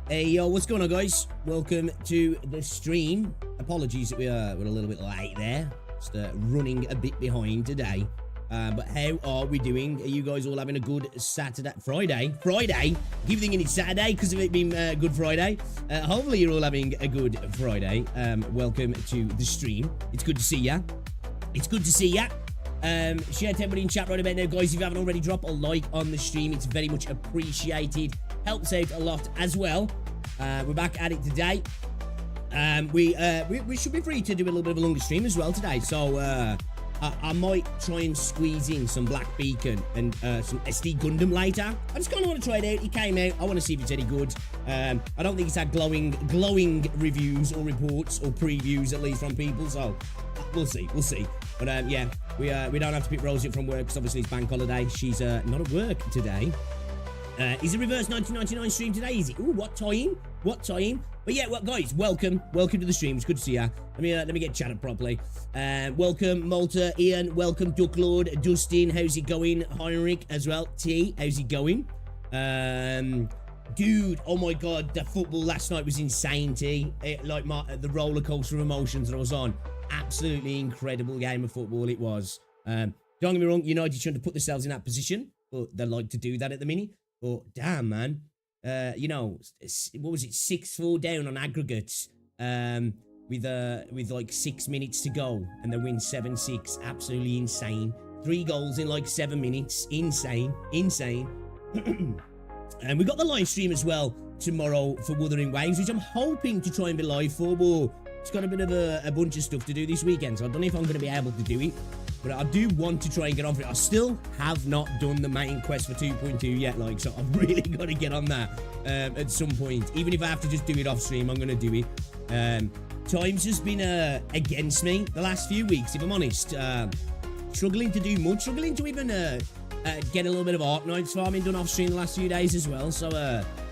Hey yo, what's going on, guys? Welcome to the stream. Apologies that we're a little bit late there. Just running a bit behind today. But how are we doing? Are you guys all having a good Friday? Keep thinking it's Saturday because of it being Good Friday. Hopefully you're all having a good Friday. Welcome to the stream. It's good to see ya. Share to everybody in chat right about now, guys. If you haven't already, drop a like on the stream. It's very much appreciated. Helps out a lot as well. We're back at it today. We should be free to do a little bit of a longer stream as well today. So I might try and squeeze in some Black Beacon and some SD Gundam later. I just kind of want to try it out. It came out. I want to see if it's any good. I don't think it's had glowing reviews or reports or previews, at least from people. So we'll see. But yeah, we don't have to pick Rosie up from work because obviously it's bank holiday. She's not at work today. Is it reverse 1999 stream today? Is it? Ooh, what time? But yeah, well, guys, welcome to the stream. It's good to see ya. Let me get chatted properly. Welcome Malta, Ian. Welcome Duck Lord, Dustin. How's it going? Heinrich as well. T. How's it going? Dude, oh my god, the football last night was insane. T. The roller coaster of emotions that I was on. Absolutely incredible game of football it was. Don't get me wrong, United shouldn't have put themselves in that position, but they like to do that at the minute. But damn, man, what was it? 6-4 down on aggregates, with like 6 minutes to go, and they win 7-6. Absolutely insane. 3 goals in like 7 minutes. Insane. And we got the live stream as well tomorrow for Wuthering Waves, which I'm hoping to try and be live for, but it's got a bit of a bunch of stuff to do this weekend, so I don't know if I'm going to be able to do it. But I do want to try and get on for it. I still have not done the main quest for 2.2 yet, so I've really got to get on that at some point. Even if I have to just do it off stream, I'm going to do it. Time's just been against me the last few weeks, if I'm honest. Struggling to do much, struggling to even get a little bit of Ark Knights farming done off stream the last few days as well. So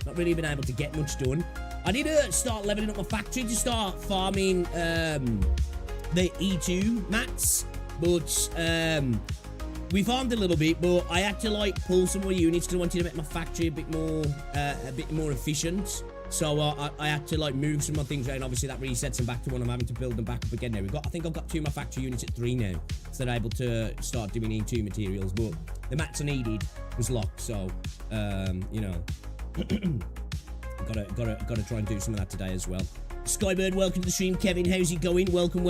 not really been able to get much done. I need to start leveling up my factory to start farming the E2 mats. But we farmed a little bit, but I had to pull some more units because I wanted to make my factory a bit more efficient. So I had to move some more things around. Obviously that resets them back to one. I'm having to build them back up again now. I think I've got 2 of my factory units at 3 now, so they're able to start doing E2 materials. But the mats I needed was locked, so gotta try and do some of that today as well. Skybird, welcome to the stream. Kevin, how's it going? Welcome.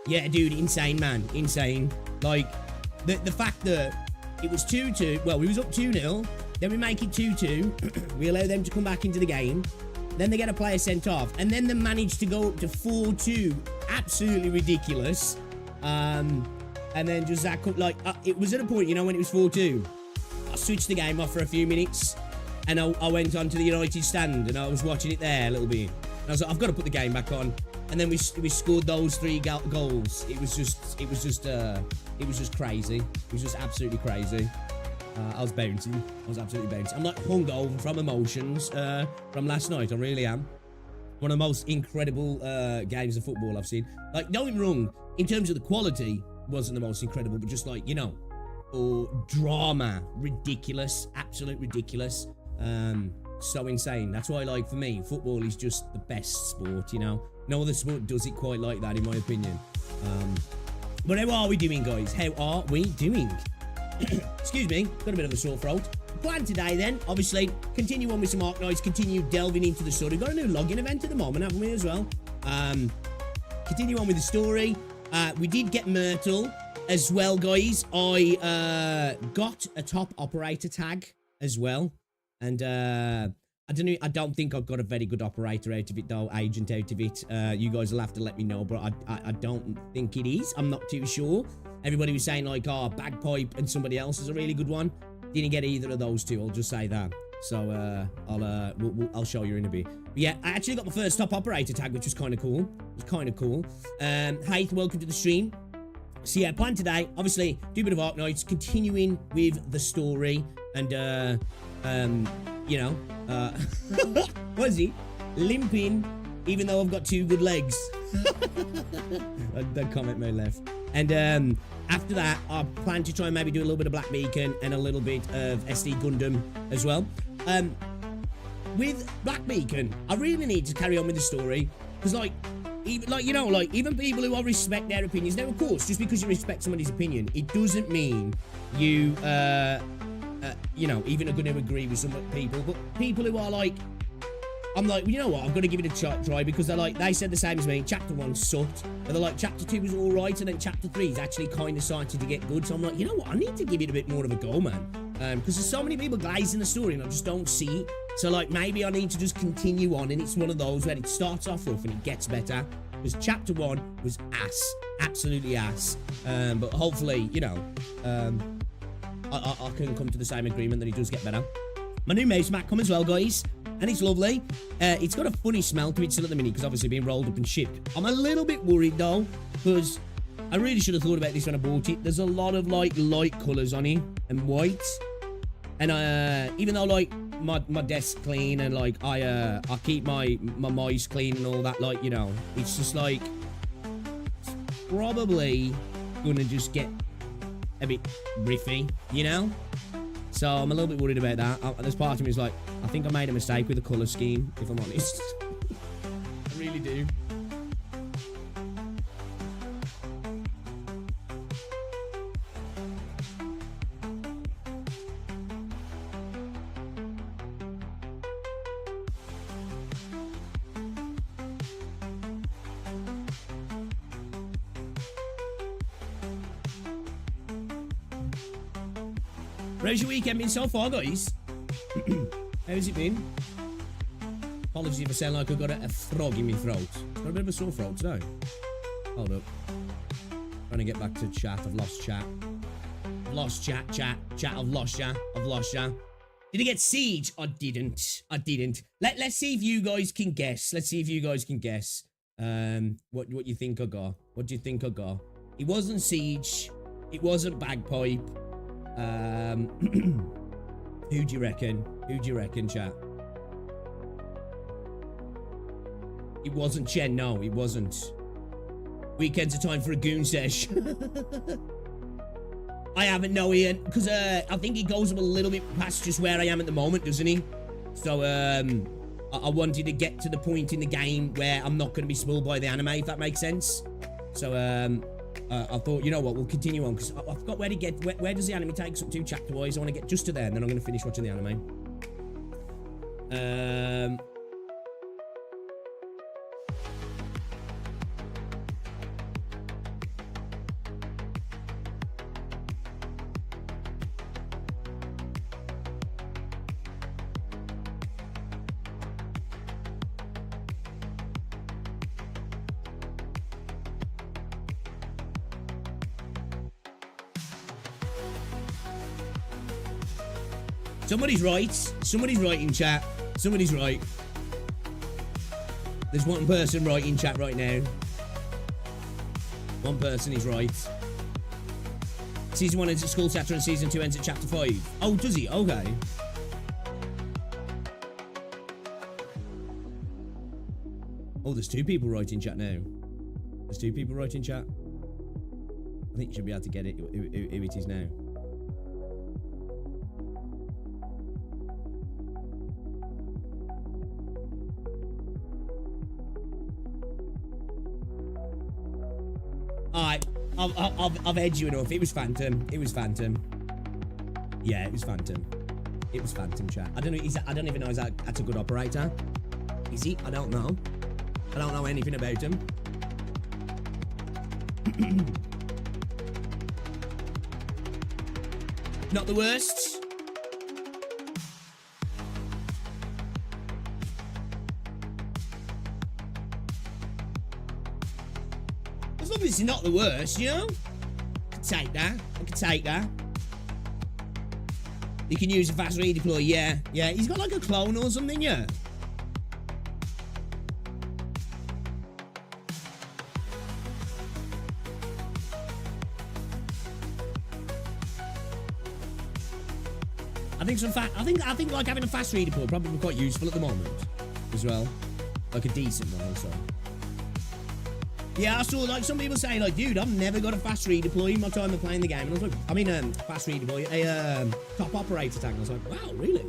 Yeah, dude, insane, man. Insane. The fact that it was 2-2. Well, we was up 2-0. Then we make it 2-2. We allow them to come back into the game. Then they get a player sent off. And then they manage to go up to 4-2. Absolutely ridiculous. And then just that, it was at a point, when it was 4-2. I switched the game off for a few minutes. And I went on to the United stand. And I was watching it there a little bit. And I was like, I've got to put the game back on. And then we scored those 3 goals. It was just crazy. It was just absolutely crazy. I was bouncing. I was absolutely bouncing. I'm hungover from emotions from last night. I really am. One of the most incredible games of football I've seen. Don't get me wrong. In terms of the quality, wasn't the most incredible, but just or drama, ridiculous, absolute ridiculous. So insane. That's why, like, for me, football is just the best sport, you know. No other sport does it quite like that, in my opinion. But how are we doing, guys? How are we doing? Excuse me, got a bit of a sore throat. Plan today, then, obviously, continue on with some Ark Knights, continue delving into the story. Got a new login event at the moment, haven't we, as well? Continue on with the story. We did get Myrtle as well, guys. I got a top operator tag as well. And I don't think I've got a very good operator out of it, though, agent out of it. You guys will have to let me know, but I don't think it is. I'm not too sure. Everybody was saying, like, oh, Bagpipe and somebody else is a really good one. Didn't get either of those two, I'll just say that. So, I'll show you in a bit. But yeah, I actually got my first top operator tag, which was kind of cool. It was kind of cool. Hey, welcome to the stream. So yeah, plan today, obviously, do a bit of Ark Knights, continuing with the story, and, you know, what is he? Limping, even though I've got 2 good legs. Don't comment my left. And, after that, I plan to try and maybe do a little bit of Black Beacon and a little bit of SD Gundam as well. With Black Beacon, I really need to carry on with the story, because, like, even, like, you know, like, even people who I respect their opinions, now, of course, just because you respect somebody's opinion, it doesn't mean you, you know, even are going to agree with some people, but people who are like, I'm like, well, you know what, I'm going to give it a try, because they're like, they said the same as me, chapter 1 sucked, but they're like, chapter 2 was alright, and then chapter 3 is actually kind of starting to get good, so I'm like, you know what, I need to give it a bit more of a go, man, because there's so many people glazing the story, and I just don't see it, so like, maybe I need to just continue on, and it's one of those where it starts off rough, and it gets better, because chapter 1 was ass, absolutely ass, but hopefully, you know, I can come to the same agreement that it does get better. My new mouse mat come as well, guys, and it's lovely. It's got a funny smell to it still at the minute, because obviously being rolled up and shipped. I'm a little bit worried, though, because I really should have thought about this when I bought it. There's a lot of, like, light colours on it, and white, and even though, like, my desk's clean, and, like, I keep my mice clean and all that, like, you know, it's just, like, probably gonna just get a bit riffy, you know? So I'm a little bit worried about that. There's part of me is like, I think I made a mistake with the colour scheme, if I'm honest. I really do. How's your weekend been so far, guys? How's it been? Apologies if I sound like I've got a frog in my throat. Got a bit of a sore throat today. Hold up. Trying to get back to chat. I've lost chat. I've lost chat. I've lost ya. Did I get siege? I didn't. Let's see if you guys can guess. What you think I got. What do you think I got? It wasn't siege. It wasn't bagpipe. Who do you reckon? Chat? It wasn't Chen, no, it wasn't. Weekends are time for a goon sesh. I haven't, no, Ian, because I think he goes up a little bit past just where I am at the moment, doesn't he? So, I wanted to get to the point in the game where I'm not going to be spoiled by the anime, if that makes sense. So, I thought, you know what, we'll continue on, because I forgot where to get, where does the anime take us up to chapter-wise? I want to get just to there, and then I'm going to finish watching the anime. Somebody's right. Somebody's right in chat. Somebody's right. There's one person right in chat right now. One person is right. Season 1 ends at school chapter and Season 2 ends at chapter 5. Oh, does he? Okay. Oh, there's 2 people right in chat now. There's 2 people right in chat. I think you should be able to get it who it is now. Alright, I've edged you enough. It was Phantom. It was Phantom. Yeah, it was Phantom. It was Phantom, chat. I don't know. I don't even know if that's a good operator. Is he? I don't know. I don't know anything about him. Not the worst. As long as it's not the worst, you know? I can take that. I can take that. You can use a fast redeploy, yeah. Yeah, he's got like a clone or something, yeah. I think like having a fast redeploy would probably be quite useful at the moment as well. Like a decent one also. Yeah, I saw like some people saying like, dude, I've never got a fast redeploy in my time of playing the game. And I was like, I mean, fast redeploy, a top operator tag. And I was like, wow, really?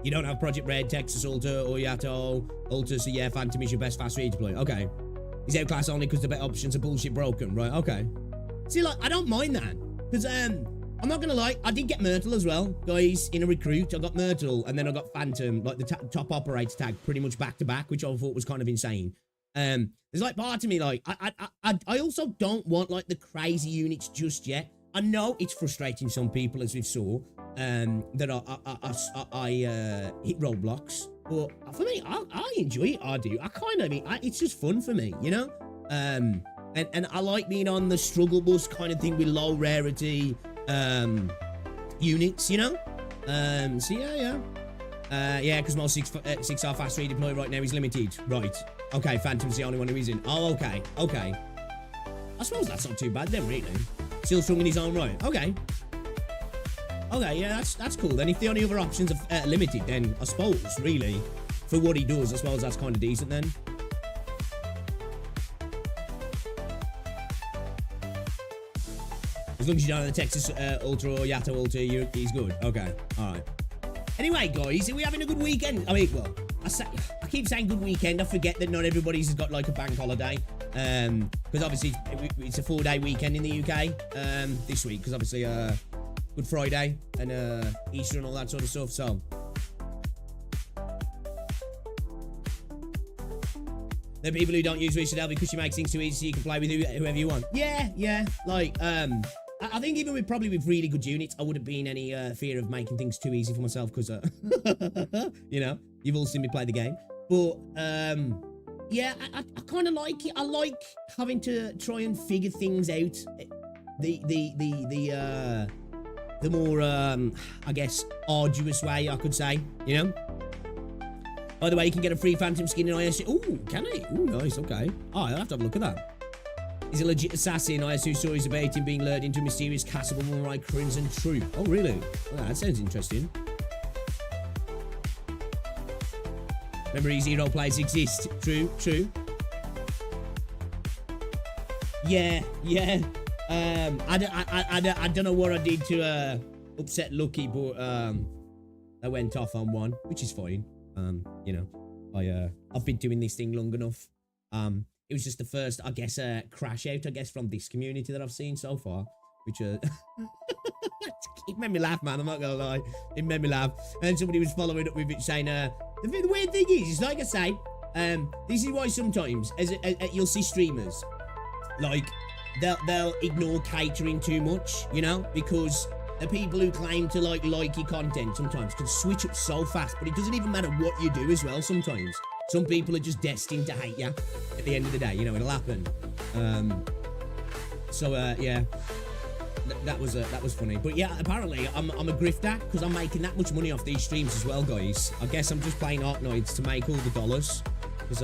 You don't have Project Red, Texas Alter, or Yato, Alter, so yeah, Phantom is your best fast redeploy. Okay. He's outclassed only because the better options are bullshit broken. Right, okay. See, like, I don't mind that. Because, I'm not gonna lie, I did get Myrtle as well, guys, in a recruit. I got Myrtle, and then I got Phantom, like the top operator tag, pretty much back to back, which I thought was kind of insane. There's like part of me, like, I also don't want like the crazy units just yet. I know it's frustrating some people, as we've saw, that I hit roadblocks, but for me, I enjoy it. I do. I kind of, it's just fun for me, you know. And I like being on the struggle bus kind of thing with low rarity. Units, you know. So yeah, because my 6R fast redeploy right now is limited. Right. Okay, Phantom's the only one who isn't. Oh, okay. I suppose that's not too bad then, really. Still strong in his own right. Okay, yeah, that's cool. Then if the only other options are limited, then I suppose, really, for what he does, I suppose that's kind of decent then. As long as you don't have the Texas Ultra or Yato Ultra, he's good. Okay, alright. Anyway, guys, are we having a good weekend? I mean, well, I keep saying good weekend. I forget that not everybody's got like a bank holiday. Because obviously it's a 4-day weekend in the UK this week. Because obviously Good Friday and Easter and all that sort of stuff. So there are people who don't use Wishadel because she makes things too easy so you can play with whoever you want. Yeah. Like, I think even with really good units, I wouldn't be in any fear of making things too easy for myself because, you know, you've all seen me play the game. But, yeah, I kind of like it. I like having to try and figure things out. The more, I guess, arduous way, I could say, you know? By the way, you can get a free Phantom skin in ISU. Ooh, can he? Ooh, nice, okay. Oh, I'll have to have a look at that. He's a legit assassin. ISU stories about him being lured into a mysterious castle run by Crimson Troop. Oh, really? Oh, that sounds interesting. Remember, easy role plays exist. True. Yeah. I don't know what I did to upset Lucky, but I went off on one, which is fine. You know, I've been doing this thing long enough. It was just the first, I guess, crash out, I guess, from this community that I've seen so far, which it made me laugh, man. I'm not gonna lie, it made me laugh. And somebody was following up with it saying, the weird thing is like I say, this is why sometimes as you'll see streamers like they'll ignore catering too much, you know, because the people who claim to like your content sometimes can switch up so fast, but it doesn't even matter what you do as well. Sometimes some people are just destined to hate you at the end of the day, you know. It'll happen. Yeah, that was funny. But yeah, apparently I'm a grifter because I'm making that much money off these streams as well, guys. I guess I'm just playing Ark Knights to make all the dollars because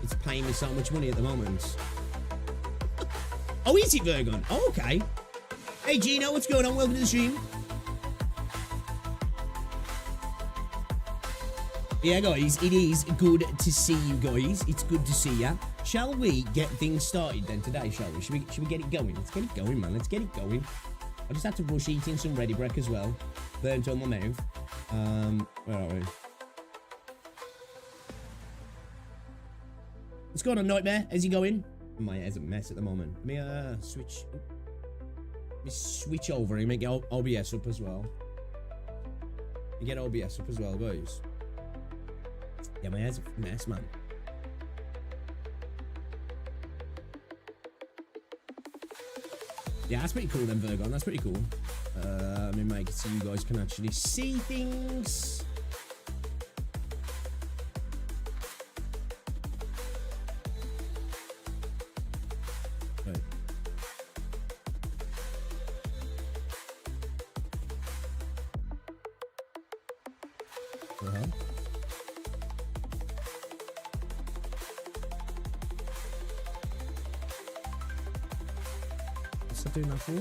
it's paying me so much money at the moment. Oh, is it Virgon? Oh, okay. Hey Gino, what's going on? Welcome to the stream. Yeah, guys, it is good to see you guys. It's good to see ya. Shall we get things started then today, shall we? Should we get it going? Let's get it going, man. Let's get it going. I just had to rush eating some Ready Break as well. Burnt on my mouth. Where are we? What's going on, Nightmare? How's he going? My hair's a mess at the moment. Let me switch. Let me switch over and make OBS up as well. And get OBS up as well, guys. Yeah, my hair's a mess, man. Yeah, that's pretty cool then, Virgon. That's pretty cool. Let me make it so you guys can actually see things. Right. What's that doing that for?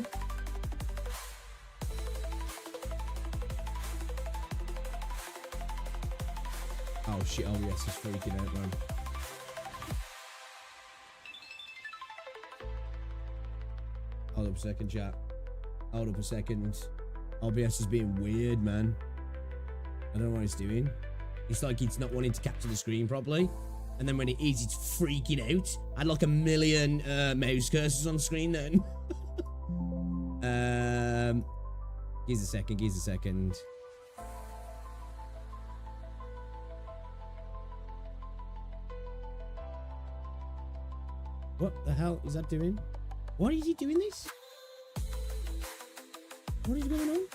Oh shit, OBS is freaking out, man. Hold up a second, chat. Hold up a second. OBS is being weird, man. I don't know what it's doing. It's like it's not wanting to capture the screen properly. And then when it is, it's freaking out. I had like a million mouse cursors on screen then. Give us a second, give us a second. What the hell is that doing? Why is he doing this? What is going on?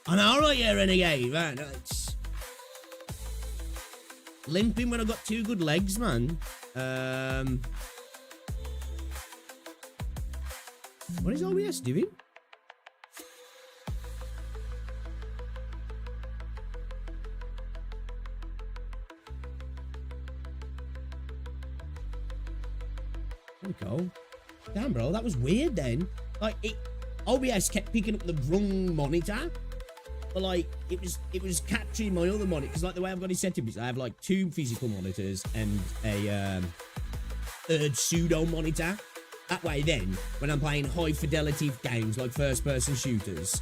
I know, right, yeah, Renegade, man. It's limping when I've got two good legs, man. What is OBS doing? There we go. Damn, bro, that was weird then. Like, OBS kept picking up the wrong monitor. But like it was capturing my other monitor, because like the way I've got it set up is I have like two physical monitors and a third pseudo monitor. That way then, when I'm playing high fidelity games like first person shooters,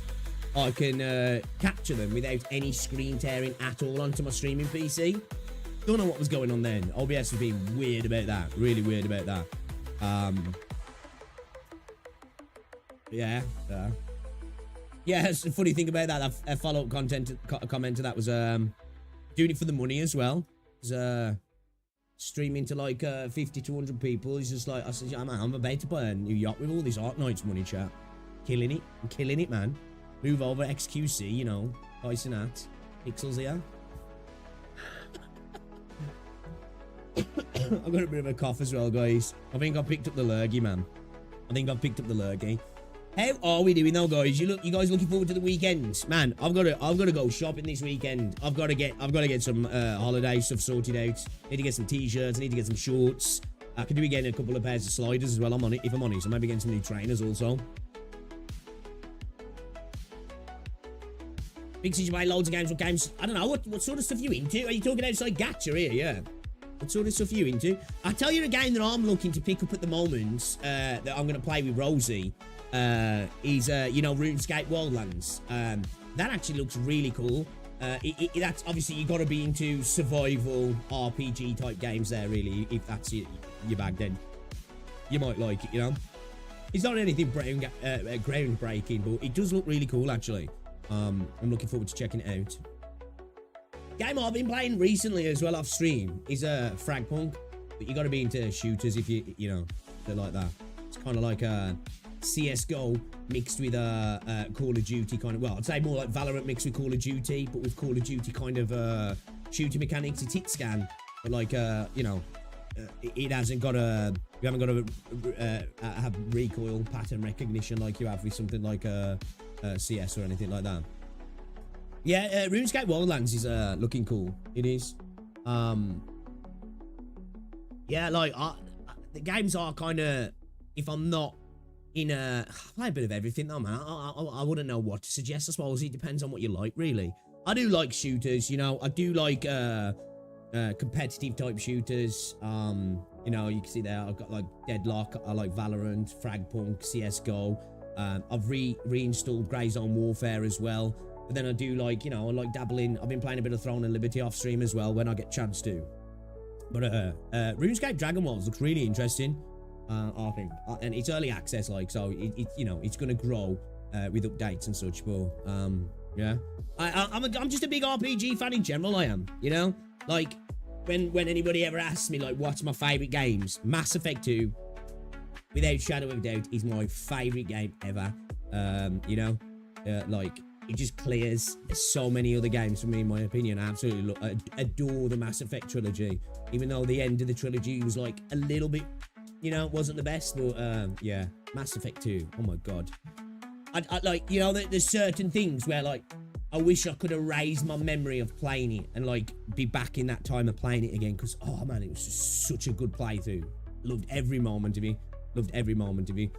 I can capture them without any screen tearing at all onto my streaming PC. Don't know what was going on then. OBS was being weird about that. Really weird about that. Yeah. Yeah, that's the funny thing about that. A follow-up comment to that was doing it for the money as well. Streaming to like 50 to 100 people. He's just like, I said, yeah, man, I'm about to buy a new yacht with all this Ark Knights money, chat. Killing it. I'm killing it, man. Move over XQC, you know. Ice and that. Pixels here. I've got a bit of a cough as well, guys. I think I picked up the lurgy, man. I think I've picked up the lurgy. How are we doing now, guys? You guys looking forward to the weekends? Man, I've got to go shopping this weekend. I've got to get some holiday stuff sorted out. Need to get some t-shirts. I need to get some shorts. I could do again a couple of pairs of sliders as well. I'm on it if I'm honest. I might be getting some new trainers also. Big you play loads of games. What games? I don't know. What sort of stuff are you into? Are you talking outside Gacha here? Yeah. What sort of stuff are you into? I'll tell you a game that I'm looking to pick up at the moment that I'm going to play with Rosie. Is you know, RuneScape Wildlands. That actually looks really cool. That's obviously you got to be into survival RPG type games there, really. If that's your bag, then you might like it, you know. It's not anything groundbreaking, but it does look really cool actually. I'm looking forward to checking it out. Game I've been playing recently as well off stream is Fragpunk, but you got to be into shooters if you know, they're like that. It's kind of like CSGO mixed with Call of Duty kind of, well, I'd say more like Valorant mixed with Call of Duty, but with Call of Duty kind of shooting mechanics. It's hit scan, but like you know, it hasn't got a, you haven't got to have recoil pattern recognition like you have with something like CS or anything like that. Yeah, RuneScape Wildlands is looking cool. It is. Yeah, like the games are kind of, if I'm not in I play a bit of everything though, man. I wouldn't know what to suggest. I suppose it depends on what you like, really. I do like shooters, you know. I do like competitive type shooters. You know, you can see there I've got like Deadlock. I like Valorant, Fragpunk, CSGO. I've reinstalled Grey Zone Warfare as well. But then I do like, you know, I like dabbling. I've been playing a bit of Throne and Liberty off stream as well when I get a chance to. But RuneScape Dragon Walls looks really interesting. I think, and it's early access, like, so it you know, it's gonna grow with updates and such. But yeah, I'm just a big RPG fan in general. I am, you know, like when anybody ever asks me like what's my favorite games, Mass Effect 2, without shadow of a doubt, is my favorite game ever. You know, like it just clears so many other games for me, in my opinion. I absolutely adore the Mass Effect trilogy, even though the end of the trilogy was like a little bit, you know, wasn't the best. But yeah, Mass Effect 2, oh my god. I like, you know, there's certain things where like I wish I could erase my memory of playing it and like be back in that time of playing it again, because oh man, it was just such a good playthrough. Loved every moment of it. Loved every moment of it.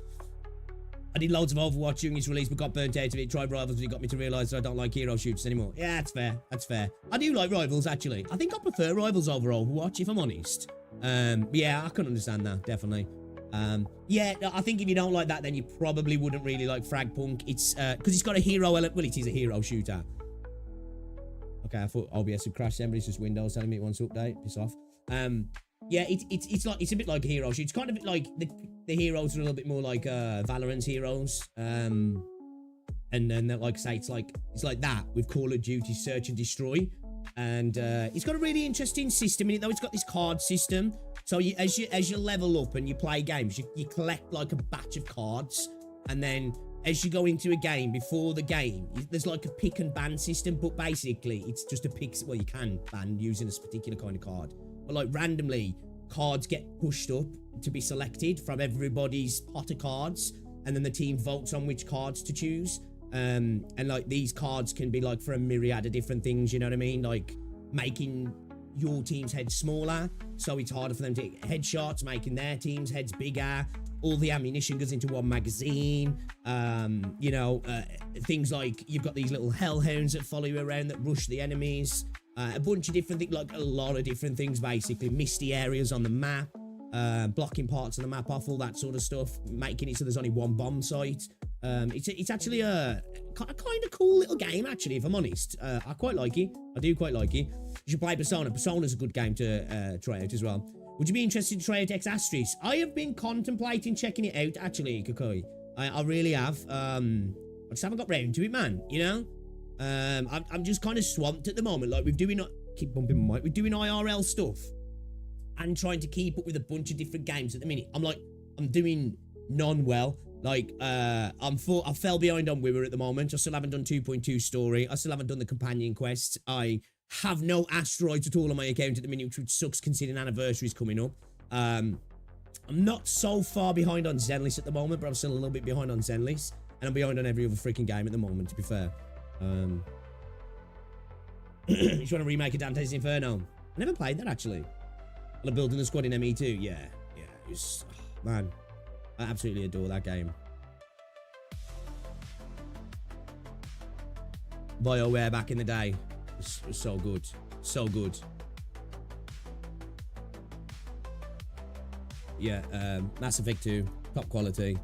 I did loads of Overwatch during its release, but got burnt out of it. Tried Rivals, but it got me to realise that I don't like hero shooters anymore. Yeah, that's fair. That's fair. I do like Rivals, actually. I think I prefer Rivals over Overwatch, if I'm honest. Yeah, I can understand that, definitely. Yeah, I think if you don't like that, then you probably wouldn't really like Fragpunk. It's, because it's got a hero element. Well, it is a hero shooter. Okay, I thought OBS would crash then, but it's just Windows telling me it wants to update. Piss off. Yeah, it's a bit like a hero shoot. It's kind of like the heroes are a little bit more like Valorant's heroes. And then like I say, it's like that with Call of Duty Search and Destroy. And it's got a really interesting system in it, though. It's got this card system. So as you level up and you play games, you collect like a batch of cards, and then as you go into a game, before the game, there's like a pick and ban system, but basically it's just a pick. Well, you can ban using this particular kind of card, but like randomly cards get pushed up to be selected from everybody's pot of cards, and then the team votes on which cards to choose. And like these cards can be like for a myriad of different things, you know what I mean? Like making your team's head smaller, so it's harder for them to hit headshots, making their team's heads bigger. All the ammunition goes into one magazine. You know, things like you've got these little hellhounds that follow you around that rush the enemies. A bunch of different things, like a lot of different things, basically. Misty areas on the map, blocking parts of the map off, all that sort of stuff, making it so there's only one bomb site. It's actually a kind of cool little game, actually, if I'm honest. I quite like it. I do quite like it. You should play Persona. Persona's a good game to try out as well. Would you be interested to try out X Astris? I have been contemplating checking it out, actually, Kakoi. I really have. I just haven't got round to it, man, you know? I'm just kind of swamped at the moment. Like, keep bumping my mic. We're doing IRL stuff and trying to keep up with a bunch of different games at the minute. I'm doing non-well. Like, I fell behind on Wither at the moment. I still haven't done 2.2 story. I still haven't done the companion quests. I have no asteroids at all on my account at the minute, which sucks considering anniversary's coming up. I'm not so far behind on Zenless at the moment, but I'm still a little bit behind on Zenless. And I'm behind on every other freaking game at the moment, to be fair. You just want to remake a Dante's Inferno? I never played that, actually. Well, building the squad in ME2. Yeah. It was, oh, man. I absolutely adore that game. BioWare back in the day. It was so good. So good. Yeah, Mass Effect 2. Top quality.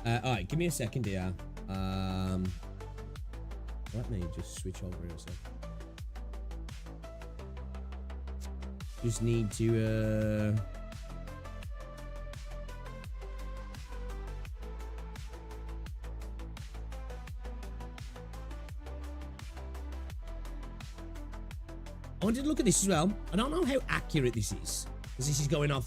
Alright, give me a second here. Let me just switch over here a second. Just need to, I wanted to look at this as well. I don't know how accurate this is, because this is going off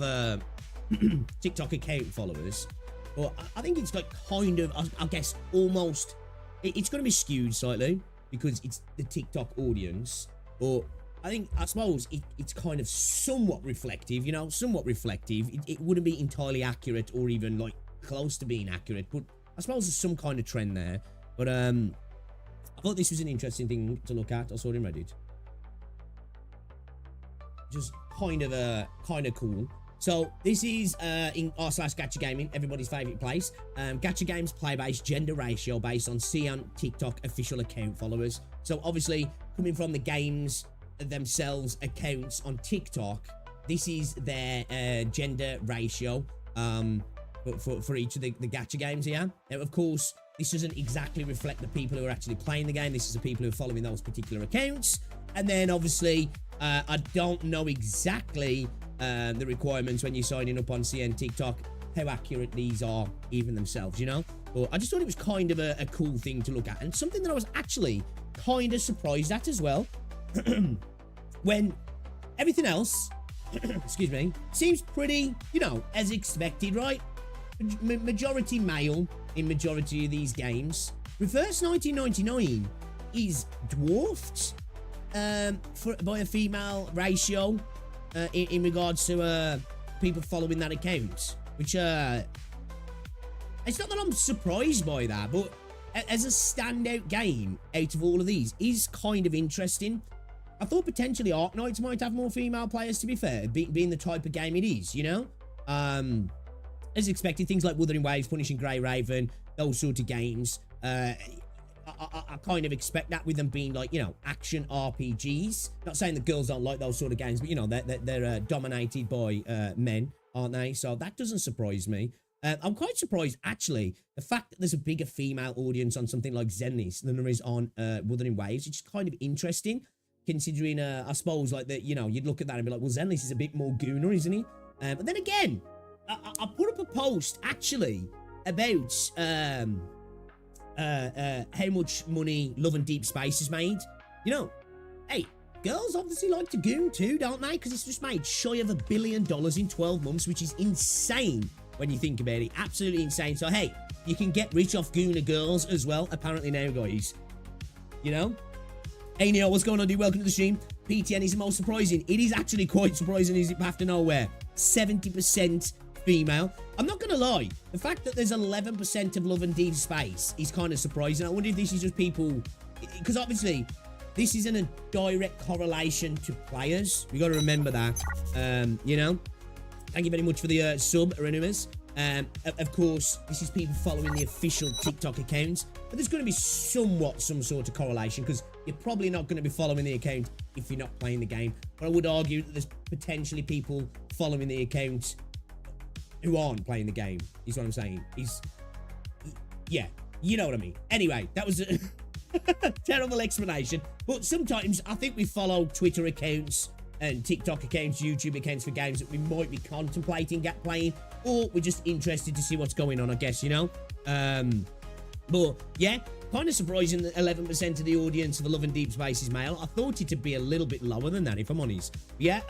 TikTok account followers. But I think it's like kind of, I guess, almost, it's going to be skewed slightly because it's the TikTok audience. But I suppose it's kind of somewhat reflective, you know, somewhat reflective. It wouldn't be entirely accurate or even like close to being accurate, but I suppose there's some kind of trend there. But I thought this was an interesting thing to look at. I saw it in Reddit. Just kind of cool. So this is in r/Gacha Gaming, everybody's favorite place. Gacha Games play based gender ratio based on Sion TikTok official account followers. So obviously coming from the games themselves accounts on TikTok, this is their gender ratio for each of the gacha games here. Now, of course, this doesn't exactly reflect the people who are actually playing the game. This is the people who are following those particular accounts. And then obviously, I don't know exactly the requirements when you're signing up on CN TikTok, how accurate these are even themselves, you know? But I just thought it was kind of a cool thing to look at, and something that I was actually kind of surprised at as well. When everything else, excuse me, seems pretty, you know, as expected, right? Majority male in majority of these games. Reverse 1999 is dwarfed by a female ratio in regards to people following that account, which it's not that I'm surprised by that, but as a standout game out of all of these is kind of interesting. I thought potentially Arknights might have more female players, to be fair, being the type of game it is, you know? As expected, things like Wuthering Waves, Punishing Grey Raven, those sort of games, I kind of expect that with them being like, you know, action RPGs. Not saying that girls don't like those sort of games, but, you know, they're dominated by men, aren't they? So that doesn't surprise me. I'm quite surprised, actually, the fact that there's a bigger female audience on something like Zenless than there is on Wuthering Waves, which is kind of interesting, considering, I suppose, like, that, you know, you'd look at that and be like, well, Zenless is a bit more gooner, isn't he? But then again, I put up a post, actually, about how much money Love and Deepspace has made. You know, hey, girls obviously like to goon too, don't they? Because it's just made shy of $1 billion in 12 months, which is insane when you think about it. Absolutely insane. So, hey, you can get rich off gooner girls as well, apparently now, guys. You know? Hey, Neil, what's going on, dude? Welcome to the stream. PTN is the most surprising. It is actually quite surprising, is it, after nowhere? 70% female. I'm not going to lie. The fact that there's 11% of Love and Deepspace is kind of surprising. I wonder if this is just people... Because obviously, this isn't a direct correlation to players. We got to remember that. You know? Thank you very much for the sub, Arenimus. Of course, this is people following the official TikTok accounts. But there's going to be somewhat some sort of correlation, because you're probably not going to be following the account if you're not playing the game. But I would argue that there's potentially people following the account who aren't playing the game, is what I'm saying. Yeah, you know what I mean. Anyway, that was a terrible explanation. But sometimes I think we follow Twitter accounts and TikTok accounts, YouTube accounts for games that we might be contemplating playing, or we're just interested to see what's going on, I guess, you know? But, yeah, kind of surprising that 11% of the audience of the Love and Deepspace is male. I thought it to be a little bit lower than that, if I'm honest. Yeah,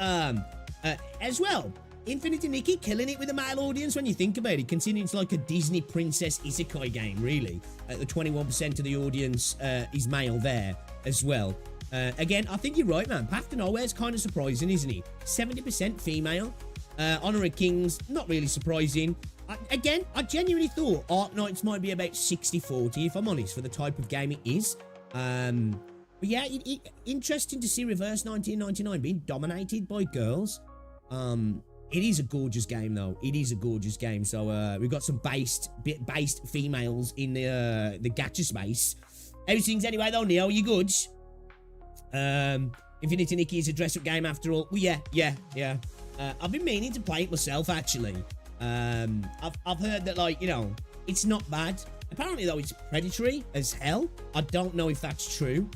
as well, Infinity Nikki killing it with a male audience when you think about it, considering it's like a Disney princess isekai game, really. The 21% of the audience is male there as well. Again, I think you're right, man. Path to Nowhere is kind of surprising, isn't he? 70% female. Honor of Kings, not really surprising. Again, I genuinely thought Arknights might be about 60-40, if I'm honest, for the type of game it is. But yeah, interesting to see Reverse 1999 being dominated by girls. It is a gorgeous game, though. It is a gorgeous game. So we've got some based females in the gacha space. How's things anyway, though, Neo? You good? Infinity Nikki is a dress-up game after all. Well, yeah. I've been meaning to play it myself, actually. I've heard that, like, you know, it's not bad. Apparently, though, it's predatory as hell. I don't know if that's true.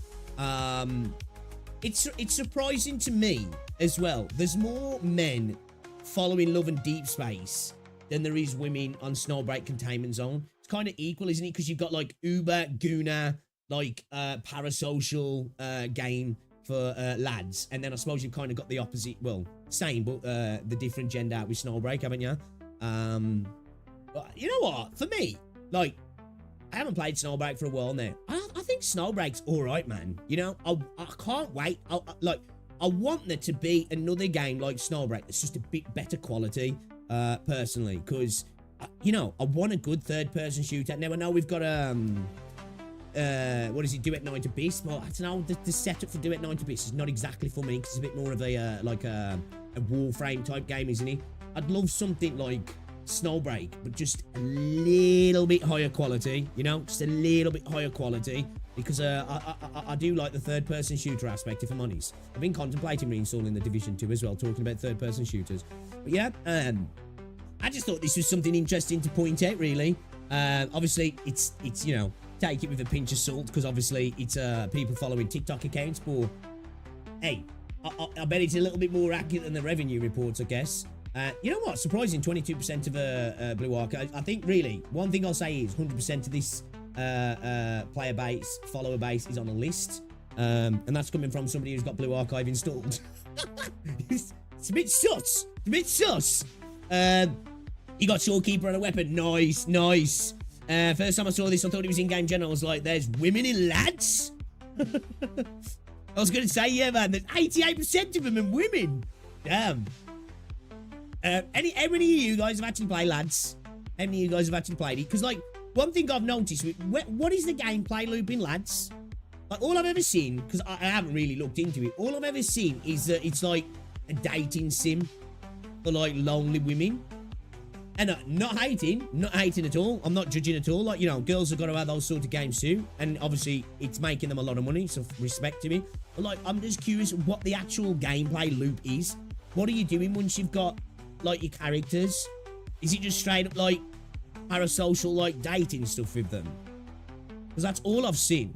It's surprising to me as well. There's more men following Love and Deepspace than there is women on Snowbreak Containment Zone. It's kind of equal, isn't it? Because you've got, like, Uber, Guna, like, parasocial game for lads. And then I suppose you've kind of got the opposite, well, same, but the different gender out with Snowbreak, haven't you? But you know what? For me, like, I haven't played Snowbreak for a while now. I think Snowbreak's alright, man. You know, I can't wait. I want there to be another game like Snowbreak that's just a bit better quality, personally. Because, you know, I want a good third-person shooter. Now, I know we've got, what is it, Duet 9 to Beast? Well, I don't know, the setup for Duet 9 to Beast is not exactly for me, because it's a bit more of a, like a Warframe type game, isn't it? I'd love something like Snowbreak, but just a little bit higher quality, you know? Just a little bit higher quality, because I do like the third-person shooter aspect, if I'm honest. I've been contemplating reinstalling the Division 2 as well, talking about third-person shooters. But yeah, I just thought this was something interesting to point out, really. Obviously, it's you know, take it with a pinch of salt because obviously it's people following TikTok accounts. But hey, I bet it's a little bit more accurate than the revenue reports, I guess. You know what? Surprising, 22% of Blue Ark. I think really one thing I'll say is 100% of this player base, follower base is on a list, and that's coming from somebody who's got Blue Archive installed. It's a bit sus. It's a bit sus. You got Shorekeeper on a weapon. Nice, nice. First time I saw this, I thought it was in-game general. I was like, there's women in lads? I was going to say, yeah, man, there's 88% of them are women. Damn. How many of you guys have actually played lads? How many of you guys have actually played it? Because, like, one thing I've noticed, what is the gameplay loop in lads? Like, all I've ever seen, because I haven't really looked into it, all I've ever seen is that it's like a dating sim for, like, lonely women. And not hating at all. I'm not judging at all. Like, you know, girls have got to have those sort of games too. And obviously, it's making them a lot of money, so respect to me. But, like, I'm just curious what the actual gameplay loop is. What are you doing once you've got, like, your characters? Is it just straight up, like, parasocial, like, dating stuff with them? Because that's all I've seen.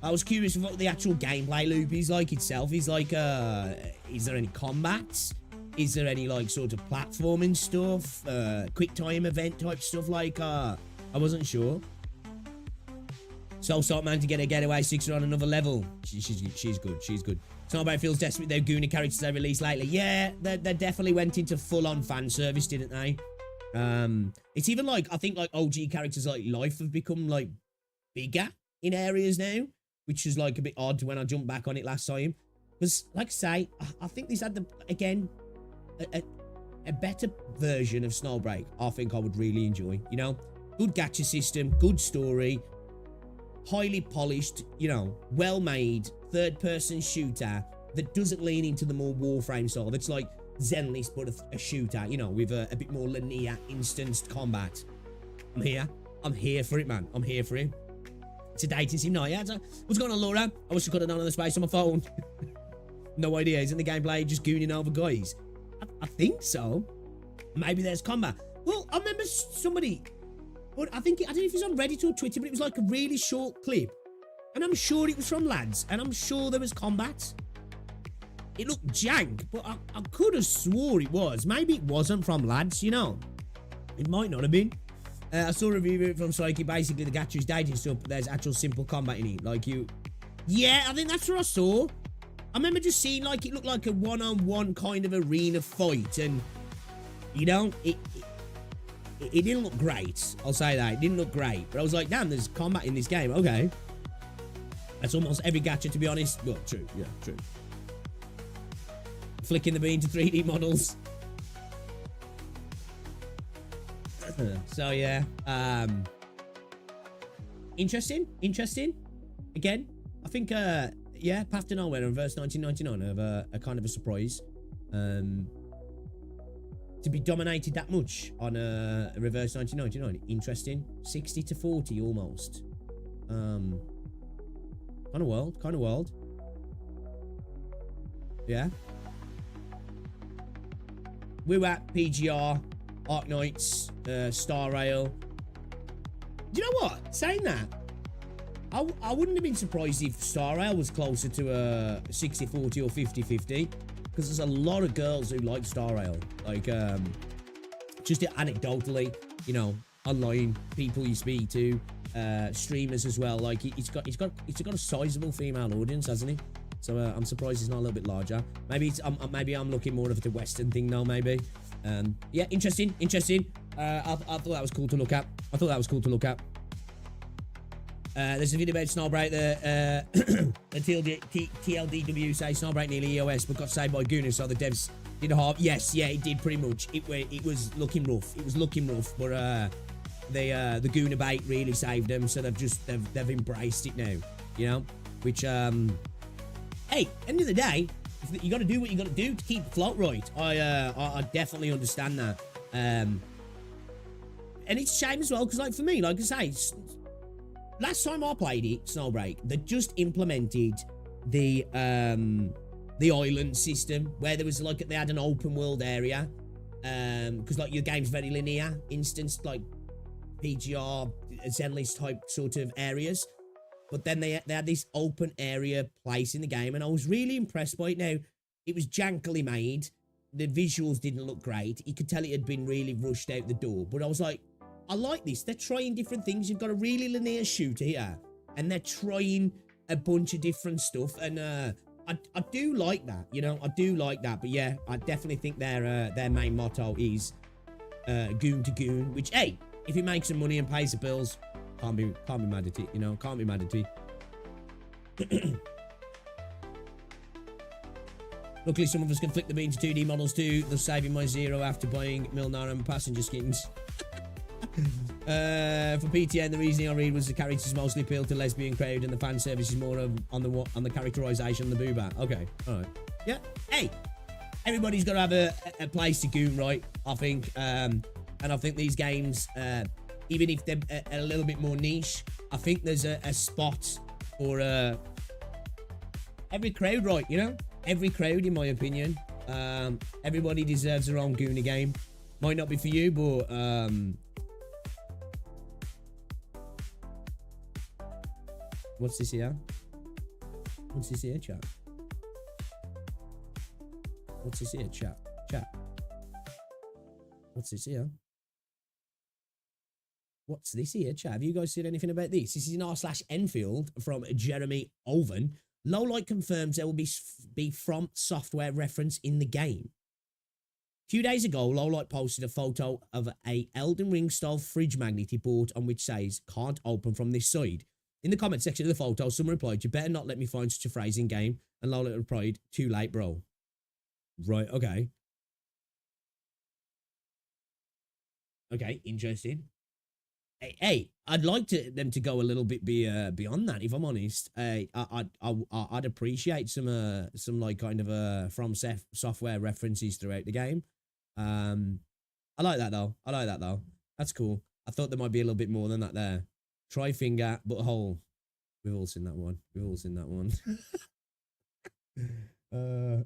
I was curious what the actual gameplay loop is like itself. Is like, is there any combats? Is there any, like, sort of platforming stuff? Quick time event type stuff? Like, I wasn't sure. Soul Salt Man to get a getaway 6er on another level. She's good. She's good. Snowbite feels desperate. Their Gooner characters they released lately. Yeah, they definitely went into full-on fan service, didn't they? It's even like, I think, like, OG characters like Life have become, like, bigger in areas now, which is, like, a bit odd when I jumped back on it last time. Because, like I say, I think this had, again, a better version of Snowbreak. I think I would really enjoy, you know? Good gacha system, good story, highly polished, you know, well-made, third-person shooter that doesn't lean into the more Warframe style. That's like Zenless, but a shooter, you know, with a bit more linear, instanced combat. I'm here. I'm here for it, man. I'm here for it. It's a dating sim night. Yeah, what's going on, Laura? I wish I could have done on the space on my phone. No idea. Isn't the gameplay just gooning over guys? I think so. Maybe there's combat. Well, I remember somebody, but I don't know if it was on Reddit or Twitter, but it was like a really short clip. And I'm sure it was from lads, and I'm sure there was combat. It looked jank, but I could have swore it was. Maybe it wasn't from lads, you know. It might not have been. I saw a review of it from Psyche. Basically, the gacha is dating stuff, but there's actual simple combat in it. Like you... Yeah, I think that's what I saw. I remember just seeing, like, it looked like a one-on-one kind of arena fight, and, you know, it didn't look great. I'll say that. It didn't look great. But I was like, damn, there's combat in this game. Okay. That's almost every gacha, to be honest. Well, true. Yeah, true. Flicking the bean to 3D models. So, yeah. Interesting. Again, I think, yeah, Path to Nowhere and Verse 1999 have a kind of a surprise. To be dominated that much on a Reverse 1999. Interesting. 60 to 40 almost. Kind of wild. Yeah. We're at PGR, Ark Knights, Star Rail. Do you know what? Saying that, I wouldn't have been surprised if Star Rail was closer to a 60-40 or 50-50. Because there's a lot of girls who like Star Rail. Like, just anecdotally, you know, online people you speak to, streamers as well. Like, it's got a sizable female audience, hasn't it? So I'm surprised it's not a little bit larger. Maybe I'm looking more of the Western thing now. Maybe. Yeah, interesting. I thought that was cool to look at. There's a video about Snowbreak there. The TLDW say Snowbreak nearly EOS, but got saved by Gooner, so the devs did a half. Yes, yeah, it did pretty much. It was looking rough. But the Gooner bait really saved them, so they've embraced it now. You know, which hey, end of the day, you got to do what you got to do to keep the float right. I definitely understand that. And it's a shame as well, because like for me, like I say, last time I played it, Snowbreak, they just implemented the island system where there was like they had an open world area, because like your game's very linear, instance like PGR, Zenless type sort of areas. But then they had this open area place in the game, and I was really impressed by it. Now, it was jankily made. The visuals didn't look great. You could tell it had been really rushed out the door. But I was like, I like this. They're trying different things. You've got a really linear shooter here, and they're trying a bunch of different stuff. And I do like that, you know. I do like that. But yeah, I definitely think their main motto is goon to goon. Which, hey, if it makes some money and pays the bills, can't be mad at it, you know. Can't be mad at it. Luckily, some of us can flick the bean to 2D models too, thus saving my zero after buying Milnarum passenger skins. For PTN, the reasoning I read was the characters mostly appeal to lesbian crowd, and the fan service is more on the characterization of the booba. Okay, all right, yeah. Hey, everybody's got to have a place to goon, right? I think, and I think these games, even if they're a little bit more niche, I think there's a spot for every crowd, right? You know. Every crowd, in my opinion. Everybody deserves their own Gooner game. Might not be for you, but what's this here? What's this here, chat? What's this here, chat? Chat. What's this here? What's this here, chat? Have you guys seen anything about this? This is an r/Enfield from Jeremy Oven. Lowlight confirms there will be From Software reference in the game. A few days ago, Lowlight posted a photo of a Elden Ring style fridge magnet he bought on which says, "Can't open from this side." In the comment section of the photo, someone replied, "You better not let me find such a phrase in game." And Lowlight replied, "Too late, bro." Right, okay. Okay, interesting. Hey, I'd like them to go a little bit beyond that. If I'm honest, I'd appreciate some like kind of From Software references throughout the game. I like that though. That's cool. I thought there might be a little bit more than that there. Try finger, butthole. We've all seen that one.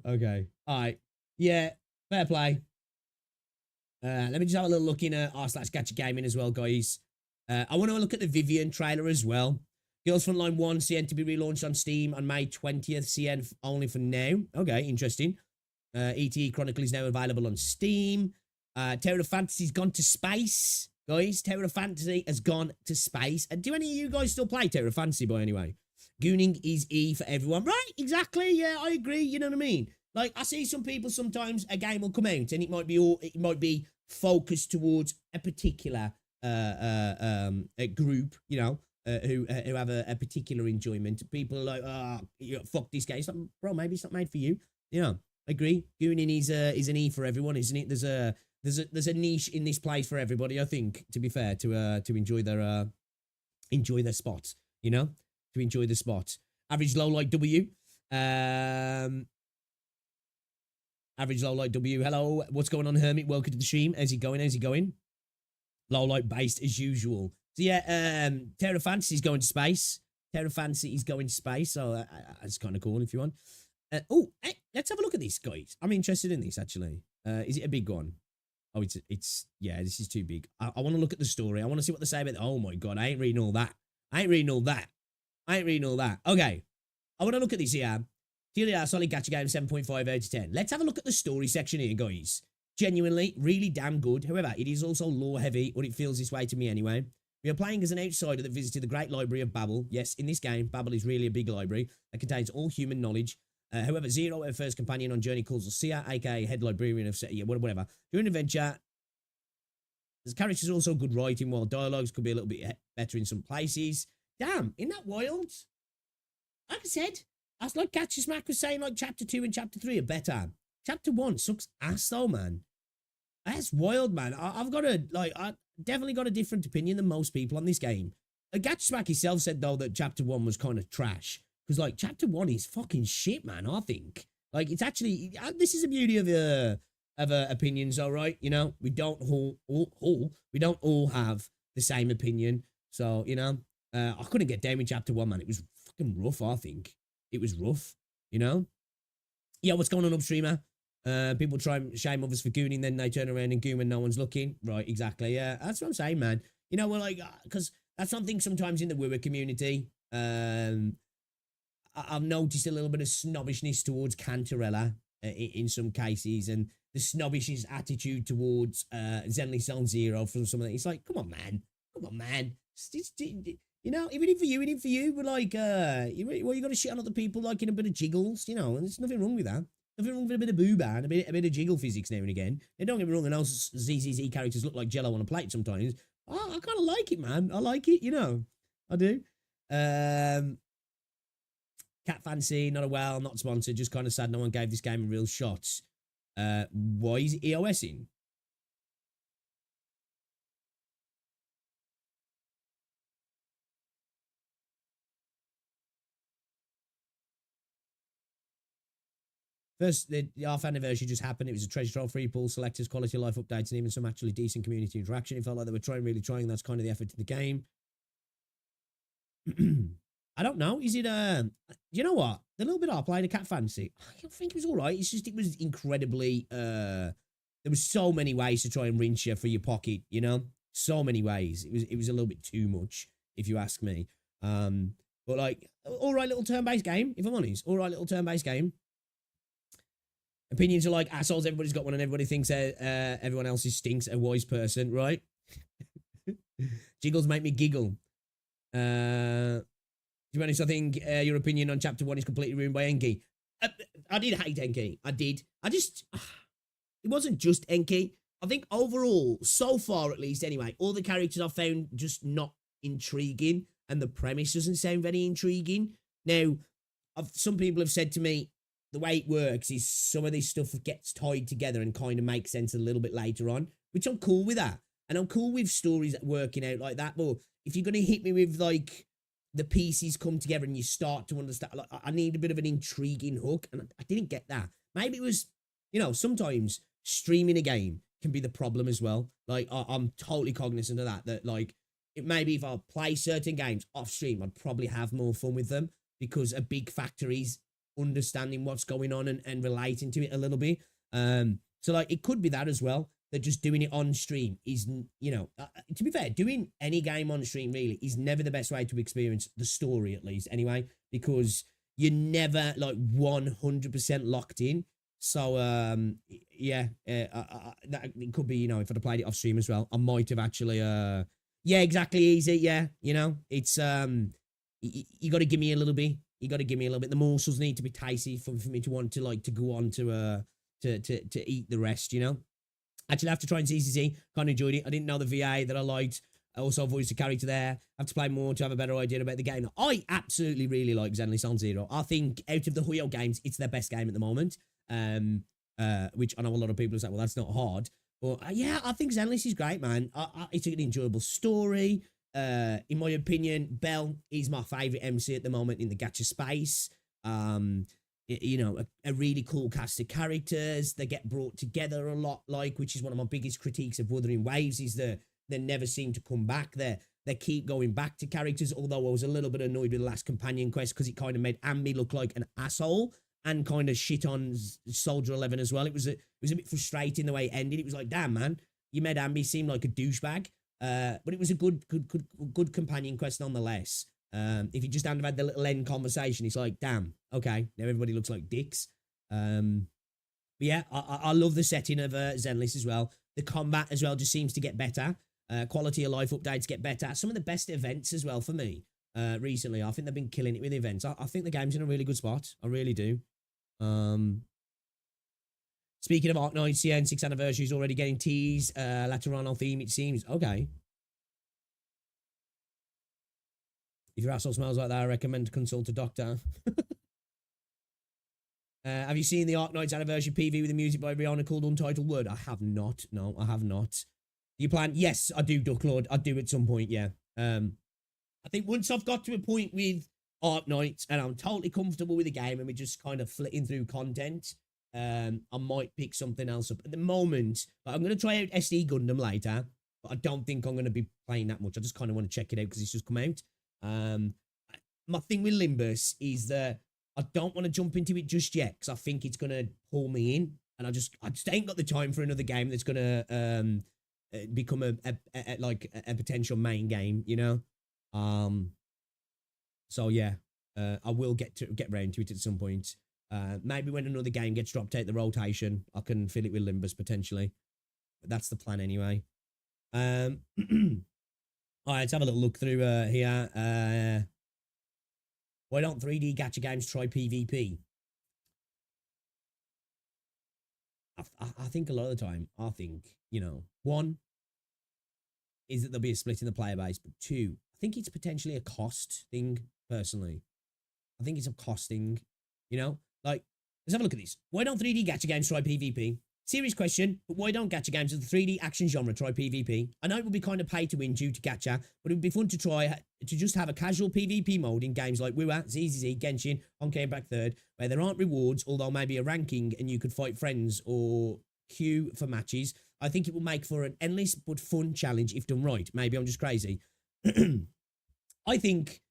Okay. All right. Yeah. Fair play. Let me just have a little look in r/Gacha Gaming as well, guys. I want to look at the Vivian trailer as well. Girls Frontline 1, CN to be relaunched on Steam on May 20th. CN only for now. Okay, interesting. ETE Chronicle is now available on Steam. Terror of Fantasy's gone to space. Guys, Terror of Fantasy has gone to space. And do any of you guys still play Terror of Fantasy, by anyway? Gooning is E for everyone. Right, exactly. Yeah, I agree. You know what I mean? Like, I see some people sometimes, a game will come out and it might be focused towards a particular a group, you know, who have a particular enjoyment. People are like, fuck this game. It's like, bro, maybe it's not made for you. You know, I agree. Gooning is an E for everyone, isn't it? There's a niche in this place for everybody, I think, to be fair, to enjoy their spot, you know, to enjoy the spot. Average low like W. Average low like W. Hello, what's going on, Hermit? Welcome to the stream. How's it going? Low light based as usual. So yeah, Terra Fantasy is going to space. So that's kind of cool if you want. Oh, hey, let's have a look at this, guys. I'm interested in this actually. Is it a big one? Oh, it's yeah. This is too big. I want to look at the story. I want to see what they say about it. Oh my god, I ain't reading all that. Okay, I want to look at this here. TLDR solid gacha game, 7.5 out of 10. Let's have a look at the story section here, guys. Genuinely, really damn good. However, it is also lore heavy, or it feels this way to me anyway. We are playing as an outsider that visited the great library of Babel. Yes, in this game, Babel is really a big library that contains all human knowledge. However, Zero, our first companion on journey, calls us Sia, aka head librarian of yeah, whatever. During an adventure, the characters are also good writing, while dialogues could be a little bit better in some places. Damn, isn't that wild? Like I said, that's like Gacha Smack was saying, like chapter 2 and chapter 3 are better. Chapter 1 sucks ass though, man. That's wild, man. I've I definitely got a different opinion than most people on this game. Gacha Smack himself said though that chapter 1 was kind of trash. Because like chapter 1 is fucking shit, man, I think. Like it's actually, this is the beauty of opinions, all right? You know, we don't all have the same opinion. So, you know, I couldn't get down with chapter 1, man. It was fucking rough, I think. It was rough, you know? Yeah, what's going on, Upstreamer? People try and shame others for gooning, then they turn around and goon when no one's looking. Right, exactly. Yeah, that's what I'm saying, man. You know, we're like, because that's something sometimes in the Wooer community. I've noticed a little bit of snobbishness towards Cantarella in some cases, and the snobbish attitude towards Zenly Zone Zero from some of that. It's like, come on, man. Come on, man. You know, even for you, but like, you got to shit on other people like in a bit of jiggles, you know, and there's nothing wrong with that. Nothing wrong with a bit of booba and a bit of jiggle physics now and again. And don't get me wrong, I know ZZZ characters look like Jello on a plate sometimes. Oh, I kind of like it, man. I like it, you know. I do. Cat Fancy, not a well, not sponsored. Just kind of sad no one gave this game a real shot. Why is it EOSing? First, the half anniversary just happened. It was a treasure trove, free pool, selectors, quality of life updates, and even some actually decent community interaction. It felt like they were really trying. That's kind of the effort to the game. I don't know. Is it you know what? The little bit I played a Cat Fancy, I think it was all right. It's just it was incredibly there was so many ways to try and rinse you for your pocket, you know? So many ways. It was a little bit too much, if you ask me. But like, all right little turn-based game, if I'm honest. All right little turn-based game. Opinions are like assholes. Everybody's got one, and everybody thinks everyone else stinks. A wise person, right? Jiggles make me giggle. To be honest, I think your opinion on chapter 1 is completely ruined by Enki. I did hate Enki. I did. It wasn't just Enki. I think overall, so far at least, anyway, all the characters I've found just not intriguing, and the premise doesn't sound very intriguing. Now, some people have said to me, the way it works is some of this stuff gets tied together and kind of makes sense a little bit later on, which I'm cool with that. And I'm cool with stories working out like that. But if you're going to hit me with like the pieces come together and you start to understand, like I need a bit of an intriguing hook. And I didn't get that. Maybe it was, you know, sometimes streaming a game can be the problem as well. Like I'm totally cognizant of that like it maybe if I play certain games off stream, I'd probably have more fun with them because a big factor is understanding what's going on and relating to it a little bit. So like it could be that as well, that just doing it on stream is, you know, to be fair, doing any game on stream really is never the best way to experience the story, at least anyway, because you're never like 100% locked in. So yeah, that it could be, you know, if I'd have played it off stream as well, I might have actually yeah, exactly, easy. Yeah, you know, it's you got to give me a little bit. You got to give me a little bit. The morsels need to be tasty for me to want to like to go on to eat the rest, you know. Actually, I have to try and CCC. Kind of enjoyed it. I didn't know the VA that I liked. I also voiced a character there. I have to play more to have a better idea about the game. I absolutely really like Zenly Zone Zero. I think out of the Huyo games, it's their best game at the moment. Which I know a lot of people say, well, that's not hard. But yeah, I think Zenless is great, man. It's an enjoyable story. In my opinion, Bell is my favorite MC at the moment in the gacha space. You know, a really cool cast of characters. They get brought together a lot, like, which is one of my biggest critiques of Wuthering Waves, is they never seem to come back. They keep going back to characters, although I was a little bit annoyed with the last companion quest because it kind of made Ambi look like an asshole and kind of shit on Soldier 11 as well. It was a bit frustrating the way it ended. It was like, damn, man, you made Ambi seem like a douchebag. But it was a good companion quest nonetheless. If you just hadn't had the little end conversation, it's like, damn, okay, now everybody looks like dicks. But yeah, I love the setting of Zenless as well. The combat as well just seems to get better. Quality of life updates get better. Some of the best events as well for me recently. I think they've been killing it with events. I think the game's in a really good spot. I really do. Speaking of Ark Knights, yeah, and 6th anniversary is already getting teased. Later on theme, it seems. Okay. If your asshole smells like that, I recommend to consult a doctor. Have you seen the Ark Knights anniversary PV with the music by Rihanna called Untitled Word? I have not. No, I have not. Do you plan? Yes, I do, Ducklord. I do at some point, yeah. I think once I've got to a point with Ark Knights and I'm totally comfortable with the game and we're just kind of flitting through content, I might pick something else up. At the moment, I'm going to try out SD Gundam later, but I don't think I'm going to be playing that much. I just kind of want to check it out because it's just come out. My thing with Limbus is that I don't want to jump into it just yet because I think it's going to pull me in. and I just ain't got the time for another game that's gonna become a potential main game, you know. So yeah, I will get round to it at some point. Maybe when another game gets dropped out the rotation, I can fill it with Limbus potentially. But that's the plan anyway. All right, let's have a little look through here. Why don't 3D gacha games try PvP? I think a lot of the time, I think, you know, one is that there'll be a split in the player base, but two, I think it's potentially a cost thing, personally. I think it's a costing, you know? Like, let's have a look at this. Why don't 3D gacha games try PvP? Serious question, but why don't gacha games of the 3D action genre try PvP? I know it would be kind of pay to win due to gacha, but it would be fun to try to just have a casual PvP mode in games like Wua, ZZZ, Genshin, Honkai Impact 3rd, where there aren't rewards, although maybe a ranking and you could fight friends or queue for matches. I think it will make for an endless but fun challenge if done right. Maybe I'm just crazy. I think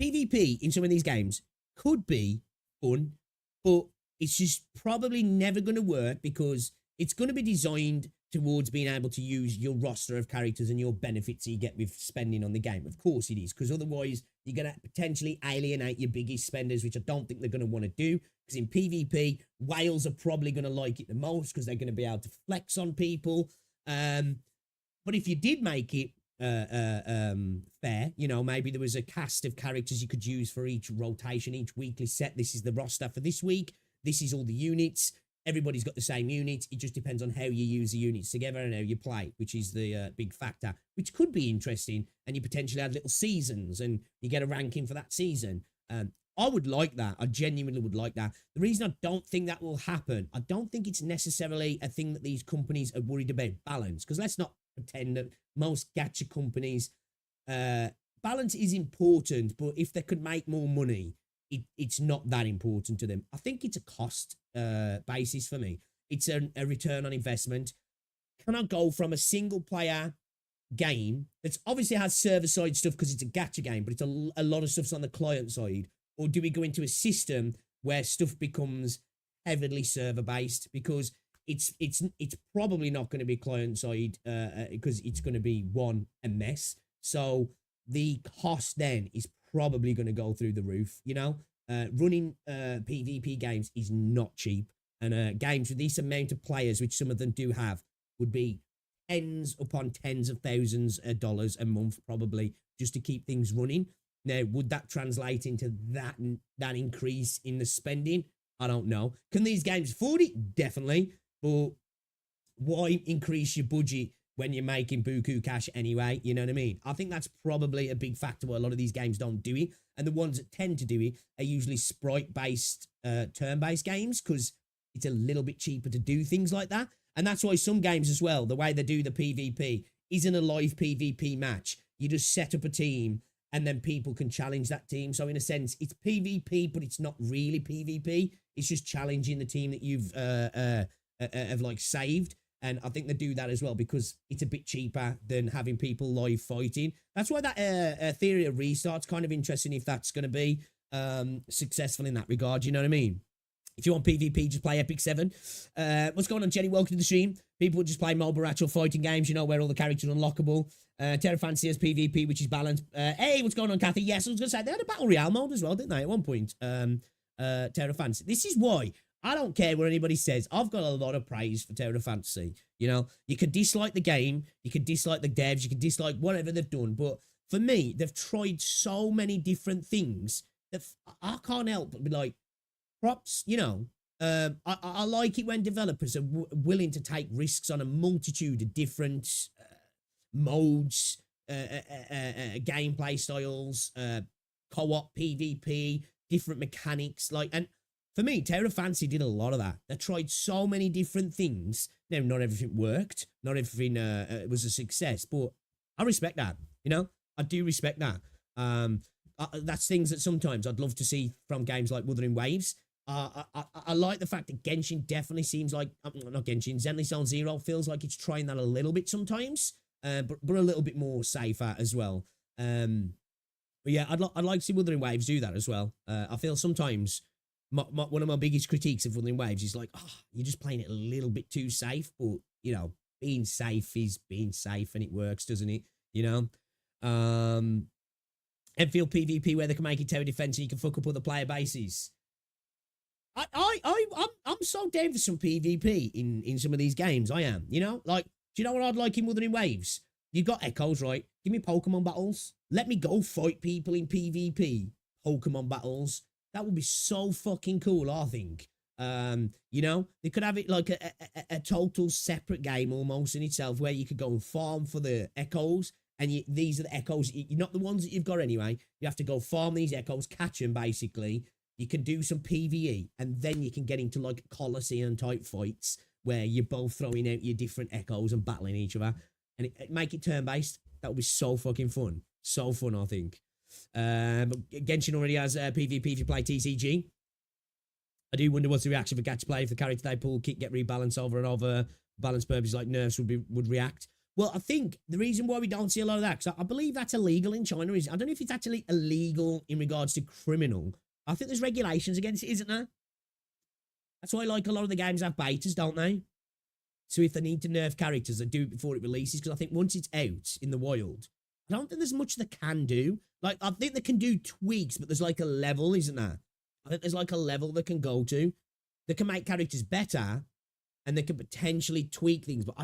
PvP in some of these games could be fun, but it's just probably never going to work because it's going to be designed towards being able to use your roster of characters and your benefits you get with spending on the game. Of course it is, because otherwise you're going to potentially alienate your biggest spenders, which I don't think they're going to want to do. Because in PvP, whales are probably going to like it the most because they're going to be able to flex on people. But if you did make it fair, you know, maybe there was a cast of characters you could use for each rotation, each weekly set. This is the roster for this week. This is all the units. Everybody's got the same units. It just depends on how you use the units together and how you play, which is the big factor, which could be interesting. And you potentially add little seasons and you get a ranking for that season. I would like that. I genuinely would like that. The reason I don't think that will happen, I don't think it's necessarily a thing that these companies are worried about balance. Because let's not pretend that most gacha companies, balance is important, but if they could make more money, it's not that important to them. I think it's a cost basis for me. It's a return on investment. Can I go from a single player game that obviously has server side stuff because it's a gacha game, but it's a lot of stuff's on the client side? Or do we go into a system where stuff becomes heavily server based? Because it's probably not going to be client side because it's going to be a mess. So the cost then is probably going to go through the roof, you know? Running PvP games is not cheap. And games with this amount of players, which some of them do have, would be tens upon tens of thousands of dollars a month, probably, just to keep things running. Now, would that translate into that increase in the spending? I don't know. Can these games afford it? Definitely. But why increase your budget when you're making buku cash anyway? You know what I mean? I think that's probably a big factor why a lot of these games don't do it. And the ones that tend to do it are usually sprite-based, turn-based games because it's a little bit cheaper to do things like that. And that's why some games as well, the way they do the PvP isn't a live PvP match. You just set up a team and then people can challenge that team. So in a sense, it's PvP, but it's not really PvP. It's just challenging the team that you've have like saved. And I think they do that as well because it's a bit cheaper than having people live fighting. That's why that theory of restart's kind of interesting if that's going to be successful in that regard. You know what I mean? If you want PvP, just play Epic 7. What's going on, Jenny? Welcome to the stream. People just play mobile actual fighting games, you know, where all the characters are unlockable. Terra Fantasy has PvP, which is balanced. Hey, what's going on, Kathy? Yes, I was going to say, they had a Battle Royale mode as well, didn't they, at one point? Terra Fantasy. This is why I don't care what anybody says. I've got a lot of praise for Terra Fantasy. You know, you could dislike the game, you could dislike the devs, you could dislike whatever they've done. But for me, they've tried so many different things that I can't help but be like, props, you know. I like it when developers are willing to take risks on a multitude of different modes, gameplay styles, co-op, PvP, different mechanics. Like, and for me, Terra Fantasy did a lot of that. They tried so many different things. Now, not everything worked. Not everything was a success. But I respect that. You know, I do respect that. That's things that sometimes I'd love to see from games like Wuthering Waves. I like the fact that Genshin definitely seems like, not Genshin, Zenly Zone Zero feels like it's trying that a little bit sometimes, but a little bit more safer as well. But yeah, I'd like to see Wuthering Waves do that as well. I feel sometimes one of my biggest critiques of Wuthering Waves is like, oh, you're just playing it a little bit too safe, but you know, being safe is being safe and it works, doesn't it? You know? Enfield PvP where they can make it tower defense and you can fuck up other player bases. I'm so down for some PvP in some of these games. I am, you know? Like, do you know what I'd like in Wuthering Waves? You've got echoes, right? Give me Pokemon battles. Let me go fight people in PvP. Pokemon battles. That would be so fucking cool, I think. You know, they could have it like a total separate game almost in itself where you could go and farm for the echoes. And these are the echoes. You're not the ones that you've got anyway. You have to go farm these echoes, catch them basically. You can do some PvE, and then you can get into like Colosseum type fights where you're both throwing out your different echoes and battling each other. And make it turn-based. That would be so fucking fun. So fun, I think. Genshin already has PvP if you play TCG. I do wonder what's the reaction for Gacha play if the character they pull kit get rebalanced over and over. Balance purposes like nerfs would react. Well, I think the reason why we don't see a lot of that, because I believe that's illegal in China, is I don't know if it's actually illegal in regards to criminal. I think there's regulations against it, isn't there? That's why like a lot of the games have betas, don't they? So if they need to nerf characters, they do it before it releases, because I think once it's out in the wild, I don't think there's much they can do. Like, I think they can do tweaks, but there's like a level, isn't there? I think there's like a level they can go to. They can make characters better, and they can potentially tweak things, but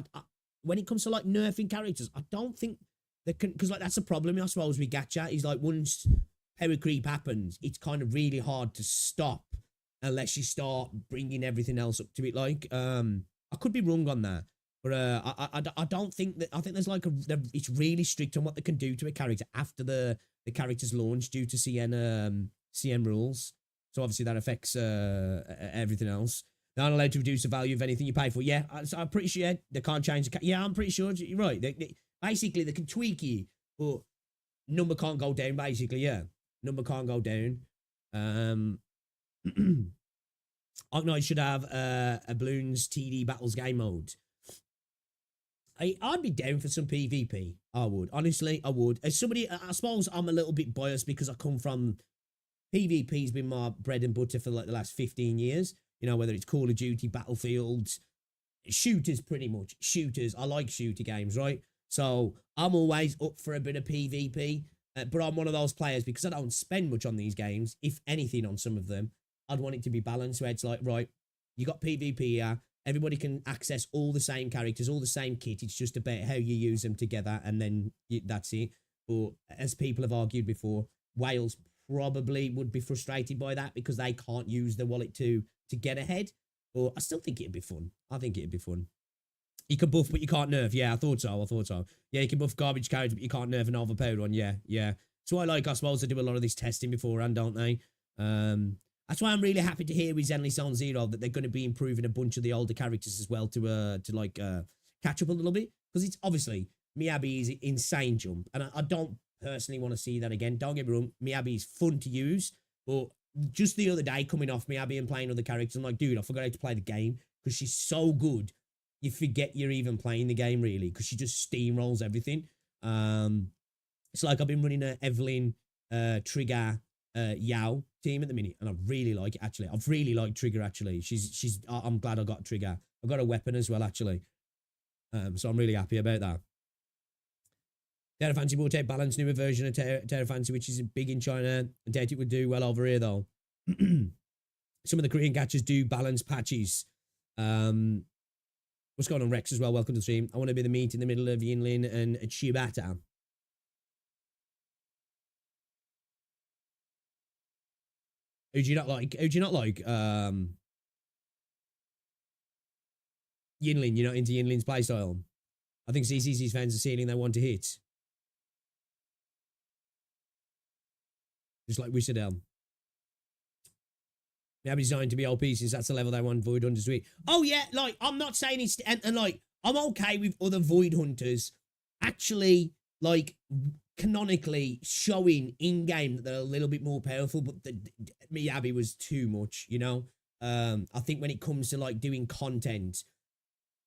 when it comes to like nerfing characters, I don't think they can, because like that's a problem I suppose with Gacha, is like once power creep happens, it's kind of really hard to stop unless you start bringing everything else up to it. Like, I could be wrong on that, but I don't think that. I think there's like it's really strict on what they can do to a character after the character's launch due to CM rules. So obviously that affects everything else. They're not allowed to reduce the value of anything you pay for. Yeah, I'm pretty sure they can't change the. Yeah, I'm pretty sure you're right. Basically, they can tweak you, but number can't go down. Basically, yeah, number can't go down. Arknights should have a Bloons TD battles game mode. I'd be down for some PvP. I would. Honestly, I would. As somebody, I suppose I'm a little bit biased because I come from PvP's been my bread and butter for like the last 15 years. You know, whether it's Call of Duty, Battlefield, shooters pretty much. Shooters. I like shooter games, right? So I'm always up for a bit of PvP. But I'm one of those players, because I don't spend much on these games, if anything on some of them, I'd want it to be balanced where it's like, right, you got PvP here. Everybody can access all the same characters, all the same kit. It's just about how you use them together, and then that's it. But as people have argued before, Wales probably would be frustrated by that because they can't use the wallet to get ahead. But I still think it'd be fun. I think it'd be fun. You can buff, but you can't nerf. Yeah, I thought so. Yeah, you can buff garbage character, but you can't nerf an overpowered one. Yeah. So I suppose they do a lot of this testing beforehand, don't they? That's why I'm really happy to hear with Zenly Zone Zero that they're going to be improving a bunch of the older characters as well to catch up a little bit. Because it's obviously, Miyabi is an insane jump. And I don't personally want to see that again. Don't get me wrong, Miyabi is fun to use. But just the other day, coming off Miyabi and playing other characters, I'm like, dude, I forgot how to play the game. Because she's so good, you forget you're even playing the game, really. Because she just steamrolls everything. It's like I've been running a Evelyn, Trigger, Yao team at the minute, and I really like it, actually. I've really liked Trigger, actually. I'm glad I got Trigger. I've got a weapon as well, actually. So I'm really happy about that. Terra Fancy will take balance, newer version of Terra Fancy, which is big in China. I doubt it would do well over here, though. Some of the Korean gachas do balance patches. What's going on, Rex, as well? Welcome to the stream. I want to be the meat in the middle of Yinlin and Chibata. Who do you not like? Yinlin, you're not into Yinlin's playstyle. I think CCC's fans are ceiling they want to hit. Just like Wizard Elm. Now designed to be OP since that's the level they want Void Hunters to hit. Oh yeah, like, I'm not saying it's, and like, I'm okay with other Void Hunters actually, like, canonically showing in-game that they're a little bit more powerful, but Miyabi was too much, you know? I think when it comes to, like, doing content,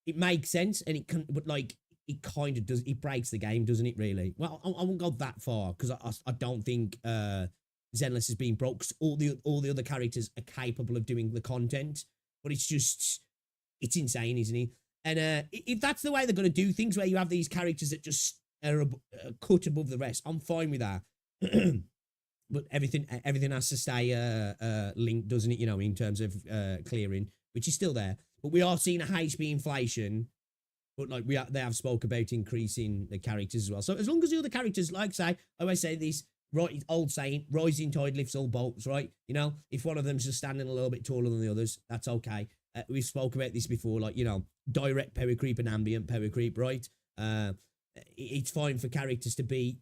it makes sense, and it can, but, like, it kind of does, it breaks the game, doesn't it, really? Well, I won't go that far, because I don't think, Zenless has been broke. 'Cause all the other characters are capable of doing the content, but it's insane, isn't it? And if that's the way they're going to do things, where you have these characters that just are cut above the rest, I'm fine with that. But everything has to stay linked, doesn't it? You know, in terms of clearing, which is still there. But we are seeing a HP inflation. But like they have spoke about increasing the characters as well. So as long as the other characters, like I always say this, right, old saying, rising tide lifts all boats, right? You know, if one of them's just standing a little bit taller than the others, that's okay. We've spoke about this before, like, you know, direct power creep and ambient power creep, right? It's fine for characters to be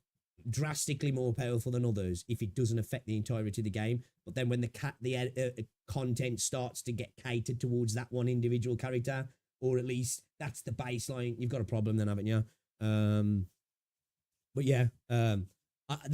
drastically more powerful than others if it doesn't affect the entirety of the game. But then when the content starts to get catered towards that one individual character, or at least that's the baseline, you've got a problem then, haven't you? But yeah, the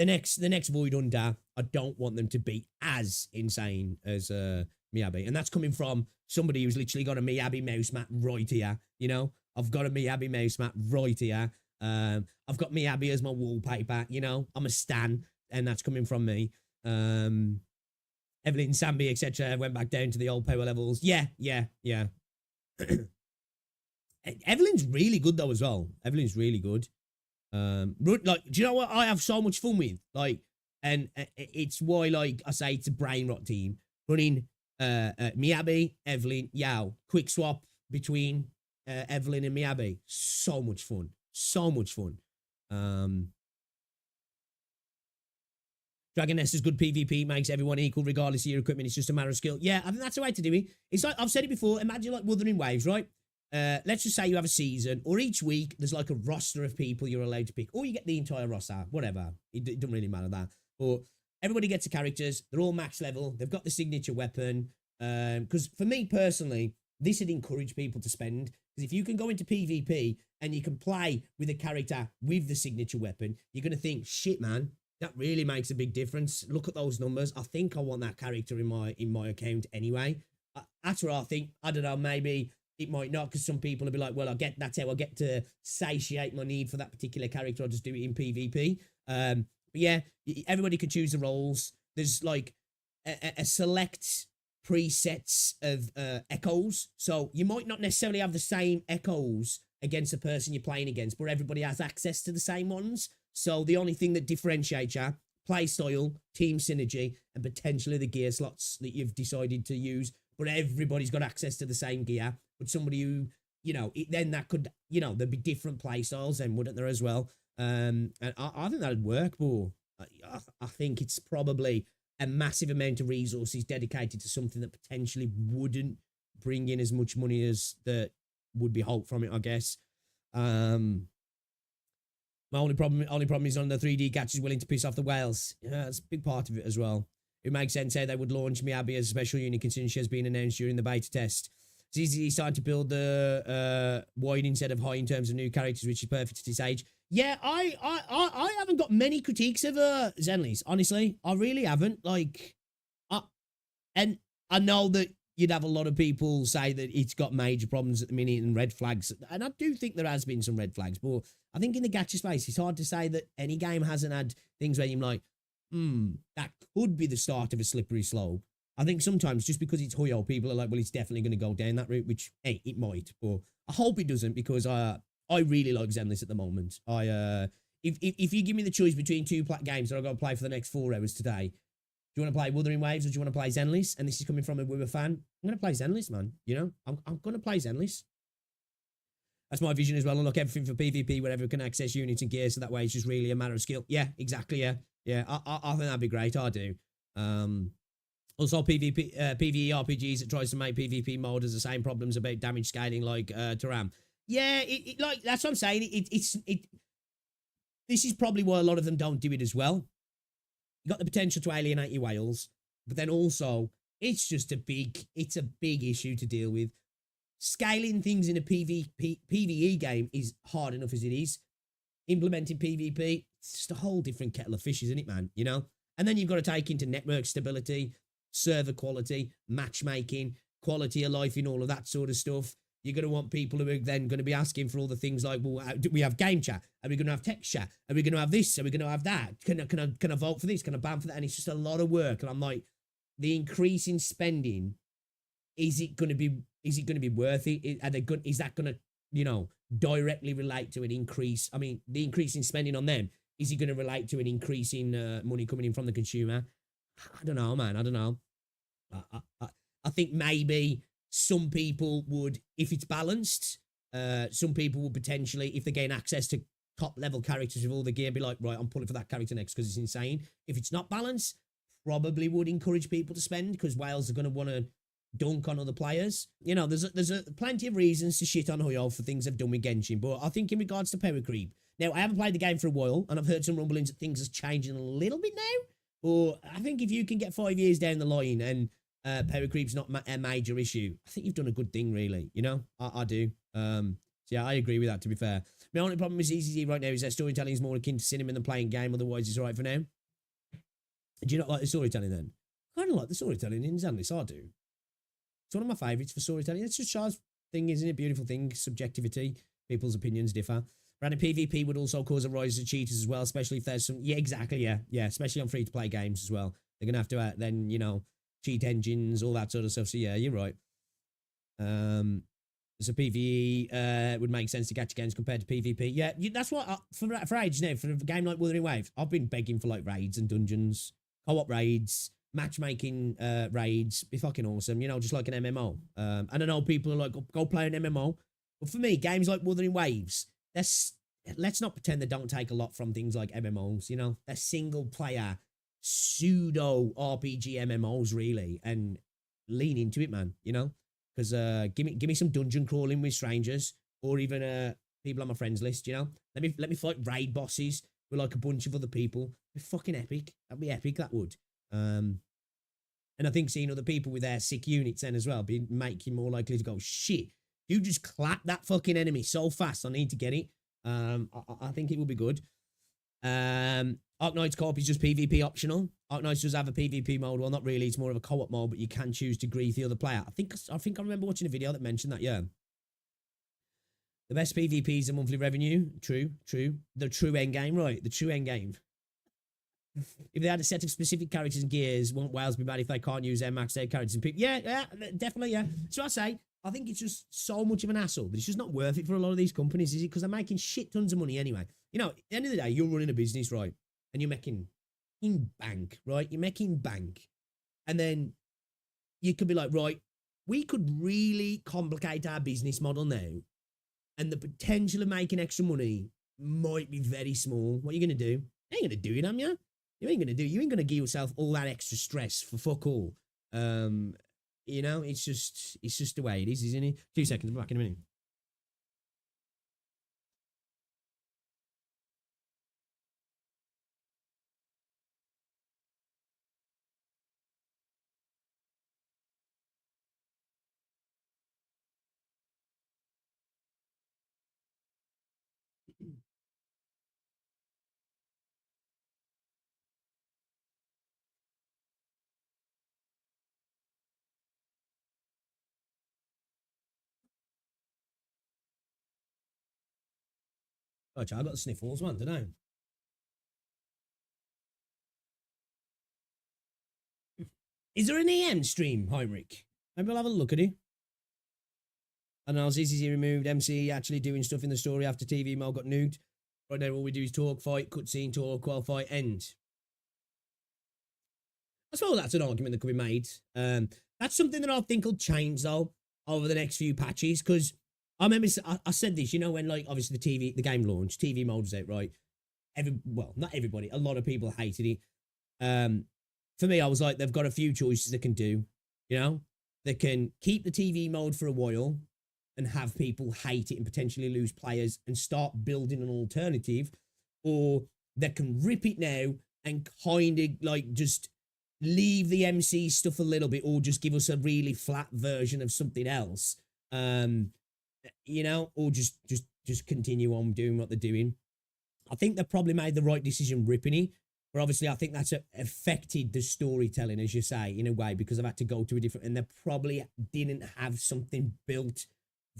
next Void Under, I don't want them to be as insane as Miyabi, and that's coming from somebody who's literally got a Miyabi mouse mat right here. You know, I've got a Miyabi mouse mat right here. I've got Miyabi as my wallpaper. You know, I'm a stan, and that's coming from me. Evelyn, Sambi, etc. went back down to the old power levels. Yeah. Evelyn's really good though as well. Evelyn's really good. Like, do you know what I have so much fun with? Like, and it's why, like I say, it's a brain rot team running. Miyabi, Evelyn, Yao, quick swap between Evelyn and Miyabi. So much fun. Dragoness is good PvP, makes everyone equal regardless of your equipment. It's just a matter of skill. Yeah, I think that's the way to do it. It's like, I've said it before, imagine like Wuthering Waves, right? Let's just say you have a season, or each week there's like a roster of people you're allowed to pick, or you get the entire roster, whatever. It doesn't really matter that. But everybody gets the characters. They're all max level. They've got the signature weapon. Because for me personally, this would encourage people to spend. Because if you can go into PvP and you can play with a character with the signature weapon, you're going to think, shit, man, that really makes a big difference. Look at those numbers. I think I want that character in my account anyway. That's where I think, I don't know, maybe it might not, because some people will be like, well, that's how I get to satiate my need for that particular character. I'll just do it in PvP. But yeah, everybody can choose the roles. There's like a select presets of echoes. So you might not necessarily have the same echoes against the person you're playing against, but everybody has access to the same ones. So the only thing that differentiates you, play style, team synergy, and potentially the gear slots that you've decided to use. But everybody's got access to the same gear. But somebody who, you know, then that could, you know, there'd be different play styles then, wouldn't there, as well? And I think that'd work, but I think it's probably a massive amount of resources dedicated to something that potentially wouldn't bring in as much money as that would be hoped from it, I guess. My only problem is on the 3D Gacha is willing to piss off the whales. Yeah, that's a big part of it as well. It makes sense how they would launch Miyabi as a special unit, considering she has been announced during the beta test. It's easy starting to build the wide instead of high in terms of new characters, which is perfect at this age. Yeah, I haven't got many critiques of Zenless, honestly. I really haven't. Like, and I know that you'd have a lot of people say that it's got major problems at the minute and red flags. And I do think there has been some red flags, but I think in the gacha space, it's hard to say that any game hasn't had things where you're like, that could be the start of a slippery slope. I think sometimes just because it's Hoyo, people are like, well, it's definitely going to go down that route, which, hey, it might. But I hope it doesn't, because I really like Zenless at the moment. If you give me the choice between two games that I've got to play for the next 4 hours today, do you want to play Wuthering Waves or do you want to play Zenless? And this is coming from a Wither fan. I'm going to play Zenless, man. You know, I'm going to play Zenless. That's my vision as well. Unlock everything for PvP wherever we can access units and gear, so that way it's just really a matter of skill. Yeah, exactly, yeah. Yeah, I think that'd be great. I do. Also, PvE RPGs that tries to make PvP mode has the same problems about damage scaling like Taram. Yeah, like that's what I'm saying. This is probably why a lot of them don't do it as well. You got the potential to alienate your whales, but then also it's just a big issue to deal with. Scaling things in a PvE game is hard enough as it is. Implementing PvP, it's just a whole different kettle of fish, isn't it, man? You know? And then you've got to take into network stability, server quality, matchmaking, quality of life in all of that sort of stuff. You're going to want people who are then going to be asking for all the things like, well, do we have game chat? Are we going to have text chat? Are we going to have this? Are we going to have that? Can I vote for this? Can I ban for that? And it's just a lot of work. And I'm like, the increase in spending, is it going to be worth it? Is that going to, you know, directly relate to an increase? I mean, the increase in spending on them, is it going to relate to an increase in money coming in from the consumer? I don't know, man. I don't know. I think maybe some people would, if it's balanced, some people would potentially, if they gain access to top level characters with all the gear, be like, right, I'm pulling for that character next because it's insane. If it's not balanced, probably would encourage people to spend because whales are going to want to dunk on other players. You know, there's plenty of reasons to shit on Hoyo for things they've done with Genshin, but I think in regards to Hypergryph, now I haven't played the game for a while, and I've heard some rumblings that things are changing a little bit now. But I think if you can get 5 years down the line and Hypergryph's not a major issue, I think you've done a good thing, really. You know, I do. So yeah, I agree with that, to be fair. My only problem with EZZ right now is that storytelling is more akin to cinema than playing game, otherwise it's alright for now. Do you not like the storytelling then? I kind of like the storytelling in Xanlis, I do. It's one of my favourites for storytelling. It's just Char's thing, isn't it? Beautiful thing, subjectivity. People's opinions differ. Random PvP would also cause a rise of cheaters as well, especially if there's some... Yeah, exactly, yeah. Yeah, especially on free-to-play games as well. They're going to have to then, you know, cheat engines, all that sort of stuff. So yeah, you're right. So PvE would make sense to gacha games compared to PvP. Yeah, that's what, for ages now, for a game like Wuthering Waves, I've been begging for like raids and dungeons, co-op raids, matchmaking raids, be fucking awesome, you know, just like an MMO. And I know people are like, go play an MMO. But for me, games like Wuthering Waves, let's not pretend they don't take a lot from things like MMOs, you know? They're single player, pseudo RPG MMOs, really, and lean into it, man, you know? Because give me some dungeon crawling with strangers, or even people on my friends list, you know? Let me fight raid bosses with like a bunch of other people. It'd be fucking epic. That'd be epic, that would. And I think seeing other people with their sick units then as well be making more likely to go, shit, you just clap that fucking enemy so fast, I need to get it. I think it will be good. Ark Knights co-op is just PvP optional. Ark Knights does have a PvP mode. Well, not really. It's more of a co-op mode, but you can choose to grief the other player. I think I remember watching a video that mentioned that, yeah. The best PvP is the monthly revenue. True. The true endgame, right. The true endgame. If they had a set of specific characters and gears, won't whales be bad if they can't use their maxed out characters and people? Yeah, definitely, yeah. So I say, I think it's just so much of an hassle that it's just not worth it for a lot of these companies, is it? Because they're making shit tons of money anyway. You know, at the end of the day, you're running a business, right? And you're making bank, right? You're making bank. And then you could be like, right, we could really complicate our business model now. And the potential of making extra money might be very small. What are you going to do? You ain't going to do it, am you? You ain't going to give yourself all that extra stress for fuck all. You know, it's just the way it is, isn't it? 2 seconds, I'm back in a minute. Oh, I got the sniffles, man, don't I? Is there an EM stream, Heinrich? Maybe I'll have a look at it. And now ZCZ removed, MC actually doing stuff in the story after TV mode got nuked. Right now, all we do is talk, fight, cutscene, talk, qual, fight, end. I suppose that's an argument that could be made. That's something that I think will change, though, over the next few patches, because I remember I said this, you know, when, like, obviously the game launched, TV mode was out, right? Well, not everybody, a lot of people hated it. For me, I was like, they've got a few choices they can do, you know? They can keep the TV mode for a while and have people hate it and potentially lose players and start building an alternative, or they can rip it now and kind of, like, just leave the MC stuff a little bit, or just give us a really flat version of something else, you know, or just continue on doing what they're doing. I think they probably made the right decision ripping it, but obviously I think that's affected the storytelling, as you say, in a way, because I've had to go to a different, and they probably didn't have something built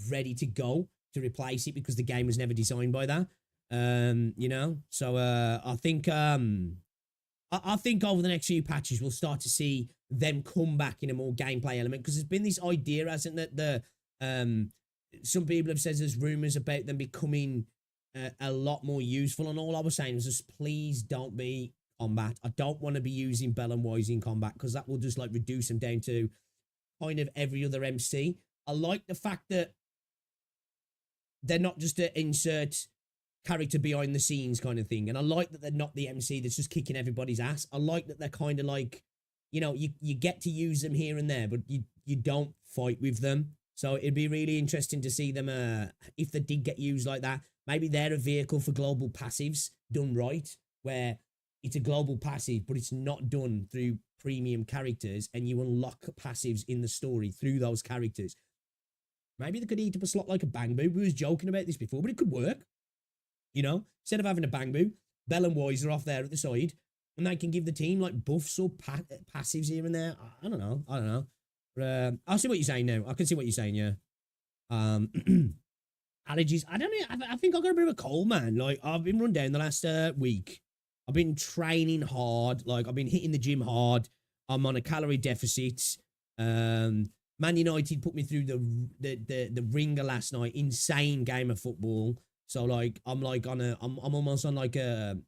ready to go to replace it because the game was never designed by that. You know, so I think I think over the next few patches we'll start to see them come back in a more gameplay element, because there's been this idea, hasn't that the some people have said there's rumors about them becoming a lot more useful, and all I was saying was just please don't be combat. I don't want to be using Bell and Wise in combat, because that will just like reduce them down to kind of every other MC. I like the fact that they're not just an insert character behind the scenes kind of thing, and I like that they're not the MC that's just kicking everybody's ass. I like that they're kind of like, you know, you get to use them here and there, but you don't fight with them. So it'd be really interesting to see them if they did get used like that. Maybe they're a vehicle for global passives done right, where it's a global passive, but it's not done through premium characters, and you unlock passives in the story through those characters. Maybe they could eat up a slot like a Bang Boo. We was joking about this before, but it could work. You know, instead of having a Bang Boo, Bell and Wise are off there at the side, and they can give the team like buffs or passives here and there. I don't know. But, I'll see what you're saying now. I can see what you're saying, yeah. Allergies. I don't know. I think I got a bit of a cold, man. Like, I've been run down the last week. I've been training hard. Like, I've been hitting the gym hard. I'm on a calorie deficit. Man United put me through the ringer last night. Insane game of football. So like I'm almost on like an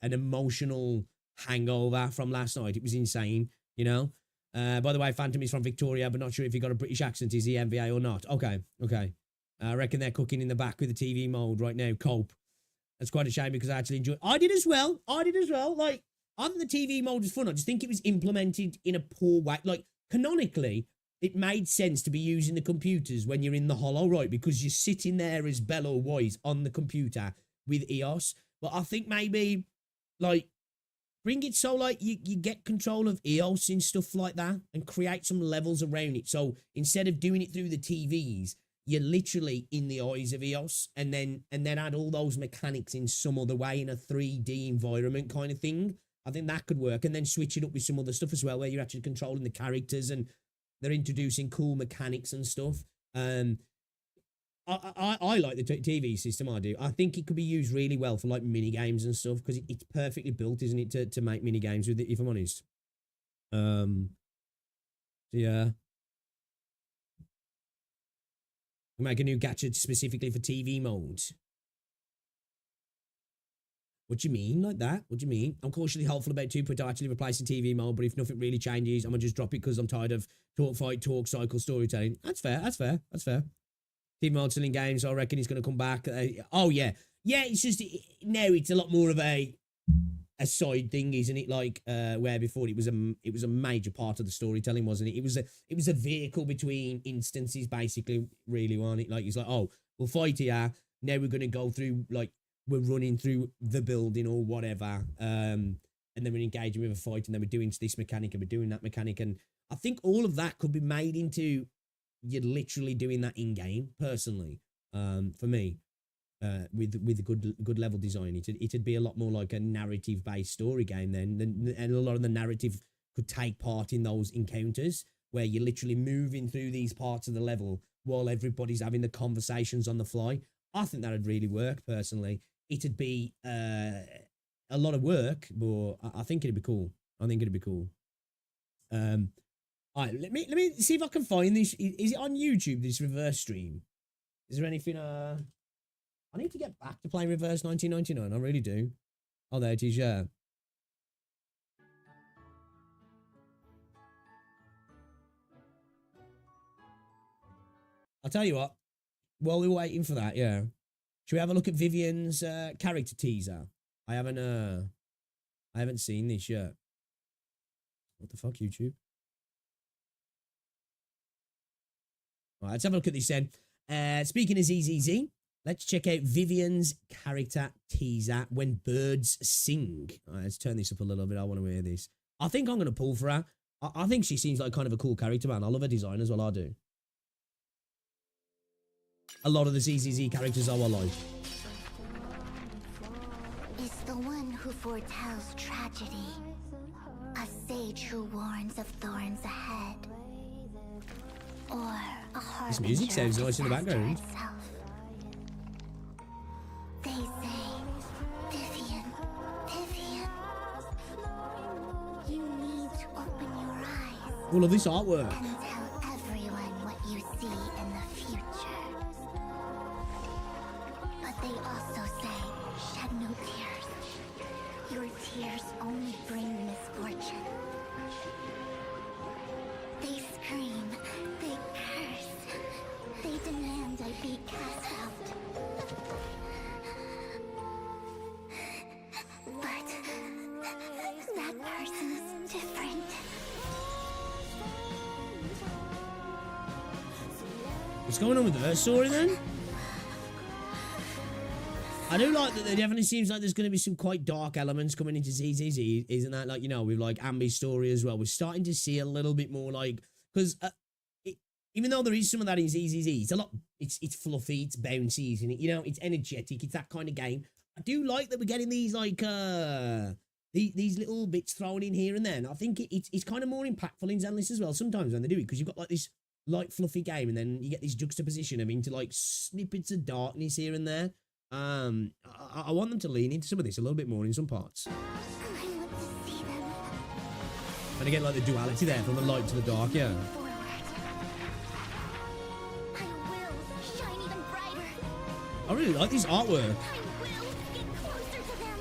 emotional hangover from last night. It was insane, you know. By the way, Phantom is from Victoria, but not sure if he got a British accent. Is he MVA or not? Okay. I reckon they're cooking in the back with the TV mode right now. Cope. That's quite a shame because I actually enjoyed. I did as well. Like, I think the TV mode was fun. I just think it was implemented in a poor way. Like, canonically, it made sense to be using the computers when you're in the hollow, right? Because you're sitting there as Bell or Wise on the computer with EOS. But I think maybe, like, bring it so, like, you get control of EOS and stuff like that and create some levels around it. So instead of doing it through the TVs, you're literally in the eyes of EOS, and then add all those mechanics in some other way in a 3D environment kind of thing. I think that could work, and then switch it up with some other stuff as well, where you're actually controlling the characters and they're introducing cool mechanics and stuff. I like the TV system. I do. I think it could be used really well for like mini games and stuff, because it's perfectly built, isn't it, to make mini games with it, if I'm honest. Yeah. Make a new gacha specifically for TV modes. What do you mean like that? What do you mean? I'm cautiously hopeful about 2.0 actually replacing TV mode, but if nothing really changes, I'm going to just drop it because I'm tired of talk, fight, talk, cycle, storytelling. That's fair. TV mode still in games, so I reckon he's going to come back. Oh, yeah. Yeah, it's just, now it's a lot more of a side thing, isn't it? Like, where before it was a major part of the storytelling, wasn't it? It was a vehicle between instances, basically, really, wasn't it? Like, it's like, oh, we'll fight here. Now we're going to go through, like, we're running through the building or whatever, and then we're engaging with a fight, and then we're doing this mechanic and we're doing that mechanic, and I think all of that could be made into you're literally doing that in game. Personally, for me, with a good level design, it'd be a lot more like a narrative based story game then, and a lot of the narrative could take part in those encounters where you're literally moving through these parts of the level while everybody's having the conversations on the fly. I think that'd really work personally. It'd be a lot of work, but I think it'd be cool. All right, let me see if I can find this. Is it on YouTube, this reverse stream? Is there anything I need to get back to playing Reverse 1999. I really do. Oh, there it is, yeah. I'll tell you what, while we're waiting for that, yeah. Should we have a look at Vivian's character teaser? I haven't seen this yet. What the fuck, YouTube? All right, let's have a look at this then. Speaking of ZZZ, let's check out Vivian's character teaser, When Birds Sing. All right, let's turn this up a little bit. I want to hear this. I think I'm going to pull for her. I think she seems like kind of a cool character, man. I love her design as well, I do. A lot of the ZZZ characters are like. Is the one who foretells tragedy, a sage who warns of thorns ahead. or a This music sounds nice in the background. itself. They say, Vivian, Vivian, you need to open your eyes I love this artwork. and tell everyone what you see in the future. But they also say, shed no tears. Your tears only bring misfortune. They scream, they curse, they demand I be cast out. But that person's different. What's going on with her story then? I do like that there definitely seems like there's going to be some quite dark elements coming into ZZZ, isn't that? Like, you know, with like Ambi's story as well. We're starting to see a little bit more like, because even though there is some of that in ZZZ, it's a lot, it's fluffy, it's bouncy, isn't it? You know, it's energetic, it's that kind of game. I do like that we're getting these like, these little bits thrown in here and there. And I think it's kind of more impactful in Zenless as well sometimes when they do it, because you've got like this light fluffy game and then you get this juxtaposition of into like snippets of darkness here and there. I want them to lean into some of this a little bit more in some parts. I want to see them And again, like the duality there from the light to the dark, yeah. forward. I will shine even brighter. I really like this artwork. I will get closer to them.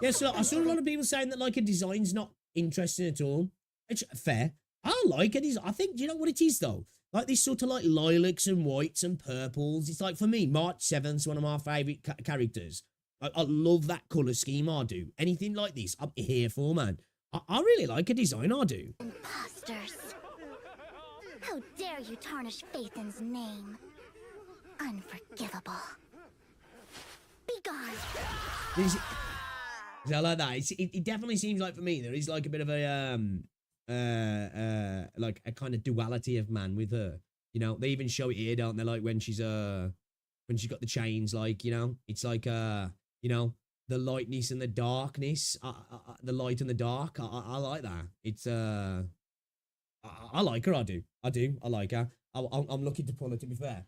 Yeah, so I saw a lot of people saying that like a design's not interesting at all. It's fair. I like it. I think, do you know what it is though? Like this sort of like lilacs and whites and purples. It's like for me, March 7th's one of my favourite characters. I love that colour scheme, I do. Anything like this, I'm here for, man. I really like a design, I do. Imposters. How dare you tarnish Phaethon's name? Unforgivable. Be gone. There's, I like that. It definitely seems like for me there is like a bit of a like a kind of duality of man with her. You know, they even show it here, don't they? Like when she's got the chains, like, you know, it's like you know, the lightness and the darkness, the light and the dark. I like that. It's I like her. I do. I like her. I'm looking to pull her, to be fair.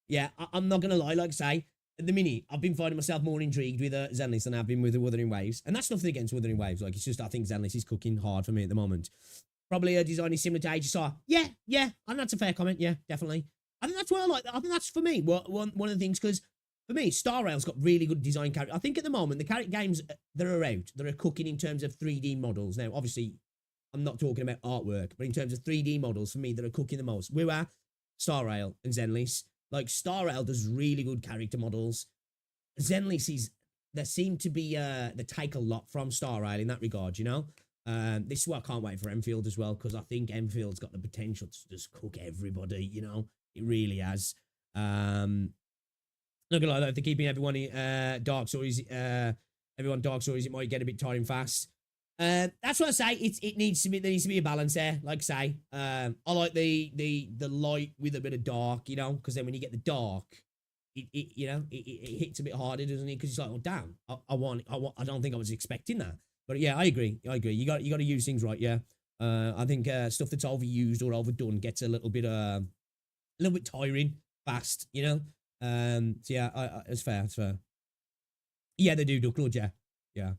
Yeah, I'm not gonna lie. Like I say, at the minute, I've been finding myself more intrigued with Zenless than I've been with the Wuthering Waves. And that's nothing against Wuthering Waves. Like, it's just, I think Zenless is cooking hard for me at the moment. Probably a design is similar to Aegis. Yeah. And that's a fair comment. Yeah, definitely. I think that's what I like. I think that's, for me, one of the things, because for me, Star Rail's got really good design characters. I think at the moment, the character games that are out, that are cooking in terms of 3D models. Now, obviously, I'm not talking about artwork, but in terms of 3D models, for me, that are cooking the most. We are Star Rail and Zenless. Like, Star Rail does really good character models. Zenless is, there seem to be, they take a lot from Star Rail in that regard, you know? This is why I can't wait for Enfield as well, because I think Enfield's got the potential to just cook everybody, you know? It really has. Not gonna lie though, if they're keeping everyone Dark Stories, everyone Dark Stories, it might get a bit tiring fast. That's what I say. It needs to be, there needs to be a balance there. Like I say, I like the light with a bit of dark, you know, because then when you get the dark, it hits a bit harder, doesn't it? Because it's like, oh damn, I don't think I was expecting that. But yeah, I agree. You got to use things right. Yeah, I think stuff that's overused or overdone gets a little bit tiring fast, you know. So yeah, it's fair. It's fair. Yeah, they do, Duckload. Yeah.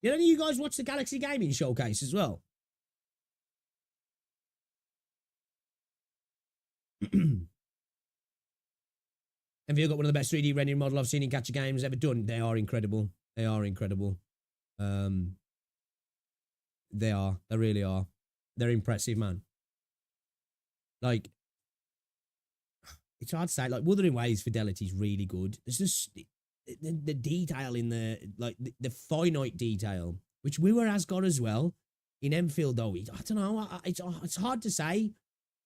Did any of you guys watch the Galaxy Gaming Showcase as well? Have you got one of the best 3D rendering model I've seen in Gacha games ever done? They are incredible. They are incredible. They are. They really are. They're impressive, man. Like, it's hard to say. Like, Wuthering Waves fidelity is really good. It's just the detail in the finite detail, which Weaver has got as well. In Enfield, though, I don't know. It's hard to say.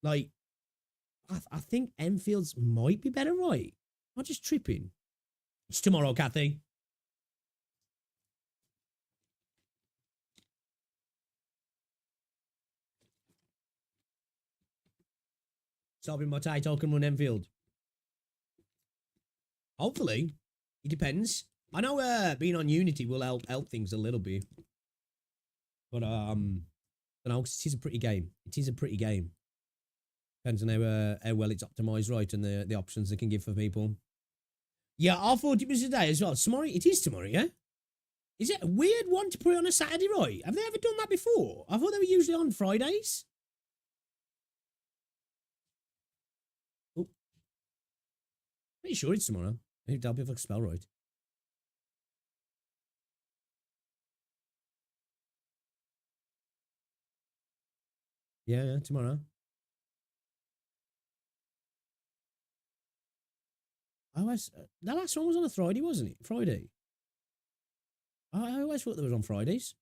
Like, I think Enfield's might be better, right? I'm just tripping. It's tomorrow, Kathy. Stopping my title can run Enfield. Hopefully. It depends. I know being on Unity will help things a little bit. But you know, 'cause it is a pretty game. It is a pretty game. Depends on how well it's optimized, right, and the options they can give for people. Yeah, I thought it was today as well. Tomorrow, it is tomorrow, yeah? Is it a weird one to put it on a Saturday, right? Have they ever done that before? I thought they were usually on Fridays. Oh. Pretty sure it's tomorrow. Maybe that'll be if I can spell right. Yeah, tomorrow. The last one was on a Friday, wasn't it? Friday. I always thought that was on Fridays.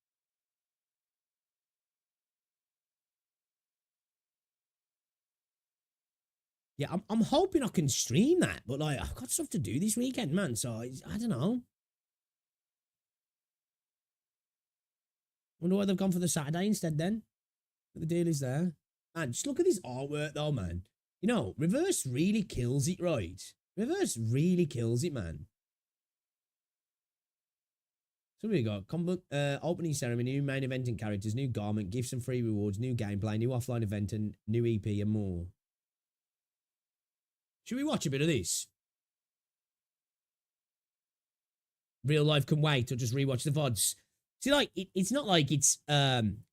Yeah, I'm hoping I can stream that, but like I've got stuff to do this weekend, man. So I don't know. Wonder why they've gone for the Saturday instead then. But the deal is there. Man, just look at this artwork though, man. You know, Reverse really kills it, right? Reverse really kills it, man. So we got opening ceremony, new main event and characters, new garment, gifts and free rewards, new gameplay, new offline event, and new EP and more. Should we watch a bit of this? Real life can wait, or just rewatch the VODs. See, like, it's not like it's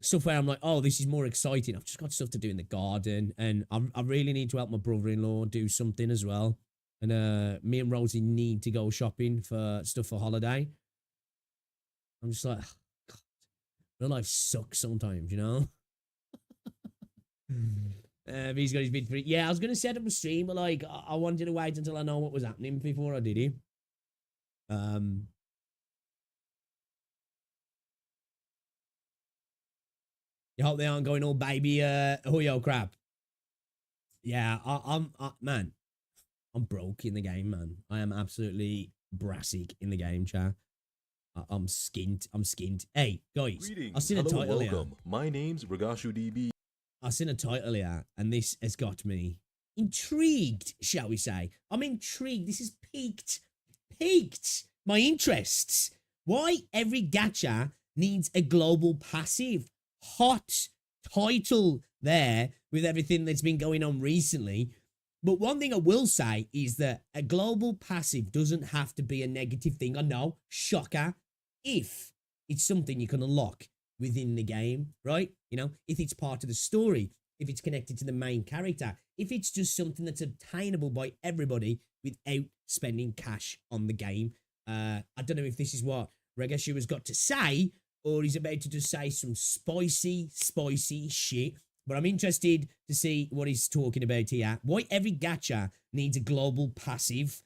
stuff where I'm like, oh, this is more exciting. I've just got stuff to do in the garden, and I really need to help my brother-in-law do something as well. And me and Rosie need to go shopping for stuff for holiday. I'm just like, God, real life sucks sometimes, you know? He's got his bid for it. Yeah, I was going to set up a stream, but like, I wanted to wait until I know what was happening before I did it. You hope they aren't going all baby Huyo crap. Yeah, man, I'm broke in the game, man. I am absolutely brassic in the game, chat. I'm skint. Hey, guys, Greetings. I've seen a title here. My name's Ragashu DB. I've seen a title here, and this has got me intrigued, shall we say. I'm intrigued. This has piqued my interests. Why every gacha needs a global passive. Hot title there with everything that's been going on recently. But one thing I will say is that a global passive doesn't have to be a negative thing. I know, shocker, if it's something you can unlock within the game, right? You know, if it's part of the story, if it's connected to the main character, if it's just something that's obtainable by everybody without spending cash on the game. I don't know if this is what Regashu has got to say, or he's about to just say some spicy shit. But I'm interested to see what he's talking about here. Why every gacha needs a global passive.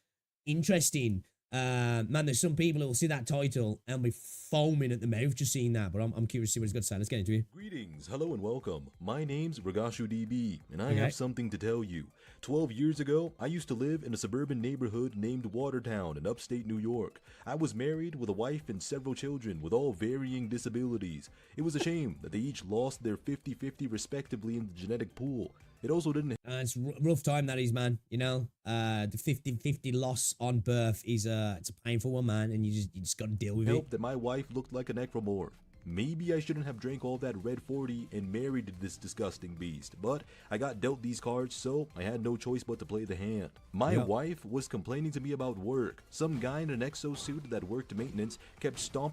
Interesting. Man, there's some people who will see that title and be foaming at the mouth just seeing that. But I'm curious to see what he's got to say. Let's get into it. Greetings, hello and welcome. My name's Ragashu DB, and I have something to tell you. 12 years ago, I used to live in a suburban neighborhood named Watertown in upstate New York. I was married with a wife and several children with all varying disabilities. It was a shame that they each lost their 50-50 respectively in the genetic pool. It also didn't... it's rough time, that is, man. You know, the 50-50 loss on birth is it's a painful one, man, and you just got to deal with it. That my wife looked like a necromorph. Maybe I shouldn't have drank all that red 40 and married this disgusting beast, but I got dealt these cards, so I had no choice but to play the hand. My wife was complaining to me about work. Some guy in an exosuit that worked maintenance kept stomping.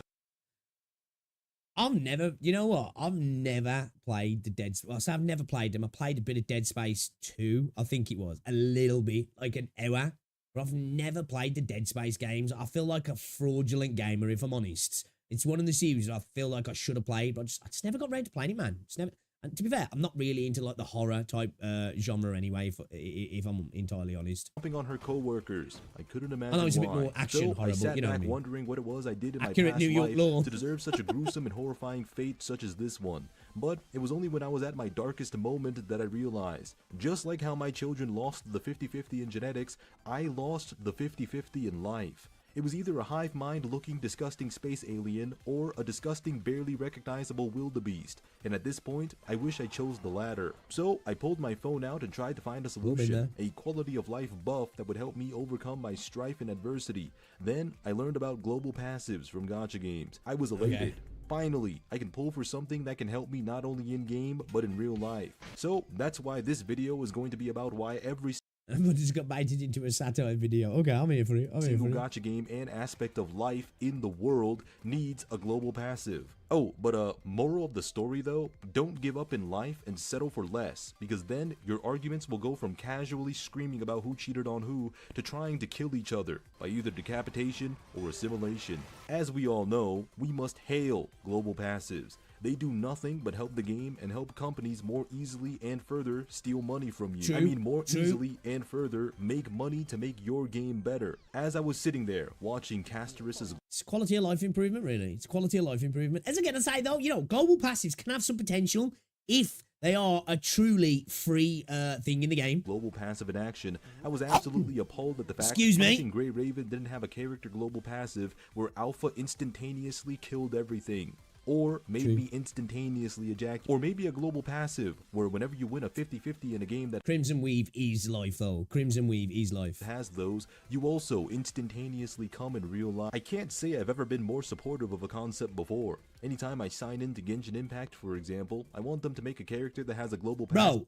I've never, you know what? I've never played the Dead Space. Well, so I've never played them. I played a bit of Dead Space 2, I think it was. A little bit, like an hour. But I've never played the Dead Space games. I feel like a fraudulent gamer, if I'm honest. It's one of the series I feel like I should have played, but I just never got ready to play it, man. Just never. And to be fair, I'm not really into like the horror type genre anyway, if I'm entirely honest. Stomping on her co-workers. I couldn't imagine I know it's a bit why. more action horror, I sat you know back what I mean? wondering what it was I did in Accurate my past New York life law. to deserve such a gruesome and horrifying fate such as this one. But it was only when I was at my darkest moment that I realized, just like how my children lost the 50-50 in genetics, I lost the 50-50 in life. It was either a hive mind looking disgusting space alien or a disgusting barely recognizable wildebeest, and at this point I wish I chose the latter. So I pulled my phone out and tried to find a solution, a quality of life buff that would help me overcome my strife and adversity. Then I learned about global passives from Gacha games. I was elated. Okay. Finally, I can pull for something that can help me not only in game but in real life. So that's why this video is going to be about why every I just got baited into a satire video. Okay, I'm here for it. single gacha game and aspect of life in the world needs a global passive. Oh, but moral of the story though, don't give up in life and settle for less, because then your arguments will go from casually screaming about who cheated on who to trying to kill each other by either decapitation or assimilation. As we all know, we must hail global passives. They do nothing but help the game and help companies more easily and further steal money from you. True, I mean, more true. easily and further make money to make your game better. As I was sitting there watching Casterus's It's quality of life improvement, really. It's quality of life improvement. As again, I say though, you know, global passives can have some potential if they are a truly free thing in the game. global passive in action, I was absolutely appalled at the fact Excuse me? Hunting Grey Raven didn't have a character global passive where Alpha instantaneously killed everything. Or maybe instantaneously eject, or maybe a global passive where whenever you win a 50-50 in a game that Crimson Weave is life, though. Crimson Weave is life. has those, you also instantaneously come in real life. I can't say I've ever been more supportive of a concept before. Anytime I sign into Genshin Impact, for example, I want them to make a character that has a global passive. Bro,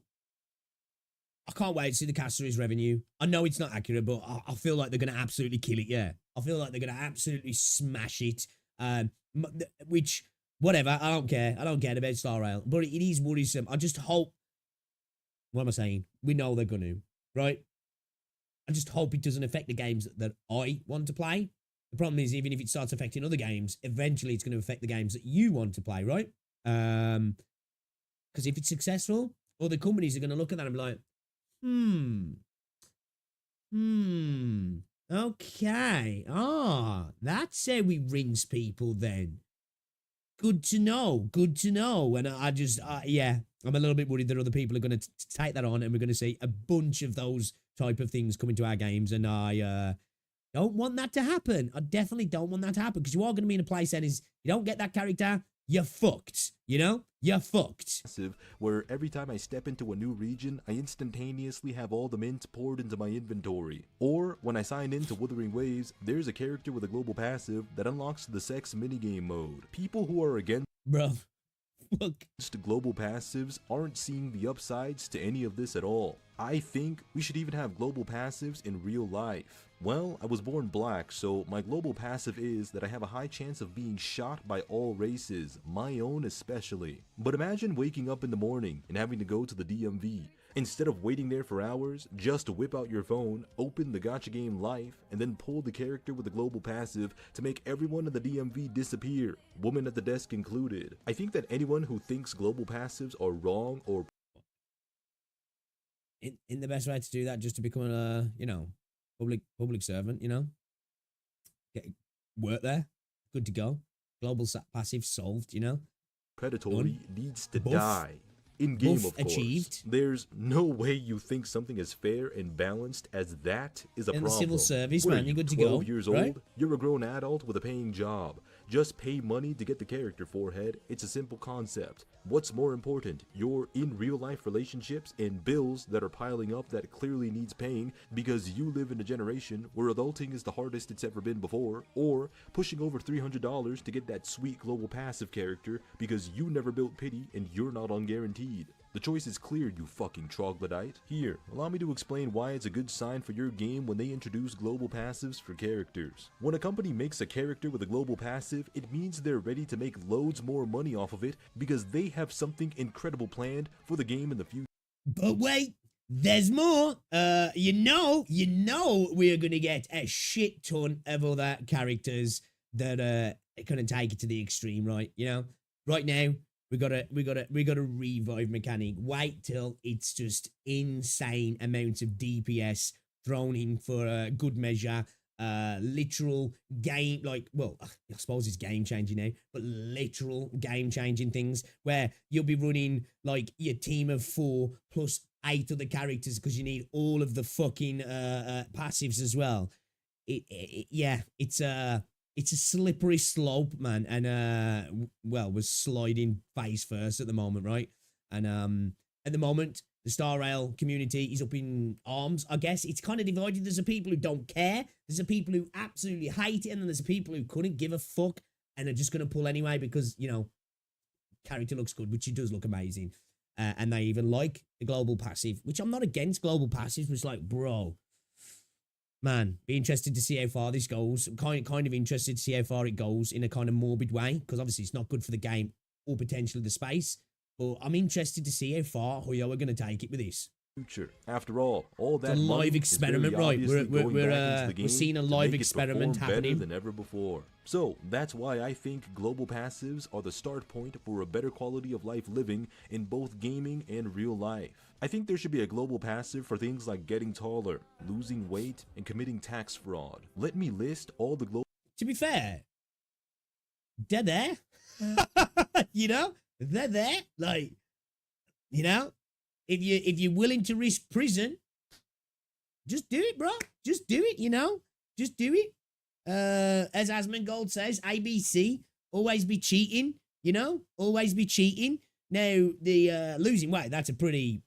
I can't wait to see the Caster's revenue. I know it's not accurate, but I feel like they're going to absolutely kill it, yeah. I feel like they're going to absolutely smash it. Which... Whatever, I don't care. I don't care about Star Rail. But it is worrisome. I just hope... What am I saying? We know they're going to, right? I just hope it doesn't affect the games that I want to play. The problem is, even if it starts affecting other games, eventually it's going to affect the games that you want to play, right? Because if it's successful, other companies are going to look at that and be like, okay. That's how we rinse people then. Good to know. Good to know. And I just, yeah, I'm a little bit worried that other people are going to take that on and we're going to see a bunch of those type of things come into our games. And I don't want that to happen. I definitely don't want that to happen because you are going to be in a place that is, you don't get that character, you're fucked. You know? You're fucked. Where every time I step into a new region, I instantaneously have all the mints poured into my inventory. Or, when I sign into Wuthering Waves, there's a character with a global passive that unlocks the sex minigame mode. People who are against Bruh. Fuck. global passives aren't seeing the upsides to any of this at all. I think we should even have global passives in real life. Well, I was born black, so my global passive is that I have a high chance of being shot by all races, my own especially. But imagine waking up in the morning and having to go to the DMV. Instead of waiting there for hours, just whip out your phone, open the gacha game Life, and then pull the character with the global passive to make everyone in the DMV disappear, woman at the desk included. I think that anyone who thinks global passives are wrong or In the best way to do that, just to become a, you know, public servant, you know, get work there, good to go, global passive solved, you know, predatory needs to Buff. die. In game, Buff of course. achieved. There's no way you think something as fair and balanced as that is a in the problem. civil service, What are man, you, you're good to 12 go, years right? old? You're a grown adult with a paying job. Just pay money to get the character forehead. It's a simple concept. What's more important, your in real life relationships and bills that are piling up that clearly needs paying because you live in a generation where adulting is the hardest it's ever been before, or pushing over $300 to get that sweet global passive character because you never built pity and you're not unguaranteed. The choice is clear, you fucking troglodyte. Here, allow me to explain why it's a good sign for your game when they introduce global passives for characters. When a company makes a character with a global passive, it means they're ready to make loads more money off of it because they have something incredible planned for the game in the future. But wait, there's more. You know, we're gonna get a shit ton of other characters that are gonna take it to the extreme, right? You know, right now we got a revive mechanic. Wait till it's just insane amounts of DPS thrown in for a good measure. Literal game, like, well, I suppose it's game changing now, but literal game changing things where you'll be running like your team of 4 plus 8 other characters because you need all of the fucking passives as well. yeah, it's a slippery slope, man, and well, we're sliding face first at the moment, right? And at the moment, the Star Rail community is up in arms. I guess it's kind of divided. There's the people who don't care. There's the people who absolutely hate it, and then there's the people who couldn't give a fuck and are just gonna pull anyway because character looks good, which he does look amazing. And they even like the global passive, which I'm not against global passives, but it's like, bro, man, be interested to see how far this goes. Kind of interested to see how far it goes in a kind of morbid way, because obviously it's not good for the game or potentially the space. But I'm interested to see how far Hoyo are going to take it with this. Future. After all that it's a live money experiment, is very right? We're seeing a live experiment better happening than ever before. So that's why I think global passives are the start point for a better quality of life living in both gaming and real life. I think there should be a global passive for things like getting taller, losing weight, and committing tax fraud. Let me list all the global. To be fair, they're there. They're there. Like, if you're willing to risk prison, just do it, bro. Just do it, Just do it. As Asmongold says, ABC, always be cheating, Always be cheating. Now, the losing weight, that's a pretty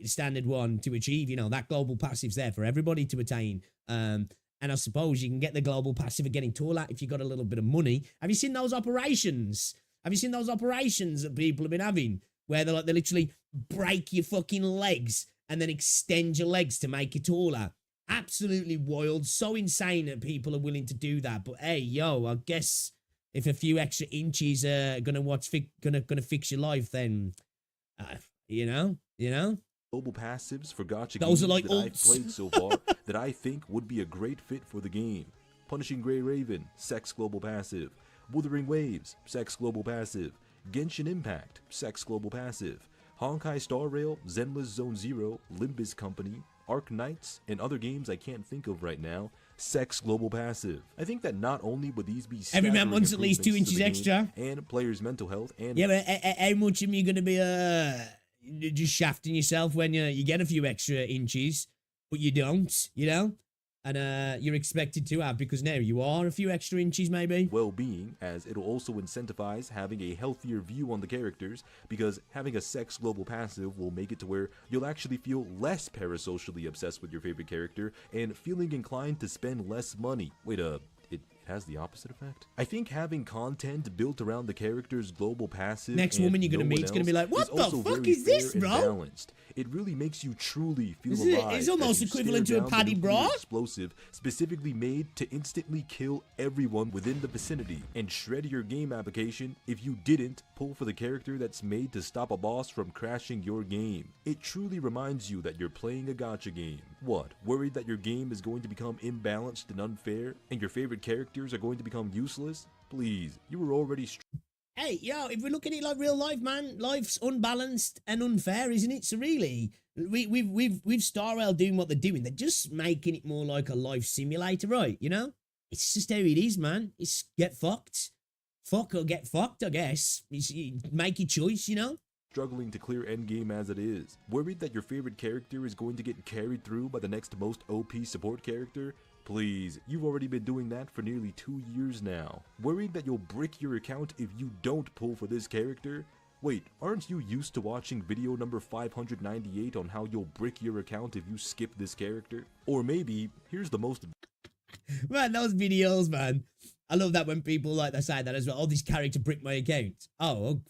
standard one to achieve. That global passive's there for everybody to attain. And I suppose you can get the global passive of getting taller if you got a little bit of money. Have you seen those operations? Have you seen those operations that people have been having? Where they literally break your fucking legs and then extend your legs to make you taller. Absolutely wild. So insane that people are willing to do that. But hey, I guess if a few extra inches are gonna fix your life, then global passives for gacha those games are like that I've played so far that I think would be a great fit for the game. Punishing Grey Raven, Sex global passive. Wuthering Waves, Sex global passive. Genshin Impact, Sex global passive. Honkai Star Rail, Zenless Zone Zero, Limbus Company, Ark Knights, and other games I can't think of right now, Sex global passive. I think that not only would these be every man wants at least 2 inches extra, and players' mental health, and but how much am you gonna be just shafting yourself when you get a few extra inches, but you don't, and you're expected to have, because now you are a few extra inches maybe. Well-being, as it'll also incentivize having a healthier view on the characters, because having a sex global passive will make it to where you'll actually feel less parasocially obsessed with your favorite character and feeling inclined to spend less money. Wait, it has the opposite effect? I think having content built around the character's global passive, next woman you're gonna meet is gonna be like, what the fuck is this, bro? Balanced. It really makes you truly feel alive. It's almost equivalent to a paddy bra. Explosive, specifically made to instantly kill everyone within the vicinity and shred your game application if you didn't pull for the character that's made to stop a boss from crashing your game. It truly reminds you that you're playing a gacha game. What, worried that your game is going to become imbalanced and unfair, and your favorite characters are going to become useless? Please, you were already hey, if we look at it like real life, man, life's unbalanced and unfair, isn't it? So really, we've Star Rail doing what they're doing. They're just making it more like a life simulator, right? It's just how it is, man. It's get fucked. Fuck or get fucked, I guess. Make your choice, struggling to clear endgame as it is. Worried that your favorite character is going to get carried through by the next most OP support character? Please, you've already been doing that for nearly 2 years now. Worried that you'll brick your account if you don't pull for this character? Wait, aren't you used to watching video number 598 on how you'll brick your account if you skip this character? Or maybe, here's the most... Man, those videos, man. I love that when people like they say that as well. Oh, this character bricked my account. Oh,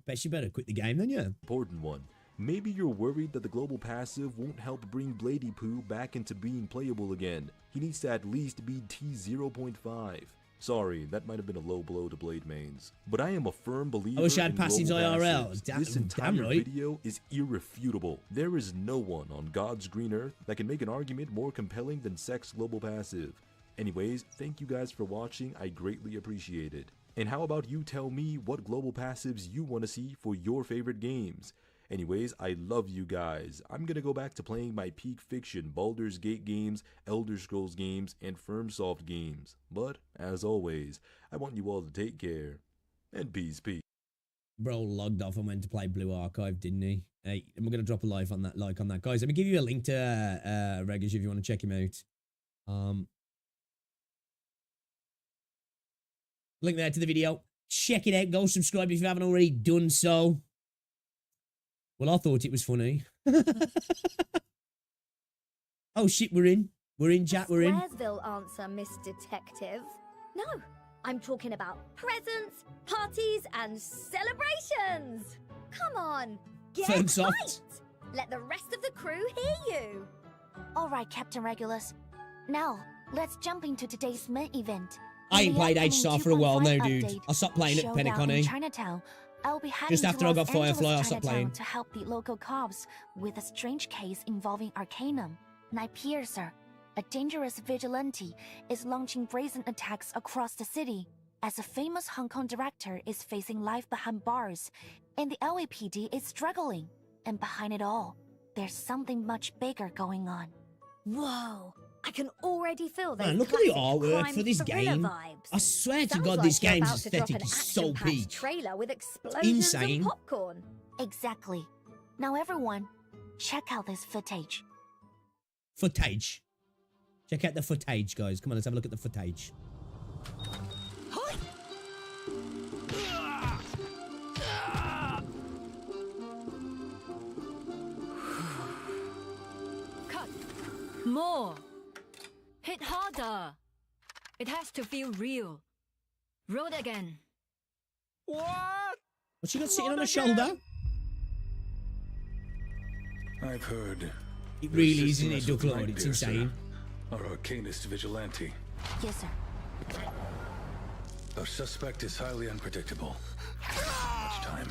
bet you better quit the game then, yeah. Important one. Maybe you're worried that the global passive won't help bring Blady Poo back into being playable again. He needs to at least be T0.5. Sorry, that might have been a low blow to Blade mains. But I am a firm believer I wish I had in passives global IRL. passives. This entire video is irrefutable. There is no one on God's green earth that can make an argument more compelling than Sex global passive. Anyways, thank you guys for watching, I greatly appreciate it. And how about you tell me what global passives you want to see for your favorite games? Anyways, I love you guys. I'm gonna go back to playing my peak fiction Baldur's Gate games, Elder Scrolls games, and FirmSoft games. But, as always, I want you all to take care. And peace. Bro logged off and went to play Blue Archive, didn't he? Hey, and we're gonna drop a like on that, guys. Let me give you a link to Regish if you want to check him out. Link there to the video. Check it out. Go subscribe if you haven't already done so. Well, I thought it was funny. Oh, shit, we're in. We're in, chat, we're in. Squaresville answer, Miss Detective. No, I'm talking about presents, parties, and celebrations. Come on, get Phone hyped. soft. Let the rest of the crew hear you. All right, Captain Regulus. Now, let's jump into today's main event. I ain't In the played upcoming HSR for a while now, 2.5 dude. update, I stopped playing at Showdown in Penacony. Chinatown. I'll be heading Just to after I got Los Angeles, Firefly, I stopped Chinatown playing. to help the local cops with a strange case involving Arcanum. Night Piercer, a dangerous vigilante, is launching brazen attacks across the city as a famous Hong Kong director is facing life behind bars, and the LAPD is struggling. And behind it all, there's something much bigger going on. Whoa, I can already feel those Man, look at the classic artwork crime for this thriller game. vibes. I swear to Sounds God, like this you're game's about to drop aesthetic an is so action-packed peak. trailer with explosions insane. and popcorn. Exactly. Now everyone, check out this footage. Footage. Check out the footage, guys. Come on, let's have a look at the footage. Cut. More. Hit harder. It has to feel real. Roll again. What's she got sitting on her shoulder? I've heard. It the really is, system isn't it, is with Duck Lord? Night It's Piercer, insane. Our arcanist vigilante. Yes, sir. Our suspect is highly unpredictable. Much time.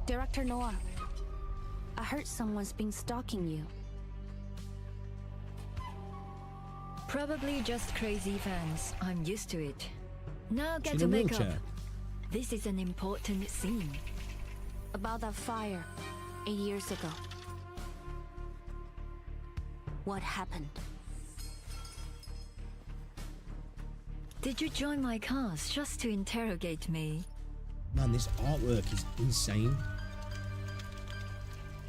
Director Noah, I heard someone's been stalking you. Probably just crazy fans. I'm used to it. Now get She's to in a make up. wheelchair. This is an important scene. About that fire 8 years ago. What happened? Did you join my cause just to interrogate me? Man, this artwork is insane.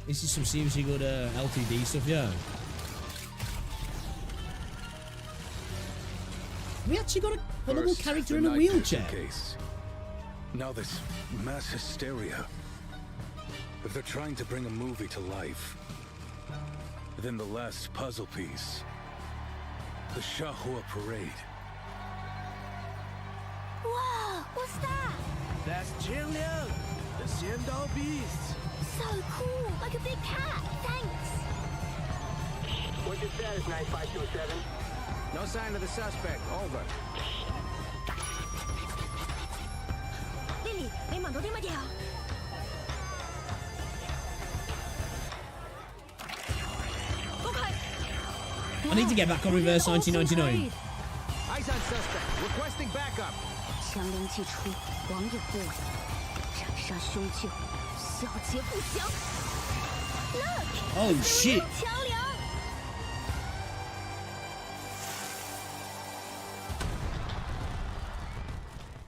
This is some seriously good LTD stuff, yeah. We actually got a little First, character the in a Night Piercer wheelchair. Case. Now this mass hysteria. If they're trying to bring a movie to life, then the last puzzle piece, the Shahua Parade. Wow, what's that? That's Jingliang, the Xiandao Beast. So cool, like a big cat. Thanks. What's your status, 9527? No sign of the suspect. Over. Lily, 你聞到啲乜嘢啊？ I need to get back on reverse 1999. Eyes on suspect. Requesting backup. 强灵气出，王也不稳，斩杀凶旧，小劫不降。Look, Oh shit! 桥梁。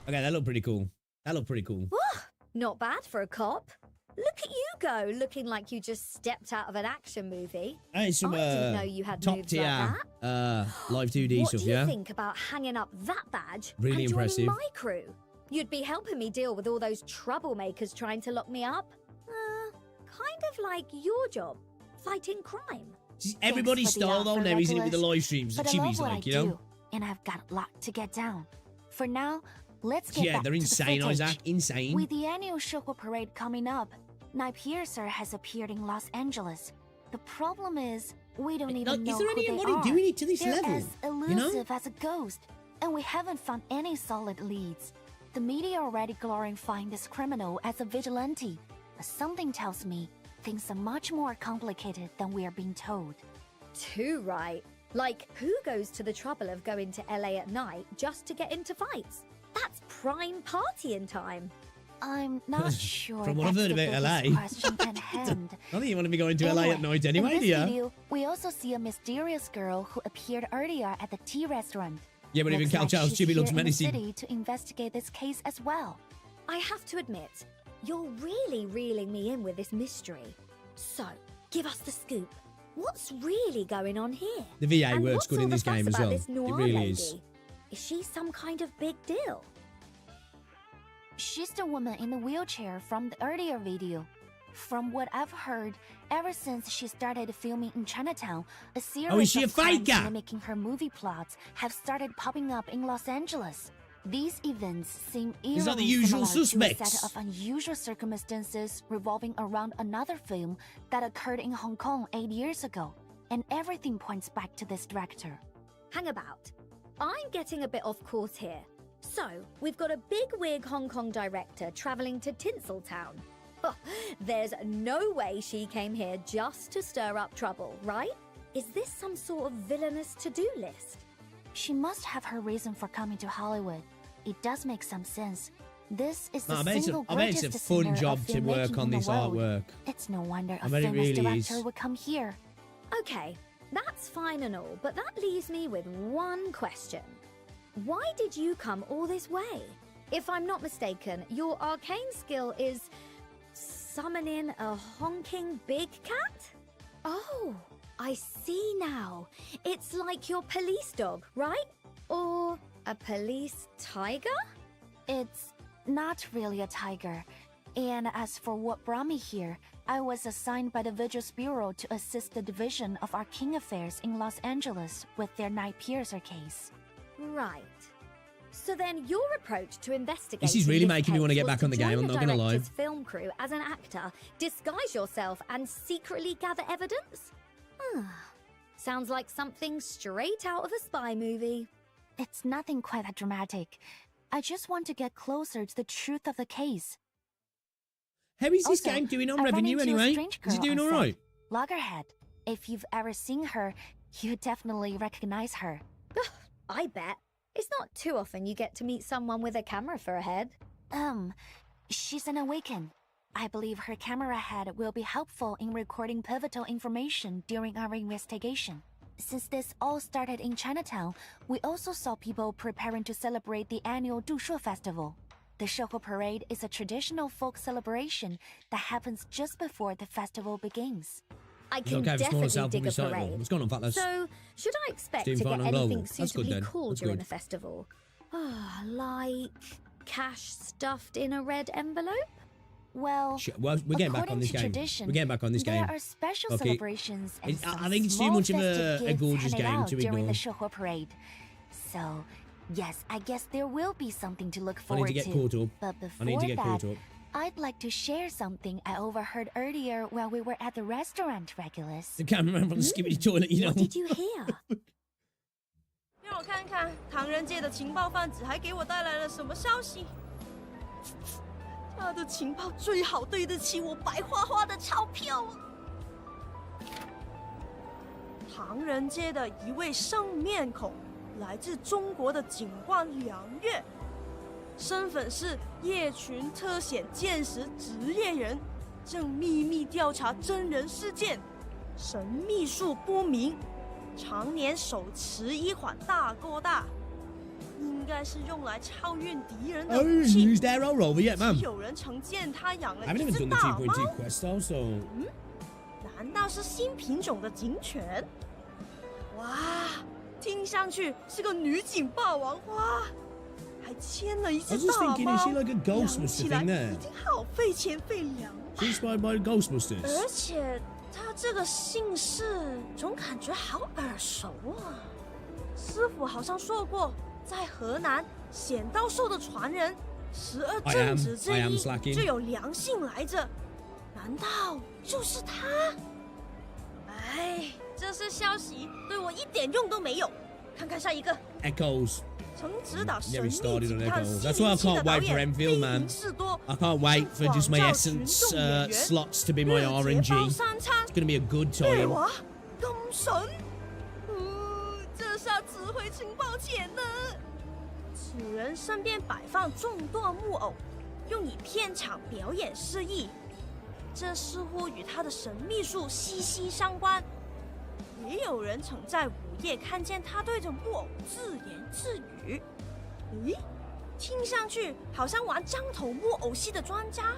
Okay, that looked pretty cool. That looked pretty cool. Not bad for a cop. Look at you go, looking like you just stepped out of an action movie. Hey, some I didn't know you had top moves tier like that. live 2D What stuff, do you yeah. think about hanging up that badge Really and impressive. joining my crew? You'd be helping me deal with all those troublemakers trying to lock me up. Kind of like your job, fighting crime. Everybody's for the style though offer, now, isn't it, with the Regulus? live streams, the But I love chibis what like, I you know? do, and I've got a lot to get down. For now, let's get Yeah, back they're to the insane, footage. Isaac. Insane. With the annual Shoko Parade coming up, Night Piercer has appeared in Los Angeles. The problem is, we don't even know Is there who they anybody are. doing it to this They're level? as You know? elusive as a ghost, and we haven't found any solid leads. The media already glorifying this criminal as a vigilante, but something tells me things are much more complicated than we are being told. Too right. Like, who goes to the trouble of going to LA at night just to get into fights? That's prime partying time. I'm not sure From what I've that's heard the about biggest LA. question at hand. I think you want to be going to LA at night anyway, in do this you? video, we also see a mysterious girl who appeared earlier at the tea restaurant. Yeah, but even Looks Cal like Charles she's Chibi looks here in the menacing. city to investigate this case as well. I have to admit, you're really reeling me in with this mystery. So, give us the scoop. What's really going on here? The VA And works what's good all in the this game fuss as about well. this It noir really lady? is. Is she some kind of big deal? She's the woman in the wheelchair from the earlier video. From what I've heard, ever since she started filming in Chinatown, a series is she a of crimes faker? mimicking her movie plots have started popping up in Los Angeles. These events seem Is that the eerily usual similar suspects? to a set of unusual circumstances revolving around another film that occurred in Hong Kong 8 years ago, and everything points back to this director. Hang about. I'm getting a bit off course here. So, we've got a big-wig Hong Kong director travelling to Tinseltown. Oh, there's no way she came here just to stir up trouble, right? Is this some sort of villainous to-do list? She must have her reason for coming to Hollywood. It does make some sense. This is the I bet it's single I bet greatest it's a fun designer job of to work filmmaking on in the this world. artwork. It's no wonder I a bet it famous really director is. would come here. Okay, that's fine and all, but that leaves me with one question. Why did you come all this way? If I'm not mistaken, your arcane skill is summoning a honking big cat? Oh, I see now. It's like your police dog, right? Or a police tiger? It's not really a tiger. And as for what brought me here, I was assigned by the Vigils Bureau to assist the Division of Arcane Affairs in Los Angeles with their Night Piercer case. Right. So then your approach to investigating This is really making me want wanna get back on the game, I'm not gonna lie. Film crew as an actor, disguise yourself and secretly gather evidence? Sounds like something straight out of a spy movie. It's nothing quite that dramatic. I just want to get closer to the truth of the case. How is this Also, game doing on I ran revenue into a anyway? strange Is it girl doing on all set. right? Loggerhead. If you've ever seen her, you definitely recognize her. I bet. It's not too often you get to meet someone with a camera for a head. She's an Awaken. I believe her camera head will be helpful in recording pivotal information during our investigation. Since this all started in Chinatown, we also saw people preparing to celebrate the annual Dushuo Festival. The Shoko Parade is a traditional folk celebration that happens just before the festival begins. I It's can okay for smaller definitely sample dig a recycle. parade. What's going on, Fatlas? So, should I expect Steam to Fine get and Global. anything That's good suitably then. cool That's during good. the festival? Like cash stuffed in a red envelope? Well, Well, we're getting back according on this to game. tradition, We're getting back on this game. There are special Okay. celebrations and I think it's too some much of small festive a gifts gorgeous handed game out to during ignore. the Shoko Parade. So, yes, I guess there will be something to look I need forward to get caught up. But I before need to get that, caught up. I'd like to share something I overheard earlier while we were at the restaurant, Regulus. The cameraman from the skibbity toilet, you know. What did you hear? 让我看看唐人街的情报贩子还给我带来了什么消息。他的情报最好对得起我白花花的钞票啊！唐人街的一位生面孔，来自中国的警官梁月，身份是夜群特显见识职业人，正秘密调查真人事件，神秘术不明。常年手持一款大哥大，应该是用来超运敌人的 Oh, 武 who's 器。 their roll over yet, man? 有人曾见他养了 I haven't 一 even 只 done the 大 2.2 猫， quest though, so... 难道是新品种的警犬？哇，听上去是个女警霸王花，还牵了一 I 只 was just 大 thinking, 猫， is she like a 养 Ghostbuster 起来 thing there? 已经好费钱费粮。 She's inspired by Ghostbusters. 而且他这个姓氏总感觉好耳熟啊！师傅好像说过，在河南显刀兽的传人，12 正子之 I am 一 slacking. 就有良姓来着，难道就是他？哎，这些消息对我一点用都没有。看看下一个， Echoes. 曾指导神 Never 秘 started 警 on 探 Echoes. 西 That's why I 林七 can't 的导 wait for 演 Enfield, 非 man. 林士多。 I can't wait for just my 广 essence 众演员 slots to be my 热节 RNG. 包三餐 It's gonna be a good 对 time. 哇，咁神！这下值回情报钱呢。此人身边摆放众多木偶，用以片场表演示意。这似乎与他的神秘术息息相关。也有人曾在午夜看见他对着木偶自言自语。咦，听上去好像玩张头木偶戏的专家，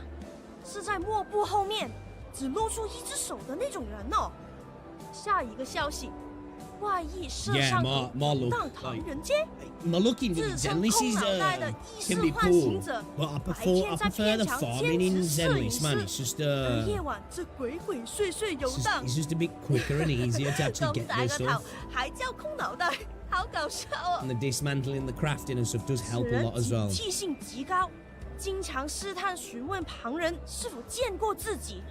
是在幕布后面只露出一只手的那种人哦。下一个消息，怪异摄 Yeah, 像 my 头 my 游 look 荡唐 like 人街。 my looking 自 with 称 Zenless 空 is 脑袋的异 can 世 be 唤行 cool, 者， but I 白 prefer 天在 the 片场 farming 兼 in 职摄影 Zenless, man. 师 It's just 而夜晚这鬼鬼祟祟游荡， it's just a bit quicker and easier to 咁 actually get 大 this 个頭 stuff. 還叫空腦袋，好搞笑哦！ And the dismantling, the crafting and stuff does 此 help a 人 lot as 警 well. 惕性极高，经常试探询问旁人是否见过自己，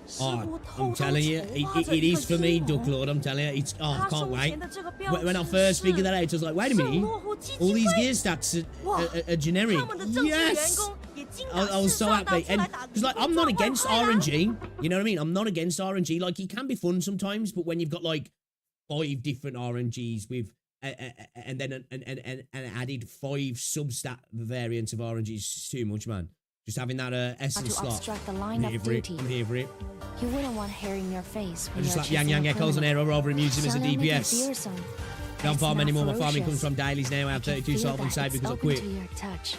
似 Oh, 乎 I'm 偷偷 telling you, 筹划着 it 一 is 个 for me, 阴 Duck 谋。 Lord. I'm telling you, it's I 他 can't 胸 wait. 前的这个标 When I 志 first 是 figured that out, I was like, wait a 圣 minute, 洛夫基 all 金 these 会。 gear stats 哇 are generic. 他们的政治员 Yes. 工也精 I 打 was 细 so 算到 happy, 出 and 来打 because like I'm not 工作 against 坏坏啦 RNG, you know what I mean? I'm not against RNG. Like it can be fun sometimes, but when you've got like 5 different RNGs with and then an added 5 substat variants of RNGs is too much, man. Just having that essence to slot. obstruct the I'm line here of for it. duty. I'm here for it. You wouldn't want hair in your face I when just you're like Yang chasing Yang a Echoes and criminal. Aero over and using him as a Xiangnan may be DPS. fearsome, Don't it's farm not anymore. My farming ferocious. comes from dailies now. I have I can 32 feel salt and that save it's because I open quit. to your touch.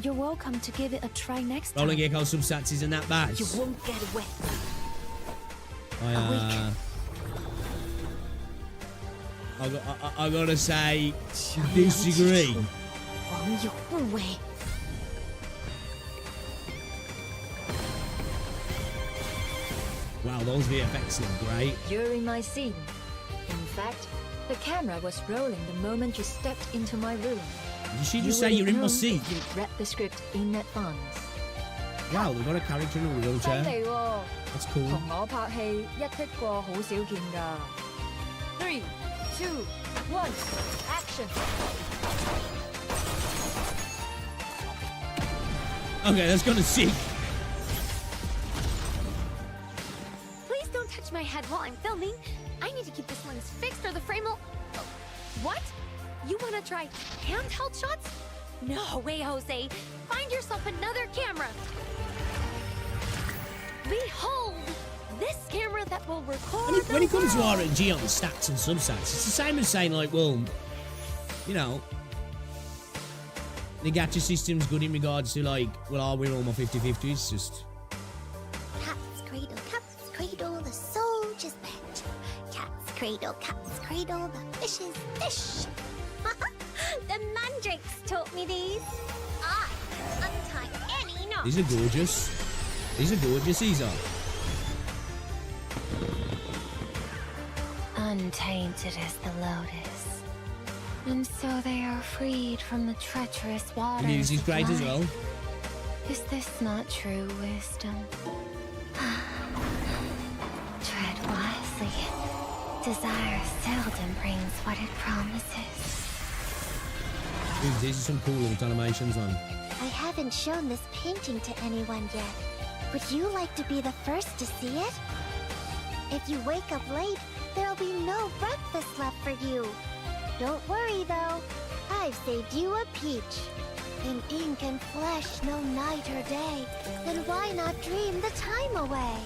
You're welcome to give it a try next time. Rolling Echo substats isn't that bad. You won't get away. I gotta say, disagree. 网友互为。 Wow, those VFX look great. You're in my scene. In fact, the camera was rolling the moment you stepped into my room. Did she You just say would you're have in my known seat? if you'd read the script in advance. Wow, they've got a character in a 犀 wheelchair. 利喎！ That's cool. 同我拍戲一剔過好少見㗎。3, 2, 1, action！ Okay, that's kind of sick. Please don't touch my head while I'm filming. I need to keep this lens fixed or the frame will... What? You want to try handheld shots? No way, Jose. Find yourself another camera. Behold, this camera that will record When it comes to the world. RNG on the stats and substats, it's the same as saying like, well, you know, the gacha system's good in regards to like, well, I win all my 50-50s, just... Cat's cradle, the soldier's pet. Cat's cradle, the fish's dish. The mandrakes taught me these. I untie any knot. These are gorgeous. These are gorgeous, these are. Untainted as the lotus. And so they are freed from the treacherous waters. The music's of great as life. well. Is this not true wisdom? Tread wisely. Desire seldom brings what it promises. Dude, these are some cool little animations, man. I haven't shown this painting to anyone yet. Would you like to be the first to see it? If you wake up late, there'll be no breakfast left for you. Don't worry though, I've saved you a peach. In ink and flesh, no night or day, then why not dream the time away?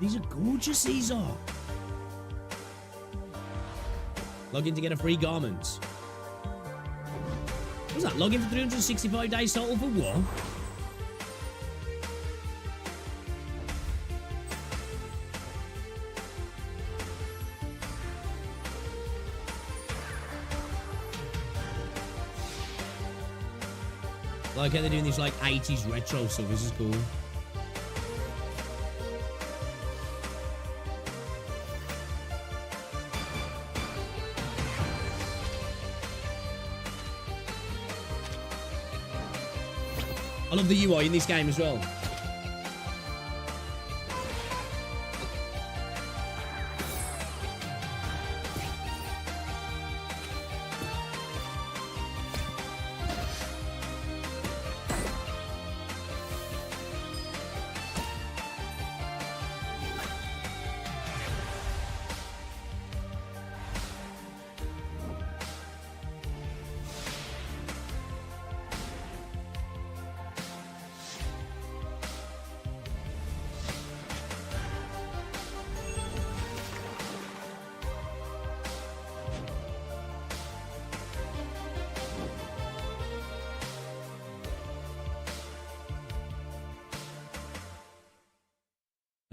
These are gorgeous, these are. Log in to get a free garment. What's that? Log in for 365 days total for what? Like how they're doing this like 80s retro stuff. This is cool. I love the UI in this game as well.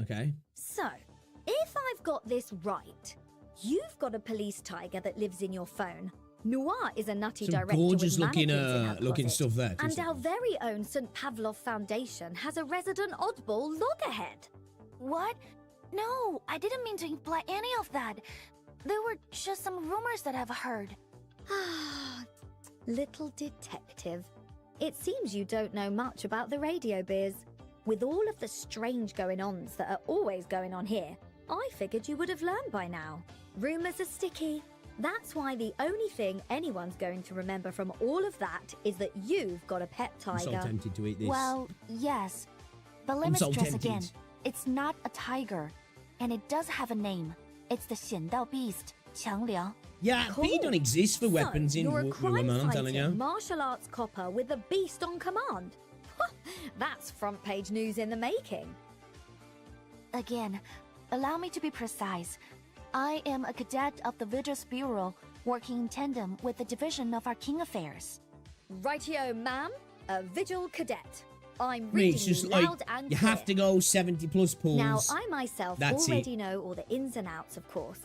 Okay. So, if I've got this right, you've got a police tiger that lives in your phone. Noir is a nutty Some director gorgeous with looking, mannequins in her looking closet. stuff there. And our very own St. Pavlov Foundation has a resident oddball loggerhead. What? No, I didn't mean to imply any of that. There were just some rumors that I've heard. Little detective. It seems you don't know much about the radio biz. With all of the strange going-ons that are always going on here, I figured you would have learned by now. Rumors are sticky. That's why the only thing anyone's going to remember from all of that is that you've got a pet I'm so tiger. tempted to eat this. Well, yes. But let I'm me so stress tempted. again. It's not a tiger. And it does have a name. It's the Xiandao beast, Qiangliang. Yeah, Cool. B don't exist for So, weapons in you're a Woman, I'm telling crime-fighting you. martial arts copper with a beast on command. That's front-page news in the making. Again, allow me to be precise. I am a cadet of the Vigils Bureau, working in tandem with the Division of Arcane Affairs. Rightio, ma'am. A vigil cadet. I'm I mean, reading it's just you like, loud and you clear. have to go 70 plus pulls. Now, I myself That's already know all the ins and outs, of course.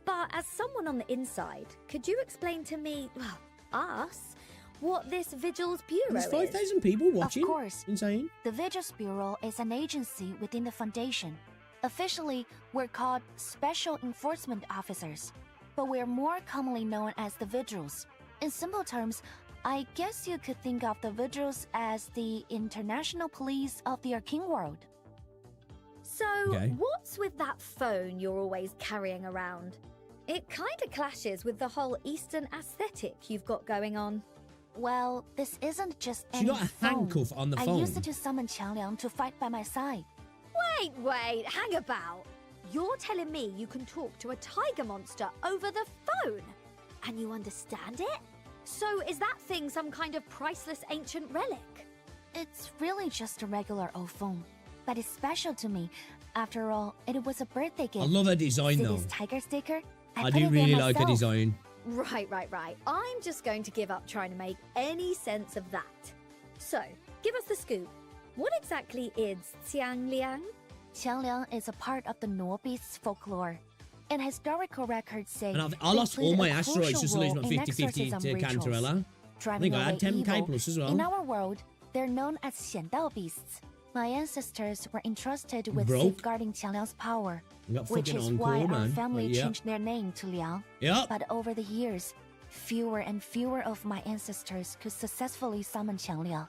But as someone on the inside, could you explain to me, well, us, what this Vigils Bureau There's is? 5,000 people watching. Of course. Insane. The Vigils Bureau is an agency within the Foundation. Officially, we're called Special Enforcement Officers, but we're more commonly known as the Vigils. In simple terms, I guess you could think of the Vigils as the international police of the Arcane world. So, Okay. what's with that phone you're always carrying around? It kind of clashes with the whole Eastern aesthetic you've got going on. Well, this isn't just She any got a phone. handcuff on the I phone. used it to summon Qiangliang to fight by my side. Wait, hang about. You're telling me you can talk to a tiger monster over the phone? And you understand it? So is that thing some kind of priceless ancient relic? It's really just a regular old phone, but it's special to me. After all, it was a birthday gift. I love her design See though. this tiger sticker? I put do it there really like her myself. design. Right. I'm just going to give up trying to make any sense of that. So, give us the scoop. What exactly is Qiangliang? Qiangliang is a part of the Nuo beast's folklore. And historical records say And I they lost all played my a asteroids crucial just to lose role my in 50-50 exorcism to rituals, Cantarella. I driving think I had away 10k evil. plus as well. In our world, they're known as Xiandao beasts. My ancestors were entrusted with Broke. safeguarding Qiangliang's power, I got which fucking is on why call, our man. family But yeah. changed their name to Liang. Yep. But over the years, fewer and fewer of my ancestors could successfully summon Qiangliang,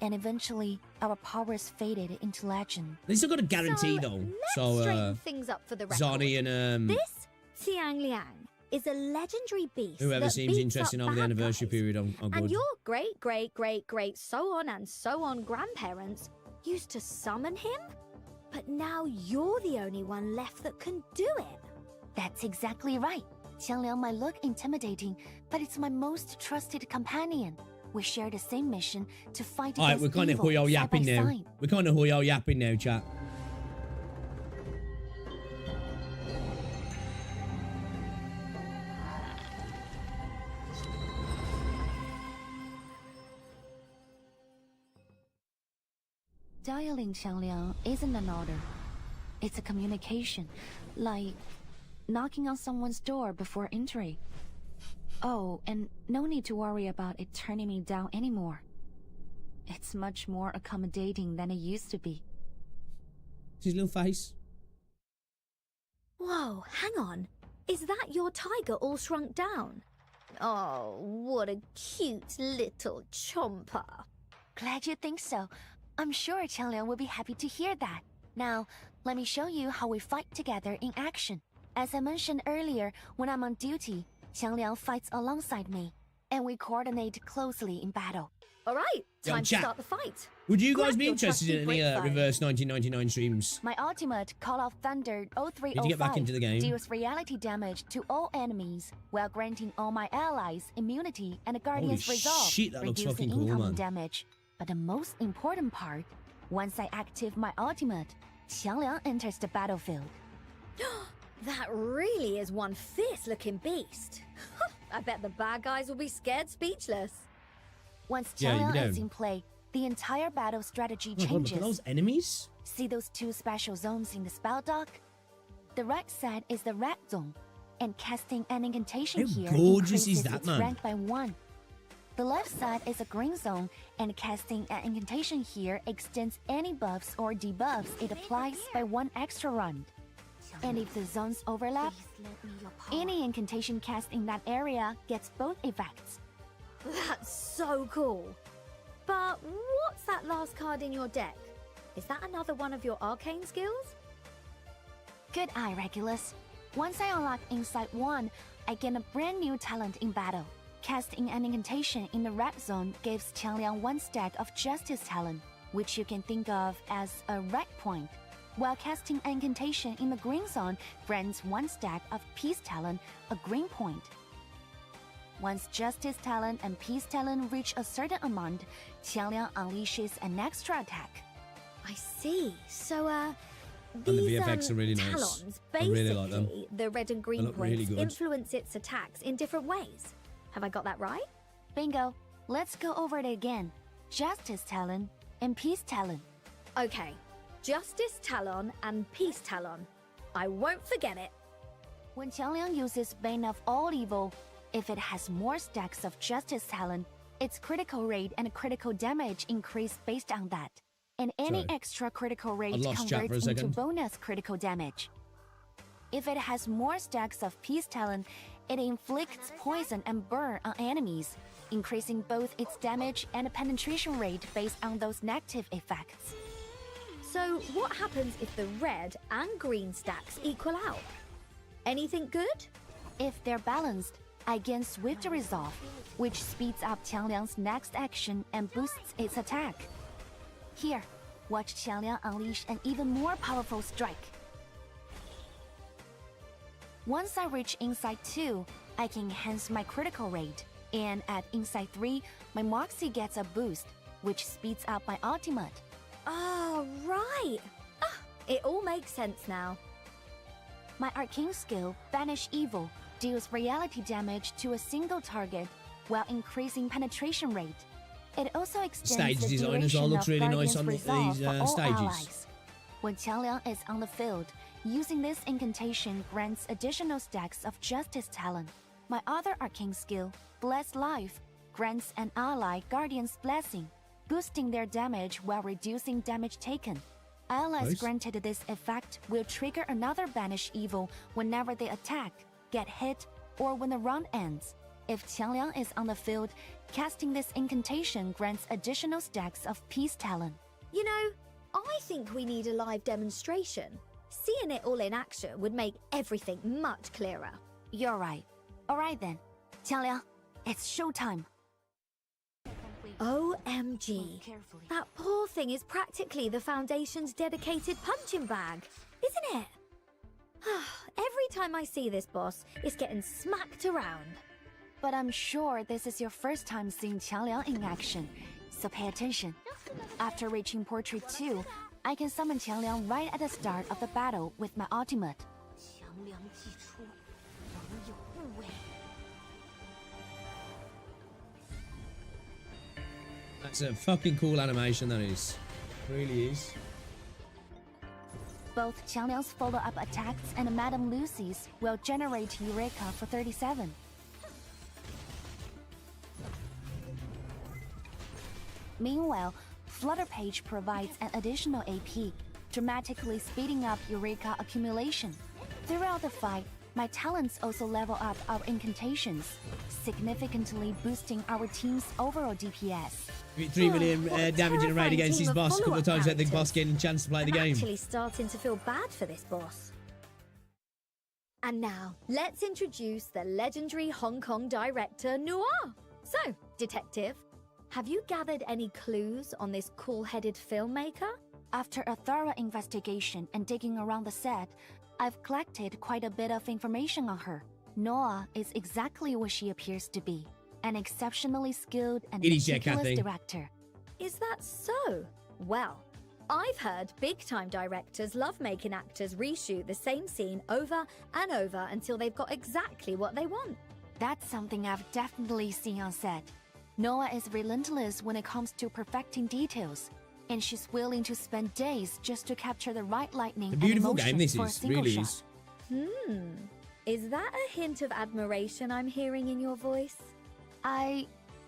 and eventually our powers faded into legend. They still got a guarantee so, though. Let's So straighten things up for the record. Zani and This Qiangliang is a legendary beast. whoever that seems beats interesting up over the bad anniversary guys. period are And good. your great so on grandparents used to summon him? But now you're the only one left that can do it. That's exactly right. Qiangliang might look intimidating, but it's my most trusted companion. We share the same mission to fight Alright, against we're kind of evil hoyo side by yapping now. side. We're kind of hoyo yapping now, chat. Dialing Qiangliang isn't an order. It's a communication, like knocking on someone's door before entry. Oh, and no need to worry about it turning me down anymore. It's much more accommodating than it used to be. His little face. Whoa, hang on. Is that your tiger all shrunk down? Oh, what a cute little chomper. Glad you think so. I'm sure Qiangliang will be happy to hear that. Now, let me show you how we fight together in action. As I mentioned earlier, when I'm on duty, Qiangliang fights alongside me, and we coordinate closely in battle. All right, Yo, time to chat. start the fight. Would you guys Grab be your interested trusty in any brick phone. reverse 1999 streams? My ultimate, Call of Thunder 0305, Need to get back into the game. deals reality damage to all enemies, while granting all my allies immunity and a Guardian's Holy resolve, shit, that looks reducing fucking cool, incoming man. damage. But the most important part, once I active my ultimate, Qiangliang enters the battlefield. That really is one fierce-looking beast. I bet the bad guys will be scared speechless. Once Yeah, you Qiangliang is don't. in play, the entire battle strategy Oh my God, look changes. at those enemies. See those two special zones in the spell dock? The right side is the red zone, and casting an incantation How here gorgeous increases is that, its man? rank by 1. The left side is a green zone, and casting an incantation here extends any buffs or debuffs it applies by 1 extra round. And if the zones overlap, any incantation cast in that area gets both effects. That's so cool. But what's that last card in your deck? Is that another one of your arcane skills? Good eye, Regulus. Once I unlock Insight 1, I gain a brand new talent in battle. Casting an incantation in the red zone gives Qiangliang 1 stack of Justice talent, which you can think of as a red point, while casting an incantation in the green zone grants 1 stack of Peace talent, a green point. Once Justice talent and Peace talent reach a certain amount, Qiangliang unleashes an extra attack. I see. So, the these VFX are really nice. talons, I basically, really like them. the red and They green look points really good. influence its attacks in different ways. Have I got that right? Bingo. Let's go over it again. Justice talent and Peace talent. Okay, Justice Talon and Peace Talon. I won't forget it. When Qiangliang uses Bane of All Evil, if it has more stacks of Justice talent, its critical rate and critical damage increase based on that. And any Sorry. extra critical rate lost chat for a converts into second. bonus critical damage. If it has more stacks of Peace talent, it inflicts poison and burn on enemies, increasing both its damage and penetration rate based on those negative effects. So, what happens if the red and green stacks equal out? Anything good? If they're balanced, I gain Swift Resolve, which speeds up Qiangliang's next action and boosts its attack. Here, watch Qiangliang unleash an even more powerful strike. Once I reach Insight 2, I can enhance my critical rate, and at Insight 3, my Moxie gets a boost, which speeds up my ultimate. Oh, right. It all makes sense now. My arcane skill, Banish Evil, deals reality damage to a single target while increasing penetration rate. It also extends Stage the design as well duration looks of really nice Guardian's on Resolve these for all stages. allies. When Qiangliang is on the field, using this incantation grants additional stacks of Justice talent. My other arcane skill, Bless Life, grants an ally Guardian's Blessing, boosting their damage while reducing damage taken. Allies Nice. granted this effect will trigger another Banish Evil whenever they attack, get hit, or when the round ends. If Qiangliang is on the field, casting this incantation grants additional stacks of Peace talent. You know, I think we need a live demonstration. Seeing it all in action would make everything much clearer. You're right. Alright then. Qiangliang, it's showtime. OMG. That poor thing is practically the Foundation's dedicated punching bag, isn't it? Every time I see this boss, it's getting smacked around. But I'm sure this is your first time seeing Qiangliang in action, so pay attention. After reaching Portrait 2, I can summon Qiangliang right at the start of the battle with my ultimate. That's a fucking cool animation, that is. Really is. Both Qiangliang's follow-up attacks and Madame Lucy's will generate Eureka for 37. Meanwhile, Flutter Page provides an additional AP, dramatically speeding up Eureka accumulation. Throughout the fight, my talents also level up our incantations, significantly boosting our team's overall DPS. 3 million What damage in a raid terrifying against his team of boss a couple of follow-up times, let the boss characters. getting a chance to play the I'm game. actually starting to feel bad for this boss. And now, let's introduce the legendary Hong Kong director Noir. So, detective, have you gathered any clues on this cool-headed filmmaker? After a thorough investigation and digging around the set, I've collected quite a bit of information on her. Noah is exactly what she appears to be, an exceptionally skilled and It is, yeah, meticulous Kathy. director. Is that so? Well, I've heard big-time directors love making actors reshoot the same scene over and over until they've got exactly what they want. That's something I've definitely seen on set. Noah is relentless when it comes to perfecting details. and she's willing to spend days just to capture the right lightning A beautiful and game emotions this for a is, single really shot. is. Is that a hint of admiration I'm hearing in your voice?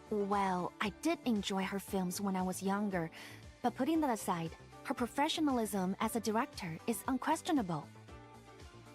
Well, I did enjoy her films when I was younger, but putting that aside, her professionalism as a director is unquestionable.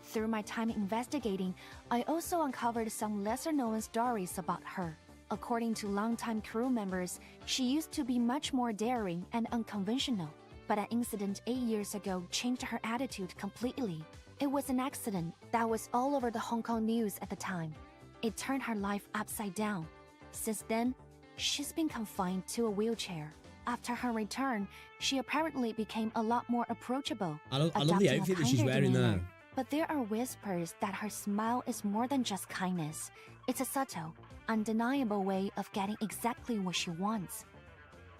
Through my time investigating, I also uncovered some lesser-known stories about her. According to longtime crew members, she used to be much more daring and unconventional, but an incident 8 years ago changed her attitude completely. It was an accident that was all over the Hong Kong news at the time. It turned her life upside down. Since then, she's been confined to a wheelchair. After her return, she apparently became a lot more approachable. I love the adopting a outfit that she's kinder wearing demeanor. there. But there are whispers that her smile is more than just kindness. It's a subtle, undeniable way of getting exactly what she wants.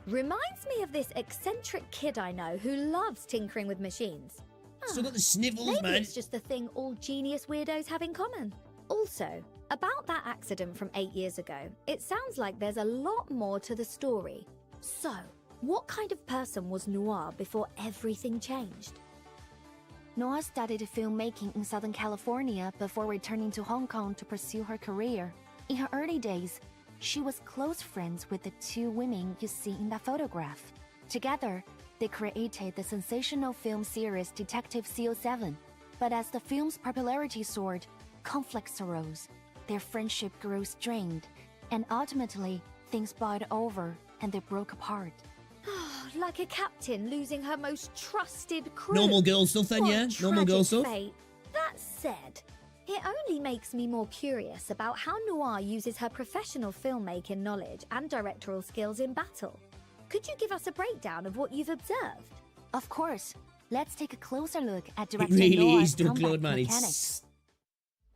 Reminds me of this eccentric kid I know who loves tinkering with machines. Still got the sniffles, Maybe man. it's just the thing all genius weirdos have in common. Also, about that accident from 8 years ago, it sounds like there's a lot more to the story. So, what kind of person was Noir before everything changed? Noah studied filmmaking in Southern California before returning to Hong Kong to pursue her career. In her early days, she was close friends with the two women you see in that photograph. Together, they created the sensational film series Detective CO7. But as the film's popularity soared, conflicts arose. Their friendship grew strained, and ultimately, things boiled over and they broke apart. Like a captain losing her most trusted crew. Normal girl stuff then, What yeah? Normal girl tragic stuff. fate. That said, it only makes me more curious about how Noir uses her professional filmmaking knowledge and directorial skills in battle. Could you give us a breakdown of what you've observed? Of course, let's take a closer look at It director really Noah's is, Doug combat Lord, man. mechanics.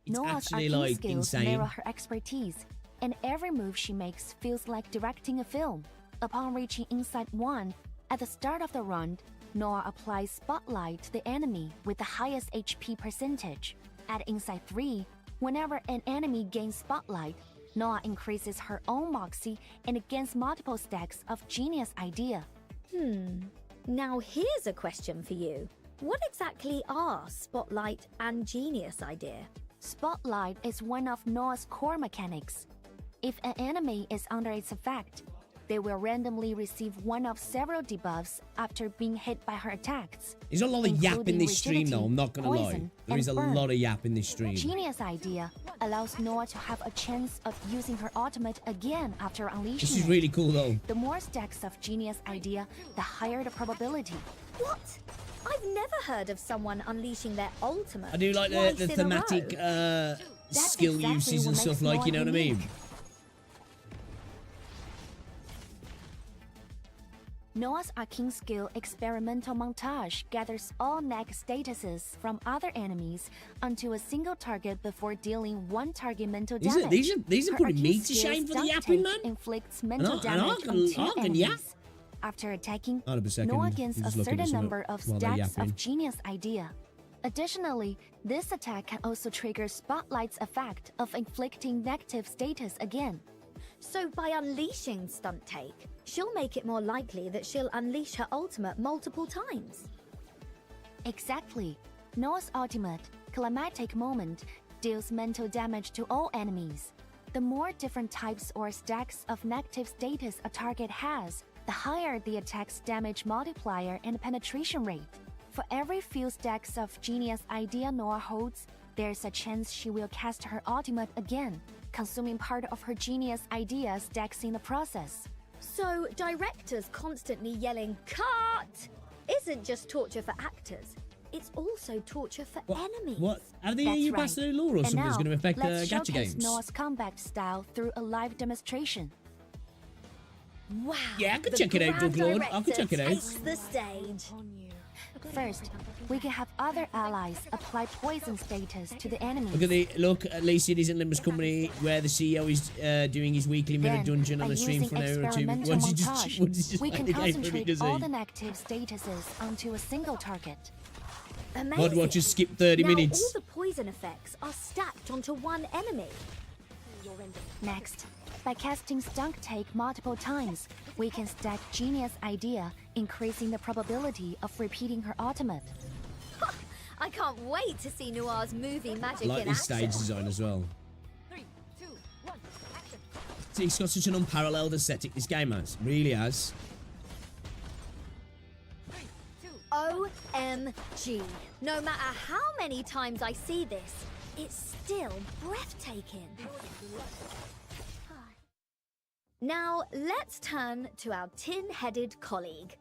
It's Noah's actually arcane like skills insane. mirror her expertise, and every move she makes feels like directing a film. Upon reaching Insight 1, at the start of the run, Noah applies Spotlight to the enemy with the highest HP percentage. At Insight 3, whenever an enemy gains Spotlight, Noah increases her own moxie and gains multiple stacks of Genius Idea. Now here's a question for you. What exactly are Spotlight and Genius Idea? Spotlight is one of Noah's core mechanics. If an enemy is under its effect, they will randomly receive one of several debuffs after being hit by her attacks. There's a lot of yap in including this stream, though. I'm not gonna lie. poison, There and is a burn. lot of yap in this stream. Genius Idea allows Noah to have a chance of using her ultimate again after unleashing This is it. really cool, though. The more stacks of Genius Idea, the higher the probability. What? I've never heard of someone unleashing their ultimate. I do like twice the in a thematic row. skill exactly uses what and stuff makes like, you Noah know what I mean? unique. Noah's arcane skill experimental montage gathers all neck statuses from other enemies onto a single target before dealing one target mental These are- damage. these are Her putting me arcane to skill's shame for the stunt yapping, take man. inflicts mental I damage can- on two I can yap. enemies. After attacking, Hold up a second. Noah gains He's a just looking at certain something number of while they're stacks yapping. of Genius Idea. Additionally, this attack can also trigger Spotlight's effect of inflicting negative status again. So by unleashing Stunt Take, she'll make it more likely that she'll unleash her ultimate multiple times. Exactly. Noah's ultimate, Climatic Moment, deals mental damage to all enemies. The more different types or stacks of negative status a target has, the higher the attack's damage multiplier and penetration rate. For every few stacks of Genius Idea Noah holds, there's a chance she will cast her ultimate again, consuming part of her Genius Idea stacks in the process. So directors constantly yelling "cut" isn't just torture for actors, it's also torture for enemies. What? Have the That's EU right. passed a new law or And something that's now, going to affect let's Gacha showcase games? Noah's combat style through a live demonstration. Wow. Yeah, I could the check it out, Grand Doug Lord. I could Director check it out. takes the stage. First, we can have other allies apply poison status to the enemies. Look, at least it isn't Limbus Company where the CEO is doing his weekly minute Then, dungeon on by the stream using for an hour or two. experimental Once he montage, just we like can the game for me, concentrate does all he? the negative statuses onto a single target. Amazing. Mod watchers skip 30 now, minutes. all the poison effects are stacked onto one enemy. Next, by casting Stunk Take multiple times, we can stack Genius Idea, increasing the probability of repeating her ultimate. I can't wait to see Noir's movie magic Like in this action. stage design as well. 3, 2, 1, action. See, it's got such an unparalleled aesthetic, this game has. Really has. 3, 2, OMG. No matter how many times I see this, it's still breathtaking. Now, let's turn to our tin-headed colleague.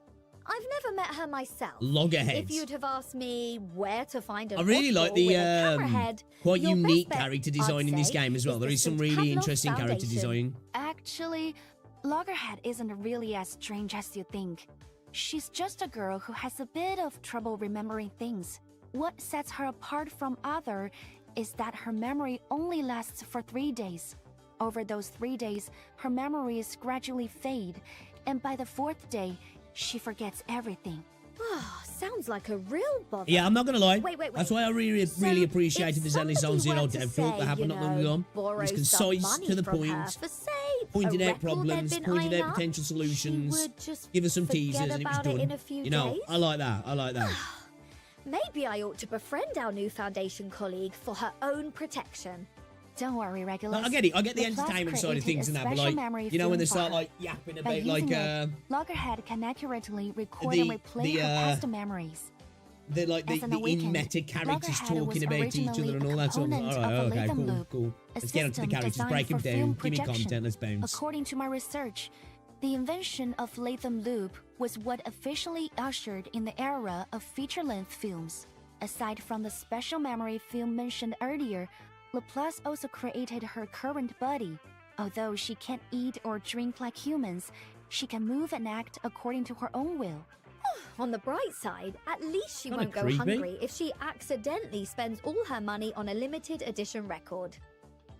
I've never met her myself. Loggerheads. If you'd have asked me where to find an I really like oddball with a the camera head, quite your best unique bet, character I'd design in this say, game as well. is There the is some St. really Pavlov interesting character Foundation. design. Actually, Loggerhead isn't really as strange as you think. She's just a girl who has a bit of trouble remembering things. What sets her apart from others is that her memory only lasts for 3 days. Over those 3 days, her memories gradually fade, and by the 4th day, she forgets everything. Sounds like a real bother. Yeah, I'm not gonna lie. Wait. That's why I really So, appreciated if the Zenless somebody on Zero were to Dev talk that say, happened you not long know, ago. It borrow was some concise, money to the from point, her for, say, pointed a out record problems, they'd been pointed eyeing out up, potential she solutions, would just give us some forget teasers, and it was about it done. in a few You know, days? I like that. I like that. Maybe I ought to befriend our new Foundation colleague for her own protection. Don't worry, Regulus. I get it. I get the The class entertainment side of created things a and that, but special like, memory you know, when they film for start her. like yapping By about using like it, Loggerhead can accurately record the- and replay the, her uh, past memories. the As an in awakened, meta characters Loggerhead was talking about each other originally and a all that sort of. component All right, of the okay, Latham cool, Loop, cool. a Let's get onto the system characters, designed break them for down, film give me projection. content, let's bounce. According to my research, the invention of Latham Loop was what officially ushered in the era of feature-length films. Aside from the special memory film mentioned earlier, Laplace also created her current body. Although she can't eat or drink like humans, she can move and act according to her own will. On the bright side, at least she Kinda won't go creepy. hungry if she accidentally spends all her money on a limited edition record.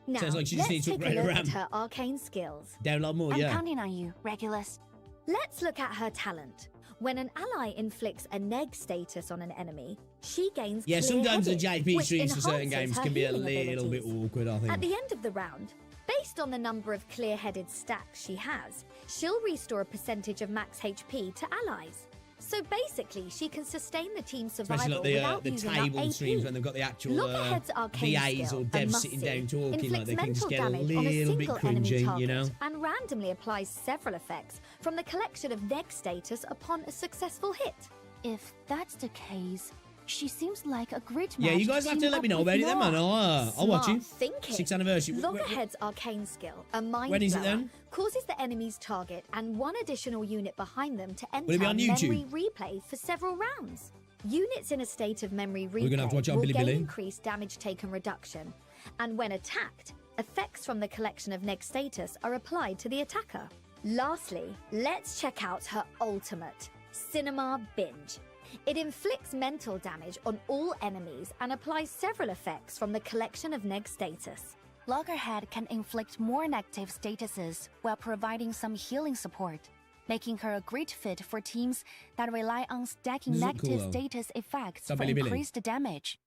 Now, Sounds like she just let's needs to take a upgrade her look at RAM. her arcane skills. Download more, I'm yeah. counting on you, Regulus. Let's look at her talent. When an ally inflicts a neg status on an enemy, she gains Yeah, sometimes the clear-headed, JP which streams for certain enhances games her can be a healing little bit abilities. awkward, I At think. the end of the round, based on the number of clear-headed stacks she has, she'll restore a percentage of max HP to allies. So basically, she can sustain the team's Especially survival like without the using table up AP. streams when they've got the actual Loggerhead's arcane VAs skill, or a devs must sitting see, down talking, like inflicts they can just mental get a damage on a little bit single enemy cringy, target you know? and randomly applies several effects from the collection of neg status upon a successful hit. If that's the case, she seems like a great Yeah, match you guys have to team let up me know with about it then, man. Noah. I'll watch Smart it. thinking. 6th anniversary. Loggerhead's arcane skill, a mind When is it blower, then? causes the enemy's target and one additional unit behind them to enter Will it be on memory YouTube? replay for several rounds. Units in a state of memory replay We're gonna have to watch it on will gain Bilibili. increased damage taken reduction, and when attacked, effects from the collection of neg status are applied to the attacker. Lastly, let's check out her ultimate, Cinema Binge. It inflicts mental damage on all enemies and applies several effects from the collection of neg status. Loggerhead can inflict more negative statuses while providing some healing support, making her a great fit for teams that rely on stacking This is negative cool, though. status effects It's on for Bilibili. increased damage.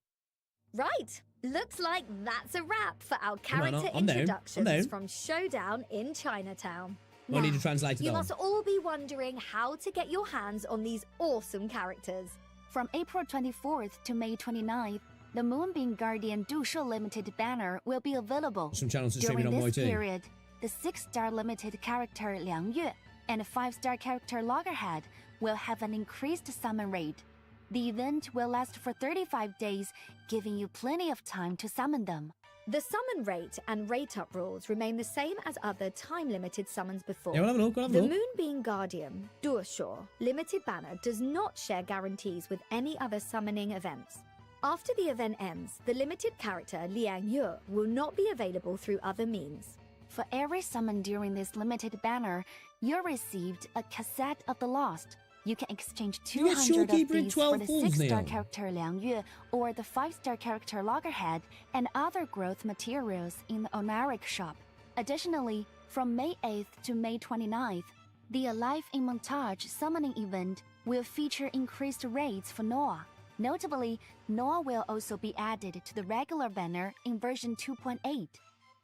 Right, looks like that's a wrap for our Come on, character I'm down, I'm introductions down. from Showdown in Chinatown. I need Now, to translate it you on. must all be wondering how to get your hands on these awesome characters. From April 24th to May 29th, the Moonbeam Guardian Dusha Limited banner will be available. Some channels are streaming During on this YT. period, the 6-star limited character Liang Yue and 5-star character Loggerhead will have an increased summon rate. The event will last for 35 days, giving you plenty of time to summon them. The summon rate and rate up rules remain the same as other time-limited summons before. Yeah, we'll have a look, we'll have a The look. Moonbeam Guardian, Duoshaw, limited banner does not share guarantees with any other summoning events. After the event ends, the limited character Liang Yue will not be available through other means. For every summon during this limited banner, you received a cassette of the lost. You can exchange You get 200 of Showkeeper in these 12 for the pulls 6-star now. character Liang Yue or the 5-star character Loggerhead and other growth materials in the Onaric shop. Additionally, from May 8th to May 29th, the Alive in Montage summoning event will feature increased rates for Noah. Notably, Noah will also be added to the regular banner in version 2.8.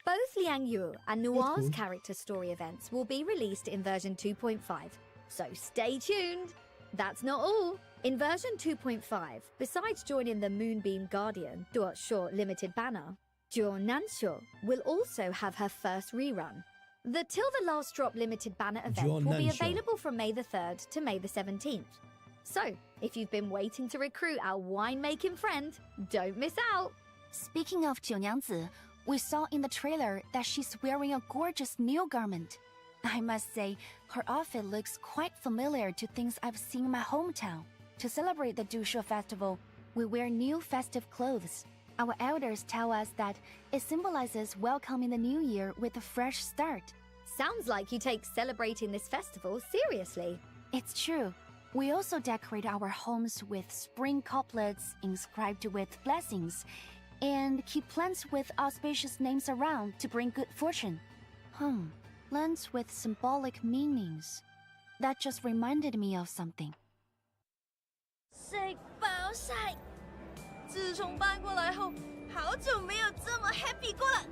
Both Liang Yu and Noir's cool. character story events will be released in version 2.5, so stay tuned. That's not all. In version 2.5, besides joining the Moonbeam Guardian, Duo Short limited banner, Duo Nansho will also have her first rerun. The Till the Last Drop limited banner event Duo will be Nansho. available from May the 3rd to May the 17th. So, if you've been waiting to recruit our winemaking friend, don't miss out. Speaking of 九娘子, we saw in the trailer that she's wearing a gorgeous new garment. I must say, her outfit looks quite familiar to things I've seen in my hometown. To celebrate the Dushu festival, we wear new festive clothes. Our elders tell us that it symbolizes welcoming the new year with a fresh start. Sounds like you take celebrating this festival seriously. It's true. We also decorate our homes with spring couplets inscribed with blessings and keep plants with auspicious names around to bring good fortune. Plants with symbolic meanings. That just reminded me of something. 晒暴晒！自从搬过来后，好久没有这么 happy 过了。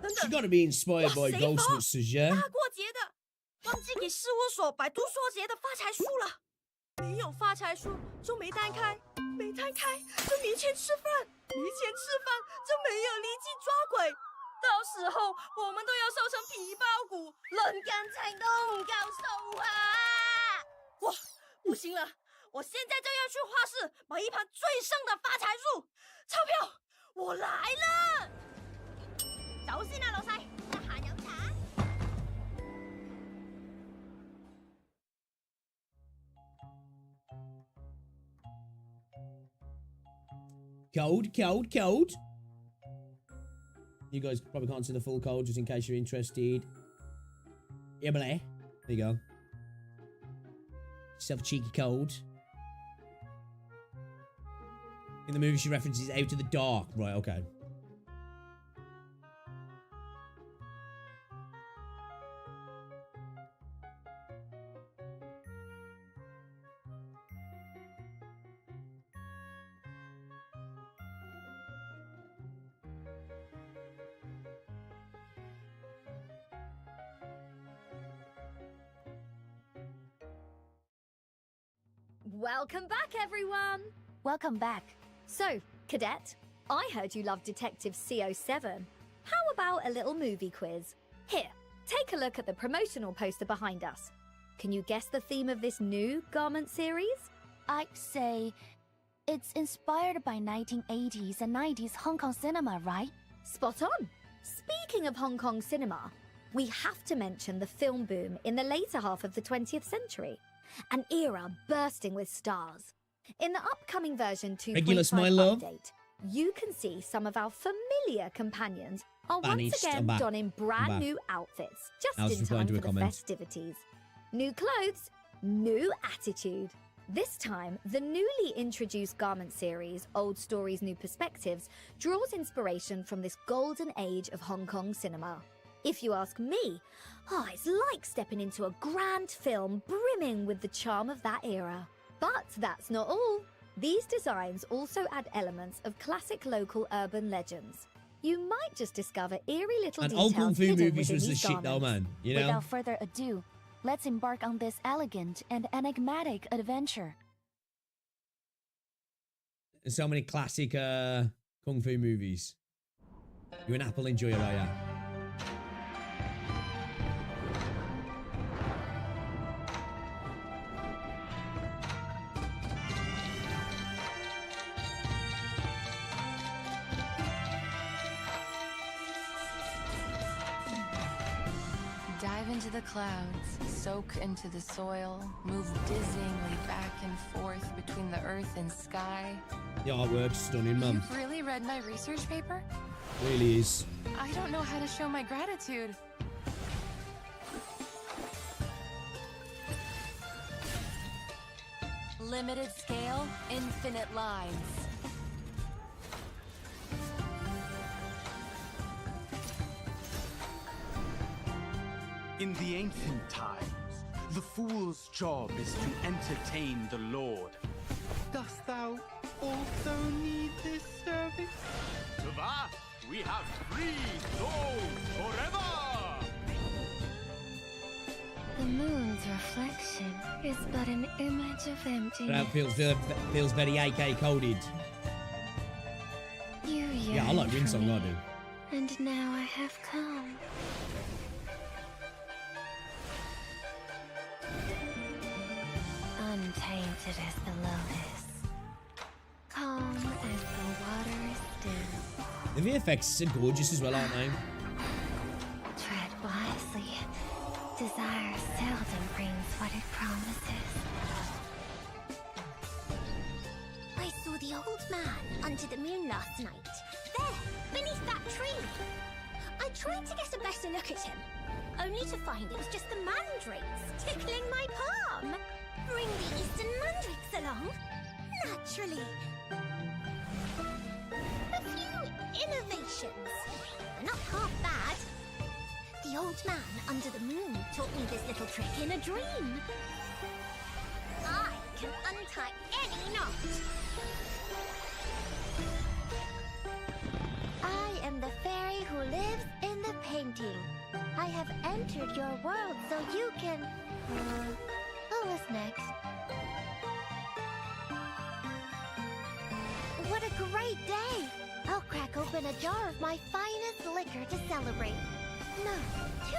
等 She 等， got to be inspired by 哇谁 Ghostbusters, yeah? 大过节的，忘记给事务所摆读书节的发财树了。没有发财树就没单开，没单开就没钱吃饭，没钱吃饭就没有力气抓鬼。到时候我们都要瘦成皮包骨，论干菜都唔够瘦啊！哇，不行了，我现在就要去花市买一盘最盛的发财树，钞票我来了。走先啦，老細，得閒飲茶。Code. You guys probably can't see the full code, just in case you're interested. Yeah, but there you go. Self cheeky code. In the movie, she references Out of the Dark. Right, okay. Welcome back, everyone! Welcome back. So, Cadet, I heard you love Detective CO7. How about a little movie quiz? Here, take a look at the promotional poster behind us. Can you guess the theme of this new garment series? I'd say it's inspired by 1980s and 90s Hong Kong cinema, right? Spot on! Speaking of Hong Kong cinema, we have to mention the film boom in the later half of the 20th century. An era bursting with stars. In the upcoming version 2.5 Regulus, my love. update, you can see some of our familiar companions are Banished. once again I'm back. donning brand new outfits, I was just in replying time to for a the comment. festivities. New clothes, new attitude. This time, the newly introduced garment series, Old Stories, New Perspectives, draws inspiration from this golden age of Hong Kong cinema. If you ask me, it's like stepping into a grand film brimming with the charm of that era. But that's not all. These designs also add elements of classic local urban legends. You might just discover eerie little And details old Kung Fu hidden movies within was the these shit though, garments. man. You know? Without further ado, let's embark on this elegant and enigmatic adventure. There's so many classic Kung Fu movies. You're an Apple enjoyer, are ya? Dive into the clouds, soak into the soil, move dizzyingly back and forth between the earth and sky. The artwork's stunning, mum. You've really read my research paper? Really is. I don't know how to show my gratitude. Limited scale, infinite lines. In the ancient times, the fool's job is to entertain the Lord. Dost thou also need this service? We have free souls forever! The moon's reflection is but an image of That emptiness. feels very AK coded. You Yeah, I like yearn for Rinsong, I me, do. and now I have come. Untainted as the lotus, calm as the water is still. The VFX are gorgeous as well, aren't they? Tread wisely. Desire seldom brings what it promises. I saw the old man under the moon last night. There, beneath that tree. I tried to get a better look at him, only to find it was just the mandrakes tickling my palm. Bring the eastern mandrakes along. Naturally. A few innovations. They're not half bad. The old man under the moon taught me this little trick in a dream. I can untie any knot. I am the fairy who lives in the painting. I have entered your world so you can... who was next? What a great day! I'll crack open a jar of my finest liquor to celebrate. No,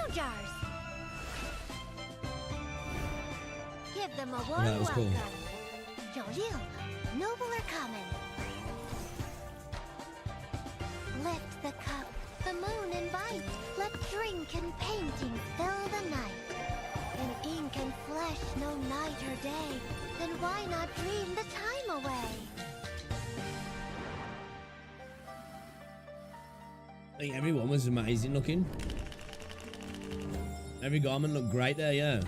2 jars. Give them a warm that was cool. welcome. 有六, noble or common. Lift the cup, the moon invites. Let drink and painting fill the night. In ink and flesh, no night or day. Then why not dream the time away? I think everyone was amazing looking. Every garment looked great there, yeah.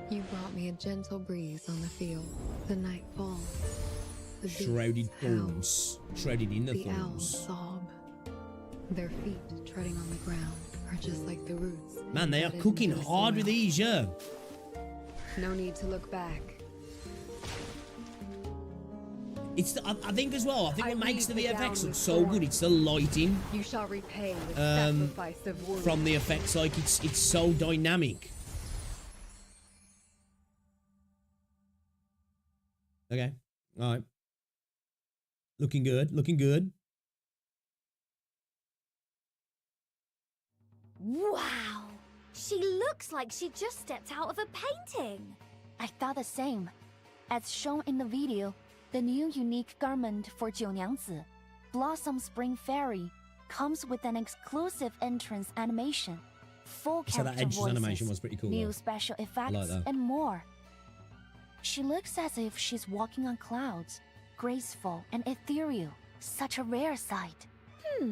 You brought me a gentle breeze on the field. The night falls. The beasts Shrouded howl. thorns. Shrouded in the The owls thorns. sob. Their feet treading on the ground are just like the roots. Man, they are embedded cooking into the hard with soil. these, yeah. No need to look back. It's the, I think as well, I think I what makes the weave the VFX gown look with so good, it's the lighting You shall repay with Um, sacrifice of wood. from the effects. Like, it's so dynamic. Okay, alright. Looking good, looking good. Wow! She looks like she just stepped out of a painting. I thought the same. As shown in the video, the new unique garment for 九娘子, Blossom Spring Fairy, comes with an exclusive entrance animation, full So that character entrance voices, animation was pretty cool, new though. special I effects, like that. and more. She looks as if she's walking on clouds, graceful and ethereal. Such a rare sight.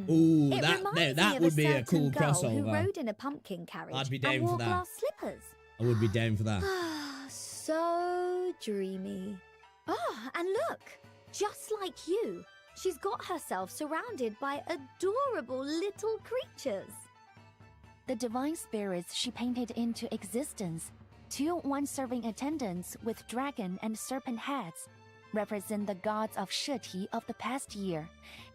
Ooh, It that reminds me that of would a be a certain cool girl who crossover. rode in a pumpkin carriage I'd be and down wore for that. glass slippers. I would be down for that. So dreamy. Oh, and look, just like you, she's got herself surrounded by adorable little creatures. The divine spirits she painted into existence, 2 one-serving attendants with dragon and serpent heads, represent the gods of Shiti of the past year,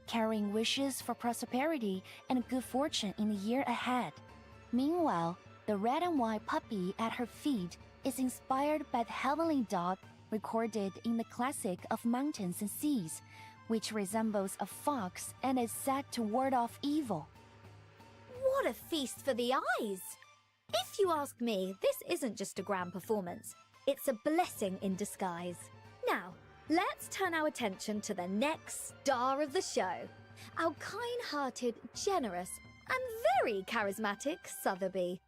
carrying wishes for prosperity and good fortune in the year ahead. Meanwhile, the red and white puppy at her feet is inspired by the heavenly dog recorded in the classic of mountains and seas, which resembles a fox and is said to ward off evil. What a feast for the eyes! If you ask me, this isn't just a grand performance. It's a blessing in disguise. Now, let's turn our attention to the next star of the show. Our kind-hearted, generous, and very charismatic Sotheby.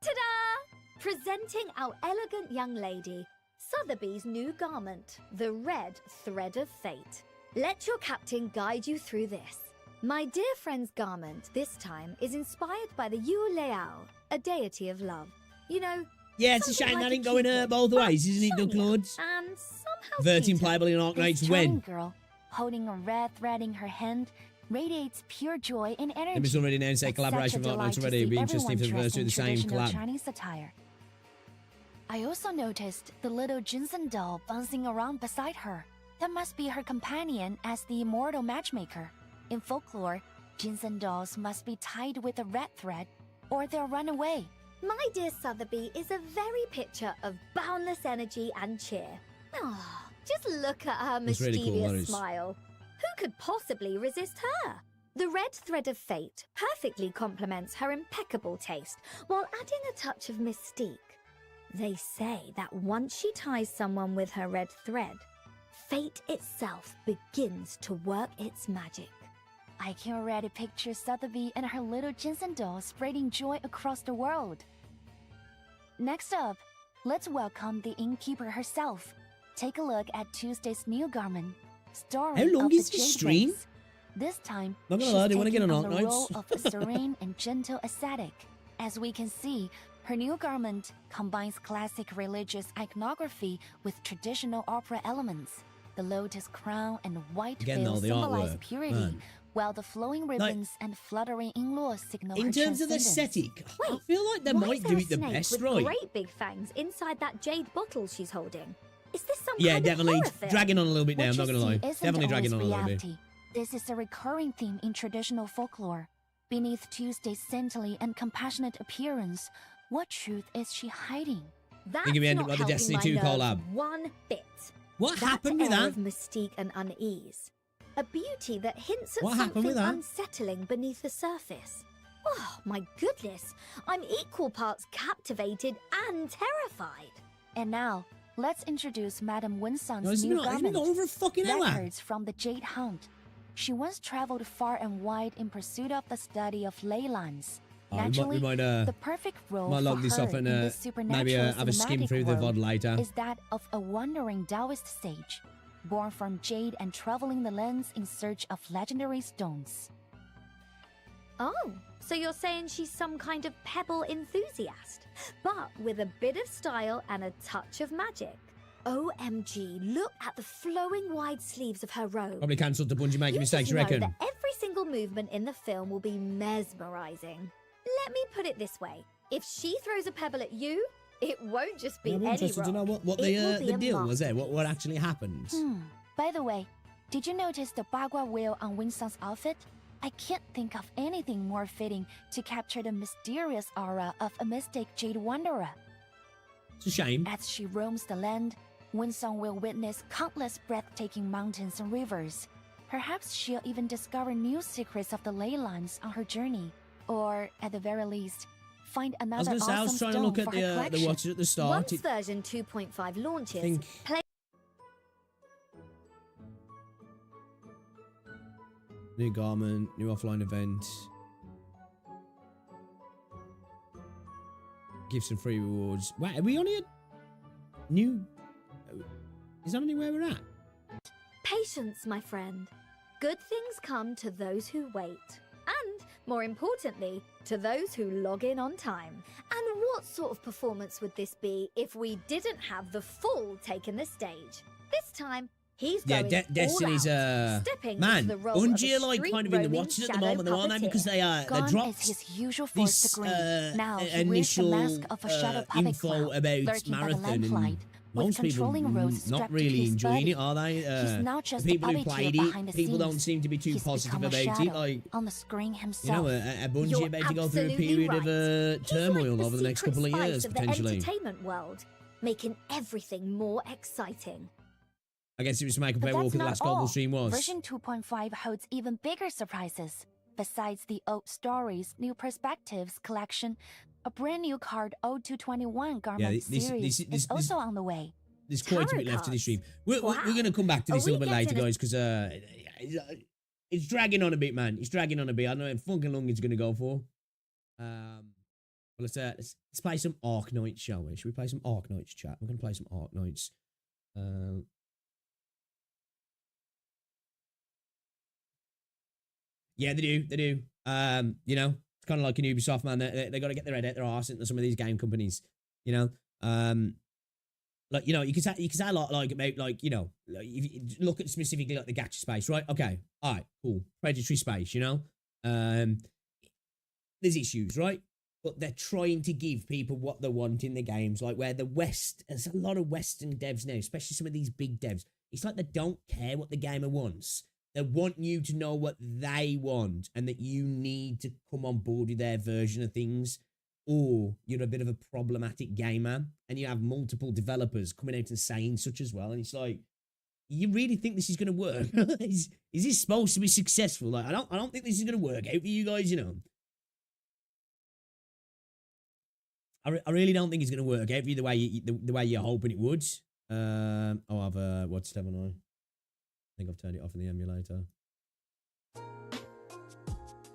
Ta-da! Presenting our elegant young lady, Sotheby's new garment, the Red Thread of Fate. Let your captain guide you through this. My dear friend's garment this time is inspired by the Yu Leao, a deity of love. You know, Yeah, it's a something shame like that a didn't go in Cupid, both but ways, isn't it, Doug shinier Lord? and somehow Verting sweeter. playable in Ark Knights This when? charming girl, holding a red thread in her hand, radiates pure joy and energy. It was already announced a It's collaboration such a with Ark Knights delight to already. It'd be see interesting for everyone the first to do the dressed in same traditional collab. Chinese attire. I also noticed the little Jinsen doll bouncing around beside her. That must be her companion as the immortal matchmaker. In folklore, ginseng dolls must be tied with a red thread, or they'll run away. My dear Sotheby is a very picture of boundless energy and cheer. Oh, just look at her That's really mischievous cool, smile. Who could possibly resist her? The red thread of fate perfectly complements her impeccable taste, while adding a touch of mystique. They say that once she ties someone with her red thread, fate itself begins to work its magic. I can already picture Sotheby and her little ginseng doll spreading joy across the world. Next up, let's welcome the innkeeper herself. Take a look at Tuesday's new garment. Story How long of is the this Jade stream? Race. This time, Not gonna she's lie, I do wanna taking get on on the Arknights. role of a serene and gentle ascetic. As we can see, her new garment combines classic religious iconography with traditional opera elements. The lotus crown and white Again, veil though, the symbolize artwork, purity, man. while the flowing ribbons and fluttering in-laws signal her In terms of the transcendence. aesthetic, I feel like they Why might is do there a it the snake best, with right? great big fangs inside that jade bottle she's holding? Is this some Yeah, kind definitely. of horror film? Dragging on a little bit now, I'm What not you gonna lie. see isn't Definitely dragging on always a little bit. reality. This is a recurring theme in traditional folklore. Beneath Tuesday's saintly and compassionate appearance, what truth is she hiding? That's Think of the end not of the helping Destiny my 2 nerves collab. one bit. What That happened with air that? of mystique and unease. A beauty that hints at What happened with something that? unsettling beneath the surface. Oh, my goodness. I'm equal parts captivated and terrified. And now, let's introduce Madame Winsong's No, it's new been garment. over a fucking hour. Records from the Jade Hunt. She once traveled far and wide in pursuit of the study of ley lines. Oh, Naturally, we might the perfect role might for log this her off and in this supernatural maybe have a skim cinematic through the world VOD later. is that of a wandering Taoist sage, born from jade and traveling the lands in search of legendary stones. Oh, so you're saying she's some kind of pebble enthusiast, but with a bit of style and a touch of magic. OMG, look at the flowing wide sleeves of her robe. Probably cancelled the Bungie making You mistakes, just you know reckon? that every single movement in the film will be mesmerizing. Let me put it this way. If she throws a pebble at you, it won't just be I'm any interested rock. to know what It will be the a deal was there. What masterpiece. actually happened? By the way, did you notice the Bagua wheel on Winsong's outfit? I can't think of anything more fitting to capture the mysterious aura of a mystic Jade Wanderer. It's a shame. As she roams the land, Winsong will witness countless breathtaking mountains and rivers. Perhaps she'll even discover new secrets of the ley lines on her journey. Or, at the very least, find I was another going to say, I awesome was trying to stone look at for her the collection. watches at the start. Once version 2.5 launches, think- play New garment, new offline event. Give some free rewards. Wait, are we on here? New... Is that only where we're at? patience, my friend. Good things come to those who wait. And, more importantly, to those who log in on time. And what sort of performance would this be if we didn't have the Fool taking the stage? This time, he's Yeah, going Destiny's all out, stepping man. into the role of Bungie a are like kind of in the street-roaming watches at the shadow moment, though, aren't they? Because puppeteer. they Gone dropped is his usual force this degree. Now he wears the initial mask of a shadow puppet info clown, about lurking by the marathon, and lamplight, with most people controlling ropes not strapped to really his enjoying body. it, are they? He's not just the people a who puppeteer played behind it, the people don't scenes. seem to be too He's positive become a about it. shadow Like, on the screen you himself. know, a Bungie You're about to go through a absolutely period right. of He's turmoil like over the next secret couple of spice years, of potentially. the entertainment world, making everything more exciting. I guess it was to make a But better that's walk the not last all. global stream was. Version 2.5 holds even bigger surprises. Besides the Old Stories, New Perspectives collection, a brand new card Ode to 21 Garment series is also on the way. There's quite a Tarot bit left to this cards. stream. We're going to come back to Are this a we little bit later, getting a- guys, because it's dragging on a bit, man. It's dragging on a bit. I don't know how fucking long it's going to go for. Well, let's play some Ark Knights, shall we? Should we play some Ark Knights, chat? We're going to play some Ark Knights. Yeah, they do. They do. You know, it's kind of like an Ubisoft, man. They got to get their head out their arse into some of these game companies. You know, like, you know, you can say a lot like about, like, you know, like if you look at specifically like the gacha space, right? Okay, all right, cool, predatory space. You know, there's issues, right? But they're trying to give people what they want in the games, like where the West, there's a lot of Western devs now, especially some of these big devs. It's like they don't care what the gamer wants. They want you to know what they want and that you need to come on board with their version of things, or you're a bit of a problematic gamer and you have multiple developers coming out and saying such as well. And it's like, you really think this is going to work? is this supposed to be successful? Like, I don't think this is going to work out for you guys, you know. I really don't think it's going to work out for you the way you're hoping it would. I've watched, haven't I? I think I've turned it off in the emulator.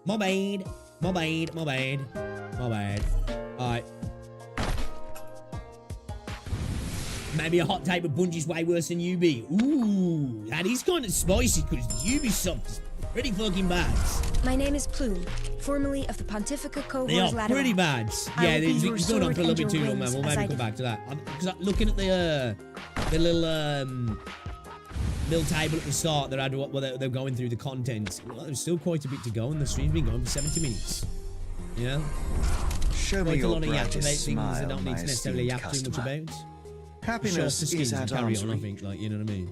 My bad. Alright. Maybe a hot take, but Bungie's way worse than UB. Ooh, that is kind of spicy because Ubisoft's pretty fucking bad. My name is Plume, formerly of the Pontifica Cohort They are Lateral. pretty bad. Yeah, it's going on for a little bit too long, man. We'll maybe come back to that. Because looking at the little table at the start that had they're going through the content. Well, there's still quite a bit to go, and the stream's been going for 70 minutes. Yeah. Show me your brightest smile, I don't need to necessarily yap too much about. Happiness is at carry arm's on, I reach. think, like, you know what I mean?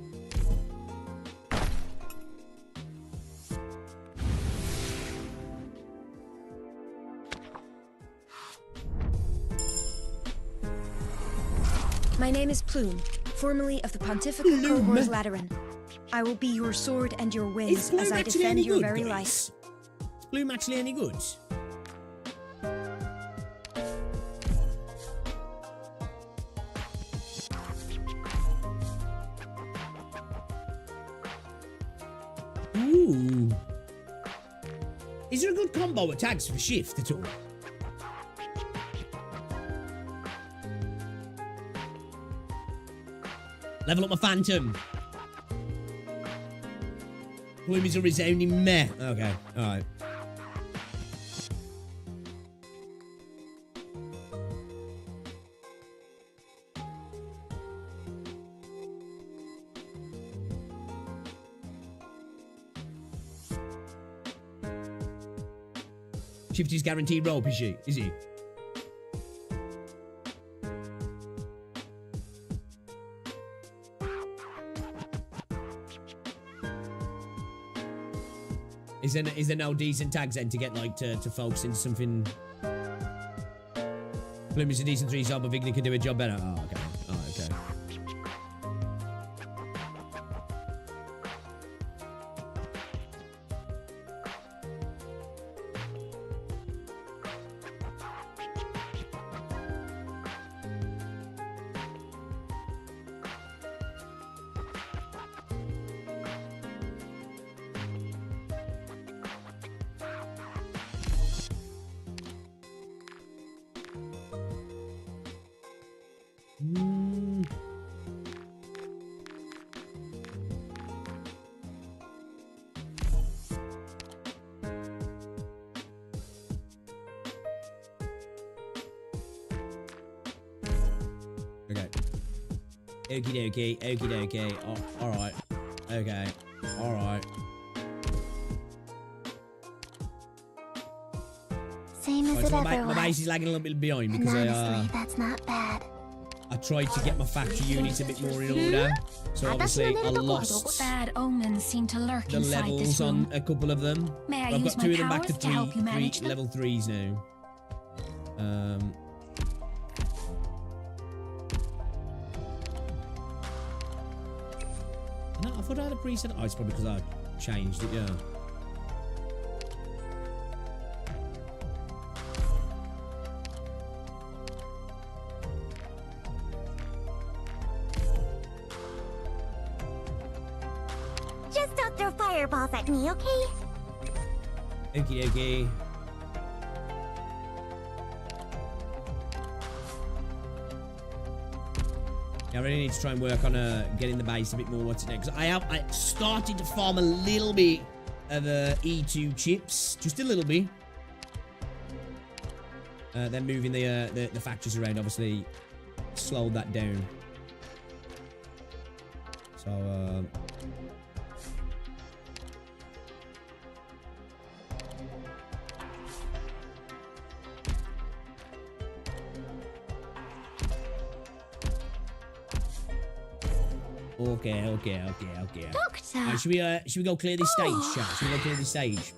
My name is Plume, formerly of the Pontifica Cohort Lateran. I will be your sword and your wings as I defend your very life. Is Plume actually any good? Ooh. Is there a good combo attacks for shift at all? Level up my Phantom. Plume is a resounding meh. Okay, alright. Shifty's guaranteed rope, is he? Is there no decent tags then to get like to focus into something? Plume is a decent 3-star, but Vigny can do a job better. Oh, okay. Oh, okay. Okay. Okie dokie. Oh, alright. Okay. Alright. Same as it So ever my was. base is lagging a little bit behind And because honestly, that's not bad. I tried to get my factory units a bit more in order. So obviously I lost Bad omens seem to lurk the inside levels this room. on a couple of them. May I But I've use got 2 my of them back to powers to help you manage them? level 3s now. No, I thought I had a preset. Oh, it's probably because I changed it, yeah. Just don't throw fireballs at me, okay? Okie dokie. Yeah, I really need to try and work on getting the base a bit more. What's it next? I started to farm a little bit of E2 chips, just a little bit. Then moving the factories around obviously slowed that down. So Okay. Doctor! Right, should we go clear this stage, chat? Should we go clear this stage?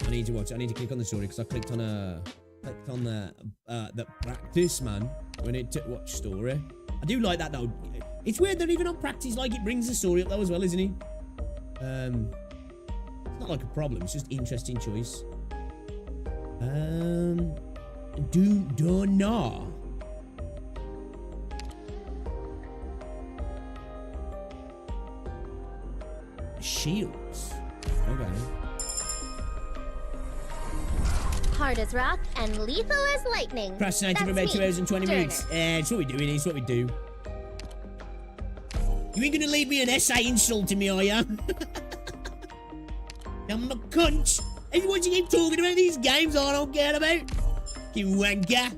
I need to watch. I need to click on the story because I clicked on the practice, man. When it watch story. I do like that though. It's weird that even on practice, like, it brings the story up though as well, isn't it? It's not like a problem. It's just interesting choice. Do not. Shields. Okay. Hard as rock and lethal as lightning. Procrastinating for about 2 hours and 20 minutes. It's what we do, it's what we do. You ain't gonna leave me an essay insulting me, are ya? I'm a cunt. Everyone keep talking about these games I don't care about. You wanker.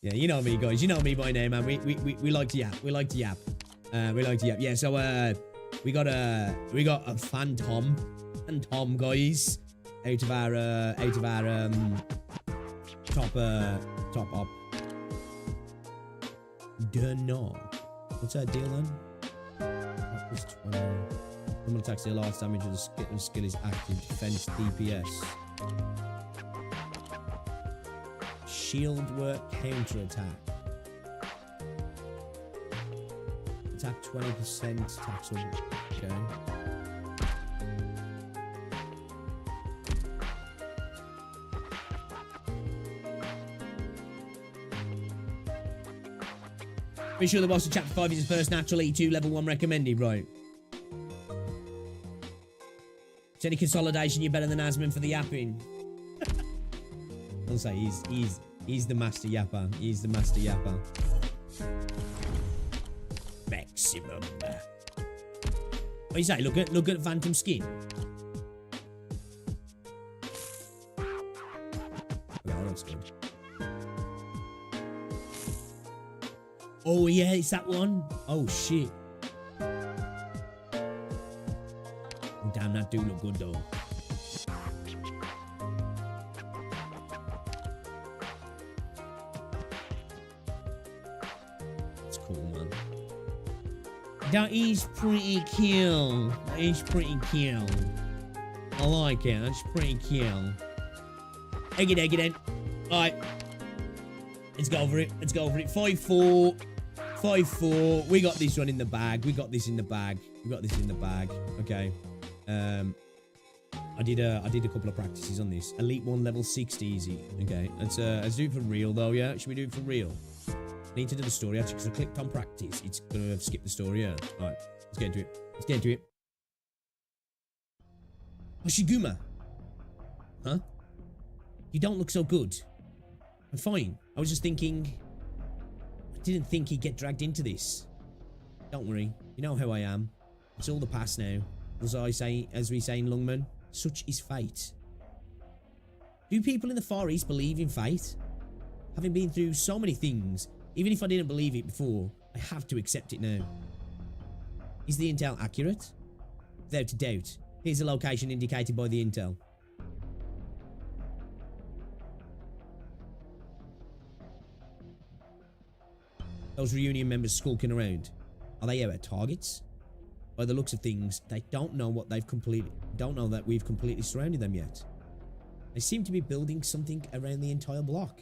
Yeah, you know me, guys. You know me by name, man. We like to yap. We like to yap. Yeah, so we got a phantom, guys, out of our top up. Dunno. What's that deal then? That was 20. Normal attacks deal last damage with the skill is active. Defense DPS. Shield work counter attack. Attack 20%. Attacks on. Okay. Pretty sure the boss of chapter 5 is his first natural E2 level 1 recommended, right? It's any consolidation, you're better than Asman for the yapping. I'll say he's the master yapper. He's the master yapper. Maximum. What do you say? Look at Phantom skin. Oh, that looks good. Oh yeah, it's that one. Oh shit. Oh, damn, that do look good though. That's cool, man. That is pretty cool. That is pretty cool. I like it. That's pretty cool. Egg it then. Alright. Let's go over it. 5-4. 5-4. We got this one in the bag. We got this in the bag. Okay. I did a couple of practices on this. Elite 1 level 60 easy. Okay. Let's do it for real though, yeah? Should we do it for real? I need to do the story actually because I clicked on practice. It's gonna skip the story, yeah. Alright. Let's get into it. Hoshiguma. Huh? You don't look so good. I'm fine. I was just thinking... I didn't think he'd get dragged into this. Don't worry. You know how I am. It's all the past now. As we say in Lungman, such is fate. Do people in the Far East believe in fate? Having been through so many things, even if I didn't believe it before, I have to accept it now. Is the intel accurate? Without a doubt. Here's the location indicated by the intel. Those reunion members skulking around. Are they our targets? By the looks of things, they don't know that we've completely surrounded them yet. They seem to be building something around the entire block.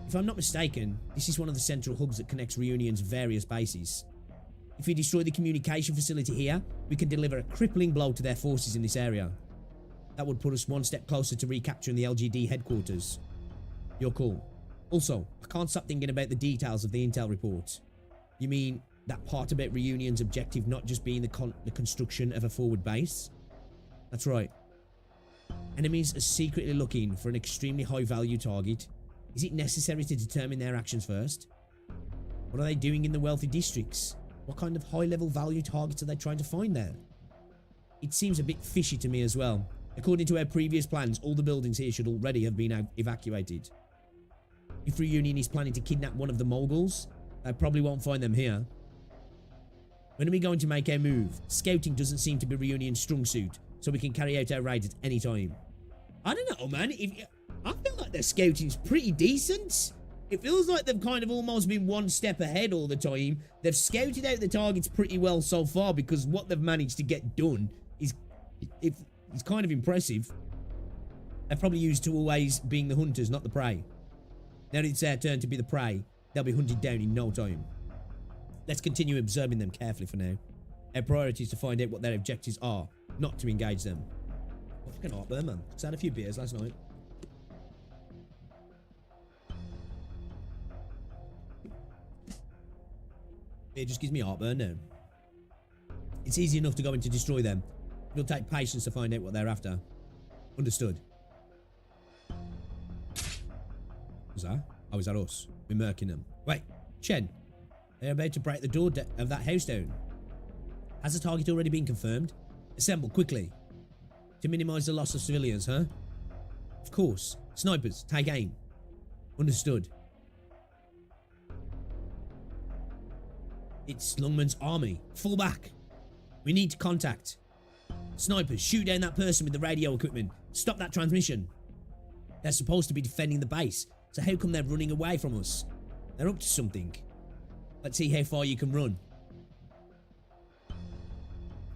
If I'm not mistaken, this is one of the central hubs that connects Reunion's various bases. If we destroy the communication facility here, we can deliver a crippling blow to their forces in this area. That would put us one step closer to recapturing the LGD headquarters. Your call. Also, I can't stop thinking about the details of the intel report. You mean that part about Reunion's objective not just being the construction of a forward base? That's right. Enemies are secretly looking for an extremely high-value target. Is it necessary to determine their actions first? What are they doing in the wealthy districts? What kind of high-level value targets are they trying to find there? It seems a bit fishy to me as well. According to our previous plans, all the buildings here should already have been evacuated. If Reunion is planning to kidnap one of the Moguls, they probably won't find them here. When are we going to make our move? Scouting doesn't seem to be Reunion's strong suit, so we can carry out our raids at any time. I don't know, man. I feel like their scouting's pretty decent. It feels like they've kind of almost been one step ahead all the time. They've scouted out the targets pretty well so far, because what they've managed to get done is kind of impressive. They're probably used to always being the hunters, not the prey. Now that it's their turn to be the prey, they'll be hunted down in no time. Let's continue observing them carefully for now. Our priority is to find out what their objectives are, not to engage them. Fucking heartburn, man. Just had a few beers last night. It just gives me heartburn now. It's easy enough to go in to destroy them. It'll take patience to find out what they're after. Understood. Was that? Oh, is that us? We're murking them. Wait, Chen. They're about to break the door of that house down. Has the target already been confirmed? Assemble quickly. To minimize the loss of civilians, huh? Of course. Snipers, take aim. Understood. It's Lungman's army. Fall back. We need to contact. Snipers, shoot down that person with the radio equipment. Stop that transmission. They're supposed to be defending the base, so how come they're running away from us? They're up to something. Let's see how far you can run.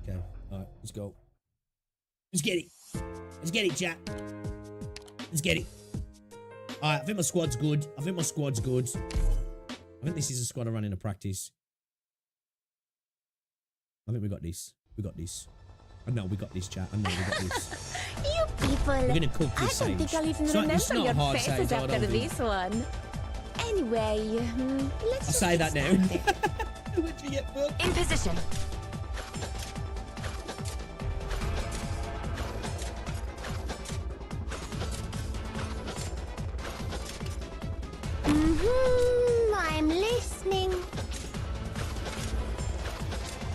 Okay, alright, let's go. Let's get it. Let's get it, chat. Let's get it. Alright, I think my squad's good. I think this is a squad I ran in a practice. I think we got this. We got this. I know we got this, chat. I know we got this. You people. We're gonna cook this I don't think I'll even remember your faces after this one. Anyway, let's I'll say that now. In position. I'm listening.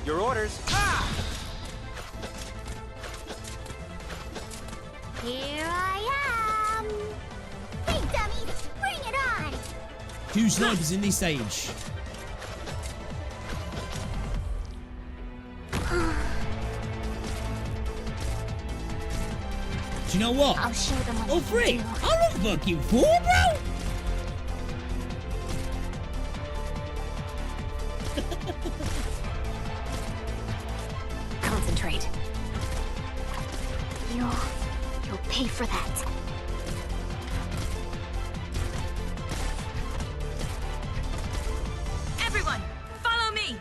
Your orders. Here I am. Big dummies, bring it on. 2 snipers in this stage. Do you know what? I'll show them what Oh, free! I don't fucking fool, bro! Concentrate. You'll pay for that. Everyone, follow me.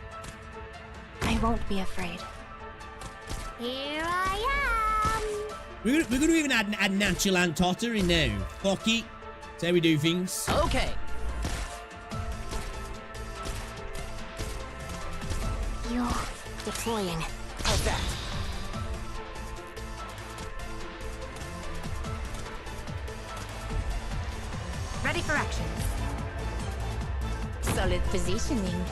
I won't be afraid. Here I am. We're gonna even add natural and totter in now. Fuck it. That's how we do things. Okay. You're deploying. How's that? Ready for action. Solid positioning.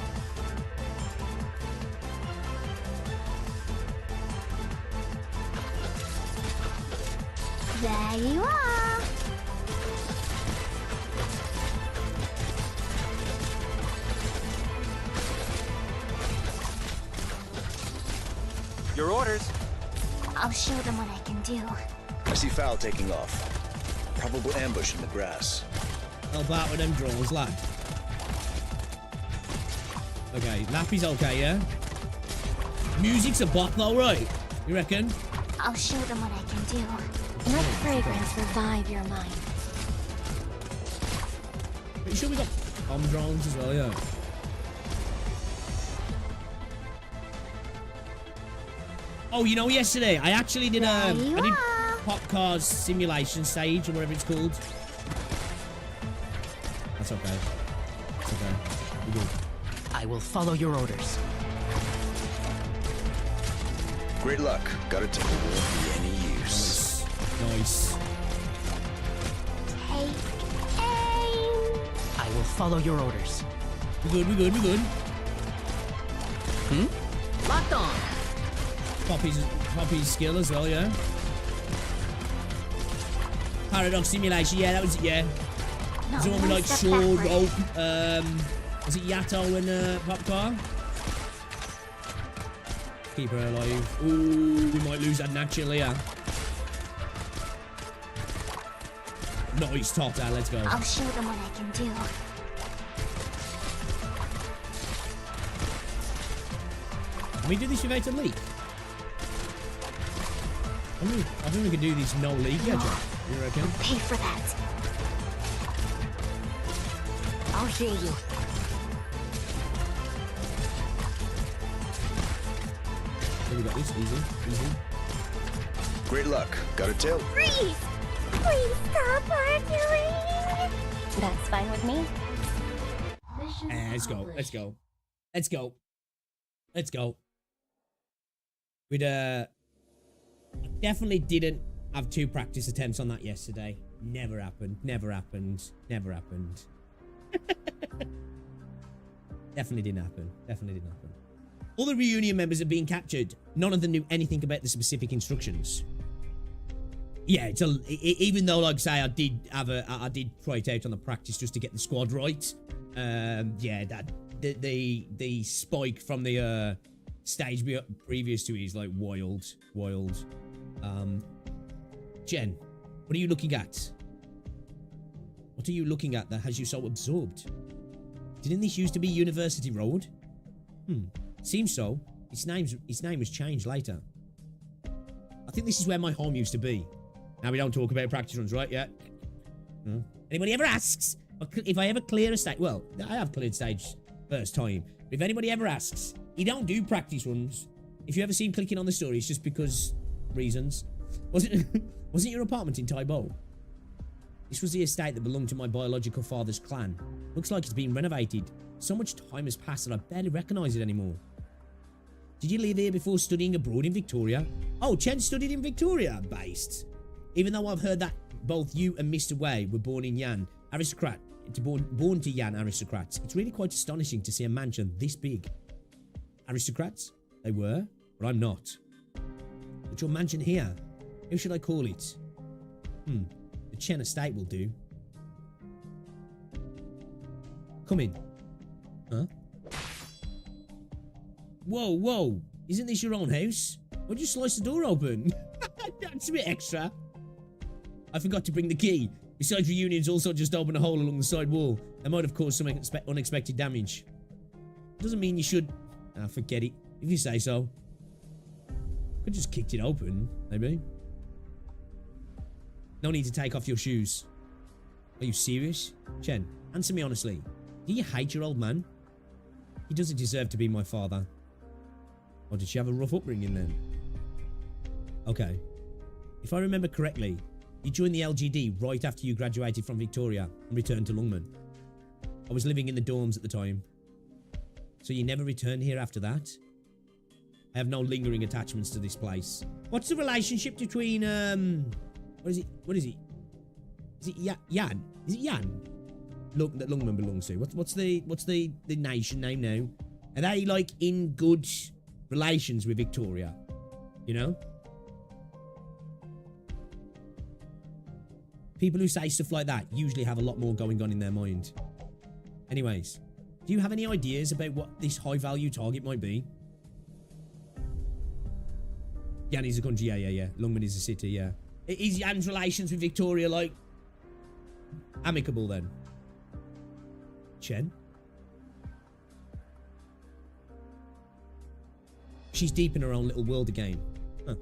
There you are. Your orders. I'll show them what I can do. I see Fowl taking off. Probable ambush in the grass. Help out with them drones, lad. Okay, Lappy's okay, yeah? Music's a bop though, right? You reckon? I'll show them what I can do. Let fragrance revive your mind. Pretty sure we got bomb drones as well, yeah. Oh, you know, yesterday I actually did I did Pop Cars simulation stage or whatever it's called. That's okay. That's okay. We're good. I will follow your orders. Great luck. Got it. Won't be any use. Nice. Take aim. I will follow your orders. We're good. We're good. We're good. Locked on. Poppy's skill as well, yeah. Paradox simulation, yeah, that was it, yeah. Is the one with like sword, rope, was it Yato and Popcar? keep her alive. Ooh, we might lose that natural here. Nice, Totter, let's go. I'll show them what I can do. Can we do this without a leak? I think we can do this no leak, yeah, John. You reckon? Pay for that. I'll hear you. Here we got this, easy. Great luck. Got a tail? Freeze! Please stop arguing! That's fine with me. Let's go. We'd, definitely didn't have 2 practice attempts on that yesterday. Never happened. Definitely didn't happen. All the reunion members are being captured. None of them knew anything about the specific instructions. Yeah, even though, like say, I did try it out on the practice just to get the squad right. Yeah, that the spike from the stage previous to it is like wild. Jen, what are you looking at? What are you looking at that has you so absorbed? Didn't this used to be University Road? Seems so. Its name was changed later. I think this is where my home used to be. Now we don't talk about practice runs, right? Yeah. Anybody ever asks if I ever clear a stage? Well, I have cleared stage first time. But if anybody ever asks, you don't do practice runs. If you ever see him clicking on the story, it's just because reasons. Wasn't your apartment in Taiwan? This was the estate that belonged to my biological father's clan. Looks like it's been renovated. So much time has passed that I barely recognize it anymore. Did you live here before studying abroad in Victoria? Oh, Chen studied in Victoria, based. Even though I've heard that both you and Mr. Wei were born in Yan, born to Yan aristocrats, it's really quite astonishing to see a mansion this big. Aristocrats? They were, but I'm not. But your mansion here, how should I call it? The Chen estate will do. Come in. Huh? Whoa. Isn't this your own house? Why'd you slice the door open? That's a bit extra. I forgot to bring the key. Besides, reunions also just opened a hole along the side wall. That might have caused some unexpected damage. Doesn't mean you should... forget it. If you say so. Could just kicked it open, maybe. No need to take off your shoes. Are you serious? Chen, answer me honestly. Do you hate your old man? He doesn't deserve to be my father. Or did she have a rough upbringing then? Okay. If I remember correctly, you joined the LGD right after you graduated from Victoria and returned to Lungmen. I was living in the dorms at the time. So you never returned here after that? I have no lingering attachments to this place. What's the relationship between, What is it? Is it Yan? Is it Yan? Look, that Lungmen belongs to. What's the nation name now? Are they, like, in good relations with Victoria? You know? People who say stuff like that usually have a lot more going on in their mind. Anyways, do you have any ideas about what this high-value target might be? Yan is a country, yeah. Lungmen is a city, yeah. Is Yan's relations with Victoria, like, amicable then? Chen? She's deep in her own little world again. Huh.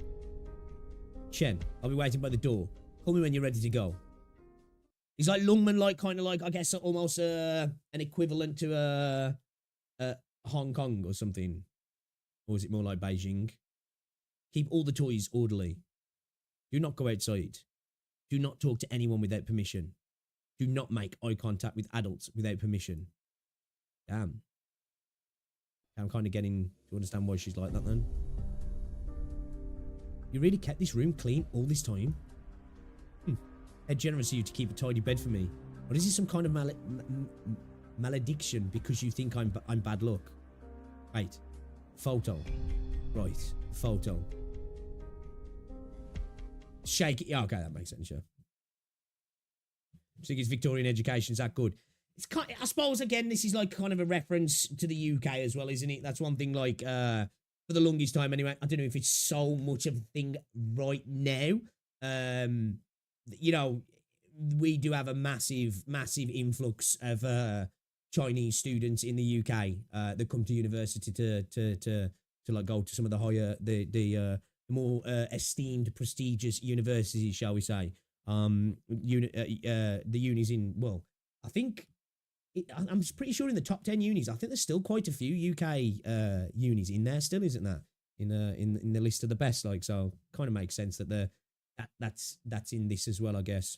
Chen, I'll be waiting by the door. Call me when you're ready to go. Is like Lungmen like kind of like, I guess, almost an equivalent to Hong Kong or something? Or is it more like Beijing? Keep all the toys orderly. Do not go outside. Do not talk to anyone without permission. Do not make eye contact with adults without permission. Damn. I'm kind of getting to understand why she's like that then. You really kept this room clean all this time? How generous of you to keep a tidy bed for me. Or is this some kind of malediction because you think I'm bad luck? Wait. Photo. Right. Photo. Shake it. Yeah, okay, that makes sense, yeah. I think his Victorian education's that good. It's kind of, I suppose, again, this is like kind of a reference to the UK as well, isn't it? That's one thing, like, for the longest time anyway. I don't know if it's so much of a thing right now. You know, we do have a massive influx of Chinese students in the UK that come to university to like go to some of the higher, the more esteemed, prestigious universities, shall we say? The unis in, well, I think I'm pretty sure in the top 10 unis, I think there's still quite a few UK unis in there still, isn't that? In the list of the best, like, so kind of makes sense that that's in this as well, I guess.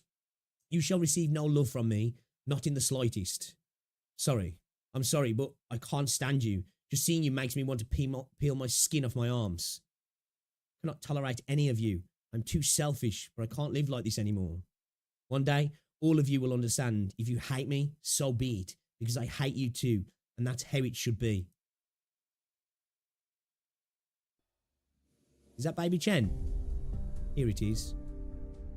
You shall receive no love from me, not in the slightest. Sorry, I'm sorry, but I can't stand you. Just seeing you makes me want to peel my skin off my arms. I cannot tolerate any of you. I'm too selfish, but I can't live like this anymore. One day, all of you will understand. If you hate me, so be it, because I hate you too, and that's how it should be. Is that Baby Chen? Here it is.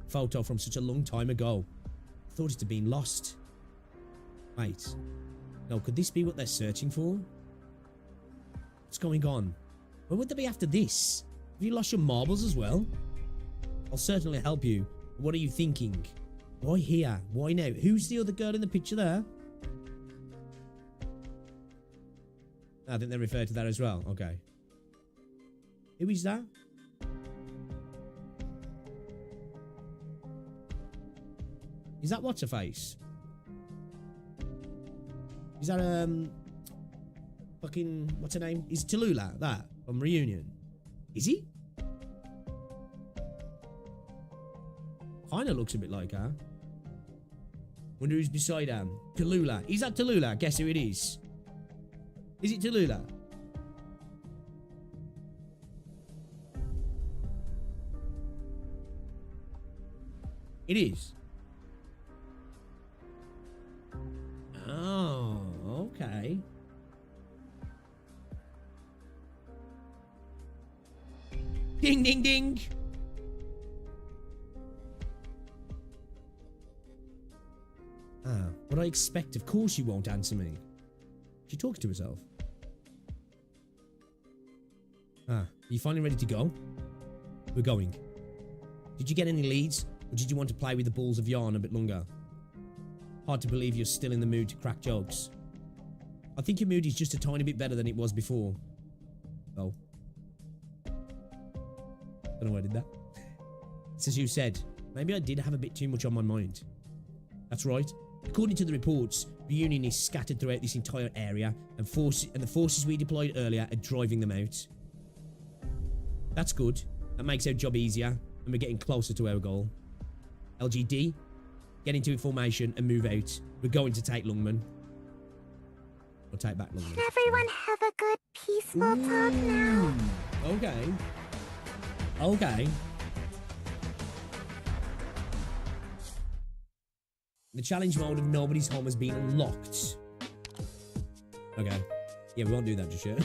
Photo from such a long time ago. I thought it had been lost. Wait. No, could this be what they're searching for? What's going on? Where would they be after this? Have you lost your marbles as well? I'll certainly help you. What are you thinking? Why here? Why now? Who's the other girl in the picture there? I think they refer to that as well. Okay. Who is that? Is that what's her face? Is that fucking what's her name? Is Tallulah that from Reunion? Is he? Kinda looks a bit like her. Wonder who's beside her. Tallulah. Is that Tallulah? Guess who it is? Is it Tallulah? It is. Oh, okay. Ding, ding, ding. What I expect, of course she won't answer me. She talks to herself. Are you finally ready to go? We're going. Did you get any leads, or did you want to play with the balls of yarn a bit longer? Hard to believe you're still in the mood to crack jokes. I think your mood is just a tiny bit better than it was before. Oh. Don't know why I did that. It's as you said, maybe I did have a bit too much on my mind. That's right. According to the reports, Reunion is scattered throughout this entire area, and the forces we deployed earlier are driving them out. That's good. That makes our job easier, and we're getting closer to our goal. LGD, get into formation and move out. We're going to take Lungman. We'll take back Lungman. Can everyone have a good, peaceful talk now? Okay. Okay. The challenge mode of Nobody's Home has been unlocked. Okay. Yeah, we won't do that just yet.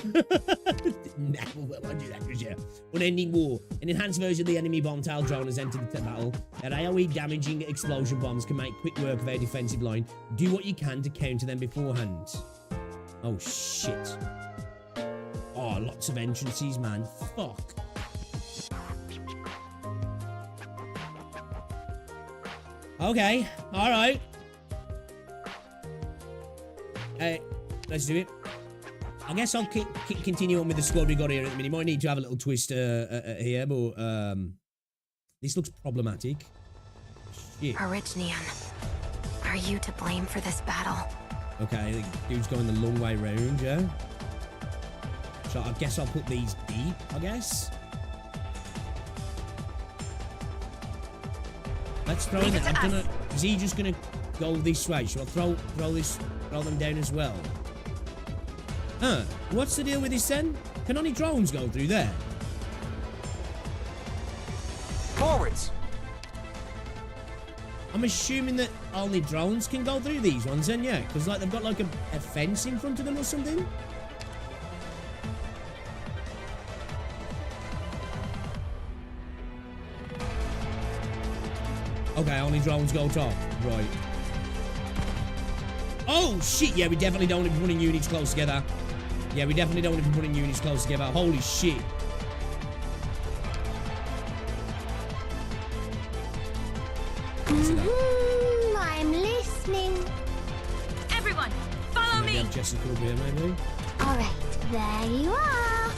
No, we won't do that just yet. Unending War. An enhanced version of the enemy bomb tail drone has entered the battle. Their AoE damaging explosion bombs can make quick work of our defensive line. Do what you can to counter them beforehand. Oh, shit. Oh, lots of entrances, man. Fuck. Okay, alright. Let's do it. I guess I'll continue on with the squad we got here at the minute. Might need to have a little twist here, but this looks problematic. Shit. Arknights, are you to blame for this battle? Okay, the dude's going the long way round, yeah? So I guess I'll put these deep, I guess. Let's throw in there. Is he just gonna go this way? Shall I throw them down as well? Huh? What's the deal with this then? Can only drones go through there? Forwards! I'm assuming that only drones can go through these ones then, yeah? Because like they've got like a fence in front of them or something? Okay, only drones go top. Right. Oh, shit. Yeah, we definitely don't want to be running units close together. Yeah, we definitely don't want to be putting units close together. Holy shit. I'm listening. Everyone, follow me. Jessica over here, maybe. All right, there you are.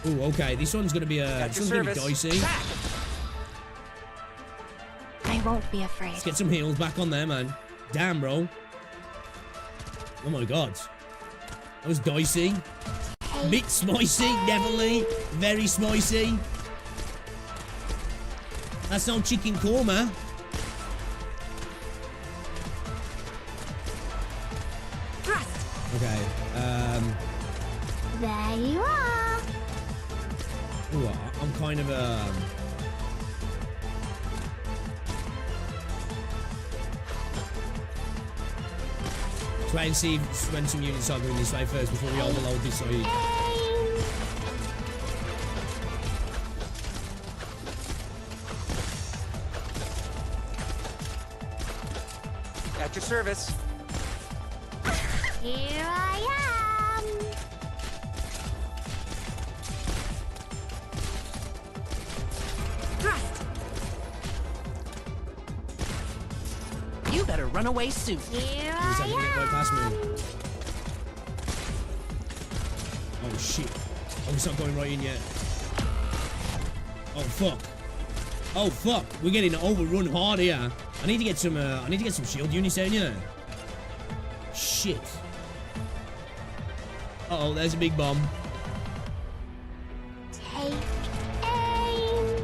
Ooh, okay. This one's gonna be dicey. I won't be afraid. Let's get some heals back on there, man. Damn, bro. Oh my god. That was dicey. Bit spicy, definitely. Very spicy. That's no chicken korma. Okay, There you are. Ooh, I'm kind of, try and see when some units are going this way first before we overload this side. At your service. Here I am. Thrust. You better run away soon. Here I am. Oh shit. Oh, it's not going right in yet. Oh fuck. Oh fuck. We're getting overrun hard here. I need to get some shield units down here. Shit. Uh-oh, there's a big bomb. Take aim.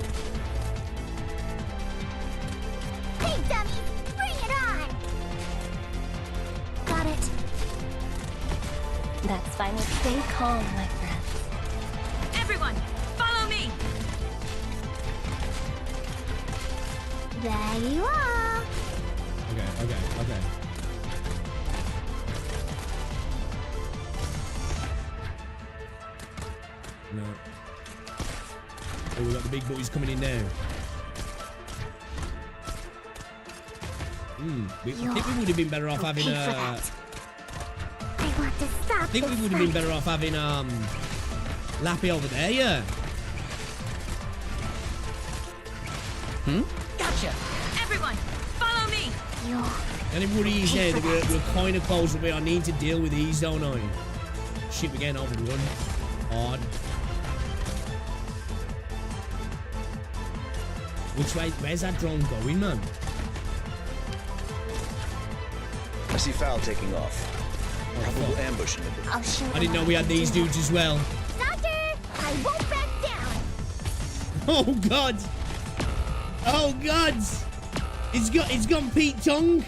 Hey, dummy, bring it on. Got it. That's fine with me. Stay calm, my friend. Everyone, follow me. There you are. Okay. No. Oh, we got the big boys coming in now. I think we would have been better off having I want to stop. I think we would have been better off having Lappy over there, yeah. Gotcha. Everyone, follow me. And it would ease now. We're kind of close to where I need to deal with these, don't I? Shit, we're getting overrun. Hard. Which way? Where's that drone going, man? I see Foul taking off. Probable ambush in the I'll shoot. I didn't know we had these dudes as well. Doctor, I won't back down. Oh god! Oh god! It's gone Pete Tongue.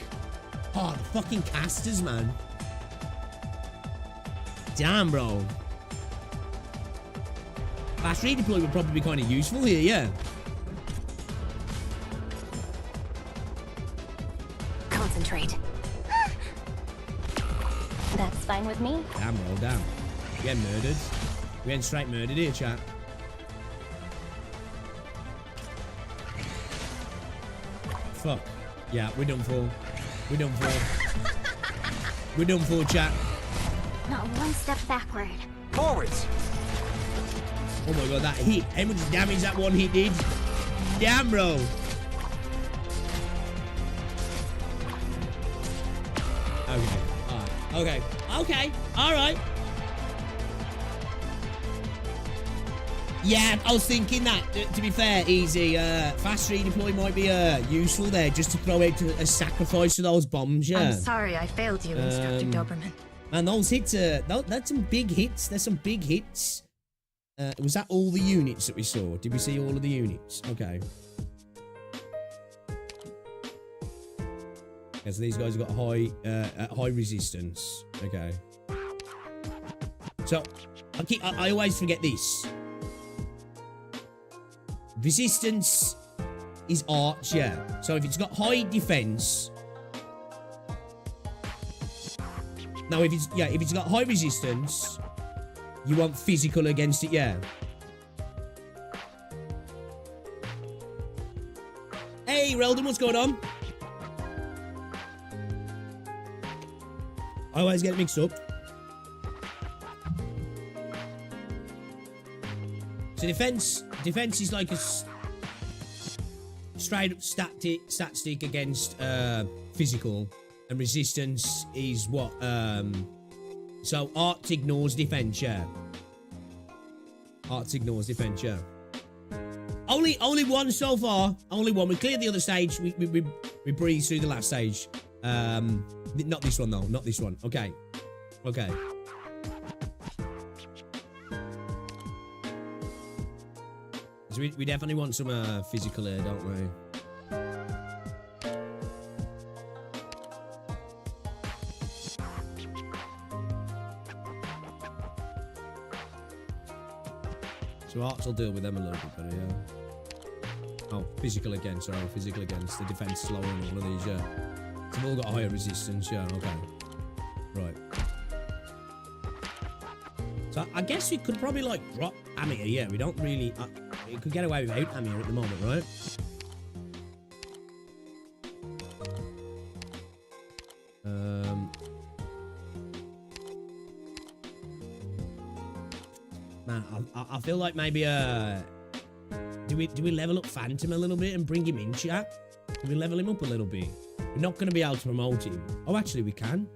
Oh, the fucking casters, man. Damn, bro. Fast redeploy would probably be kind of useful here, yeah. Concentrate. That's fine with me. Damn, bro, damn. We're getting murdered. We're getting straight murdered here, chat. Fuck. Yeah, we're done for. We're done for. We're done for, chat. Not one step backward. Forwards. Oh my god, that hit. How much damage that one hit did? Damn, bro. Okay. Alright. Okay. Okay. Alright. Yeah, I was thinking that, to be fair, easy. Fast redeploy might be useful there, just to throw out a sacrifice to those bombs, yeah. I'm sorry I failed you, Instructor Doberman. Man, those hits that's some big hits. There's some big hits. Was that all the units that we saw? Did we see all of the units? Okay. Yeah, so these guys have got high resistance. Okay. So I always forget this. Resistance is arch, yeah. So if it's got high defense. Now if it's got high resistance, you want physical against it, yeah. Hey, Reldon, what's going on? I always get it mixed up. So defense is like a straight up static against physical, and resistance is what so arts ignores defense, yeah. Arts ignores defense, yeah. Only one so far. Only one. We cleared the other stage. We breezed through the last stage. Not this one though. Not this one. Okay. Okay. So we definitely want some physical here, don't we? So arts will deal with them a little bit better, yeah. Oh, physical again, sorry, physical against the defense slower and all of these, yeah. So they've all got higher resistance, yeah, okay. Right. So I guess we could probably like drop Amir, yeah, we don't really, we could get away without Amir at the moment, right? Man, I feel like maybe do we level up Phantom a little bit and bring him in, chat? Do we level him up a little bit? We're not going to be able to promote him. Oh, actually, we can.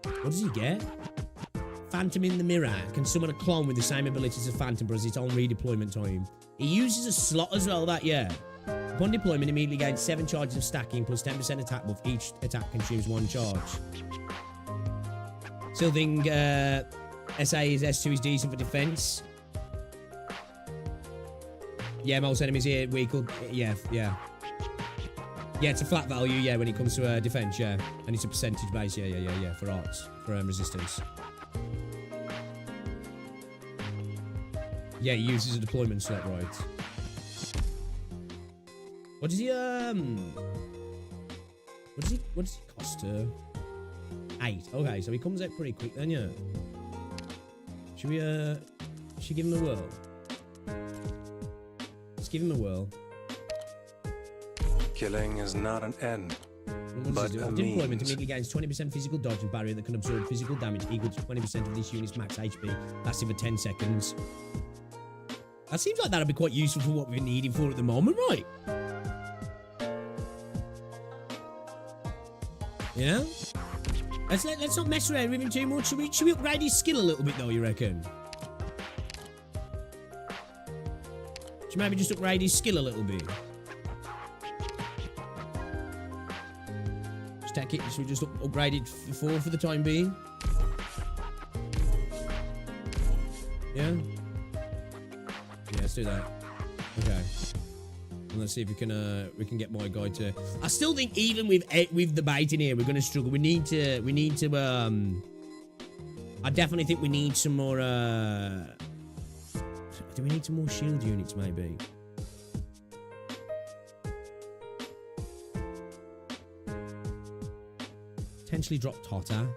What does he get? Phantom in the mirror. Can summon a clone with the same abilities as Phantom, but has its own redeployment time. He uses a slot as well, that, yeah. Upon deployment, immediately gains 7 charges of stacking plus 10% attack buff. Each attack consumes 1 charge. Still think SA is S2 is decent for defense. Yeah, most enemies here weak. Yeah. Yeah, it's a flat value, yeah, when it comes to defense, yeah. And it's a percentage base, yeah, for arts, for resistance. Yeah, he uses a deployment slot, right. What does he, what does it cost to? 8. Okay, so he comes out pretty quick then, yeah. Should we give him a whirl? Let's give him a whirl. Killing is not an end, but a deployment means. immediately gains 20% physical dodge and barrier that can absorb physical damage equal to 20% of this unit's max HP, lasting for 10 seconds. That seems like that'd be quite useful for what we're needing for at the moment, right? Yeah? Let's not mess around with him too much. Should we upgrade his skill a little bit though, you reckon? Should maybe just upgrade his skill a little bit? Stack it, should we just upgrade it 4 for the time being? Yeah? Yeah, let's do that. Okay. And let's see if we can get my guy to. I still think even with the bait in here, we're gonna struggle. We need to. I definitely think we need some more. Do we need some more shield units? Maybe. Potentially drop Totter.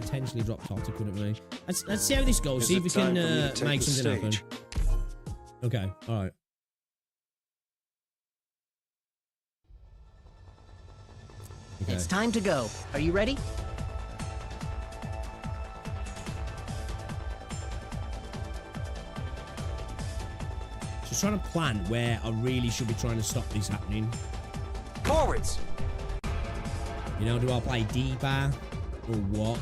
Potentially drop Totter, couldn't we? Let's see how this goes. See if we can make something happen. Okay. All right. Okay. It's time to go. Are you ready? Just trying to plan where I really should be trying to stop this happening. Forwards! You know, do I play deeper or what?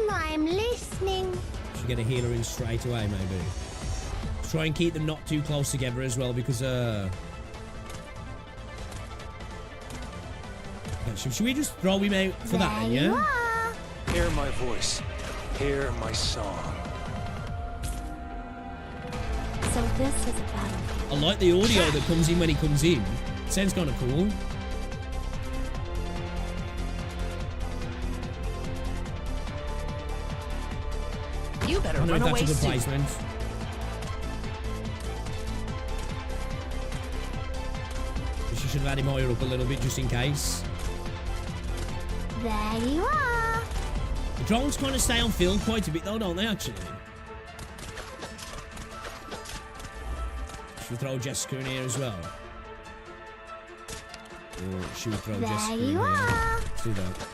I'm listening. Should get a healer in straight away, maybe. Try and keep them not too close together as well, because should we just throw him out for that then, yeah? Hear my voice. Hear my song. So this is a battle. I like the audio that comes in when he comes in. It sounds kind of cool. You better I don't know run if away that's a good soon. placement. She should have had him higher up a little bit just in case. There you are. The drones kind of stay on field quite a bit though, don't they, actually? Should we throw Jessica in here as well? Or should we throw Jessica in here? Let's do that.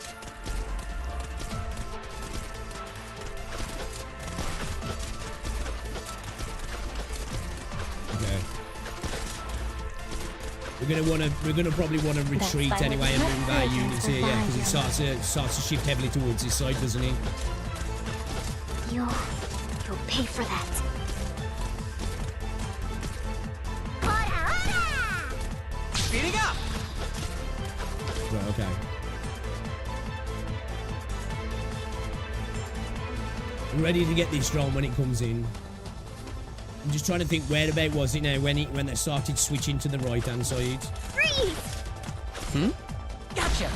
Okay. We're gonna probably want to retreat anyway and move our units here, yeah, because it starts to shift heavily towards this side, doesn't it? You'll pay for that. Speeding up! Right, okay. I'm ready to get this drone when it comes in. I'm just trying to think where about was it now when they started switching to the right hand side. Freeze! Hmm? Gotcha!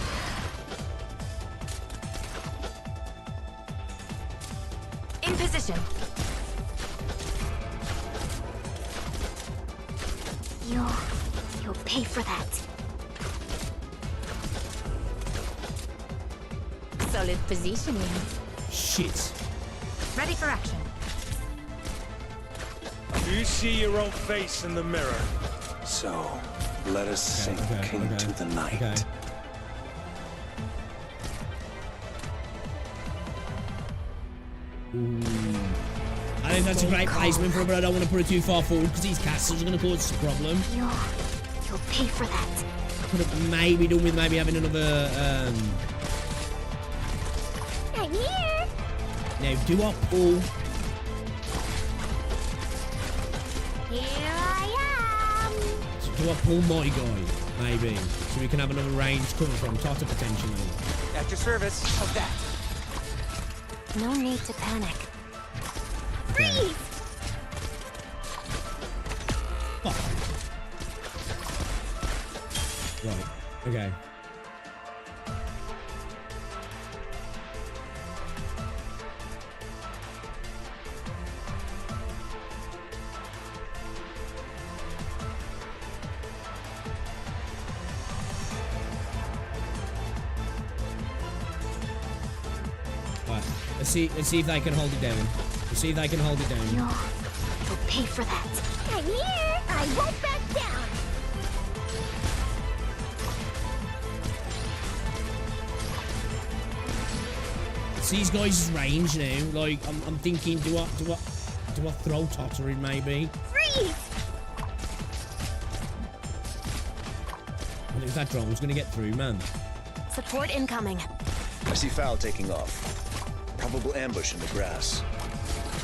In position. You'll pay for that. Solid positioning. Shit. Ready for action. Do you see your own face in the mirror? So, let us sink into the night. Okay. Ooh. I think that's a great placement for it, but I don't want to put it too far forward because these castles are going to cause a problem. You'll pay for that. Could have maybe done with maybe having another. I'm here. Now, do I pull? Here I am. So do I pull my guy? Maybe, so we can have another range cover from Tata potentially. At your service. How's that? No need to panic. Okay. Freeze! Fuck. Right. Okay. Right. Let's see if they can hold it down. Let's see if they can hold it down. You'll pay for that. I'm here. I won't back down. It's these guys' range now. Like I'm thinking, do I throw Totter in maybe? Freeze! I think that drone's gonna get through, man. Support incoming. I see Fowl taking off. Probable ambush in the grass.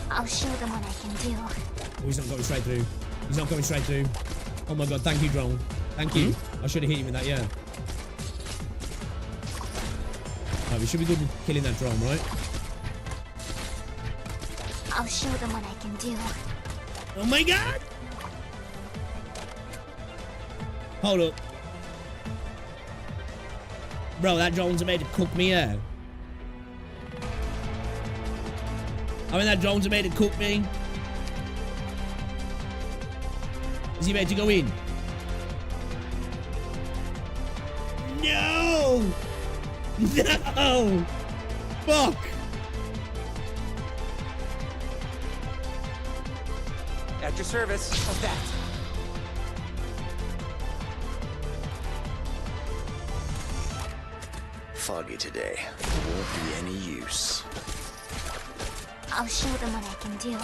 I'll show them what I can do. Oh, he's not going straight through. He's not going straight through. Oh my god, thank you, drone. Thank you. I should have hit him with that, yeah. Right, we should be good at killing that drone, right? I'll show them what I can do. Oh my god! Hold up. Bro, that drone's about to cook me here. I mean, that drone's about to cook me. Is he about to go in? No! No! Fuck! At your service. How's that? Foggy today. Won't be any use. I'll show them what I can do.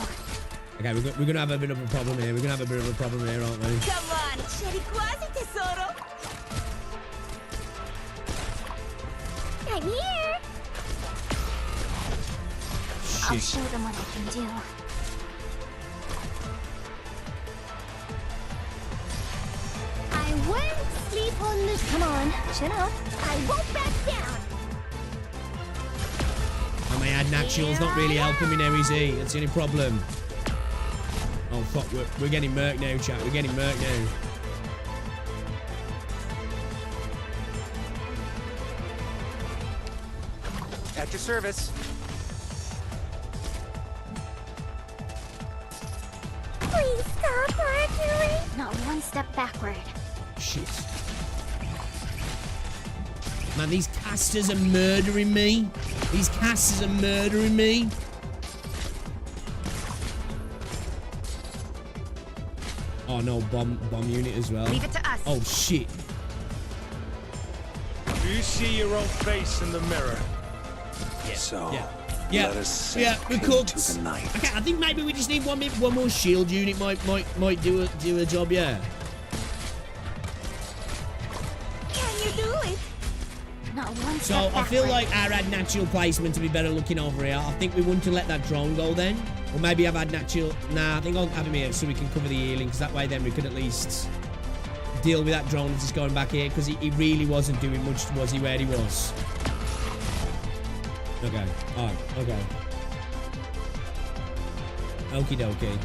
Okay, we're gonna have a bit of a problem here. We're gonna have a bit of a problem here, aren't we? Come on, c'eri quasi, tesoro. I'm here. I'll Shit. show them what I can do. I won't sleep on this. Come on, chin up. I won't back down. Oh, my ad natural's not really helping me now, is he? That's the only problem. Oh, fuck. We're getting murked now, chat. We're getting murked now. At your service. Please stop arguing. Not one step backward. Shit. Man, these casters are murdering me. These casters are murdering me. Oh no, bomb unit as well. Leave it to us. Oh shit. Do you see your own face in the mirror? Yeah. So, Yeah. Yeah, Let us yeah, sink we're into cooked. the night. Okay, I think maybe we just need one more shield unit. Might do a job. Yeah. Can you do it? Not one So step I feel backward. like our ad natural placement to be better looking over here. I think we want to let that drone go then, or maybe have ad natural. Nah, I think I'll have him here so we can cover the healing, because that way then we could at least deal with that drone that's just going back here, because he really wasn't doing much, was he, where he was? Okay. Alright, okay. Okie dokie.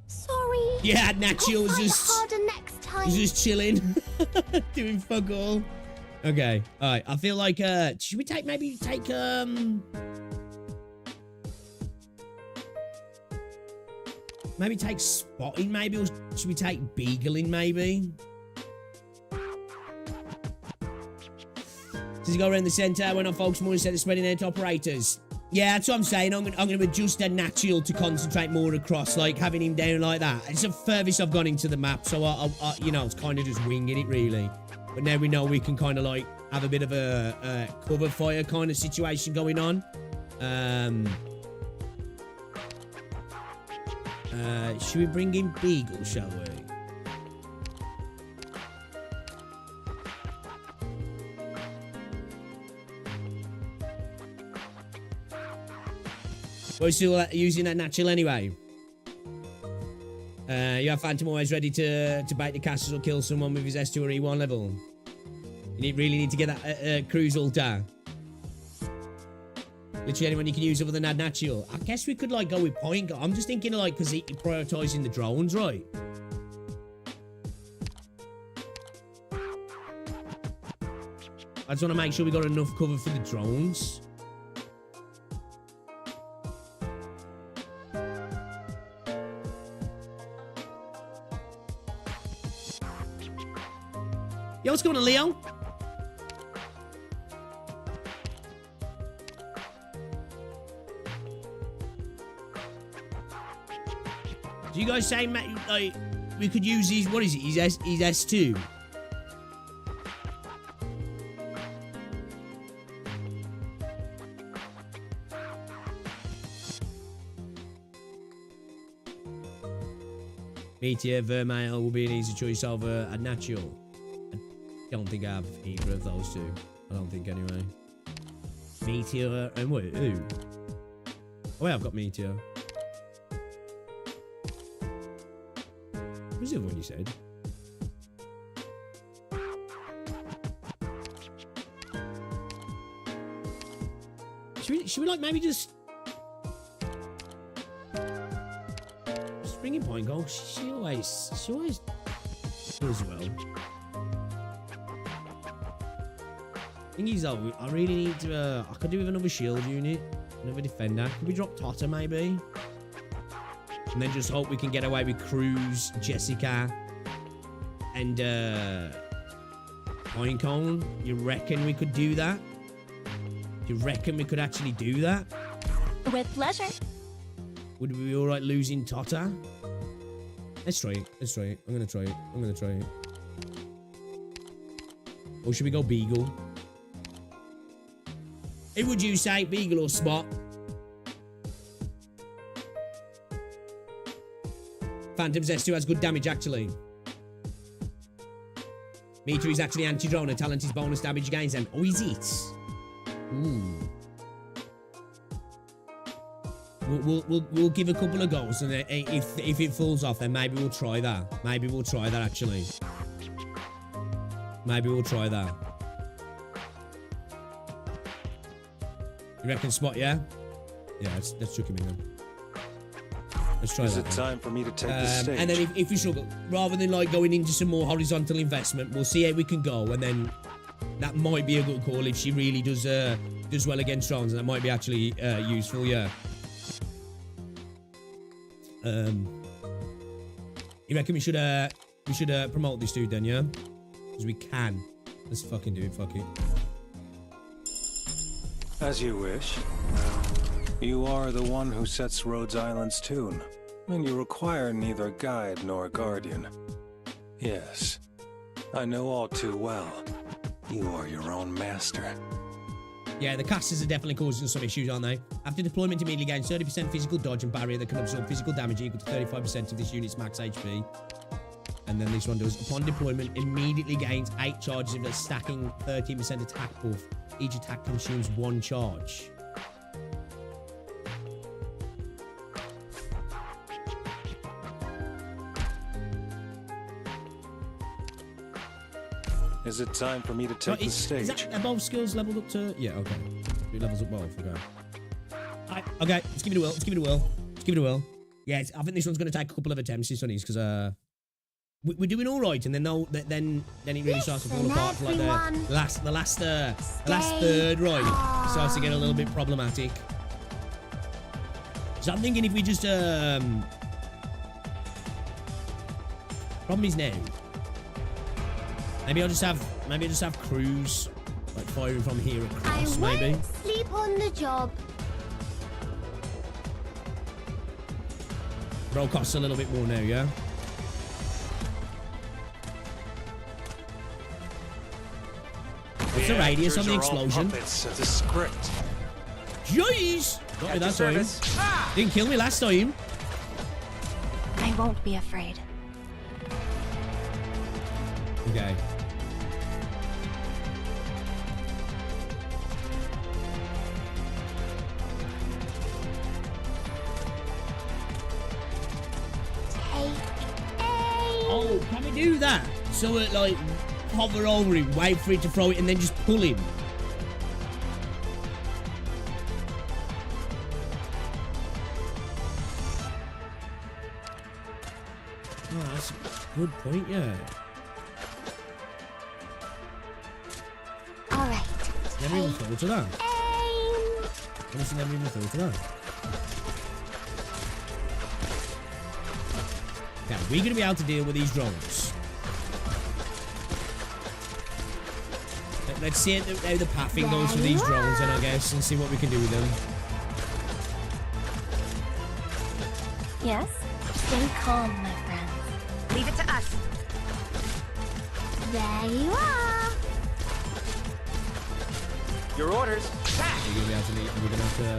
Sorry. Yeah, Nacho was I'll fight just harder next time. he's just chilling. Doing fuck all. Okay. Alright. I feel like should we maybe take spotting maybe, or should we take beagling maybe? Does he go around the centre when I focus more instead of spreading out operators? Yeah, that's what I'm saying. I'm going to adjust that natural to concentrate more across, like having him down like that. It's the furthest I've gone into the map, so I you know, it's kind of just winging it really. But now we know we can kind of like have a bit of a cover fire kind of situation going on. Should we bring in Beagle, shall we? We're still using that natural anyway. You have Phantom always ready to bait the castles or kill someone with his S2 or E1 level. You really need to get that cruise altar. Literally anyone you can use other than that natural. I guess we could like go with point. I'm just thinking like, because he's prioritizing the drones, right? I just want to make sure we got enough cover for the drones. Yo, what's going on, Leo? Do you guys say, like, we could use his, what is it, his S2? Meteor, Vermeil will be an easy choice over a natural. I don't think I have either of those two. I don't think anyway. Meteor and wait, who? Oh yeah, I've got Meteor. Who's the other one you said? Should we like maybe just bring in point goal? She always does well. Thing is though, I really need to I could do with another shield unit, another defender. Could we drop Totter maybe? And then just hope we can get away with Cruz, Jessica, and Pinecone. You reckon we could do that? You reckon we could actually do that? With pleasure. Would we be alright losing Totter? Let's try it. Let's try it. I'm gonna try it. I'm gonna try it. Or should we go Beagle? Who would you say, Beagle or Spot? Phantom's S2 has good damage, actually. Meter is actually anti-drone. Her talent is bonus damage against them. Oh, is it? Ooh. We'll give a couple of goals, and if it falls off, then maybe we'll try that. Maybe we'll try that, actually. Maybe we'll try that. You reckon Spot, yeah? Yeah, let's chuck him in then. Let's try that. Is it time for me to take the stage? And then if we struggle, rather than like going into some more horizontal investment, we'll see how we can go, and then that might be a good call if she really does well against drones, and that might be actually useful, yeah. You reckon we should promote this dude then, yeah? Because we can. Let's fucking do it, fuck it. As you wish. You are the one who sets Rhodes Island's tune, and you require neither guide nor guardian. Yes, I know all too well. You are your own master. Yeah, the casters are definitely causing some issues, aren't they? After deployment, immediately gain 30% physical dodge and barrier that can absorb physical damage equal to 35% of this unit's max HP. And then this one does. Upon deployment, immediately gains 8 charges of a stacking 13% attack buff. Each attack consumes 1 charge. Is it time for me to take the stage? Is that both skills leveled up to? Yeah, okay. It levels up both. Okay. Alright, okay. Let's give it a whirl. Let's give it a whirl. Let's give it a whirl. Yeah, I think this one's going to take a couple of attempts, this one is, because we're doing all right, and then then it really starts to fall apart for like the last third ride starts to get a little bit problematic. So I'm thinking if we just problem is now. Maybe I'll just have crews like firing from here across. Maybe. Sleep on the job. Roll costs a little bit more now, yeah. What's the radius on the explosion? The script. Jeez! Got me that time. Didn't kill me last time. I won't be afraid. Okay. Oh, can we do that? So it like hover over him, wait for it to throw it, and then just pull him. Oh, that's a good point, yeah. Alright. Never even thought of that. Honestly, never even thought of that. Okay, we're going to be able to deal with these drones. Let's see how the pathing goes for these drones, then, I guess, and see what we can do with them. Yes? Stay calm, my friends. Leave it to us. There you are. Your orders. We're going to be able to leave. We're going to have to...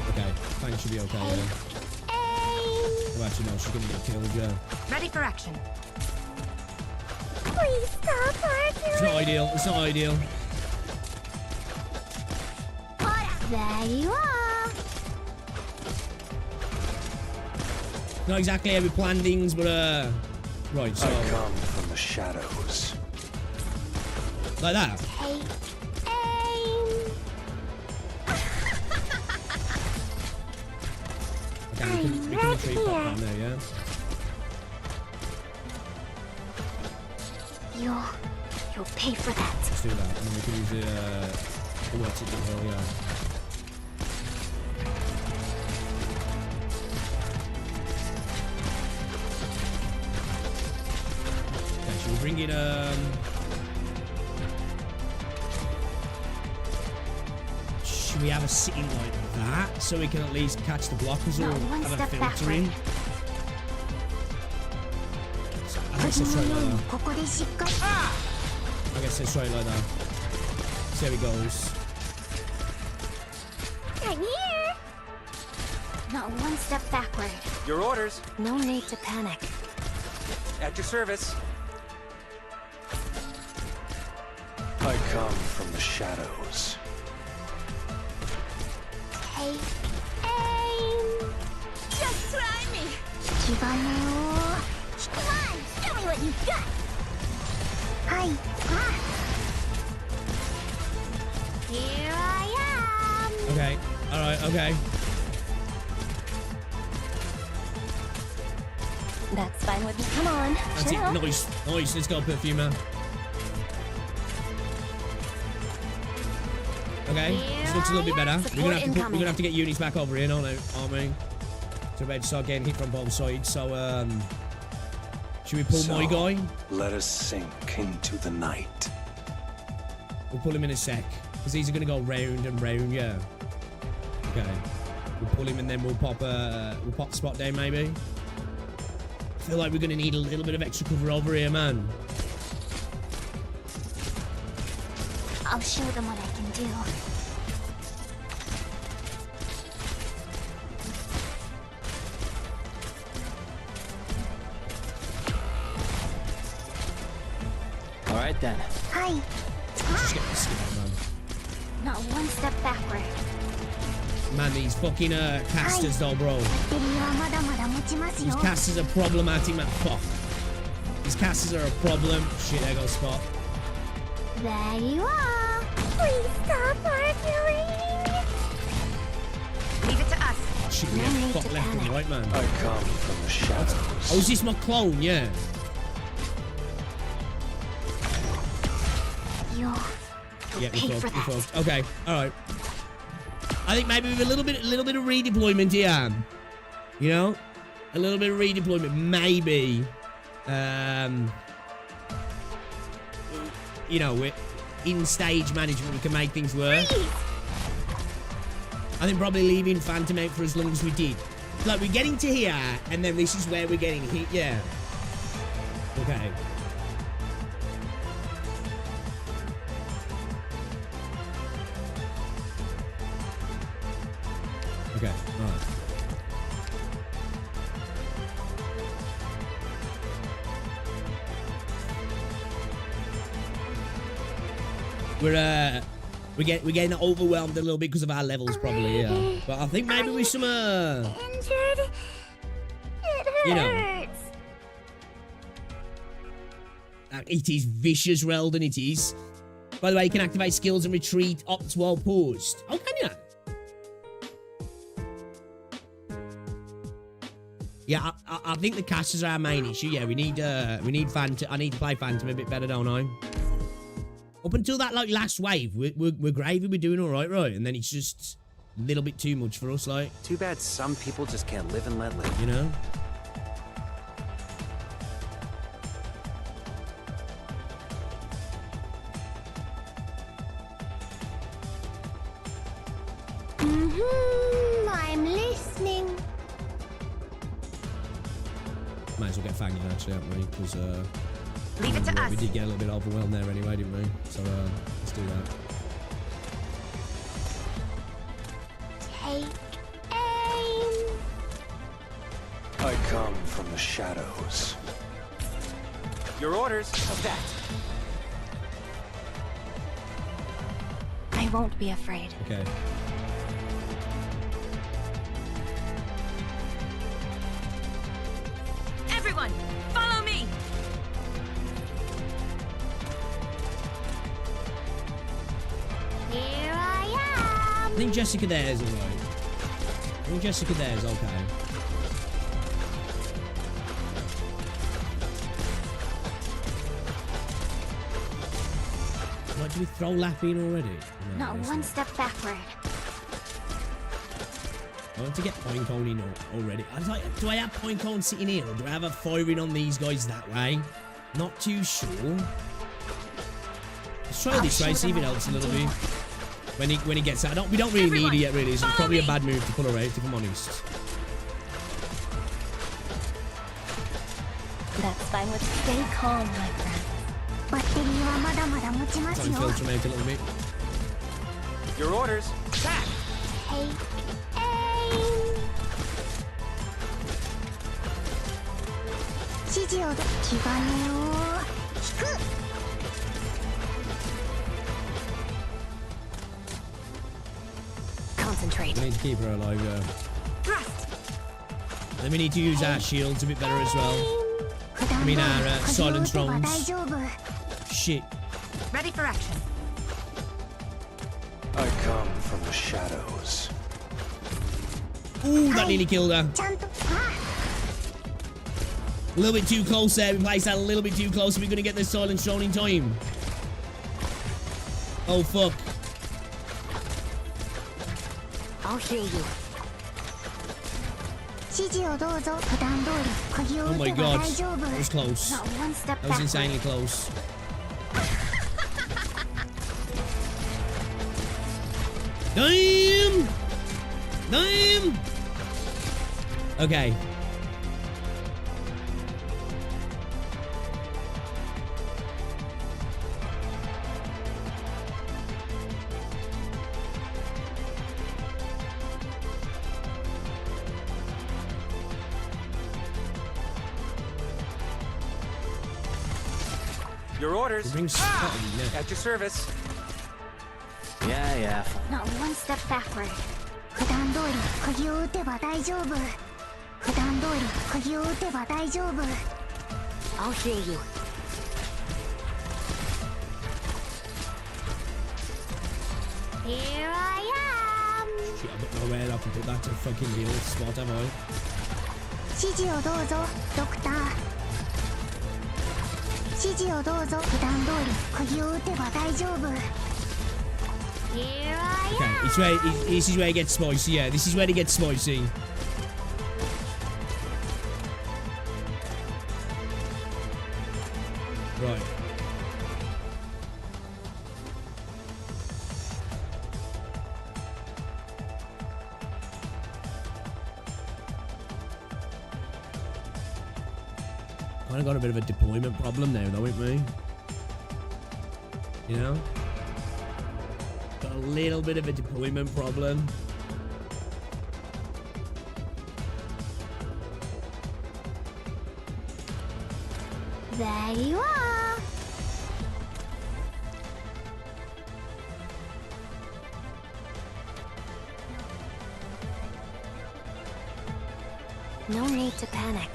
Okay, Fang should be okay, yeah. Oh, actually, no, she's going to get killed, yeah. Ready for action. Please stop arguing. It's not ideal. It's not ideal. There you are. Not exactly how we planned things, but, right, so... I come from the shadows. Like that? Okay, we can retreat back down there, yeah? You'll pay for that. Let's do that, and then we can use the what's it do, yeah. Okay, should we bring it, should we have a sitting like that, so we can at least catch the blockers or have a filter in? I guess let's try it like that. I guess let's try it like that. See how it goes. I'm here. Not one step backward. Your orders. No need to panic. At your service. I come from the shadows. Hey. Just try me. Come on, show me what you've got. Hi. Here I am. Okay. Alright, okay. That's fine with me. Come on. That's it. Nice. Nice. Let's go, Perfumer. Okay. This looks a little bit better. We're gonna have to get units back over here, aren't we? So we're about to start getting hit from both sides. So, should we pull my guy? Let us sink into the night. We'll pull him in a sec. Because these are going to go round and round, yeah. Okay. We'll pull him and then we'll pop the spot down, maybe. I feel like we're going to need a little bit of extra cover over here, man. I'll show them what I can do. All right then. Hi. Just get this guy, man. Not one step backward. Man, these fucking casters though, bro. These casters are problematic, man. Fuck. These casters are a problem. Shit, there goes Spot. There you are. Please stop arguing. Leave it to us. Shit, we have fuck left and right, man. I come from the shadows. Oh, is this my clone? Yeah. Yeah, we fucked. Okay, all right. I think maybe with a little bit of redeployment here, you know, a little bit of redeployment, maybe. You know, in stage management, we can make things work. I think probably leaving Phantom out for as long as we did. Like, we're getting to here, and then this is where we're getting hit. Yeah. Okay. Okay, alright. We're getting overwhelmed a little bit because of our levels, probably, yeah. But I think maybe with some Injured. It hurts. you know, it is vicious, Reldon, it is. By the way, you can activate skills and retreat up to while paused. Oh, can you? Yeah, I think the casters are our main issue. Yeah, we need Phantom. I need to play Phantom a bit better, don't I? Up until that like last wave, we're gravy. We're doing all right, and then it's just a little bit too much for us. Like, Too bad some people just can't live and let live. you know. I'm listening. Might as well get Fangin actually, haven't we? Because Leave it to us. we did get a little bit overwhelmed there anyway, didn't we? So let's do that. Take aim. I come from the shadows. Your orders. How's that? I won't be afraid. Okay. Everyone, follow me. Here I I think Jessica there is alright. I think Jessica there is okay. What, did we throw Lappy in already? No, Not that's one not. step backward. I want to get point cone in already. I was like, do I have point cone sitting here, or do I have a firing on these guys that way? Not too sure. Let's try this way, see if it helps a little bit. When he gets out, we don't really need it yet, really. So it's probably a bad move to pull her out, if I'm honest. That's fine with stay calm, my friend. Battery wa mada mada mochimasu Try and yo. filter him out a little bit. Your orders. Attack. Take aim. 指示をど気兼ねを引く。 Concentrate. We need to keep her alive, yeah. Thrust. Then we need to use our shields a bit better as well. I mean our silence drones. Shit. Ready for action. I come from the shadows. Ooh, that nearly killed her. ちゃんと。あ A little bit too close there. We placed that a little bit too close. We're going to get this silence drone in time. Oh, fuck. I'll hear you. 指示をどうぞ。普段通り鍵を Oh 打 my てば god. 大丈夫。 That was close. Not one step That was backward. insanely close. Damn! Damn! Okay. Your orders. Ah! At your service. Yeah. Not one step backward. 普段通り釘を打てば大丈夫。普段通り釘を打てば大丈夫。I'll hear you. Here I am. Shit, I've got nowhere I can put that to fucking heal spot, have I? 指示をどうぞ、ドクター。指示をどうぞ。普段通り釘を打てば大丈夫。Here I Okay, this is where it gets spicy, yeah. This is where it gets spicy. Right. Kind of got a bit of a deployment problem now, though, ain't we? You know? Got a little bit of a deployment problem. There you are. No need to panic.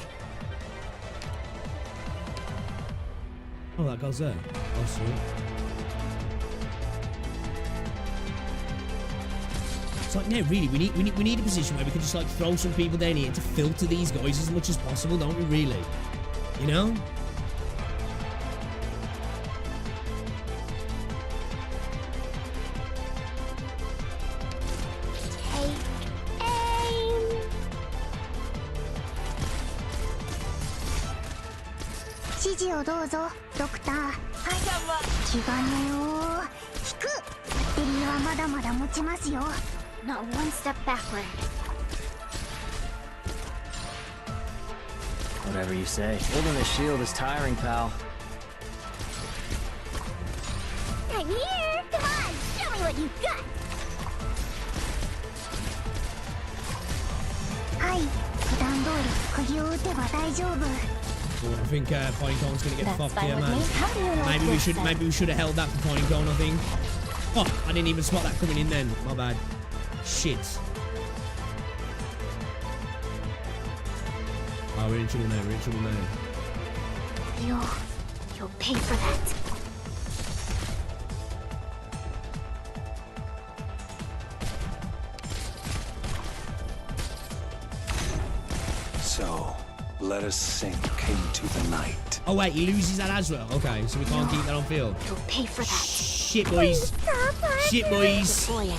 Oh, that goes there. Oh, sweet. It's like, no, really, we need a position where we can just like throw some people down here to filter these guys as much as possible, don't we? Really, you know? Take aim. 指示をどうぞ、ドクター。気兼ねを引く。バッテリーはまだまだ持ちますよ。Not one step backward. Whatever you say. Holding a shield is tiring, pal. I'm here. Come on, show me what you got. はい、普段通り釘を打てば大丈夫。I think Pinecone gonna get fucked here, man. Maybe we should have held that for Pinecone, I think. Oh, I didn't even spot that coming in then. My bad. Shit. Oh, we're in trouble now. You'll pay for that. So, let us sink into the night. Oh wait, he loses that as well. Okay, so we can't keep that on field. You'll pay for that. Shit, boys. Shit, boys. Deploying.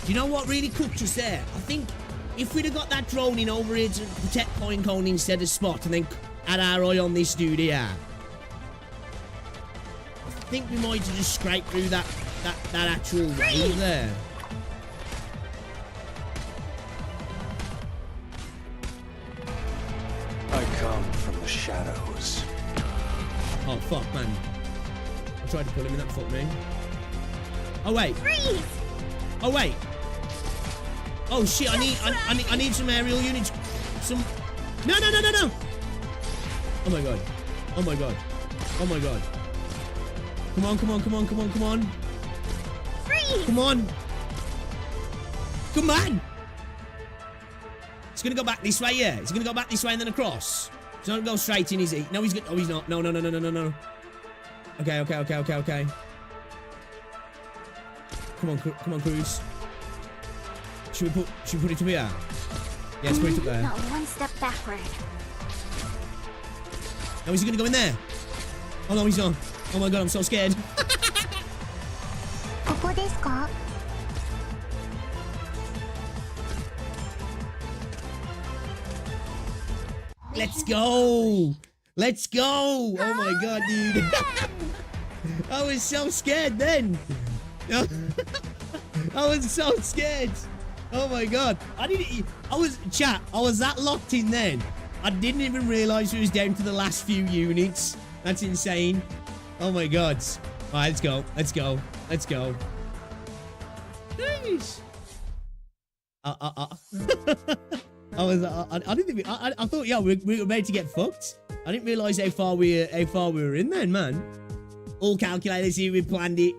Do you know what really cooked us there? I think if we'd have got that drone in over here to protect Pinecone instead of Spot and then had our eye on this dude here, I think we might have just scraped through that actual wave there. I come from the shadows. Oh, fuck, man. I tried to pull him in that fuck me. Oh, wait. Freeze! Oh, wait. Oh, shit, I need some aerial units. Some... No! Oh, my God. Oh, my God. Oh, my God. Come on. Freeze! Come on. It's gonna go back this way, yeah. It's gonna go back this way and then across. It's not gonna go straight in, is he? No, he's good. Oh, he's not. No. Okay. Come on, Cruz. Should we put it up here? Yeah, let's put it up there. Not one step backward. No, is he gonna go in there? Oh no, he's not. Oh my God, I'm so scared. ここですか? Let's go! Oh my God, dude. I was so scared then. I was so scared. Oh my God. I was that locked in then. I didn't even realize it was down to the last few units. That's insane. Oh my God. All right, let's go. Jeez. I thought, yeah, we were made to get fucked. I didn't realise how far we were in then, man. All calculators here. We planned it.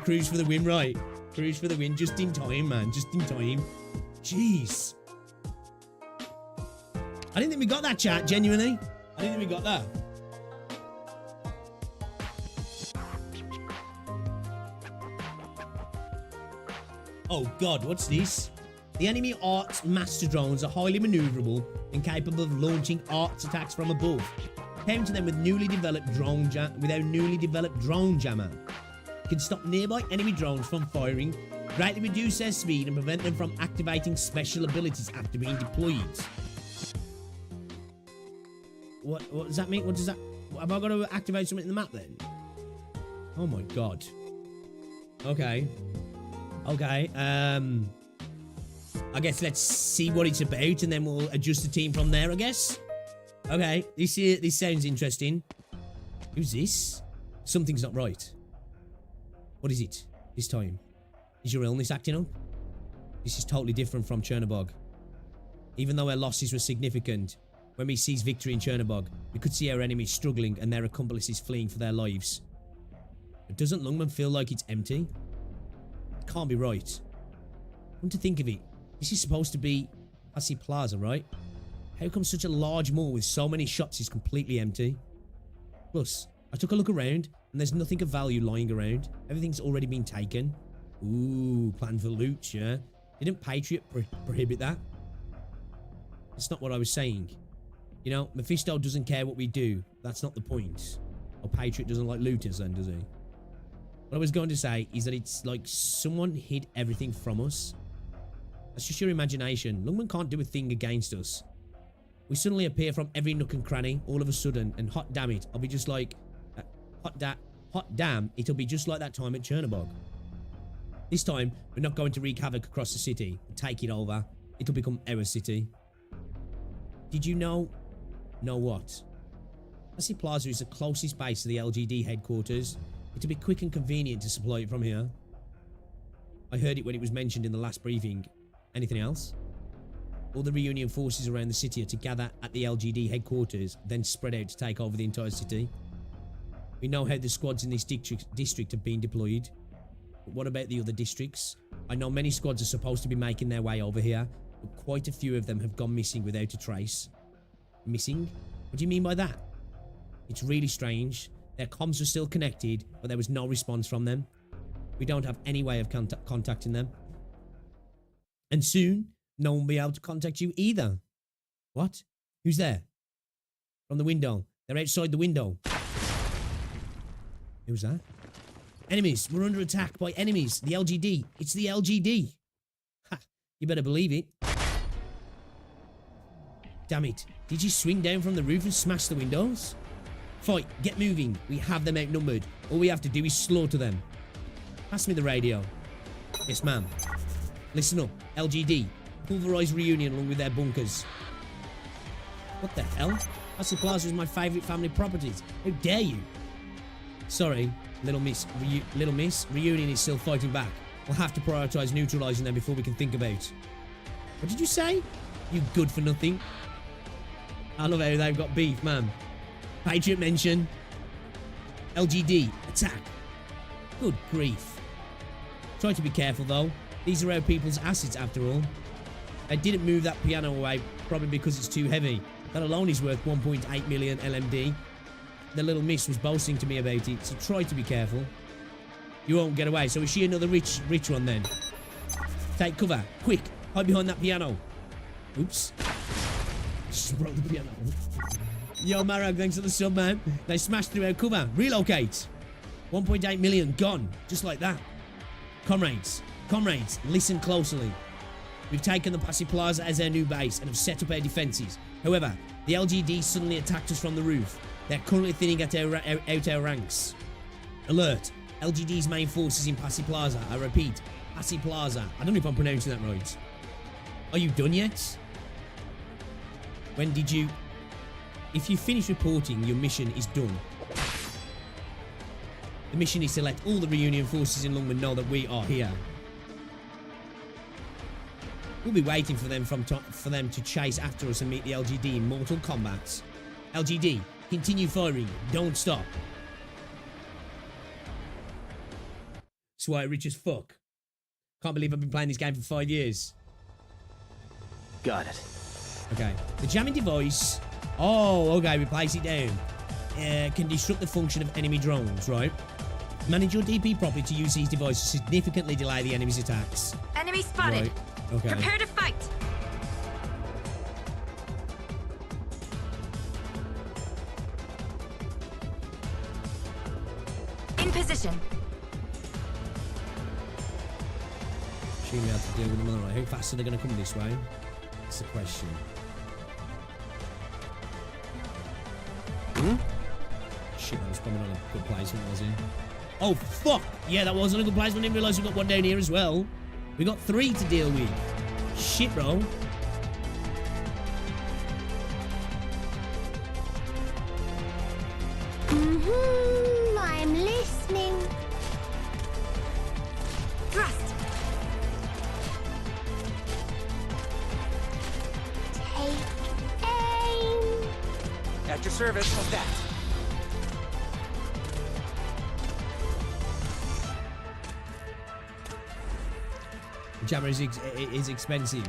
Cruise for the win, right? Cruise for the win, just in time, man. Just in time. Jeez. I didn't think we got that, chat. Genuinely, I didn't think we got that. Oh God, what's this? The enemy Ark's master drones are highly maneuverable and capable of launching Ark's attacks from above. Counter them with newly developed drone jammer. Can stop nearby enemy drones from firing, greatly reduce their speed and prevent them from activating special abilities after being deployed. What does that mean? What does that... Have I got to activate something in the map then? Oh my God. Okay. Okay. I guess let's see what it's about and then we'll adjust the team from there, I guess. Okay. This sounds interesting. Who's this? Something's not right. What is it this time? Is your illness acting up? This is totally different from Chernobog. Even though our losses were significant, when we seized victory in Chernobog, we could see our enemies struggling and their accomplices fleeing for their lives. But doesn't Lungman feel like it's empty? It can't be right. Come to think of it, this is supposed to be Passy Plaza, right? How come such a large mall with so many shops is completely empty? Plus, I took a look around and there's nothing of value lying around. Everything's already been taken. Ooh, plan for loot, yeah? Didn't Patriot prohibit that? That's not what I was saying. You know, Mephisto doesn't care what we do. That's not the point. Or Patriot doesn't like looters then, does he? What I was going to say is that it's like someone hid everything from us. That's just your imagination. Lungman can't do a thing against us. We suddenly appear from every nook and cranny all of a sudden, and hot damn it, I'll be just like... hot damn, it'll be just like that time at Chernobog. This time, we're not going to wreak havoc across the city. We'll take it over. It'll become our city. Did you know... Know what? Passy Plaza is the closest base to the LGD headquarters. It'll be quick and convenient to supply it from here. I heard it when it was mentioned in the last briefing. Anything else? All the reunion forces around the city are to gather at the LGD headquarters, then spread out to take over the entire city. We know how the squads in this district have been deployed. But what about the other districts? I know many squads are supposed to be making their way over here, but quite a few of them have gone missing without a trace. Missing? What do you mean by that? It's really strange. Their comms were still connected, but there was no response from them. We don't have any way of contacting them. And soon, no one will be able to contact you either. What? Who's there? From the window. They're outside the window. Who's that? Enemies. We're under attack by enemies. The LGD. It's the LGD. Ha! You better believe it. Damn it. Did you swing down from the roof and smash the windows? Fight. Get moving. We have them outnumbered. All we have to do is slaughter them. Pass me the radio. Yes, ma'am. Listen up. LGD. Pulverize Reunion along with their bunkers. What the hell? Passy Plaza is my favourite family properties. How dare you? Sorry, Little Miss. Reunion is still fighting back. We'll have to prioritise neutralising them before we can think about. What did you say? You good for nothing. I love how they've got beef, man. Patriot mention. LGD. Attack. Good grief. Try to be careful, though. These are our people's assets, after all. I didn't move that piano away, probably because it's too heavy. That alone is worth 1.8 million LMD. The little miss was boasting to me about it, so try to be careful. You won't get away. So is she another rich one then? Take cover. Quick. Hide behind that piano. Oops. Just broke the piano. Yo, Marag, thanks for the sub, man. They smashed through our cover. Relocate. 1.8 million gone. Just like that. Comrades, listen closely. We've taken the Passy Plaza as our new base and have set up our defences. However, the LGD suddenly attacked us from the roof. They're currently thinning out our ranks. Alert. LGD's main forces in Passy Plaza. I repeat, Passy Plaza. I don't know if I'm pronouncing that right. Are you done yet? When did you... If you finish reporting, your mission is done. The mission is to let all the reunion forces in Lungman know that we are here. We'll be waiting for them to chase after us and meet the LGD in mortal combat. LGD, continue firing. Don't stop. Swear rich as fuck. Can't believe I've been playing this game for 5 years. Got it. Okay. The jamming device. Oh, okay. We place it down. Can disrupt the function of enemy drones, right? Manage your DP properly to use these devices to significantly delay the enemy's attacks. Enemy spotted. Right. Okay. Prepare to fight. In position. Should we have to deal with them all right? How fast are they going to come this way? That's the question. Shit, that was probably not a good placement, was it? Oh, fuck! Yeah, that wasn't a good placement. I didn't realise we got one down here as well. We got 3 to deal with. Shit, bro. I'm listening. Thrust. Take aim. At your service. Of that. The jammer is expensive.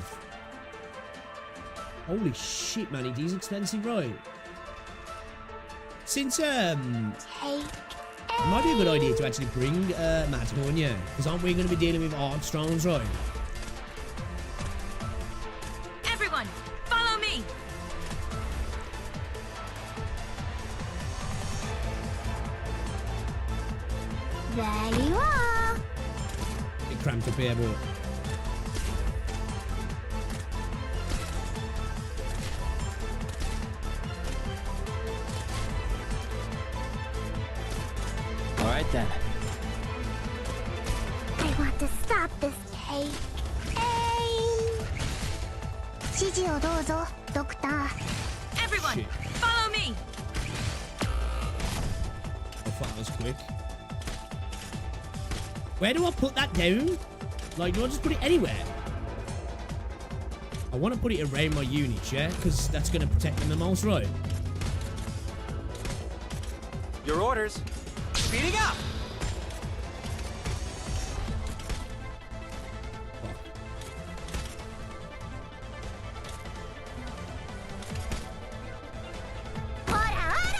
Holy shit, man, it is expensive, right? Since, it might be a good idea to actually bring, Matt Horn, yeah. Because aren't we going to be dealing with Ark drones, right? Everyone, follow me. There you are. It cramped up here, but... Alright then. I want to stop this. Take aim. 指示をどうぞ、ドクター。 Everyone, Shit. follow me. I thought that was quick. Where do I put that down? Like, do I just put it anywhere? I want to put it around my units, yeah? Because that's going to protect them the most, right? Your orders. Speeding up.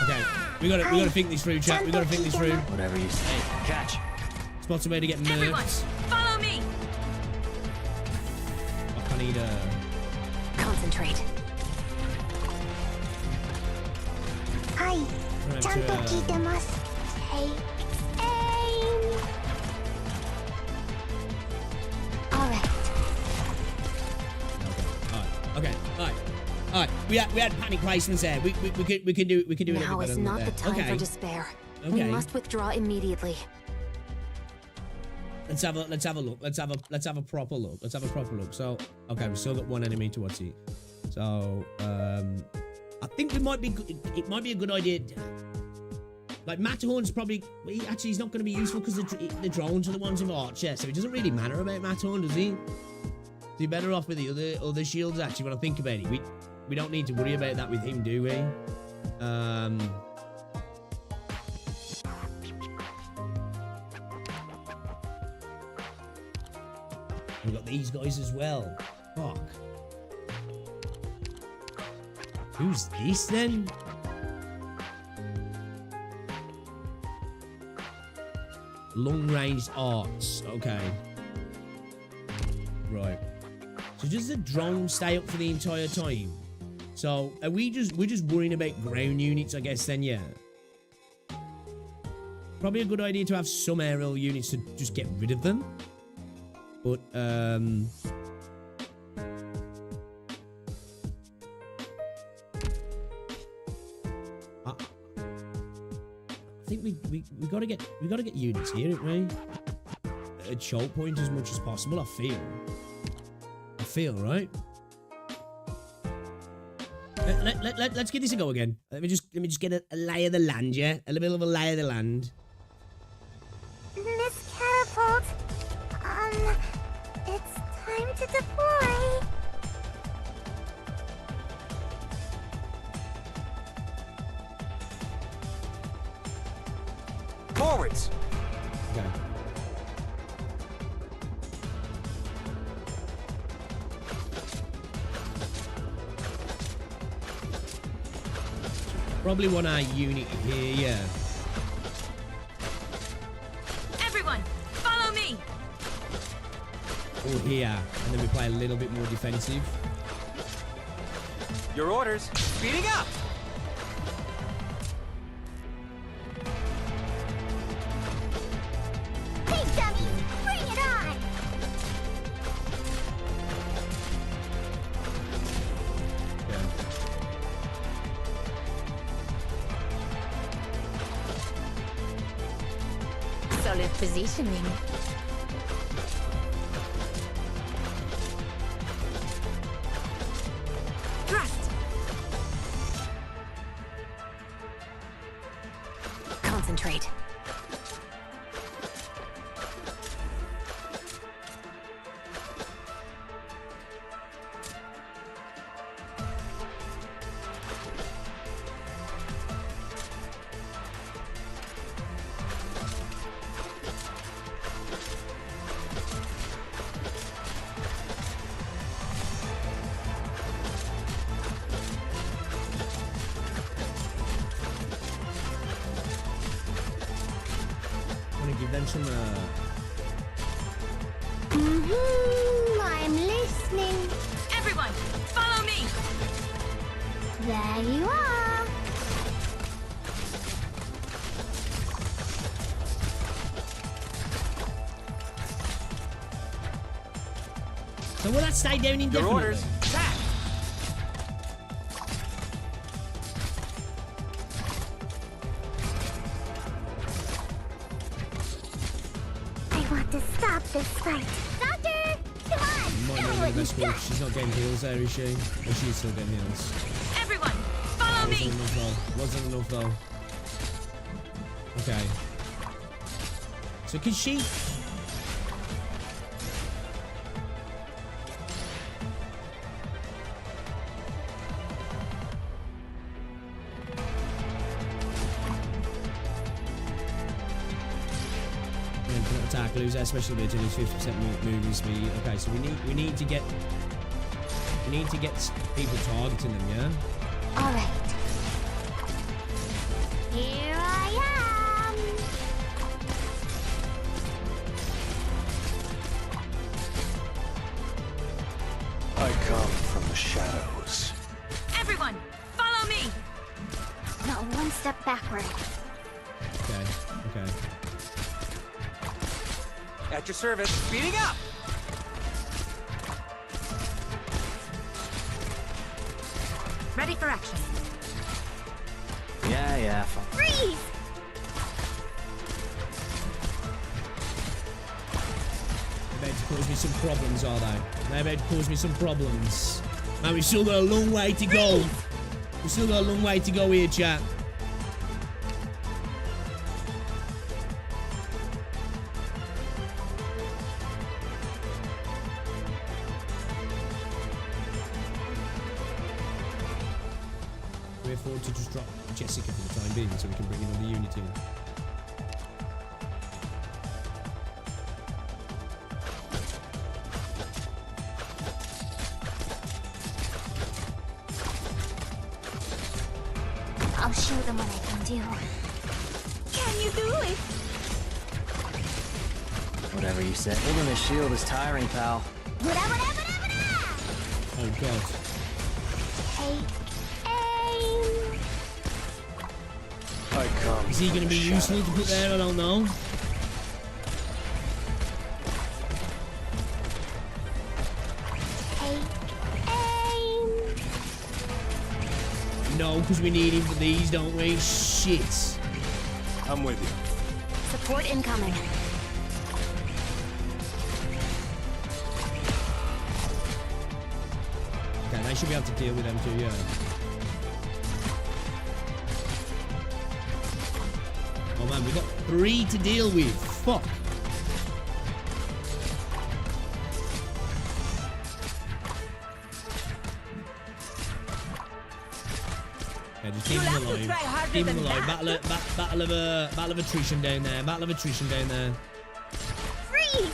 Okay, we gotta think this through, chat. We gotta think this through. Whatever you say. Catch. Spots a way to get Everyone, murked. follow me. I need a... Concentrate. はい、ちゃんと聞いてます。Take aim. All right. Okay, alright. We had panic placements there. We can do it. Now is not the time for despair. We must withdraw immediately. Let's have a look. Let's have a proper look. So, okay, we still got one enemy to watch it. So, I think it might be a good idea. Like, Matterhorn's probably... he's not going to be useful because the drones are the ones with Archer, so it doesn't really matter about Matterhorn, does he? Is he better off with the other shields, actually, when I think about it? We don't need to worry about that with him, do we? We've got these guys as well. Fuck. Who's this, then? Long-range arts. Okay. Right. So does the drone stay up for the entire time? So are we're just worrying about ground units, I guess, then, yeah. Probably a good idea to have some aerial units to just get rid of them. But, I think we gotta get units here, don't we? At choke point as much as possible. I feel right. Let's give this a go again. Let me just get a lay of the land, yeah, a little bit of a lay of the land. Miss Catapult. It's time to deploy. Forwards! Okay. Probably want our unit here, yeah. Everyone, follow me! Or here, and then we play a little bit more defensive. Your orders. Speeding up! Hey, dummies! Bring it on! Solid positioning. Thrust! Concentrate. Give them some I'm listening. Everyone, follow me! There you are. So will that stay down indefinitely? Your orders. Attack! I want to stop this fight. Doctor, come on. Might Show not what be the best you one. got. She's not getting heals there, is she? Or she's still getting heals. Everyone, follow me! Wasn't enough though. Wasn't enough though. Okay. So can she... attack loser, especially with 50% moving speed. Okay, so we need to get people targeting them, yeah? All right. Here I am. I come from the shadows. Everyone, follow me! Not one step backward. Okay, okay. At your service. Speeding up! Ready for action. Yeah, Freeze! They're about to cause me some problems, are they? They're about to cause me some problems. Man, we've still got a long way to go. We've still got a long way to go here, chat. We afford to just drop Jessica for the time being so we can bring another unit in. I'll show them what I can do. Can you do it? Whatever you said. Holding a shield is tiring, pal. Oh god. Aim. I come. Is he going to be useful to put there? I don't know. Aim. No, because we need him for these, don't we? Shit. I'm with you. Support incoming. Okay, they should be able to deal with them too, yeah. Oh man, we've got 3 to deal with. Fuck. Okay, just keep them alive. Keep them alive. Battle of attrition down there. Battle of attrition down there. Freeze!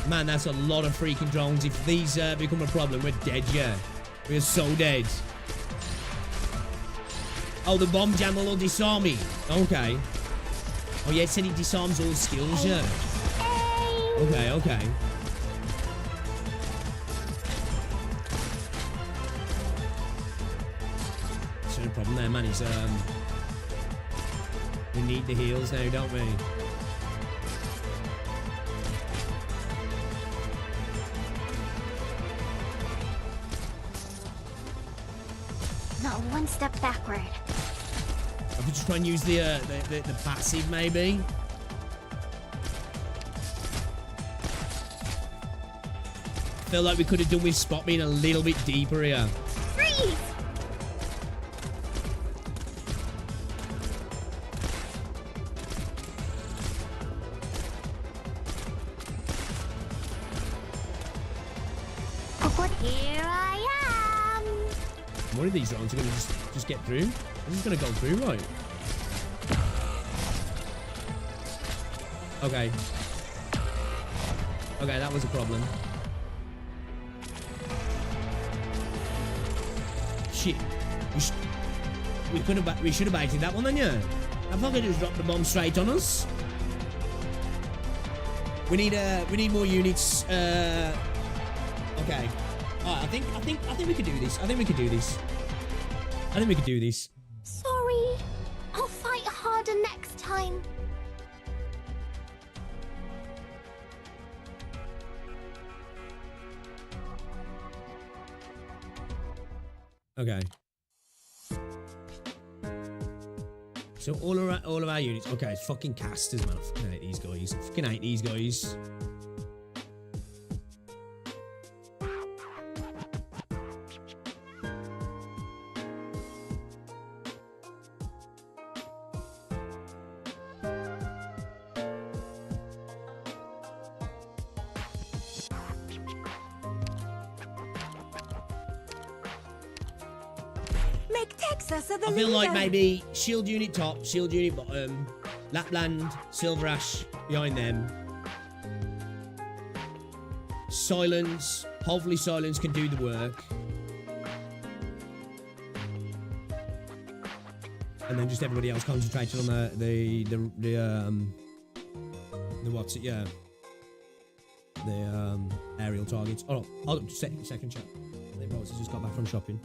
Man, that's a lot of freaking drones. If these become a problem, we're dead, yeah. We're so dead. Oh, the bomb jam will disarm me. Okay. Oh, yeah, it said it disarms all skills, yeah. Okay, okay. There's no problem there, man. It's, we need the heals now, don't we? Not one step backward. I could just try and use the passive, maybe. I feel like we could have done with Spot being a little bit deeper here. Freeze! Here I am. One of these rounds are going to just get through. This is going to go through, right? Okay. Okay, that was a problem. Shit. We should have baited that one then, yeah. I thought they just dropped the bomb straight on us. We need more units. Okay. Alright, I think we could do this. I think we could do this. I think we could do this. Sorry. I'll fight harder next time. Okay. So all of our units. Okay, it's fucking casters, man. I fucking hate these guys. I fucking hate these guys. I feel like maybe shield unit top, shield unit bottom, Lapland, Silver Ash behind them. Silence. Hopefully Silence can do the work. And then just everybody else concentrated on the what's it, yeah. The aerial targets. Oh, second chat. They probably just got back from shopping.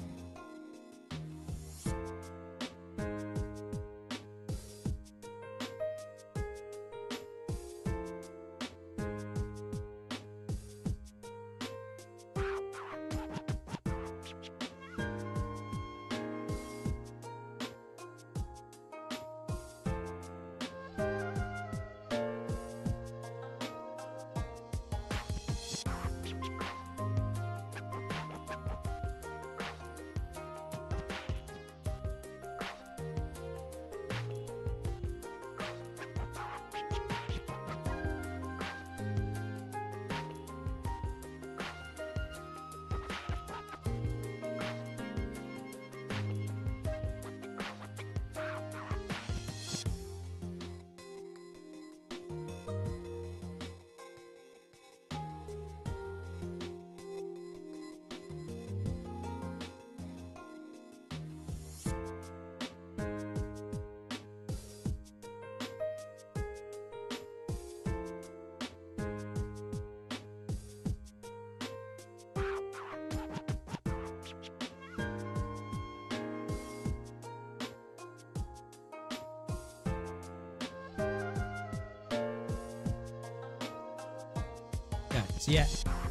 So yeah,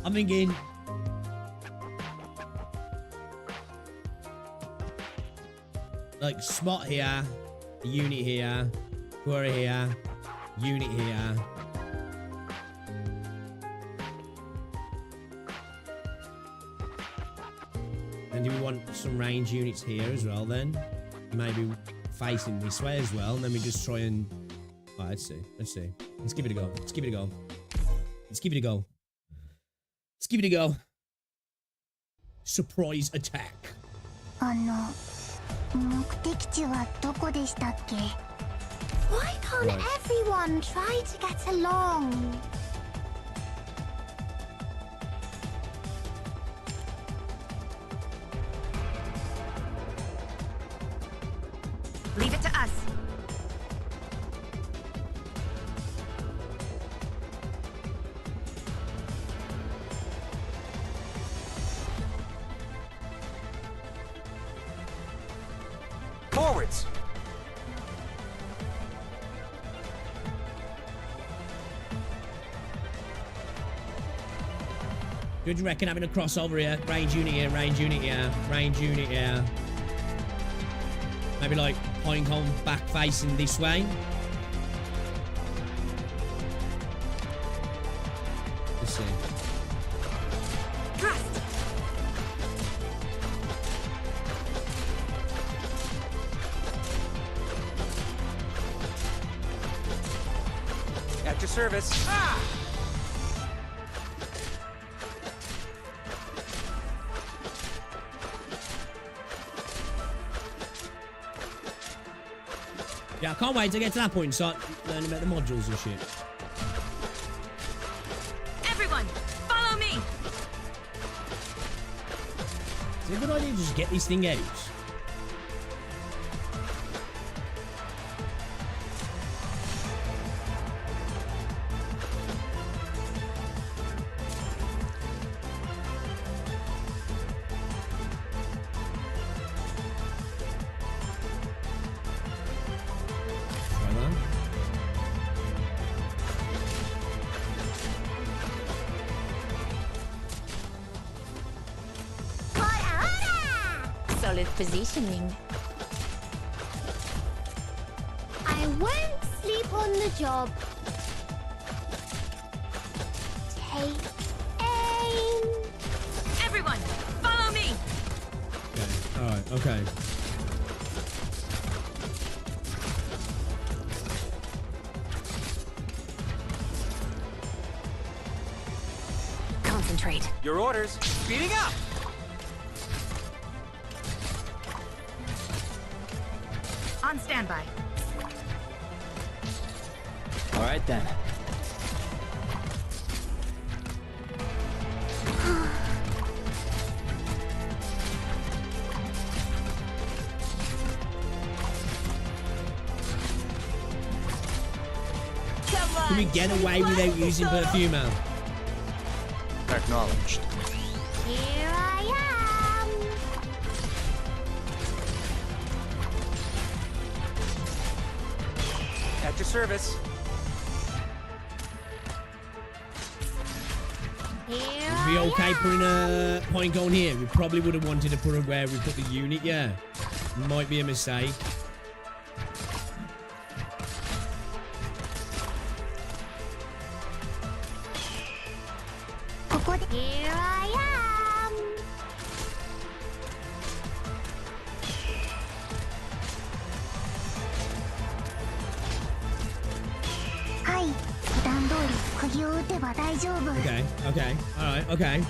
I'm thinking like Spot here, unit here, Quarry here, unit here. And do we want some range units here as well then? Maybe facing this way as well, and then we just try and... Oh, let's see. Let's give it a go. Let's give it a go. Let's give it a go. Let's give it a go. Surprise attack. Oh no. Why can't everyone try to get along? Leave it to us. Forwards! Good, you reckon having a crossover here? Range unit here, range unit here, range unit here. Maybe like Hong Kong back facing this way. Let's see. Thrust! At your service. Ah! Yeah, I can't wait to get to that point and start learning about the modules and shit. Everyone, follow me! Is it a good idea to just get this thing out? Solid positioning. I won't sleep on the job. Take aim. Everyone, follow me! Okay, alright, okay. Concentrate. Your orders. Speeding up! On standby. All right then. Can we get away without using perfume now? Acknowledged. Here I am. At your service. Here Would be okay putting a point on here. We probably would have wanted to put it where we put the unit, yeah. Might be a mistake. Here I am. Hi. Okay, okay, alright, okay.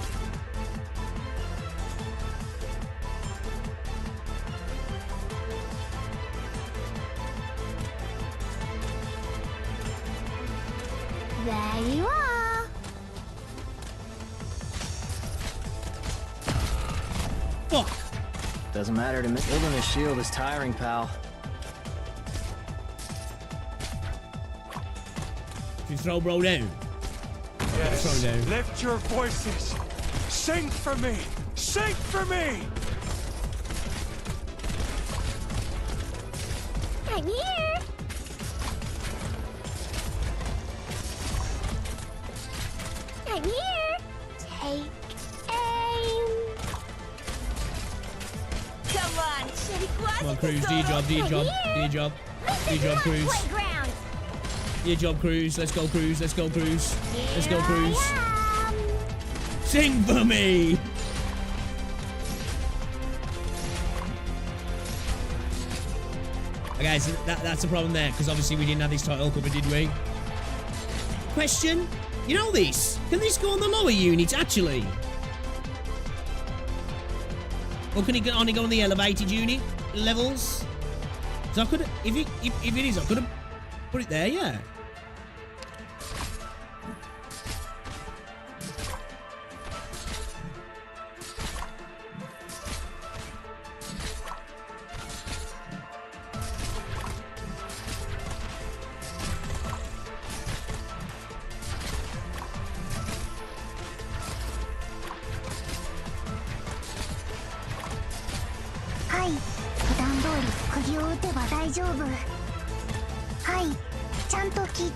There you are. Fuck! Doesn't matter to me. Building a shield is tiring, pal. Can you throw bro down? Yes. Throw down. Lift your voices. Sing for me. Sing for me. I'm here. I'm here. Take aim. Come on, shitty Come on, Cruz. D-job, D-job, D-job. D-job, Cruz. Playground. D-job, Cruz. Let's go, Cruz. Let's go, Cruz. Let's go, Cruz. I am. Sing for me! Okay, so that's the problem there, because obviously we didn't have this title cover, did we? Question? You know this? Can this go on the lower units, actually? Or can it only go on the elevated unit? levels. So I could, if it is, I could have put it there, yeah.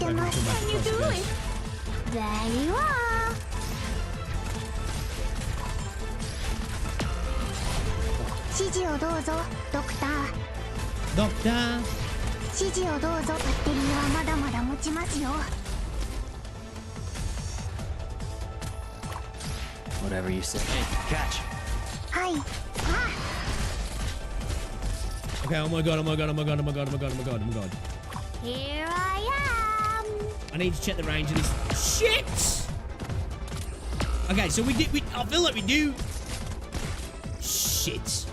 Can you do it? There you are. Doctor. Whatever you say. Hey, catch. Okay, oh my god, oh my god, oh my god, oh my god, oh my god, oh my god, oh my god. Here I am. I need to check the range of this. Shit! Okay, so I feel like we do. Shit.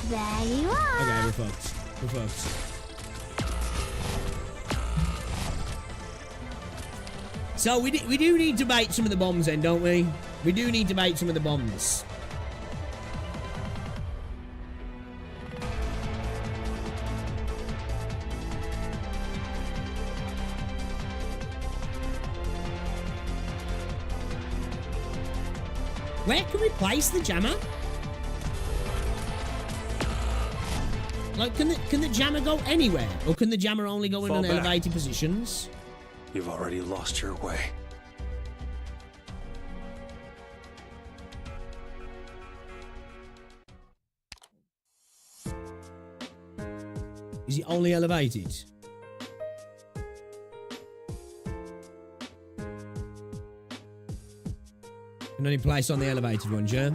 There you are. Okay, we're fucked. We're fucked. So we do need to bait some of the bombs then, don't we? We do need to bait some of the bombs. Where can we place the jammer? Like, can the jammer go anywhere? Or can the jammer only go in elevated positions? You've already lost your way. Is it only elevated? Can only place on the elevated ones, yeah?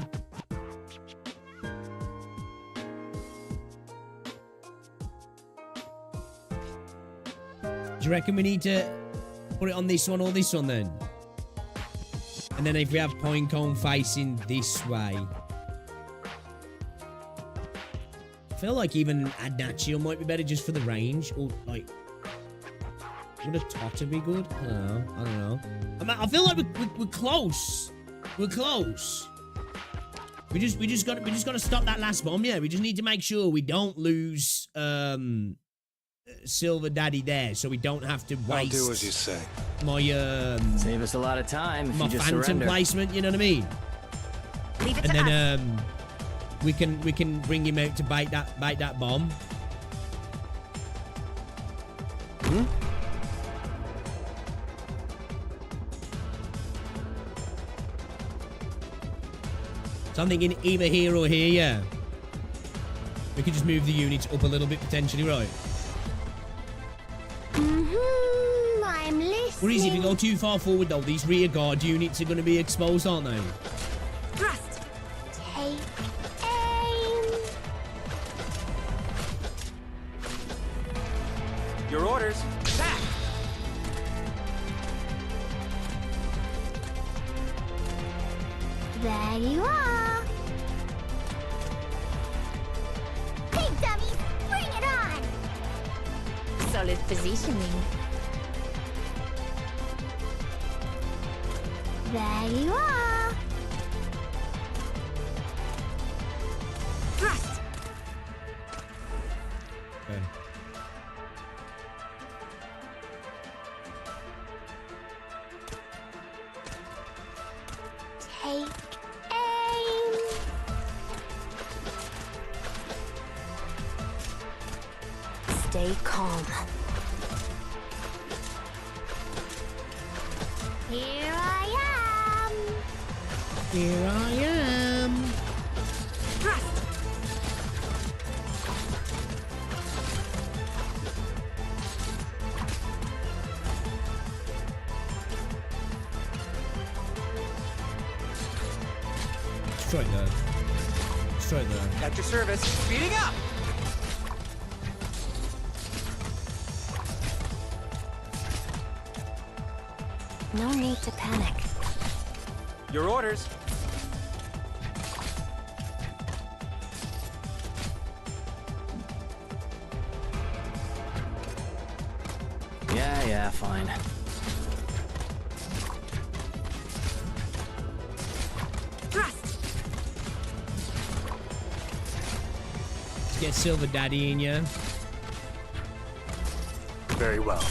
Do you reckon we need to put it on this one or this one then? And then if we have point cone facing this way. I feel like even Adagio might be better just for the range. Or like, would a Totter be good? I don't know. I feel like we're close. We're close. We just gotta stop that last bomb. Yeah, we just need to make sure we don't lose Silver Daddy there, so we don't have to waste. I'll do as you say. My save us a lot of time if my you just phantom surrender. Placement. You know what I mean? Leave it and to then us. we can bring him out to bait that bomb. So I'm thinking either here or here, yeah. We could just move the units up a little bit potentially, right? I'm listening. What is it? If we go too far forward though, these rear guard units are going to be exposed, aren't they? Thrust. Take aim. Your orders. Back. There you are. Hey, dummies, bring it on. Solid positioning. There you are. Thrust. Okay. Take aim. Stay calm. Here I am. Here I am. Thrust. Straight there. Straight there. At your service. Speeding up. No need to panic. Your orders. Yeah, fine. Thrust. Let's get Silver Daddy in ya. Very well.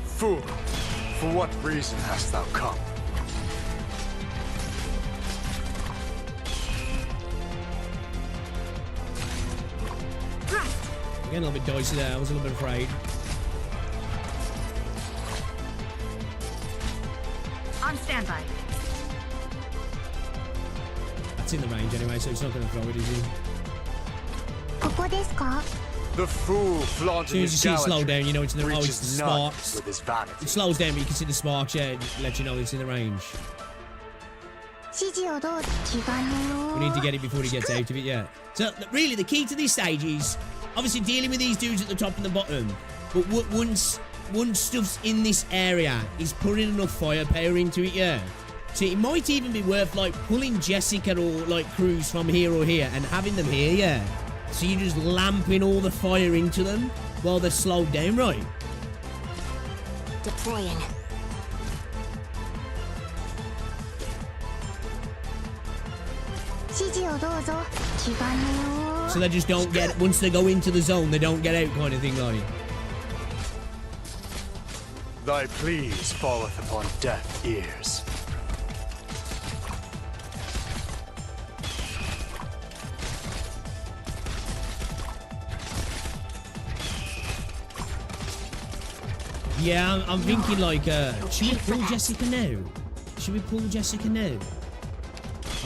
Fool, for what reason hast thou come? Getting a little bit dicey there. I was a little bit afraid. On standby. That's in the range anyway, so it's not going to throw it, is he? The fool flaunting As soon as you see it slow down, you know it's in the range. It's the sparks. With his vanity. It slows down, but you can see the sparks, yeah, it lets you know it's in the range. We need to get it before he gets out of it, yeah. So, really, the key to this stage is obviously dealing with these dudes at the top and the bottom. But once stuff's in this area, is putting enough firepower into it, yeah. So it might even be worth, like, pulling Jessica or, like, Cruz from here or here and having them here, yeah. So you're just lamping all the fire into them while they're slowed down, right? Deploying. So they just don't get, once they go into the zone, they don't get out kind of thing, like. Thy pleas falleth upon deaf ears. Yeah, I'm thinking like, should we pull Jessica now? Should we pull Jessica now?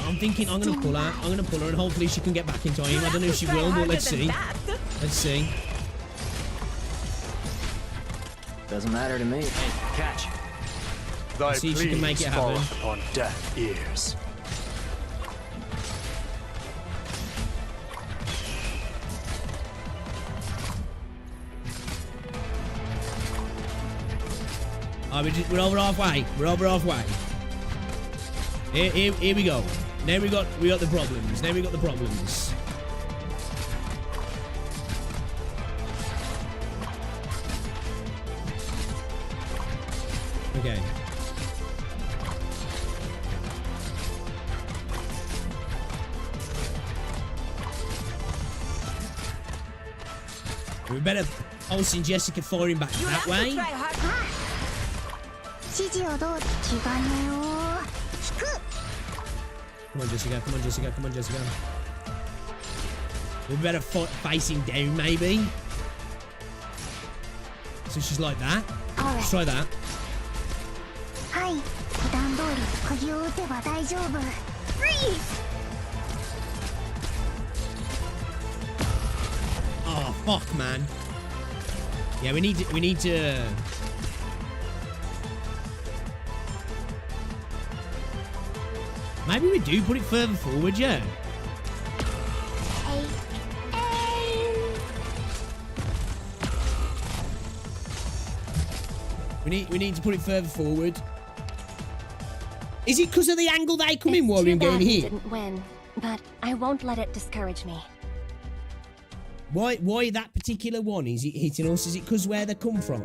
I'm thinking I'm gonna pull her. I'm gonna pull her, and hopefully she can get back in time. I don't know if she will, but let's see. Let's see. Doesn't matter to me. Hey, catch. Thy See if she can make it happen. Upon deaf ears. Oh, we're over halfway. We're over halfway. Here we go. Now we got the problems. Now we got the problems. Okay. We better also Jessica firing back that way. Come on, Jessica. Come on, Jessica. Come on, Jessica. We better face him down, maybe. So she's like that. Let's try that. Oh, fuck, man. Yeah, we need to... Maybe we do put it further forward, yeah. We need to put it further forward. Is it because of the angle they come in while we're going here? Didn't win, but I won't let it discourage me. Why that particular one? Is it hitting us? Is it because where they come from?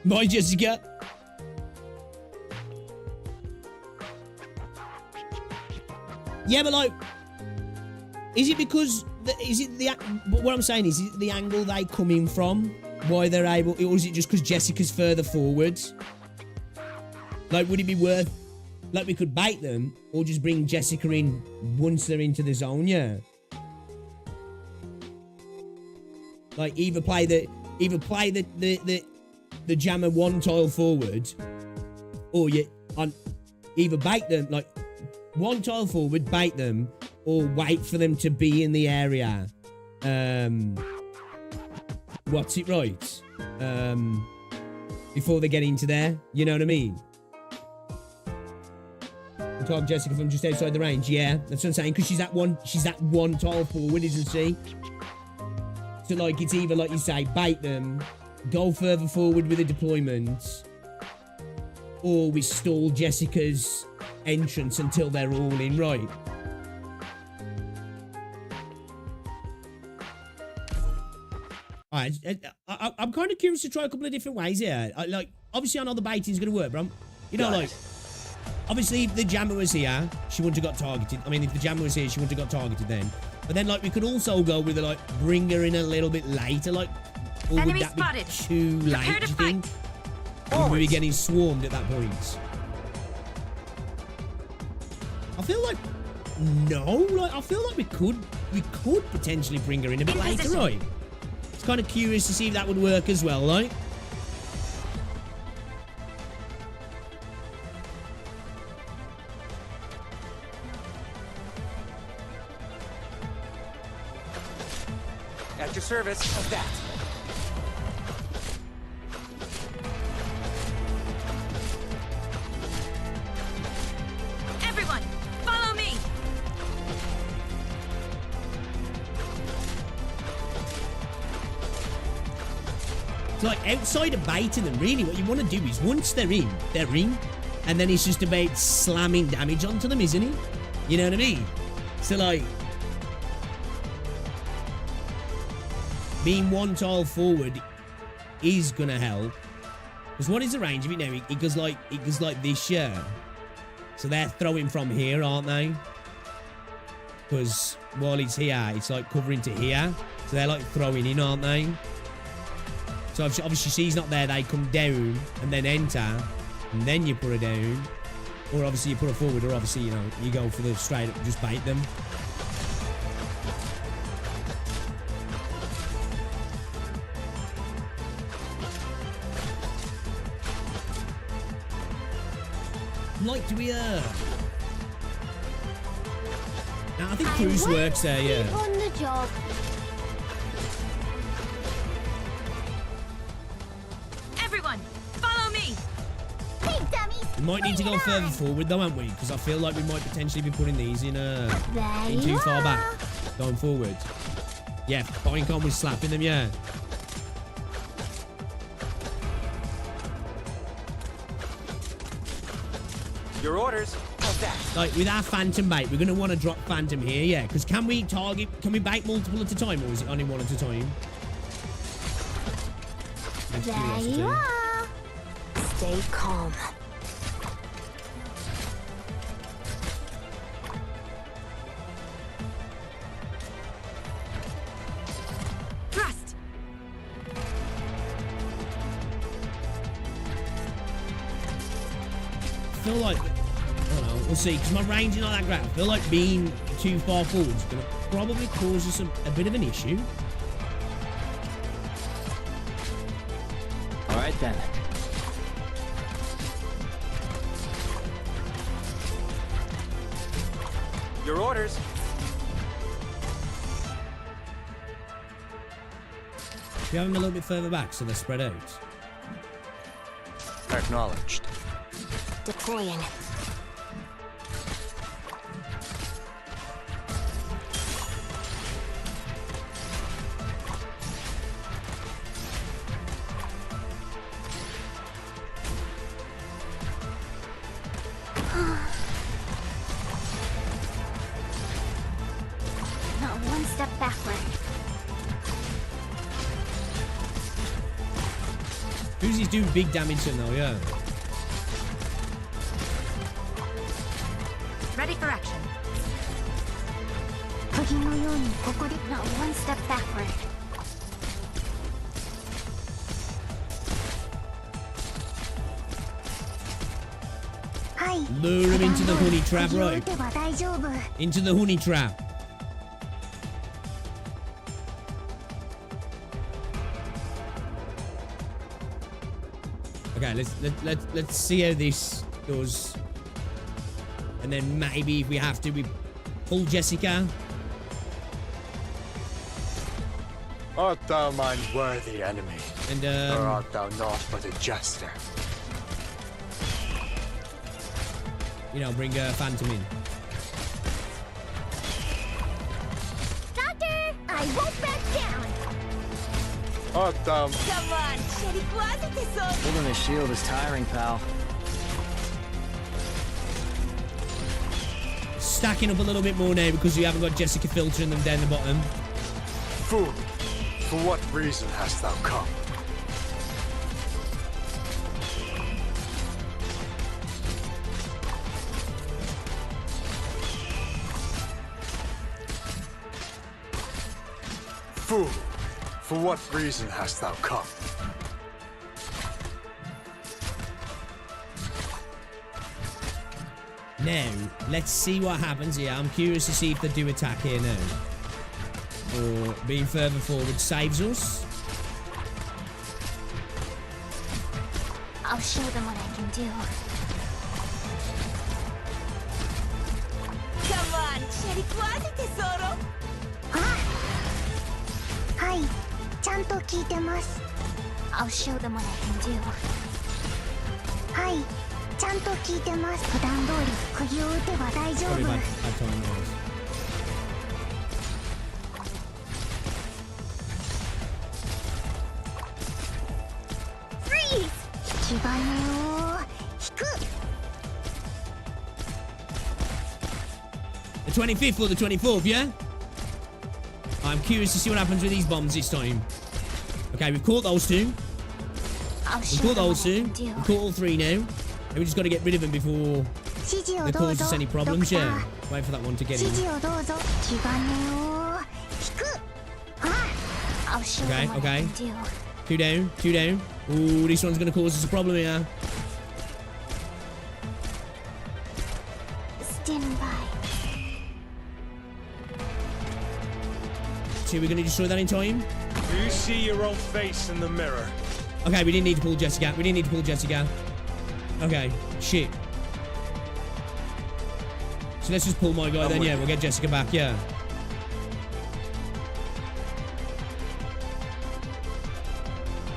Bye, Jessica. Yeah, but like, is it because what I'm saying is it the angle they come in from? Why they're able, or is it just because Jessica's further forward? Like, would it be worth, like, we could bait them, or just bring Jessica in once they're into the zone? Yeah. Like, either play the jammer one tile forward, or you on either bait them, like one tile forward, bait them, or wait for them to be in the area. What's it right? Before they get into there. You know what I mean? I'm talking Jessica from just outside the range. Yeah, that's what I'm saying. Because she's that one tile forward, isn't she? So like it's either like you say, bait them, go further forward with the deployment, or we stall Jessica's entrance until they're all in, right? Alright, I'm kind of curious to try a couple of different ways here. Like, obviously I know the baiting's going to work, but you know, like, obviously if the jammer was here, she wouldn't have got targeted. I mean, if the jammer was here, she wouldn't have got targeted then. But then, like, we could also go with, like, bring her in a little bit later, like, or would that be too late, do you think? Would we be getting swarmed at that point? I feel like, no, like, I feel like we could potentially bring her in a bit later, right? It's kind of curious to see if that would work as well, like. At your service, of that. Everyone, follow me. It's like outside of baiting them, really, what you want to do is once they're in, and then it's just about slamming damage onto them, isn't it? You know what I mean? So like, being one tile forward is gonna help. Because what is the range of it now? It goes like this, yeah. So they're throwing from here, aren't they? Because while it's here, it's like covering to here. So they're like throwing in, aren't they? So obviously she's not there, they come down and then enter, and then you put her down. Or obviously you put her forward, or obviously, you know, you go for the straight up, just bait them. Like, do we, Now, I think cruise works there, yeah. On the job. Everyone, follow me. Hey, dummies. We might need to go further forward, though, aren't we? Because I feel like we might potentially be putting these in too far back, going forward. Yeah, Boink on was slapping them, yeah. Your orders, of that. Like, with our phantom bait, we're going to want to drop phantom here, yeah. Because can we bait multiple at a time, or is it only one at a time? There you are. Stay calm. Thrust. I feel like, I don't know, we'll see, because my range is not that great. I feel like being too far forward is going to probably cause us a bit of an issue. All right, then. Your orders. We have them a little bit further back so they're spread out. Acknowledged. Deploying. Not one step backward. Uzi's doing big damage to them though, yeah. Ready for action. Not one step backward. Lure him into the honey trap, right? Into the honey trap. Okay, let's see how this goes. And then maybe if we have to, we pull Jessica. Art thou mine worthy enemy? And, or art thou not but a jester? You know, bring Phantom in. Doctor, I won't back down. Art thou... Come on, Sherry, quasi tesoro. Holding the shield is tiring, pal. Stacking up a little bit more now because we haven't got Jessica filtering them down the bottom. Fool, for what reason hast thou come? Fool, for what reason hast thou come? Now, let's see what happens here. I'm curious to see if they do attack here now. Or being further forward saves us. I'll show them what I can do. Come on, Sherry, quasi tesoro. Hi, ちゃんと聞いてます. I'll show them what I can do. Hi, ちゃんと聞いてます. 普段通り釘を打てば大丈夫. Sorry, bad time noise. Freeze! 引き金を引く. The 25th or the 24th, yeah? I'm curious to see what happens with these bombs this time. Okay, we've caught those two. We've caught those two. We've caught all three now. And we just got to get rid of them before they cause us any problems, yeah. Wait for that one to get in. Okay, okay. Two down, two down. Ooh, this one's going to cause us a problem here. Stand by. So we're going to destroy that in time? Do you see your own face in the mirror? Okay, we didn't need to pull Jessica. We didn't need to pull Jessica. Okay, shit. So let's just pull my guy then, yeah. We'll get Jessica back, yeah.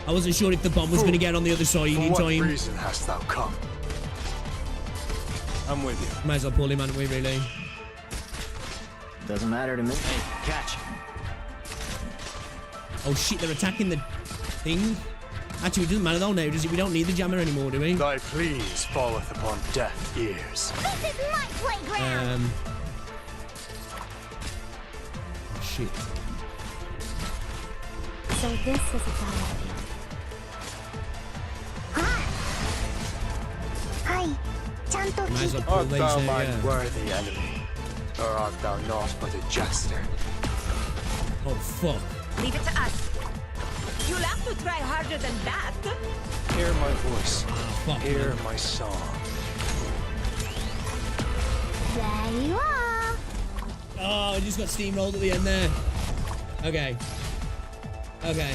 I wasn't sure if the bomb was going to get on the other side in time. For what reason hast thou come? I'm with you. Might as well pull him, hadn't we, really? Doesn't matter to me. Hey, catch. Oh shit, they're attacking the thing. Actually, it doesn't matter though now, does it? We don't need the jammer anymore, do we? Thy pleas falleth upon deaf ears. This is my playground. Oh shit. So this is a battlefield. Hi, ちゃんと聞いて. Art thou mine worthy enemy, or art thou not but a jester? Oh fuck. Leave it to us. You'll have to try harder than that. Hear my voice. Fuck, hear man. my song. There you are. Oh, I just got steamrolled at the end there. Okay. Okay.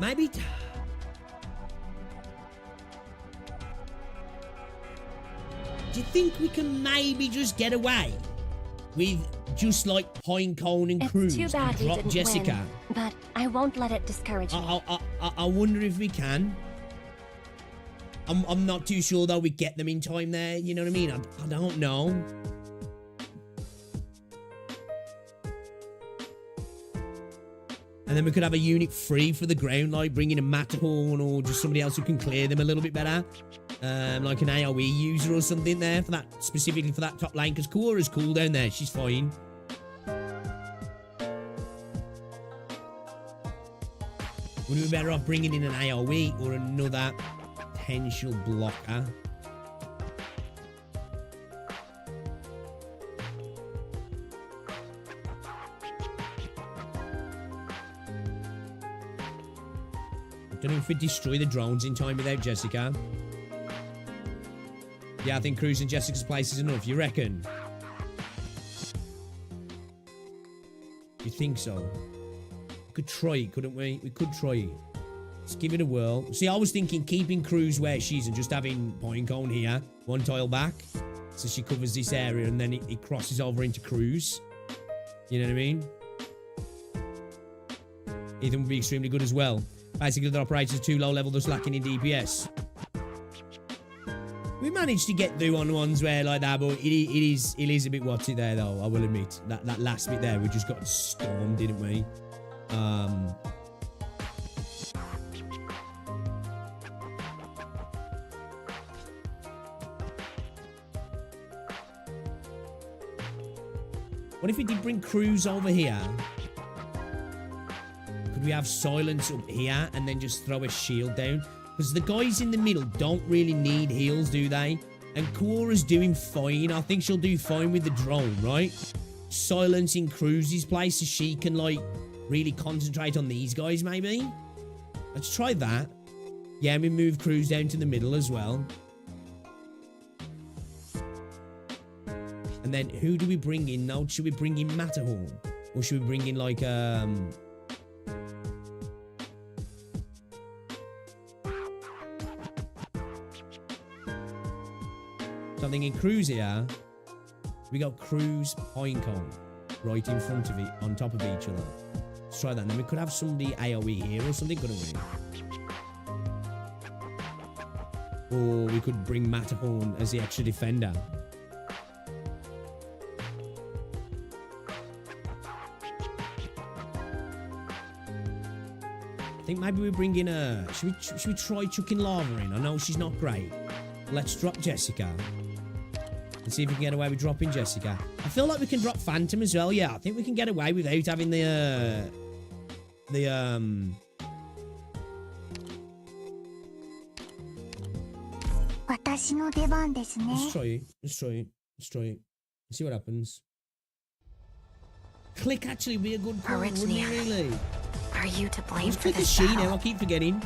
Maybe. Do you think we can maybe just get away with just like Pinecone and Cruz It's too bad and we drop didn't Jessica? win, but I won't let it discourage me. I wonder if we can. I'm not too sure though we get them in time there. You know what I mean? I don't know. And then we could have a unit free for the ground, like bringing a Matterhorn or just somebody else who can clear them a little bit better. Like an AoE user or something there for that, specifically for that top lane, because Kora's cool down there. She's fine. Would we be better off bringing in an AoE or another potential blocker? Don't know if we destroy the drones in time without Jessica. Yeah, I think cruising Jessica's place is enough. You reckon? think so. We could try it, couldn't we? We could try it. Let's give it a whirl. See, I was thinking keeping Cruz where she is and just having Point Cone here. One tile back. So she covers this area and then it crosses over into Cruz. You know what I mean? Ethan would be extremely good as well. Basically, the operator's too low level, thus lacking in DPS. We managed to get through on ones where like that, but it is a bit what's it there though, I will admit. That last bit there, we just got stormed, didn't we? What if we did bring Cruz over here? Could we have Silence up here and then just throw a shield down? Because the guys in the middle don't really need heals, do they? And Quora's doing fine. I think she'll do fine with the drone, right? Silence in Cruz's place so she can, like, really concentrate on these guys, maybe? Let's try that. Yeah, we move Cruz down to the middle as well. And then who do we bring in now? Should we bring in Matterhorn? Or should we bring in, like, something in Cruz here. We got Cruz, Point Cone right in front of it, on top of each other. Let's try that. And then we could have somebody AoE here or something, couldn't we? Or we could bring Matterhorn as the extra defender. I think maybe we bring in a... Should we try chucking Lava in? I know she's not great. Let's drop Jessica. And see if we can get away with dropping Jessica. I feel like we can drop Phantom as well. Yeah, I think we can get away without having the Let's try it. Let's try it. Let's try it. Let's see what happens. Click actually be a good call, wouldn't it, really? Are you to blame Let's for click a this she battle? now. I keep forgetting.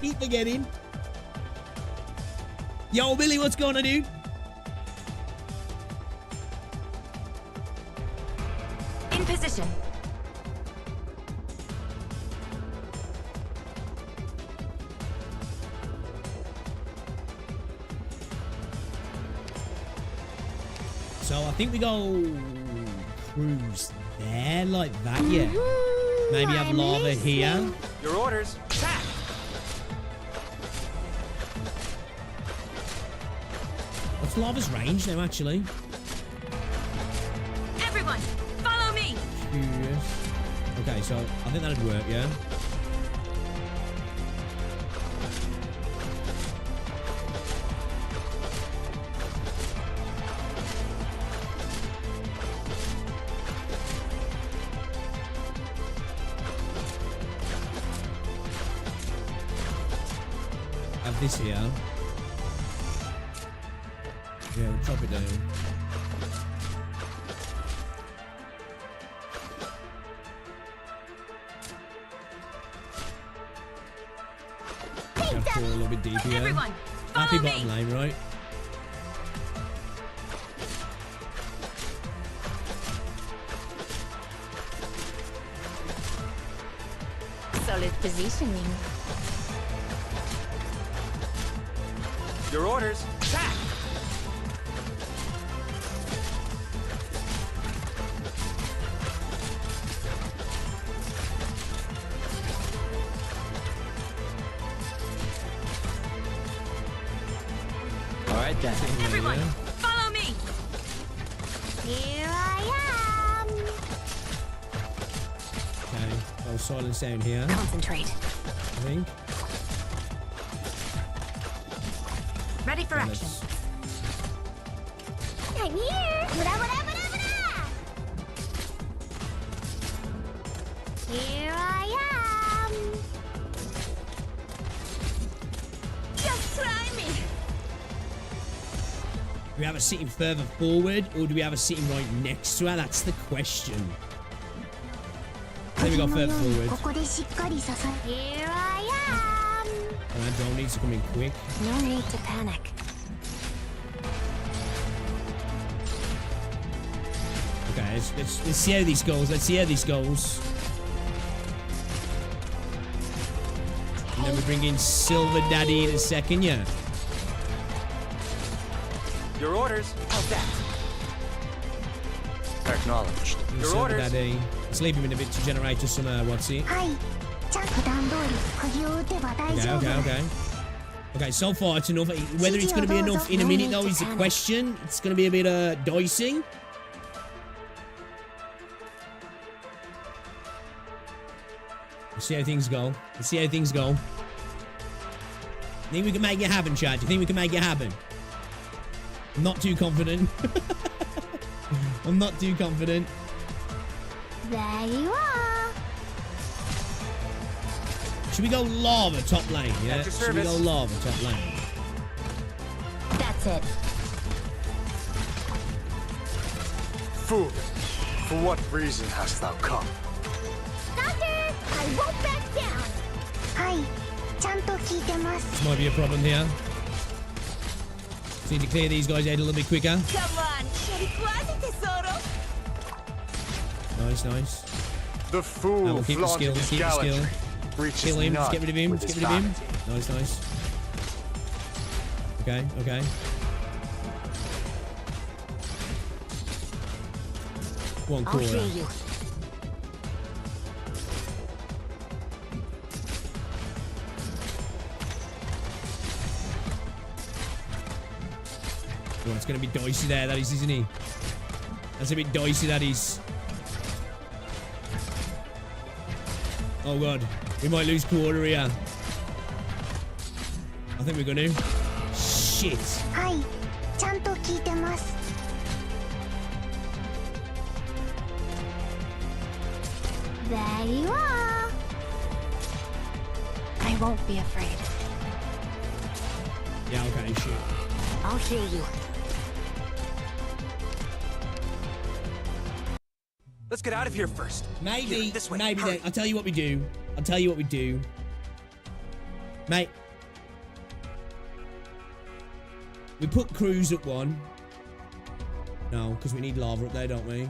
Keep forgetting. Yo, Billy, what's going on, dude? In position. So I think we go Cruise there like that, yeah. Maybe have Lava here. Your orders. Attack! What's Lava's range now, actually? Everyone, follow me! Curious. Okay, so I think that'd work, yeah? Have this here. Yeah, we'll drop it down. Have to go a little bit deeper here. Everyone, Happy follow bottom me! lane, right? Solid positioning. Your orders. Attack! All right then. Everyone, follow me! Here I am. Okay, I'll silence down here. Concentrate. I think. Ready for action. I'm here. Here I am. Just try me! Do we have a sitting further forward or do we have a sitting right next to her? That's the question. Then we go further forward. Here I am. And that drone needs to come in quick. No need to panic. Okay, Okay, let's see how this goes. Let's see how this goes. And then we bring in Silver Daddy in a second, yeah. Your orders. How's that? Acknowledged. Your Silver orders. Daddy. Let's leave him in a bit to generate just some, what's it? Okay. Okay, so far it's enough. Whether it's going to be enough in a minute, though, is the question. It's going to be a bit, dicey. Let's see how things go. Let's see how things go. Think we can make it happen, Chad? Do you think we can make it happen? I'm not too confident. I'm not too confident. There you are. Should we go lava top lane, yeah? Should we go lava top lane? That's it. Fool, for what reason hast thou come? Doctor, I won't back down. This might be a problem here. Just need to clear these guys out a little bit quicker. Come on, tesoro. Nice. The fool We'll keep the skill. flaunted his Keep the skill. gallantry. Reaches Kill him. Let's not get rid of him. with Let's his get rid of him. vanity. Nice. Okay. Go on, Cora. you. Oh, it's going to be dicey there, that is, isn't he? That's a bit dicey, that is. Oh, God. We might lose quarter here. I think we're going to. Shit. There you are. I won't be afraid. Yeah, okay, shit. I'll heal you. Let's get out of here first. Maybe, Here, this way. maybe Hurry. then. I'll tell you what we do. Mate. We put Cruz at 1. No, because we need lava up there, don't we?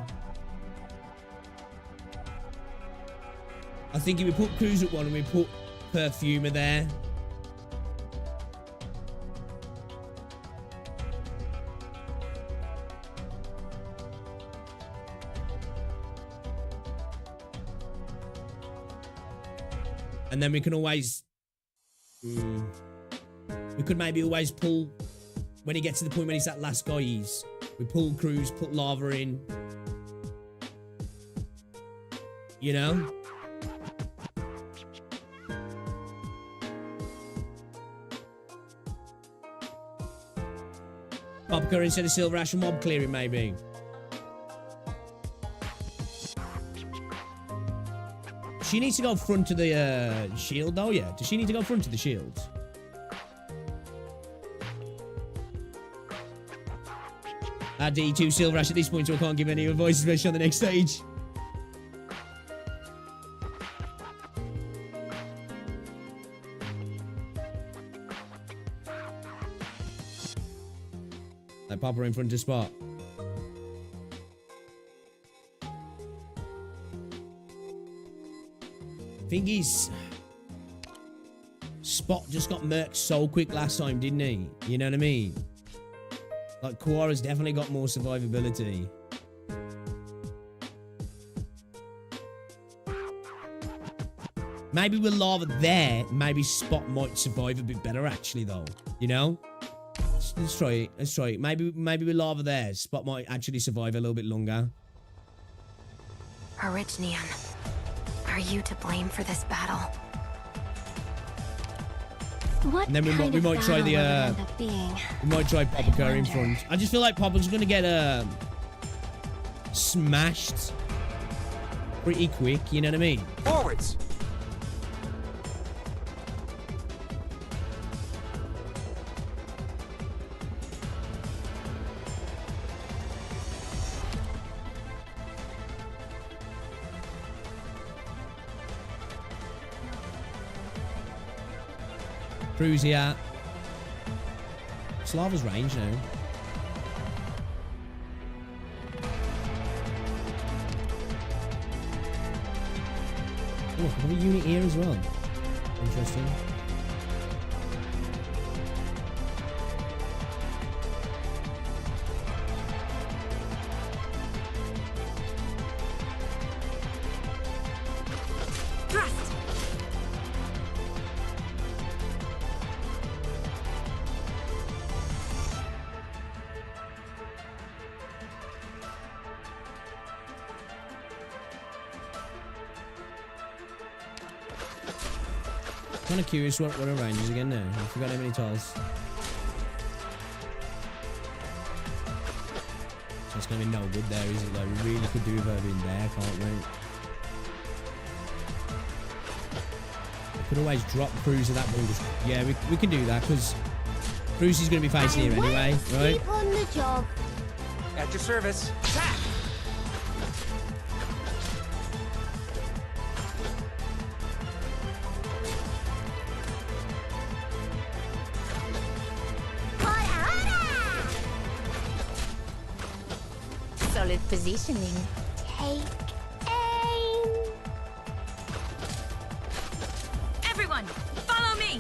I think if we put Cruz at 1 and we put Perfumer there. And then we can always... we could maybe always pull... When he gets to the point when he's that last guy, we pull Cruz, put lava in. You know? Popcorn instead of Silver Ash and mob clearing, maybe. She needs to go front to the shield, though, yeah? Does she need to go front to the shield? D2 Silver Ash at this point, so I can't give any advice, especially on the next stage. I pop her in front of Spot. Thing is, Spot just got murked so quick last time, didn't he? You know what I mean? Like, Quara's definitely got more survivability. Maybe with lava there, maybe Spot might survive a bit better, actually, though. You know? Let's try it. Let's try it. Maybe with lava there, Spot might actually survive a little bit longer. Arknights, are you to blame for this battle? What And then we might try the we might try Popper in front. I just feel like Popper's gonna get smashed pretty quick, you know what I mean? Forwards. Cruz here. Slava's range now. Oh, look, another unit here as well. Interesting. Kind of curious what our range is again now. I forgot how many tiles. So it's gonna be no good there, is it? Like, we really could do with her being there, can't we? We could always drop Cruz at that point. Yeah, we can do that because Cruz is gonna be facing here anyway, right? Keep on the job. At your service. Attack! Solid positioning. Take aim. Everyone, follow me!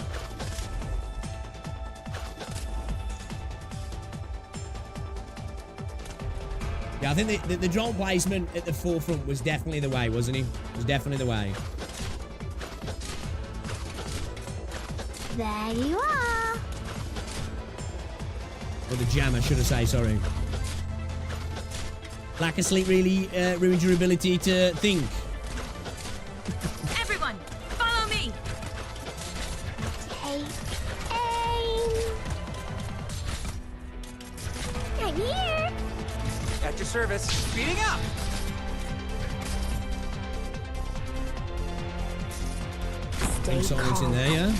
Yeah, I think the drone placement at the forefront was definitely the way, wasn't he? It was definitely the way. There you are. Or the jammer, should I say, sorry. Lack of sleep really ruins your ability to think. Everyone, follow me! Take aim. I'm here. At your service. Speeding up! Think something's in there, yeah?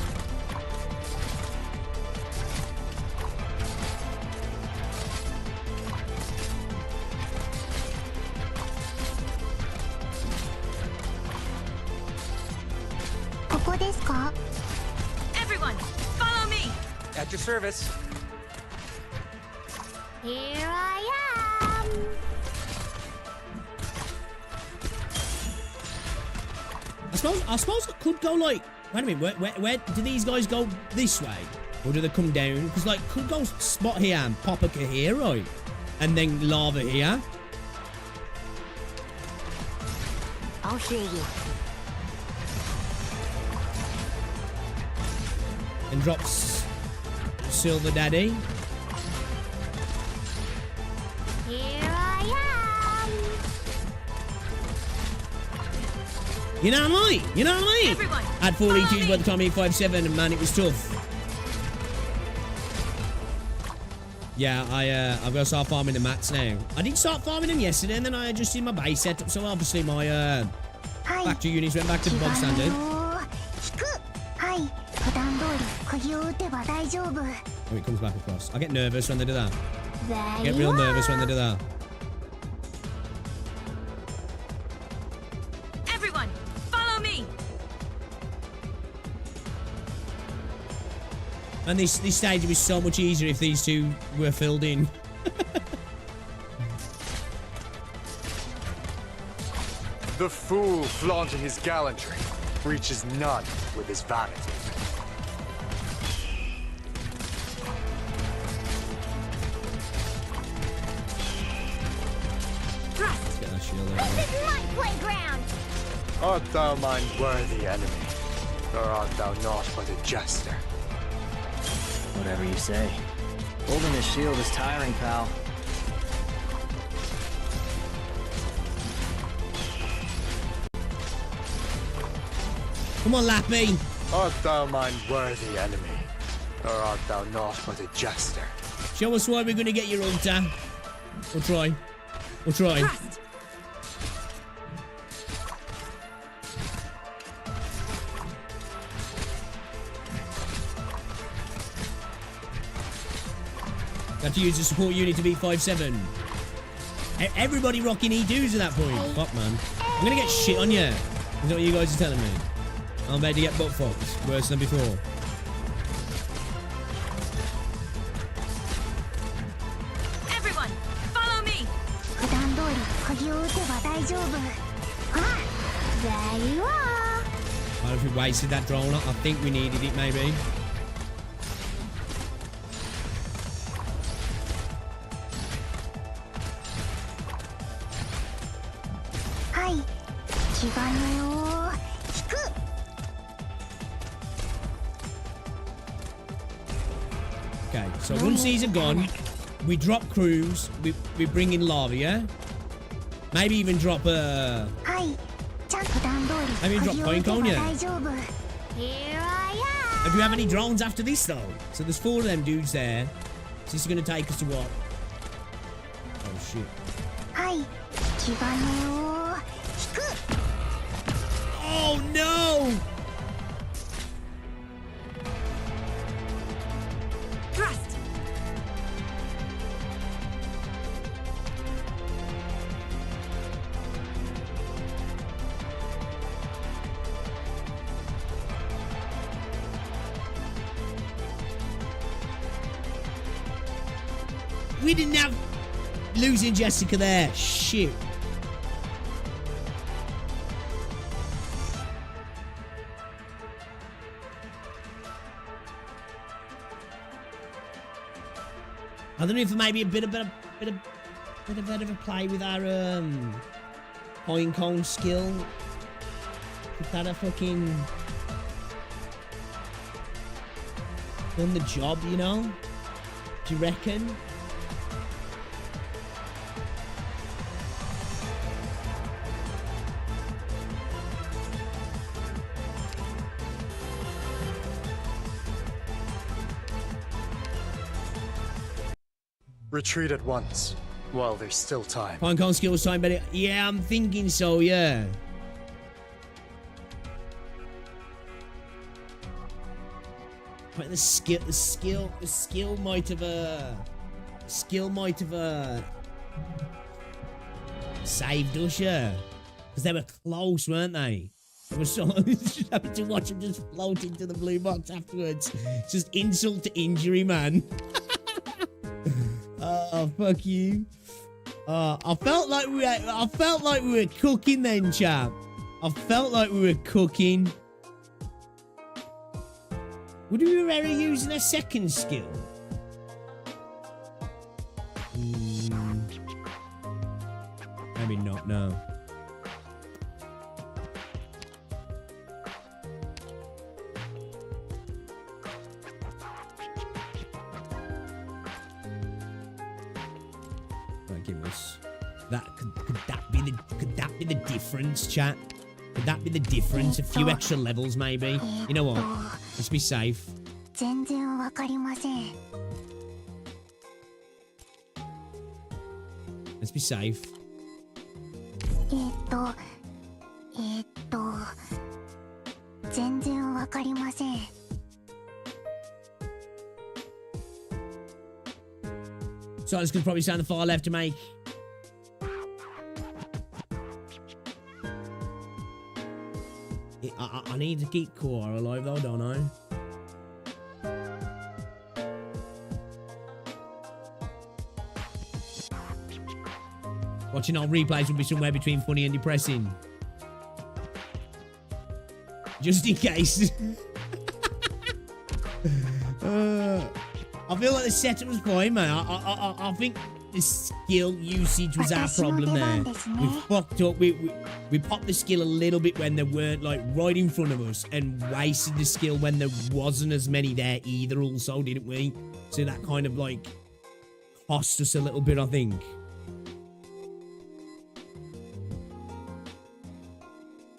Everyone, follow me! At your service. Here I am. I suppose I could go like, wait a minute, where do these guys go this way? Or do they come down? Because like, could go spot here and pop a here, right? And then lava here. I'll hear you. And drops Silver Daddy. Here I am. You know what I mean? You know what I mean? Everyone, I had 42 by the time he 5'7", and man, it was tough. Yeah, I've got to start farming the mats now. I did start farming them yesterday, and then I adjusted my base setup, so obviously my factory units went back to the bog standard. Oh, it comes back across. I get nervous when they do that. I get real nervous when they do that. everyone, follow me! And this stage would be so much easier if these two were filled in. The fool flaunting his gallantry reaches none with his vanity. Thrust! Get that shield This is my playground! Art thou mine worthy enemy, or art thou not but a jester? Whatever you say. Holding a shield is tiring, pal. Come on, Lappy. Art thou mine worthy enemy, or art thou not but a jester? Show us why we're going to get your ulta. We'll try. We'll try. Thrust! Have to use the support unit to beat 5'7". Everybody rocking E2s at that point. Fuck, man. I'm going to get shit on you. Is that what you guys are telling me? I'm about to get butt fucked. Worse than before. Everyone, follow me! There you are. Well, if we wasted that drone, I think we needed it, maybe. Okay, so once these are gone, we drop crews, we bring in lava, yeah? Maybe even drop maybe drop point cone, yeah? Do we have any drones after this though? So there's 4 of them dudes there. So this is gonna take us to what? Oh shit. Oh no! Thrust. We didn't have losing Jessica there. Shit. I don't know if maybe a bit of a play with our point cone skill. Could that have fucking done the job, you know? Do you reckon? Retreat at once, while there's still time. Point cone skills time better. Yeah, I'm thinking so, yeah. But the skill might have saved us, yeah. Because they were close, weren't they? It was so happy to watch them just float into the blue box afterwards. Just insult to injury, man. Oh, fuck you. I felt like we were cooking then, chap. I felt like we were cooking. Would we be ever using a second skill? Maybe not, no. Give us that. Could that be the difference, chat? Could that be the difference? A few extra levels, maybe. You know what? Let's be safe. Let's be safe. So this could probably stand the far left to make. I need to keep core alive though, don't I? Watching our replays will be somewhere between funny and depressing. Just in case. I feel like the setup was fine, man. I think the skill usage was our problem there. We fucked up. We popped the skill a little bit when they weren't like right in front of us, and wasted the skill when there wasn't as many there either. Also, didn't we? So that kind of like cost us a little bit, I think.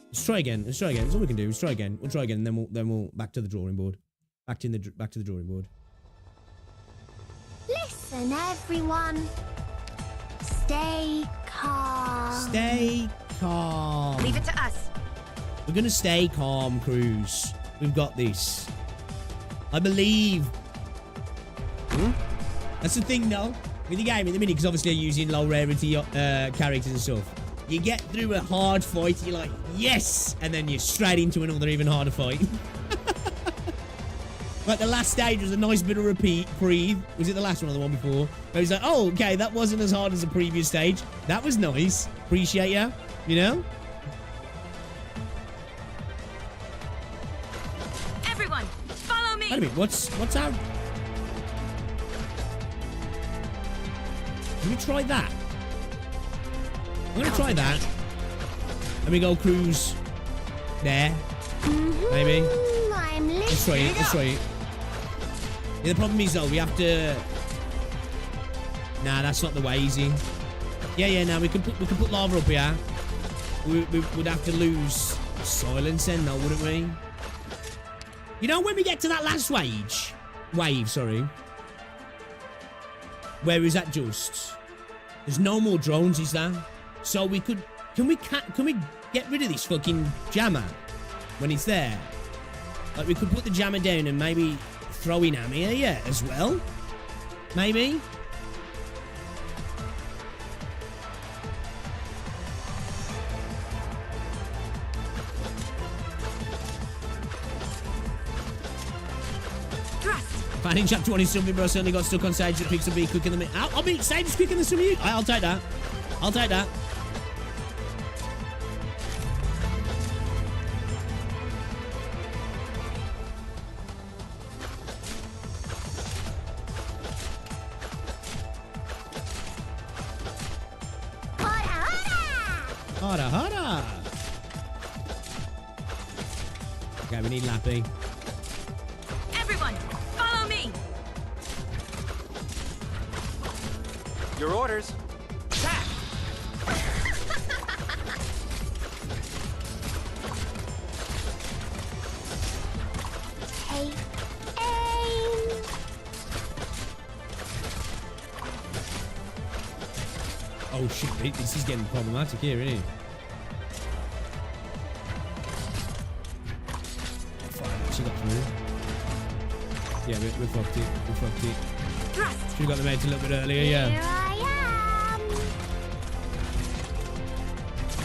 Let's try again. Let's try again. That's all we can do. Let's try again. We'll try again, and then we'll back to the drawing board. Back to the drawing board. Listen, everyone. Stay calm. Stay calm. Leave it to us. We're gonna stay calm, Cruz. We've got this. I believe. That's the thing, though. With the game in the minute, because obviously you're using low rarity characters and stuff. You get through a hard fight, you're like, yes! And then you're straight into another even harder fight. Like the last stage was a nice bit of breathe. Was it the last one or the one before? Where he's like, oh, okay, that wasn't as hard as the previous stage. That was nice. Appreciate ya. You know? Everyone, follow me. Wait a minute, what's our... Can we try that? I'm gonna try that. And we go cruise there. Maybe. Let's try it, let's try it. Yeah, the problem is though, we have to... Nah, that's not the way, easy. Yeah, no, we could put lava up here. We would have to lose silence then, though, wouldn't we? You know, when we get to that last wave, sorry. Where is that just? There's no more drones, is there? So we could, can we get rid of this fucking jammer when it's there? Like, we could put the jammer down and maybe throw in ammo here as well? Maybe? Finding chapter 1 is something, bro. Certainly got stuck on stage that picks up be quicker than me. I'll be stage is quicker than some of you. I'll take that. I'll take that. Hara, hara. Okay, we need Lappy. Everyone, follow me. Your orders. Attack! Take aim. Oh shit, this is getting problematic here, isn't it? She got through. Yeah, we fucked it. We fucked it. Should have got the mate a little bit earlier, yeah. Here I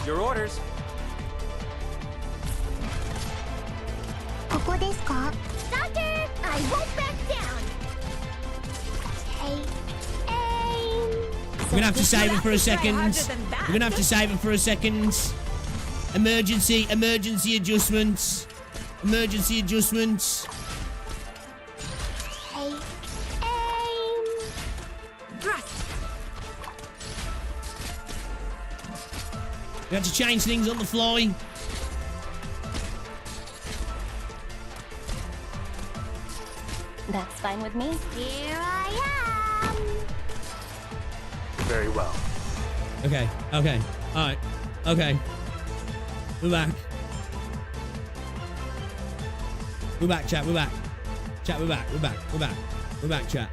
am. Your orders. ここですか? Doctor, I won't back down. Take aim. We're gonna have to save it for a second. We're gonna have to save it for a second. Emergency adjustments. Emergency adjustments. Take aim. We have to change things on the fly. That's fine with me. Here I am. Very well. Okay. Alright. Okay. We're back. We're back, chat. We're back. Chat, we're back. We're back, chat.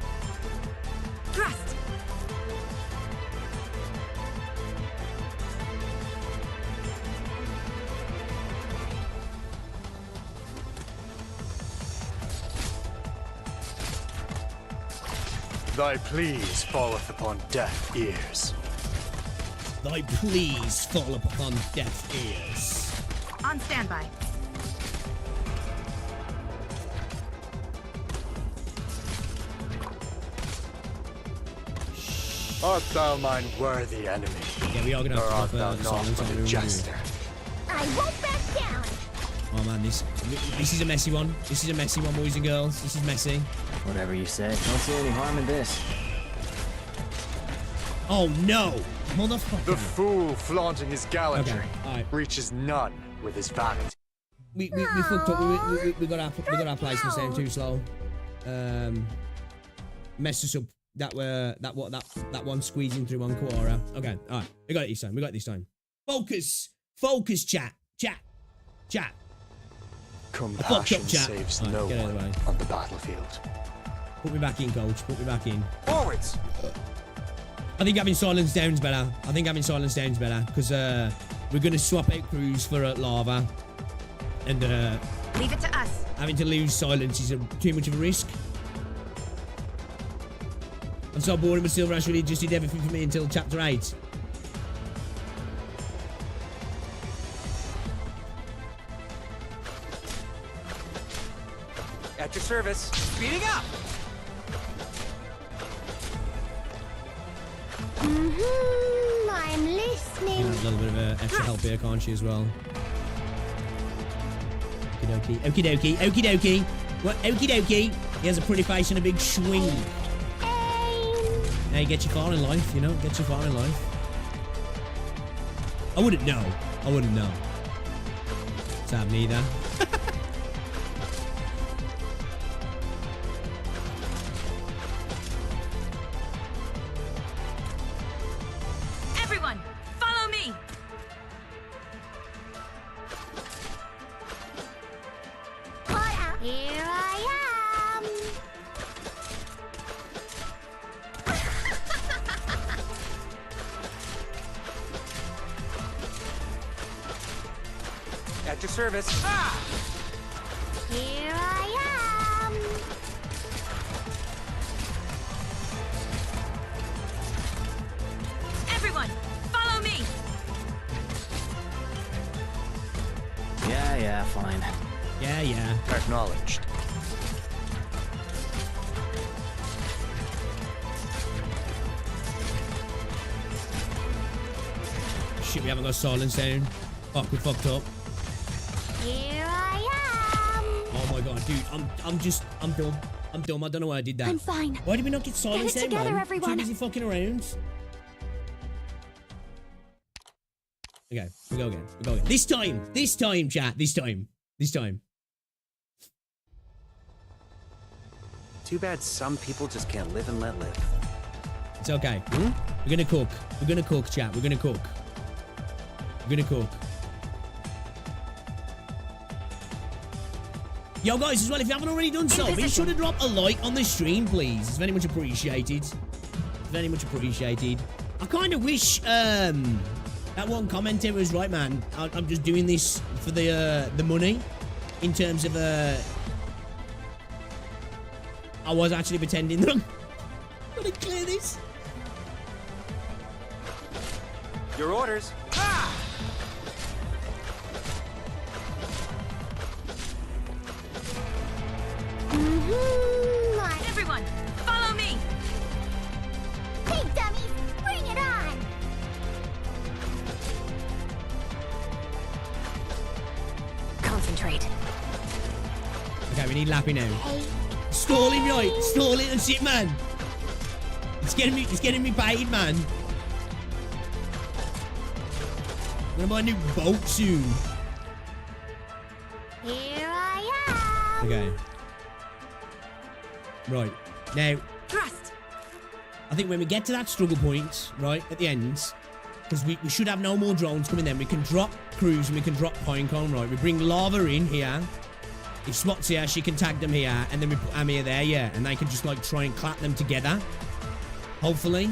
Thy pleas falleth upon deaf ears. Thy pleas fall upon deaf ears. On standby. Art thou mine worthy enemy? Yeah, we are gonna have to art thou not but a jester? I won't back down. Oh man, this is a messy one. This is a messy one, boys and girls. This is messy. Whatever you say. Don't see any harm in this. Oh no, motherfucker! The fool flaunting his gallantry okay, reaches none with his vanity. We fucked up. We got our placements down too slow. Messed us up. That one squeezing through one quarter. Okay, all right. We got it this time. Focus, chat. Compassion saves no one on the battlefield. Put me back in, coach. Put me back in. Forwards. I think having silence down's better. Because we're gonna swap out crews for lava, and leave it to us. Having to lose silence is too much of a risk. I'm so bored with Silver Ash really just did everything for me until chapter 8. At your service. Speeding up. I'm listening. A little bit of extra help here, can't she, as well? Okie dokie. Well, okie dokie. He has a pretty face and a big swing. Now you get you far in life, you know? Get you far in life. I wouldn't know. I wouldn't know. What's happening either? Everyone, follow me. Here I am. At your service. Ah! Here I am. Everyone, follow me. Yeah, fine. Yeah. Acknowledged. Shit, we haven't got silence sound. Fuck, we fucked up. Here I am. Oh my god, dude, I'm dumb. I'm dumb. I don't know why I did that. I'm fine. Why did we not get silence Get it sound, together, man? everyone. Too busy fucking around. Okay, we go again. This time, chat. This time. Too bad some people just can't live and let live. It's okay. We're gonna cook. Chat. We're gonna cook. Yo, guys, as well, if you haven't already done so, be sure to drop a like on the stream, please. It's very much appreciated. I kind of wish, that one commenter was right, man. I'm just doing this for the money. In terms of, I was actually pretending that I'm gonna clear this. Your orders. Everyone, follow me. Hey, dummies, bring it on. Concentrate. Okay, we need Lappy now. Hey. Stall him, right? Stall it and shit, man. It's getting me baited, man. I'm gonna buy a new boat soon. Here I am. Okay. Right. Now, Thrust. I think when we get to that struggle point, right, at the end, because we should have no more drones coming then, we can drop crews and we can drop Pinecone, right? We bring Lava in here. If Spot's here, she can tag them here, and then we put Amir there, yeah, and they can just, like, try and clap them together. Hopefully.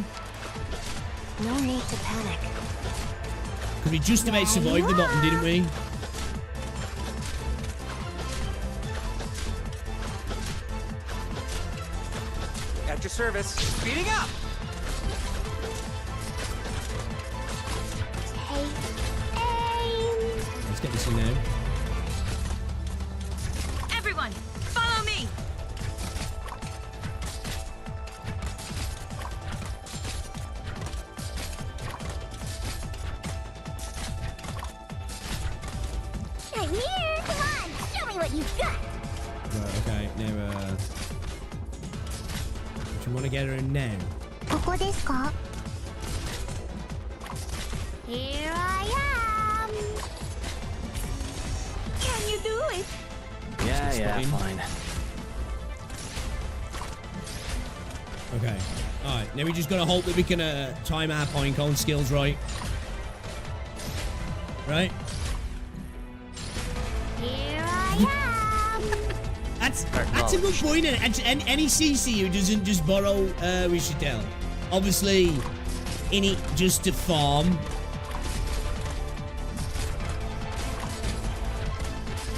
No need to panic. Because we just about survived the bottom, didn't we? At your service. Speeding up. Let's get this in now. Everyone, follow me. I'm here. Come on, show me what you've got. Right, okay. Now, do you want to get her in now? ここですか? Here I am. Can you do it? Yeah, fine. Okay. Alright, now we just gotta hope that we can time our Pinecone skills right. Right? Here I am. That's a good point. And any CC who doesn't just borrow, we should tell. Obviously, in it just to farm.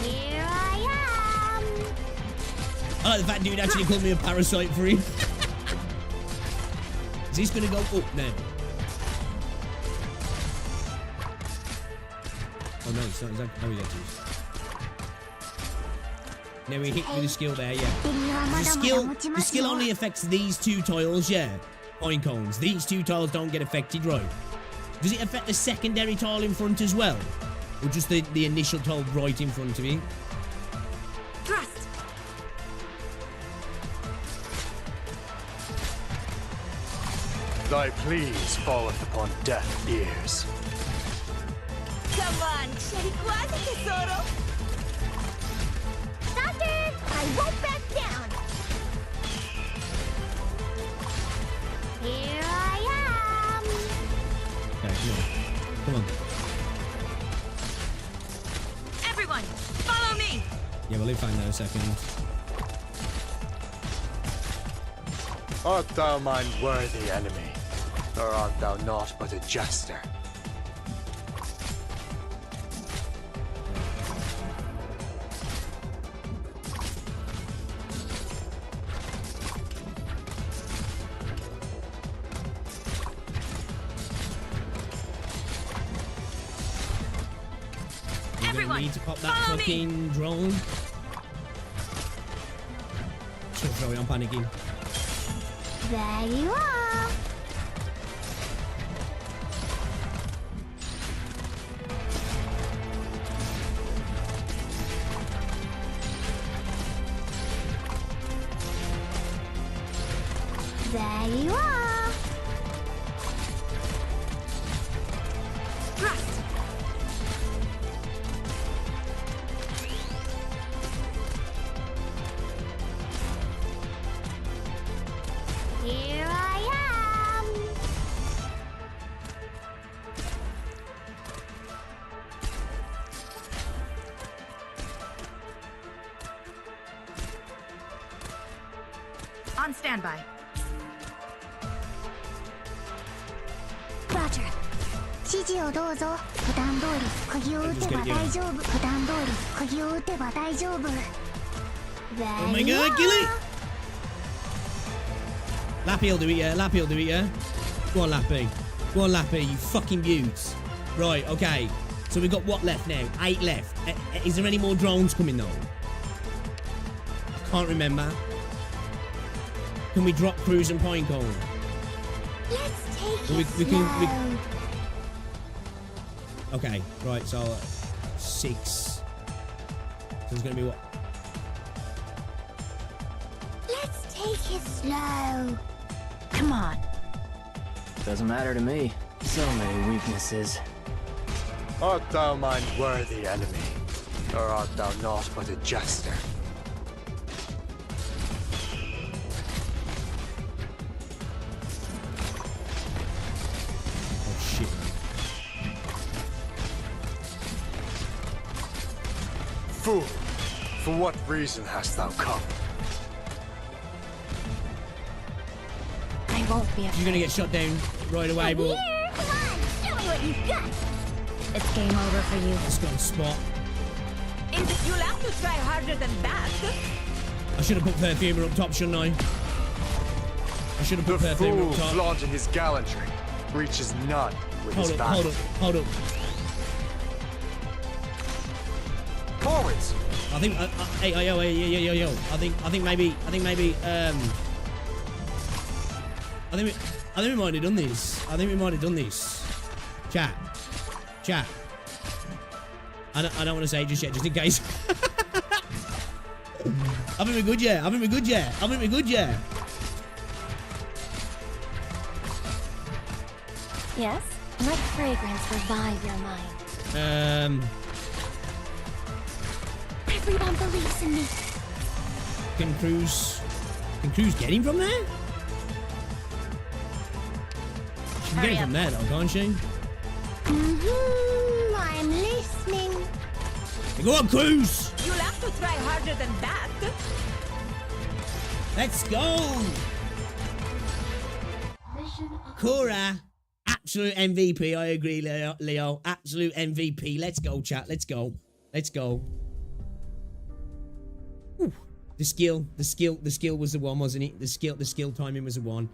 Here I am. I like the fact dude actually called me a parasite for him. Is this gonna go up now? Oh no, it's not. Is that, oh yeah, it is. Now we hit with the skill there, yeah. The skill only affects these two tiles, yeah. Pinecones. These two tiles don't get affected, right? Does it affect the secondary tile in front as well? Or just the initial tile right in front of it? Thrust. Thy pleas falleth upon deaf ears. Come on, Cheriquazi, tesoro. Doctor, I won't back down. Here I am. Okay, come on. Everyone, follow me. Yeah, we'll find that in a second. Art thou mine worthy enemy, or art thou naught but a jester? Everyone, need to pop that fucking drone. Sorry, I'm panicking. There you are. There you are. Thrust. Here I am. On standby. Roger. 指示をどうぞ。普段通り釘を打てば大丈夫。普段通り釘を打てば大丈夫。 Oh my god, kill it! Lappy will do it, yeah. Lappy will do it, yeah. Go on, Lappy. Go on, Lappy, you fucking beauts. Right, okay. So we've got what left now? 8 left. Is there any more drones coming though? I can't remember. Can we drop Cruise and Pinecone? Let's take it slow. Okay, right, so 6. So it's gonna be what? Let's take it slow. Come on. Doesn't matter to me. So many weaknesses. Art thou mine worthy enemy, or art thou naught but a jester? Oh shit. Fool, for what reason hast thou come? I won't be afraid. You're gonna get shot down right away, but Come on, show me what you've got. It's game over for you. let's go spot. You'll have to try harder than that. I should have put Perfumer up top, shouldn't I? I should have put The Perfumer fool up top. flaunting his gallantry reaches none with his valor. Hold up. Forwards! I think, hey, yo. I think maybe, I think we might have done this. Chat. I don't want to say it just yet, just in case. I think we're good, yeah. Yes? Let fragrance revive your mind. Everyone believes in me. Can Cruz get him from there? She can get him from there though, can't she? I'm listening. Go on, Cruz! You'll have to try harder than that. Let's go! Cora, absolute MVP. I agree, Leo. Absolute MVP. Let's go, chat. Let's go. Ooh. The skill was the one, wasn't it? The skill timing was the one.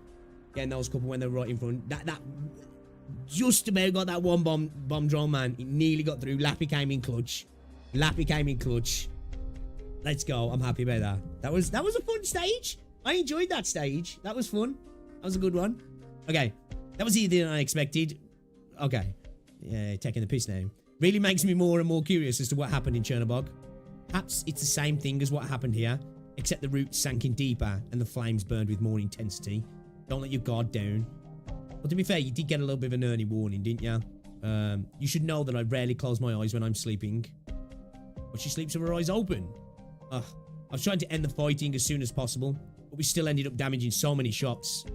Getting those couple when they were right in front. That just about got that one bomb drone, man. It nearly got through. Lappy came in clutch. Let's go. I'm happy about that. That was a fun stage. I enjoyed that stage. That was fun. That was a good one. Okay. That was easier than I expected. Okay. Yeah, taking the piss now. Really makes me more and more curious as to what happened in Chernobog. Perhaps it's the same thing as what happened here, except the roots sank in deeper and the flames burned with more intensity. Don't let your guard down. But to be fair, you did get a little bit of an early warning, didn't you? You should know that I rarely close my eyes when I'm sleeping. But she sleeps with her eyes open. I was trying to end the fighting as soon as possible, but we still ended up damaging so many shops.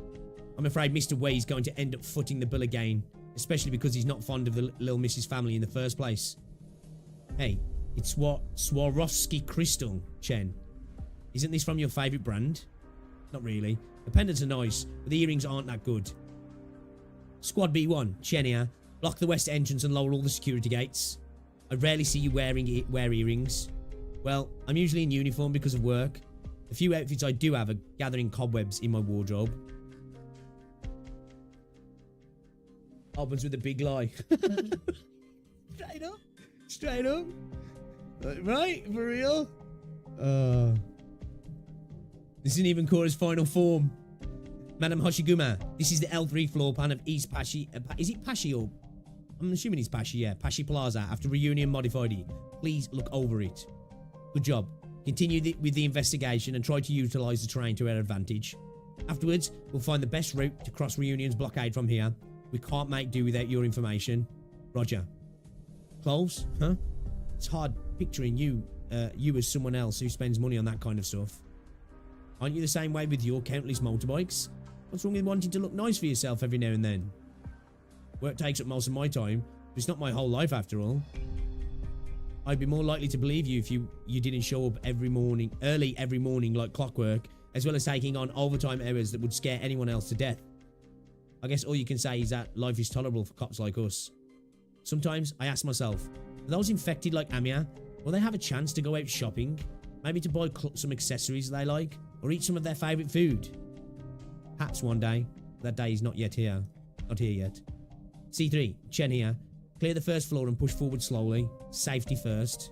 I'm afraid Mr. Wei is going to end up footing the bill again, especially because he's not fond of the little Mrs. family in the first place. Hey, it's Swarovski Crystal, Chen. Isn't this from your favourite brand? Not really. The pendants are nice, but the earrings aren't that good. Squad B1, Chen here. Block the west entrance and lower all the security gates. I rarely see you wear earrings. Well, I'm usually in uniform because of work. The few outfits I do have are gathering cobwebs in my wardrobe. Opens with a big lie. Straight up. Straight up. Right? For real? This isn't even Korra's final form. Madam Hoshiguma, this is the L3 floor plan of East Pashi... is it Pashi or... I'm assuming it's Pashi, yeah. Pashi Plaza. After Reunion modified it. Please look over it. Good job. Continue with the investigation and try to utilize the terrain to our advantage. Afterwards, we'll find the best route to cross Reunion's blockade from here. We can't make do without your information. Roger. Close? Huh? It's hard picturing you as someone else who spends money on that kind of stuff. Aren't you the same way with your countless motorbikes? What's wrong with wanting to look nice for yourself every now and then? Work takes up most of my time, but it's not my whole life after all. I'd be more likely to believe you if you didn't show up early every morning like clockwork, as well as taking on overtime hours that would scare anyone else to death. I guess all you can say is that life is tolerable for cops like us. Sometimes I ask myself, are those infected like Amiya, will they have a chance to go out shopping? Maybe to buy some accessories they like, or eat some of their favourite food? Perhaps one day. That day is not yet here. Not here yet. C3, Chen here. Clear the first floor and push forward slowly. Safety first.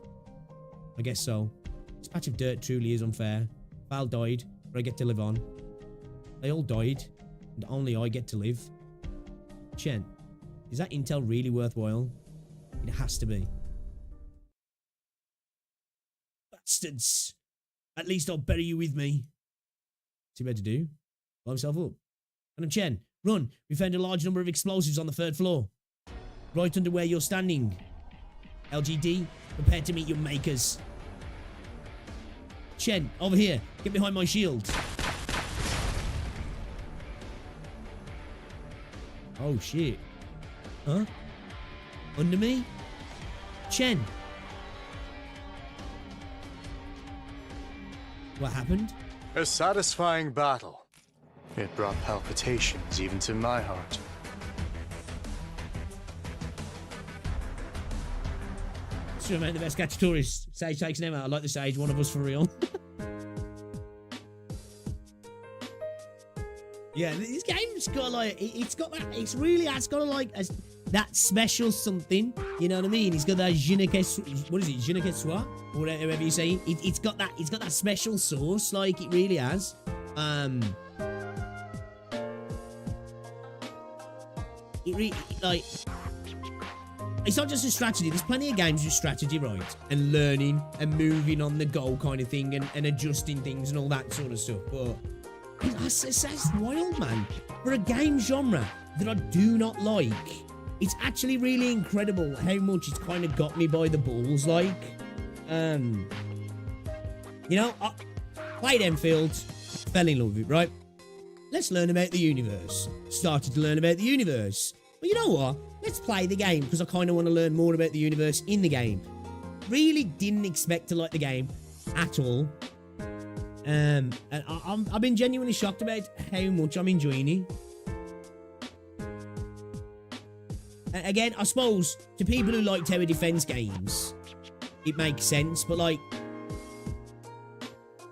I guess so. This patch of dirt truly is unfair. Val died, but I get to live on. They all died, and only I get to live. Chen, is that intel really worthwhile? It has to be. Bastards! At least I'll bury you with me. What's he better do? Blow himself up. Madam Chen, run! We found a large number of explosives on the 3rd floor. Right under where you're standing. LGD, prepare to meet your makers. Chen, over here. Get behind my shield. Oh, shit. Huh? Under me? Chen. What happened? A satisfying battle. It brought palpitations even to my heart. Sure, mate, the best Gacha tourist. Sage takes an out. I like the Sage, one of us for real. Yeah, this game's got like, it's got that, it's really, it's got like that special something, you know what I mean? It's got that je ne sais, what is it, je ne sais quoi? Or whatever you say. It's got that special sauce, like it really has. It's not just a strategy. There's plenty of games with strategy, right? And learning and moving on the go kind of thing and adjusting things and all that sort of stuff. But it's wild, man. For a game genre that I do not like, it's actually really incredible how much it's kind of got me by the balls, like. You know, I played Enfield, fell in love with it, right? Let's learn about the universe. Started to learn about the universe. But you know what? Let's play the game because I kind of want to learn more about the universe in the game. Really didn't expect to like the game at all. And I've been genuinely shocked about how much I'm enjoying it. Again, I suppose to people who like tower defense games, it makes sense. But like,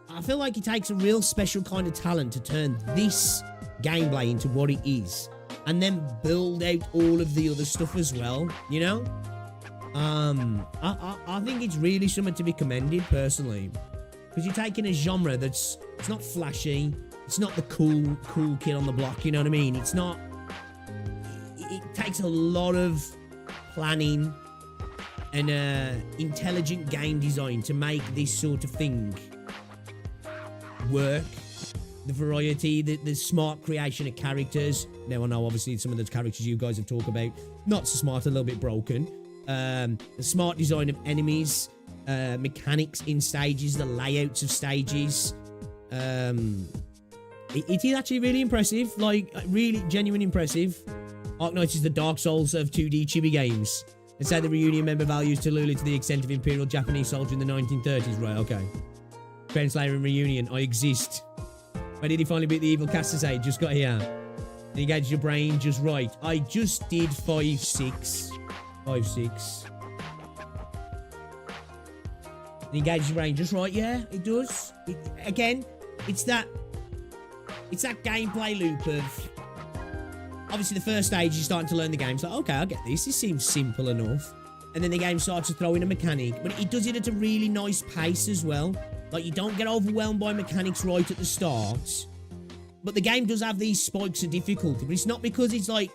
I feel like it takes a real special kind of talent to turn this gameplay into what it is. And then build out all of the other stuff as well, you know? I think it's really something to be commended, personally. Because you're taking a genre it's not flashy, it's not the cool kid on the block, you know what I mean? It's not... It takes a lot of planning and intelligent game design to make this sort of thing work. the variety, the smart creation of characters. Now I know obviously some of the characters you guys have talked about, not so smart, a little bit broken. The smart design of enemies, mechanics in stages, the layouts of stages. It is actually really impressive, like really genuine impressive. Ark Knights is the Dark Souls of 2D chibi games. Let's say the reunion member values Tallulah to the extent of Imperial Japanese soldier in the 1930s. Right, okay. Crown Slayer and Reunion, I exist. Where did he finally beat the evil Castus Age? Just got here. Engage your brain just right. I just did 5-6. 5-6. Engage your brain just right, yeah, it does. Again, it's that gameplay loop of... Obviously, the first stage, you're starting to learn the game. It's like, okay, I get this. This seems simple enough. And then the game starts to throw in a mechanic. But it does it at a really nice pace as well. Like, you don't get overwhelmed by mechanics right at the start. But the game does have these spikes of difficulty. But it's not because it's like...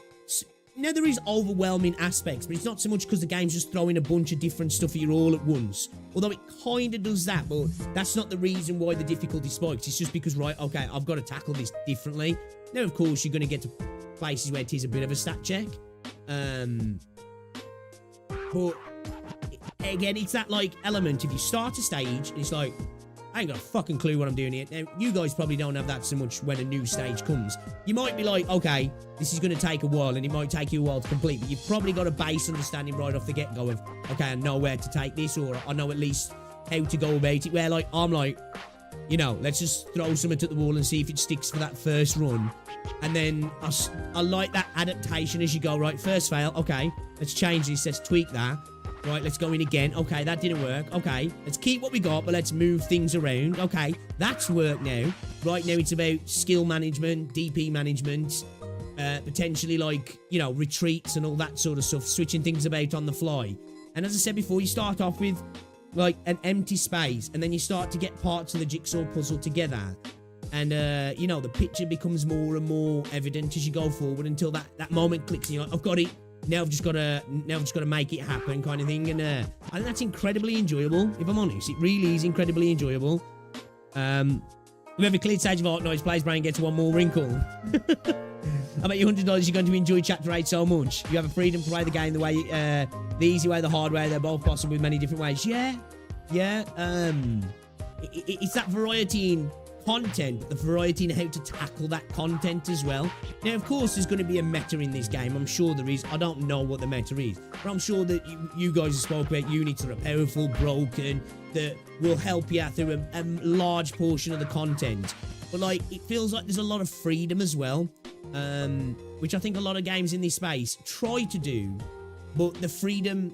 No, there is overwhelming aspects. But it's not so much because the game's just throwing a bunch of different stuff at you all at once. Although it kind of does that. But that's not the reason why the difficulty spikes. It's just because, right, okay, I've got to tackle this differently. Now, of course, you're going to get to places where it is a bit of a stat check. But again, it's that like element. If you start a stage, it's like, I ain't got a fucking clue what I'm doing here. Now, you guys probably don't have that so much when a new stage comes. You might be like, okay, this is going to take a while, and it might take you a while to complete, but you've probably got a base understanding right off the get-go of, okay, I know where to take this, or I know at least how to go about it, where like, I'm like, you know, let's just throw something at the wall and see if it sticks for that first run. And then I like that adaptation as you go, right, first fail, okay, let's change this, let's tweak that. Right, let's go in again. Okay, that didn't work. Okay, let's keep what we got, but let's move things around. Okay, that's worked now. Right now, it's about skill management, DP management, potentially like, you know, retreats and all that sort of stuff, switching things about on the fly. And as I said before, you start off with like an empty space, and then you start to get parts of the jigsaw puzzle together. And, you know, the picture becomes more and more evident as you go forward until that moment clicks and you're like, I've got it. Now I've just got to make it happen, kind of thing. And I think that's incredibly enjoyable, if I'm honest. It really is incredibly enjoyable. Whoever cleared stage of Ark Knights plays brain gets one more wrinkle. I bet you $100 you're going to enjoy Chapter 8 so much. You have a freedom to play the game the way, the easy way, the hard way. They're both possible in many different ways. Yeah. It's that variety in content, but the variety in how to tackle that content as well. Now, of course, there's going to be a meta in this game. I'm sure there is. I don't know what the meta is, but I'm sure that you guys have spoke about units that are powerful, broken, that will help you out through a large portion of the content. But, like, it feels like there's a lot of freedom as well, which I think a lot of games in this space try to do. But there's freedom.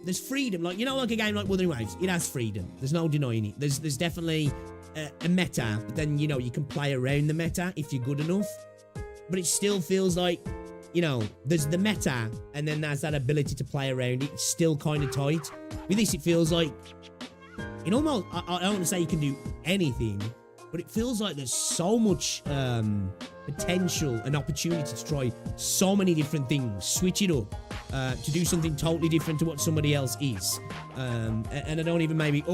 Like, you know, like a game like Wuthering Waves, it has freedom. There's no denying it. There's definitely a meta, but then, you know, you can play around the meta if you're good enough. But it still feels like, you know, there's the meta, and then there's that ability to play around it. It's still kind of tight. With this, it feels like, it almost, I don't want to say you can do anything, but it feels like there's so much potential and opportunity to try so many different things, switch it up, to do something totally different to what somebody else is. And I don't even maybe,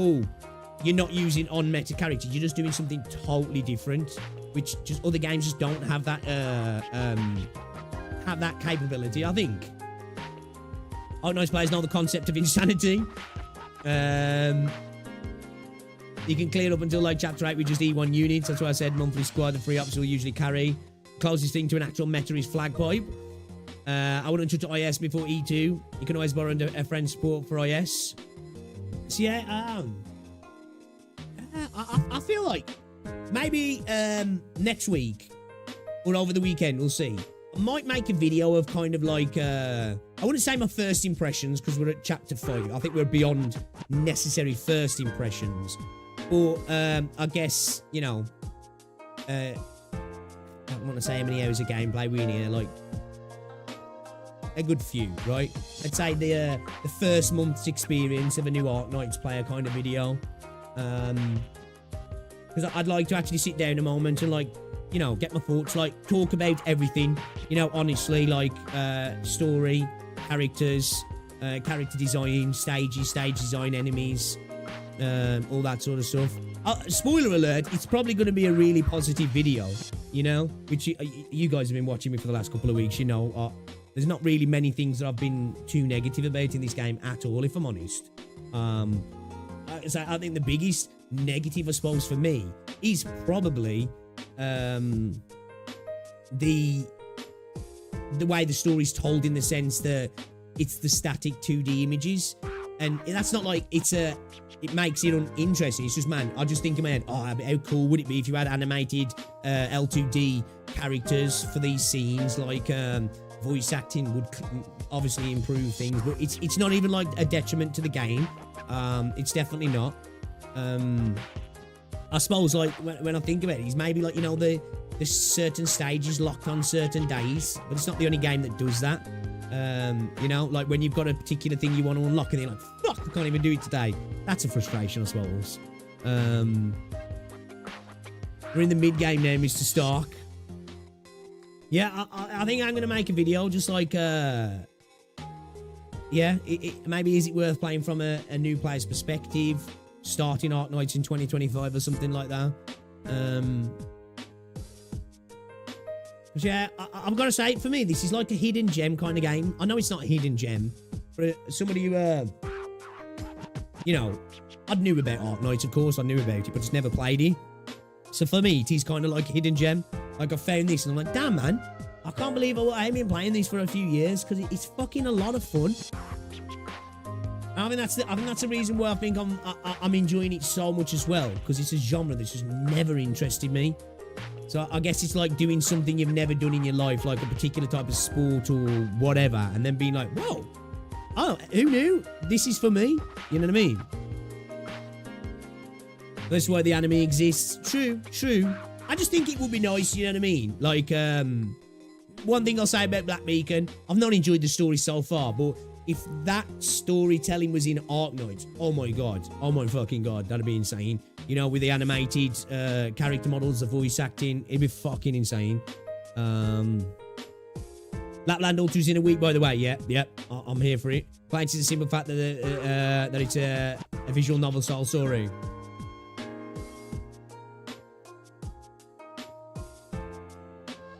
you're not using on-meta characters, you're just doing something totally different, which just other games just don't have that capability, I think. Ark Knights players know the concept of insanity. You can clear up until like Chapter 8 with just E1 units. That's why I said monthly squad, the free ops will usually carry. Closest thing to an actual meta is Flagpipe. I wouldn't touch IS before E2. You can always borrow a friend's support for IS. So yeah, I feel like maybe next week or over the weekend, we'll see. I might make a video of kind of like, I wouldn't say my first impressions because we're at Chapter 5. I think we're beyond necessary first impressions. Or, I guess, you know, I don't want to say how many hours of gameplay we're in here, like, a good few, right? I'd say the first month's experience of a new Ark Knights player kind of video. Because I'd like to actually sit down a moment and, like, you know, get my thoughts, like, talk about everything, you know, honestly, like, story, characters, character design, stage design, enemies, all that sort of stuff. Spoiler alert, it's probably going to be a really positive video. you know, which you guys have been watching me for the last couple of weeks, you know, there's not really many things that I've been too negative about in this game at all, if I'm honest. So I think the biggest negative, I suppose, for me is probably the way the story's told, in the sense that it's the static 2D images, and that's not like it makes it uninteresting. It's just, man, I just think in my head, oh, how cool would it be if you had animated L2D characters for these scenes? Like voice acting would obviously improve things, but it's not even like a detriment to the game. It's definitely not. I suppose, like, when I think about it, it's maybe like, you know, the certain stages locked on certain days, but it's not the only game that does that. You know, like when you've got a particular thing you want to unlock and you're like, fuck, I can't even do it today. That's a frustration, I suppose. We're in the mid-game now, Mr. Stark. Yeah, I think I'm going to make a video just like, yeah, maybe is it worth playing from a new player's perspective, starting Ark Knights in 2025 or something like that. But yeah, I've got to say, for me, this is like a hidden gem kind of game. I know it's not a hidden gem, but somebody who, you know, I knew about Ark Knights, of course, I knew about it, but just never played it. So for me, it is kind of like a hidden gem. Like, I found this and I'm like, damn, man, I can't believe I ain't been playing this for a few years, because it's fucking a lot of fun. I think that's the reason why I think I'm enjoying it so much as well, because it's a genre that's just never interested me. So I guess it's like doing something you've never done in your life, like a particular type of sport or whatever, and then being like, whoa, oh, who knew? This is for me. You know what I mean? That's why the anime exists. True. I just think it would be nice, you know what I mean? Like, one thing I'll say about Black Beacon, I've not enjoyed the story so far, but if that storytelling was in Ark Knights, oh my fucking god, that'd be insane. You know, with the animated character models, the voice acting, it'd be fucking insane. Lapland Ultra's in a week, by the way. Yep, I'm here for it. But it's the simple fact that it's a visual novel style story.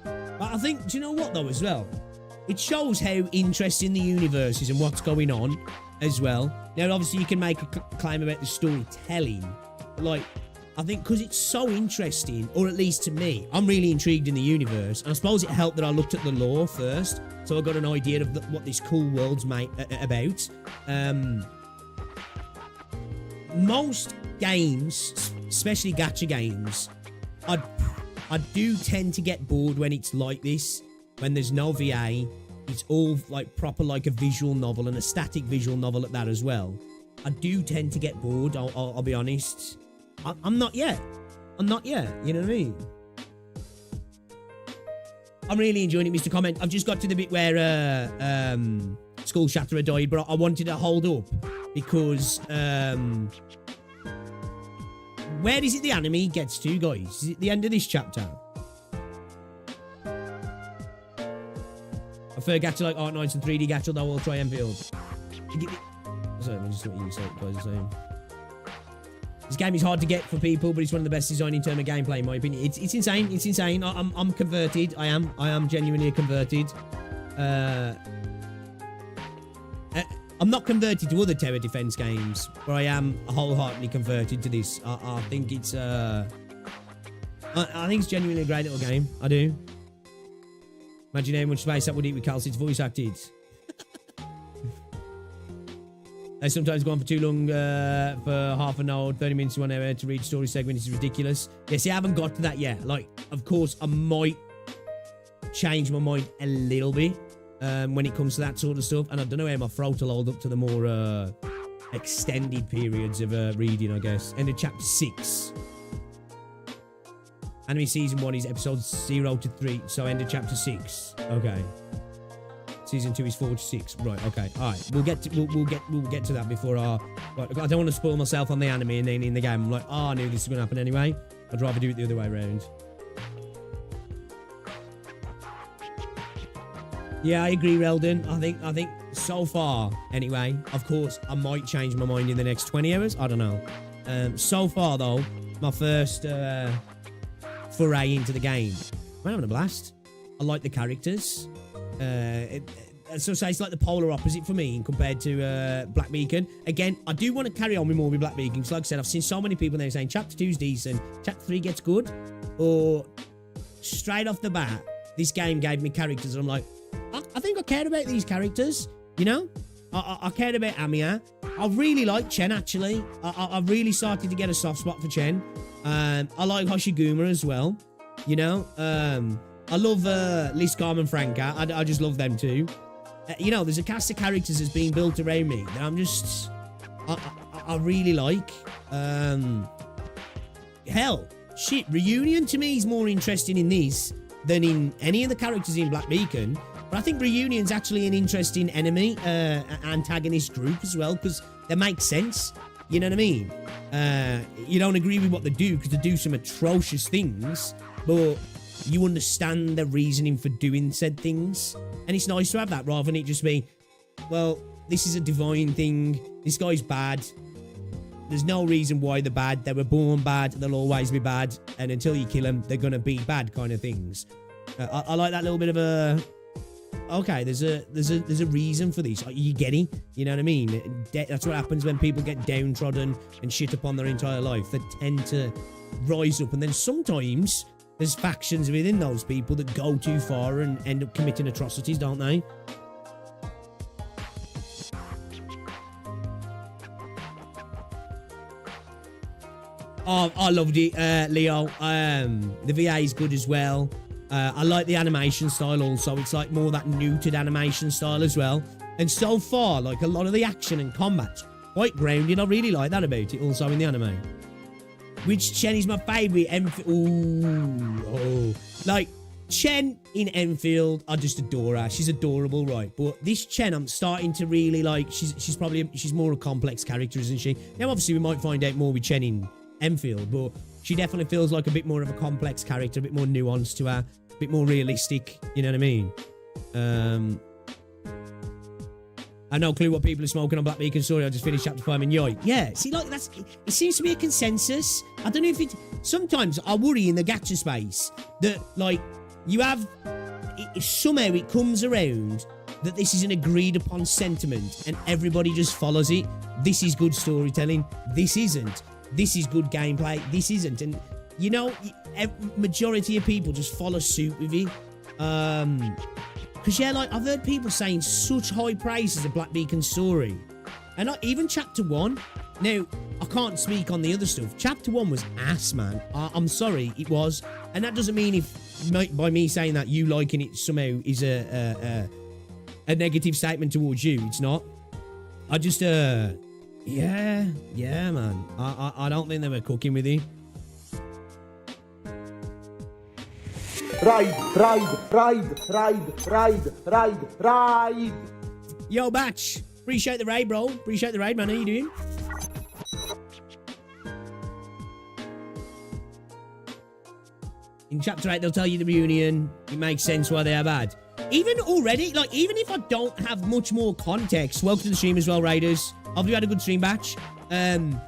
But I think, do you know what though, as well? It shows how interesting the universe is and what's going on as well. Now, obviously, you can make a claim about the storytelling. But, like, I think because it's so interesting, or at least to me, I'm really intrigued in the universe. And I suppose it helped that I looked at the lore first. So I got an idea of what this cool world's about. Most games, especially gacha games, I do tend to get bored when it's like this. When there's no VA, it's all like proper, like a visual novel, and a static visual novel at that as well. I do tend to get bored, I'll be honest. I'm not yet. You know what I mean? I'm really enjoying it, Mr. Comment. I've just got to the bit where Skull Shatterer died, but I wanted to hold up because where is it the anime gets to, guys? Is it the end of this chapter? I prefer gacha like Ark Knights and 3D gacha, though I'll try Enfield. Sorry, I'm just what you guys are saying. This game is hard to get for people, but it's one of the best designed in terms of gameplay, in my opinion. It's insane. It's insane. I'm converted. I am genuinely converted. I'm not converted to other tower defense games, but I am wholeheartedly converted to this. I think it's I think it's genuinely a great little game. I do. Imagine how much space that would eat with Calcid's voice acted. They sometimes go on for too long, for half an hour, 30 minutes to 1 hour to read story segments. It's ridiculous. Yeah, see, I haven't got to that yet. Like, of course, I might change my mind a little bit when it comes to that sort of stuff. And I don't know how my throat will hold up to the more extended periods of reading, I guess. End of chapter 6. Anime season 1 is episodes 0 to 3, so end of chapter 6. Okay. Season 2 is 4 to 6. Right, okay. Alright. We'll get to that before our... Right, I don't want to spoil myself on the anime and then in the game I'm like, oh, I knew this was going to happen anyway. I'd rather do it the other way around. Yeah, I agree, Reldon. I think so far, anyway, of course, I might change my mind in the next 20 hours. I don't know. So far, though, my first foray into the game I'm having a blast. I like the characters. So say it's like the polar opposite for me compared to Black Beacon. Again, I do want to carry on with more with Black Beacon, because like I said, I've seen so many people now saying Chapter 2's decent, Chapter 3 gets good, or straight off the bat, this game gave me characters and I'm like, I think I cared about these characters, you know? I cared about Amiya. I really like Chen, actually. I really started to get a soft spot for Chen. I like Hoshiguma as well, you know? I love Liz, Carmen, Franca. I just love them too. You know, there's a cast of characters that's being built around me that I'm just... I really like. Hell, shit, Reunion to me is more interesting in this than in any of the characters in Black Beacon. But I think Reunion's actually an interesting enemy, antagonist group as well, because they make sense. You know what I mean? You don't agree with what they do because they do some atrocious things, but you understand the reasoning for doing said things. And it's nice to have that rather than it just be, well, this is a divine thing. This guy's bad. There's no reason why they're bad. They were born bad. They'll always be bad. And until you kill them, they're going to be bad kind of things. I like that little bit of a... Okay, there's a reason for this. You get it? You know what I mean? That's what happens when people get downtrodden and shit upon their entire life. They tend to rise up. And then sometimes there's factions within those people that go too far and end up committing atrocities, don't they? Oh, I loved it, Leo. The VA is good as well. I like the animation style also. It's like more that neutered animation style as well. And so far, like a lot of the action and combat's quite grounded. I really like that about it also in the anime. Which Chen is my favourite? Like, Chen in Enfield, I just adore her. She's adorable, right? But this Chen, I'm starting to really like. She's more a complex character, isn't she? Now, obviously, we might find out more with Chen in Enfield, but she definitely feels like a bit more of a complex character, a bit more nuanced to her, a bit more realistic, you know what I mean? I no clue what people are smoking on Black Beacon. Sorry, I just finished chapter 5 and yoy. Yeah, see, like, it seems to be a consensus. I don't know if it... Sometimes I worry in the gacha space that, like, you have... somehow it comes around that this is an agreed upon sentiment and everybody just follows it. This is good storytelling. This isn't. This is good gameplay. This isn't. And, you know, majority of people just follow suit with it. Because, yeah, like, I've heard people saying such high praises of Black Beacon's story. And even Chapter 1. Now, I can't speak on the other stuff. Chapter 1 was ass, man. I'm sorry, it was. And that doesn't mean by me saying that you liking it somehow is a negative statement towards you. It's not. I just, yeah, man. I don't think they were cooking with it. Ride. Yo, Batch. Appreciate the raid, bro. Appreciate the raid, man. How you doing? In Chapter 8, they'll tell you the reunion. It makes sense why they are bad. Even already, like, even if I don't have much more context, welcome to the stream as well, Raiders. Hope you had a good stream, Batch. Even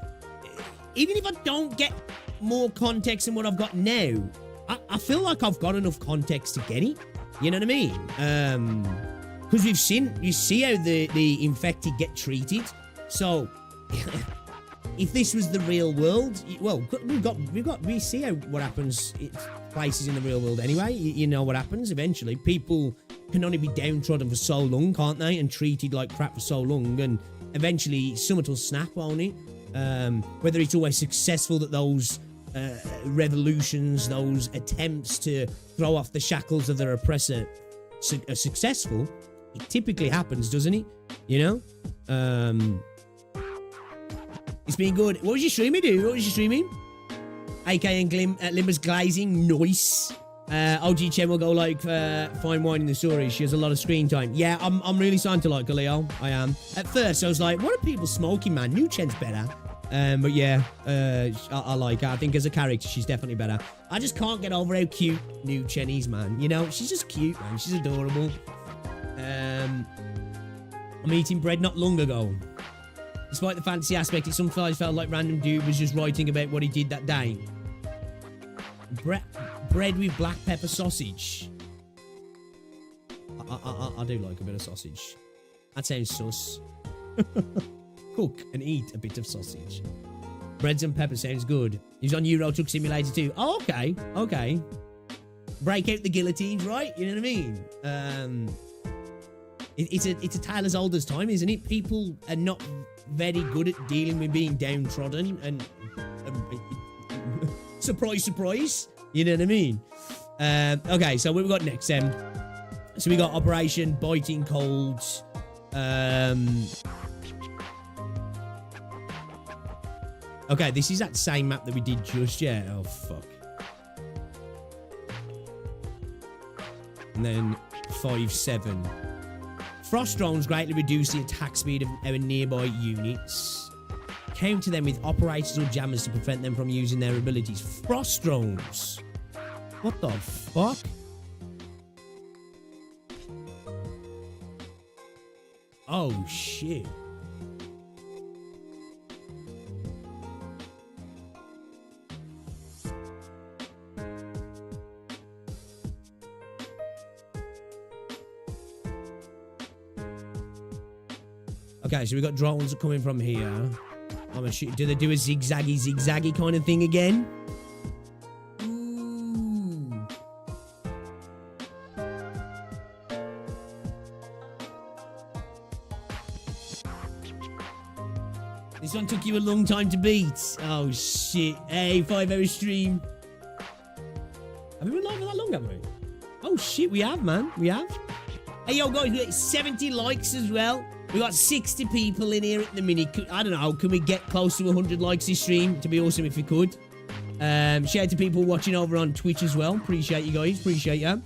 if I don't get more context than what I've got now, I feel like I've got enough context to get it. You know what I mean? Because you see how the infected get treated. So, if this was the real world, well, we see how what happens in places in the real world anyway. You know what happens eventually. People can only be downtrodden for so long, can't they? And treated like crap for so long, and eventually something will snap on it. Whether it's always successful that those revolutions, those attempts to throw off the shackles of their oppressor are successful, it typically happens, doesn't it? You know? It's been good. What was your streaming, dude? What was your streaming? AK and Limber's glazing. Nice. OG Chen will go like fine wine in the story. She has a lot of screen time. Yeah, I'm really starting to like her, Leo. I am. At first, I was like, what are people smoking, man? New Chen's better. But yeah, I like her. I think as a character, she's definitely better. I just can't get over how cute New Chen is, man. You know, she's just cute, man. She's adorable. I'm eating bread not long ago. Despite the fantasy aspect, it sometimes felt like random dude was just writing about what he did that day. Bread with black pepper sausage. I do like a bit of sausage. That sounds sus. Cook and eat a bit of sausage. Breads and pepper sounds good. He's on Euro Truck Simulator 2. Oh, okay. Okay. Break out the guillotines, right? You know what I mean? It's a tale as old as time, isn't it? People are not very good at dealing with being downtrodden and surprise, surprise. You know what I mean? Okay, so what we got next, So we got Operation Biting Cold. Okay, this is that same map that we did just yet. Oh, fuck. And then 5-7. Frost drones greatly reduce the attack speed of our nearby units. Counter them with operators or jammers to prevent them from using their abilities. Frost drones. What the fuck? Oh, shit. Okay, so we got drones coming from here. I'm gonna shoot. Do they do a zigzaggy kind of thing again? Ooh. This one took you a long time to beat. Oh shit. Hey, 5-hour stream. Have we been live for that long, haven't we? Oh shit, we have, man. We have. Hey, yo, guys, we got 70 likes as well. We got 60 people in here at the minute. I don't know. Can we get close to 100 likes this stream? It'd be awesome if we could. Shout out to people watching over on Twitch as well. Appreciate you guys. Appreciate you.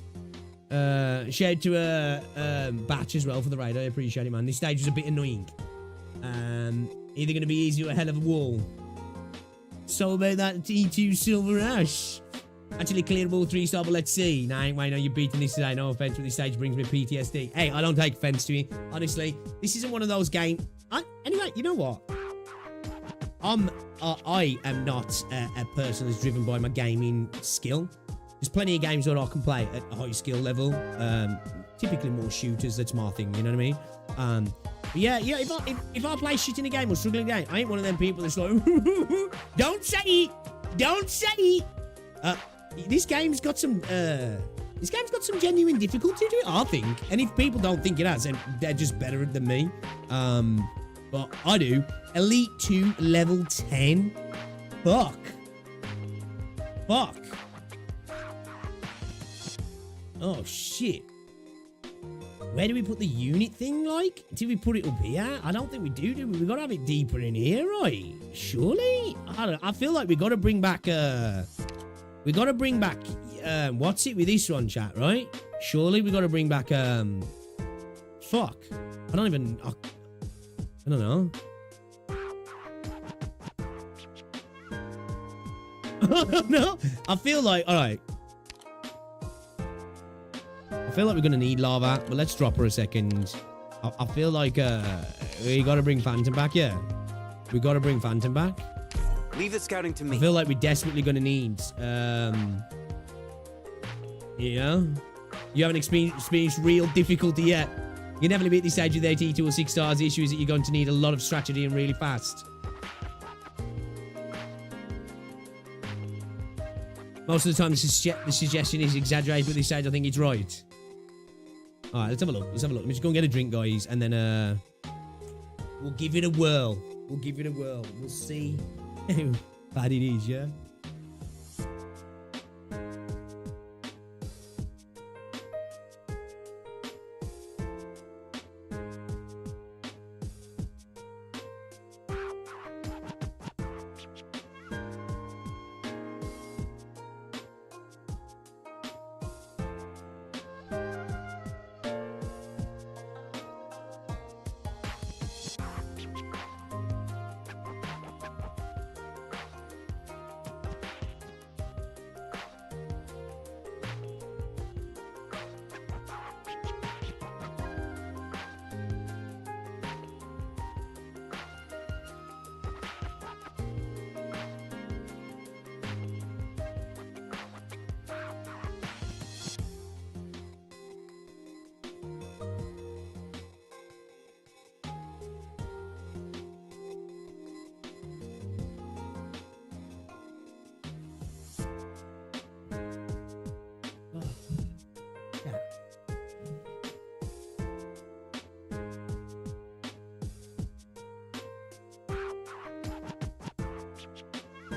Shout out to Batch as well for the raid. I appreciate it, man. This stage was a bit annoying. Either going to be easy or a hell of a wall. So about that T2 Silver Ash. Actually clearable 3-star, but let's see. Nah, I ain't waiting on you beating this today. No offense, but this stage brings me PTSD. Hey, I don't take offense to it. Honestly, this isn't one of those games. Anyway, you know what? I am not a person that's driven by my gaming skill. There's plenty of games that I can play at a high skill level. Typically more shooters. That's my thing. You know what I mean? But yeah, if I play shit in a game or struggling game, I ain't one of them people that's like, don't say it, don't say it. This game's got some genuine difficulty to it, I think. And if people don't think it has, then they're just better than me. But I do. Elite 2, level 10. Fuck. Oh, shit. Where do we put the unit thing, like? Do we put it up here? I don't think we do we? We gotta have it deeper in here, right? Surely? I feel like we gotta bring back, what's it with this one, chat, right? Surely we gotta bring back, fuck. I don't know. No, I feel like, alright. I feel like we're gonna need lava, but let's drop her a second. I feel like, we gotta bring Phantom back, yeah. We gotta bring Phantom back. Leave the scouting to me. I feel like we're desperately gonna need, yeah. You haven't experienced real difficulty yet. You never beat this stage with 82 or 6 stars. The issue is that you're going to need a lot of strategy and really fast. Most of the time, the suggestion is exaggerated, but this stage, I think it's right. All right, let's have a look. Let me just go and get a drink, guys, and then we'll give it a whirl. We'll see how bad it is, yeah?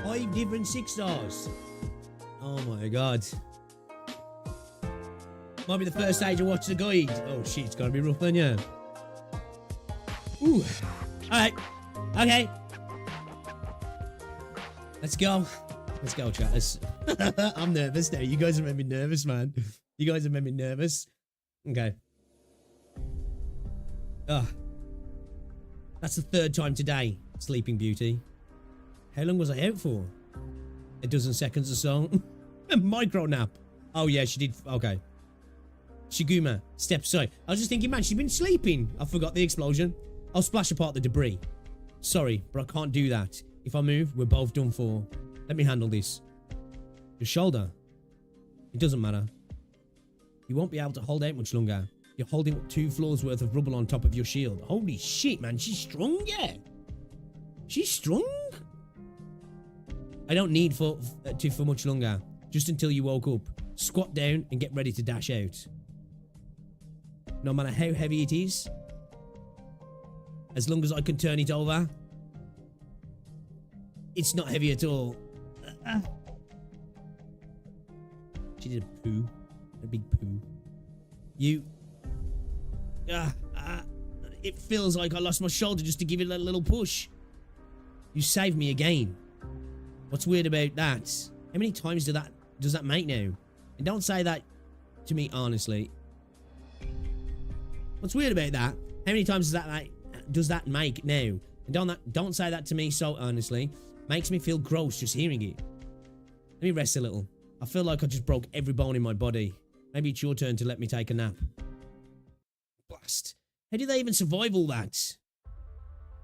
5 different 6 stars. Oh my god. Might be the first stage to watch the guide. Oh shit, it's gotta be rough then, yeah. Ooh. Alright. Okay. Let's go. Let's go, chatters. I'm nervous now. You guys have made me nervous, man. You guys have made me nervous. Okay. Ugh. That's the 3rd time today, Sleeping Beauty. How long was I out for? A dozen seconds or so. A micro nap. Oh yeah, she did. Okay. Shiguma, step aside. I was just thinking, man, she's been sleeping. I forgot the explosion. I'll splash apart the debris. Sorry, but I can't do that. If I move, we're both done for. Let me handle this. Your shoulder. It doesn't matter. You won't be able to hold out much longer. You're holding up 2 floors worth of rubble on top of your shield. Holy shit, man. She's strong, yeah. She's strong. I don't need for much longer. Just until you woke up. Squat down and get ready to dash out. No matter how heavy it is. As long as I can turn it over. It's not heavy at all. She did a poo. A big poo. You... it feels like I lost my shoulder just to give it a little push. You saved me again. What's weird about that? How many times does that make now? And don't say that to me honestly. What's weird about that? How many times does that make now? And don't say that to me so honestly. Makes me feel gross just hearing it. Let me rest a little. I feel like I just broke every bone in my body. Maybe it's your turn to let me take a nap. Blast. How do they even survive all that?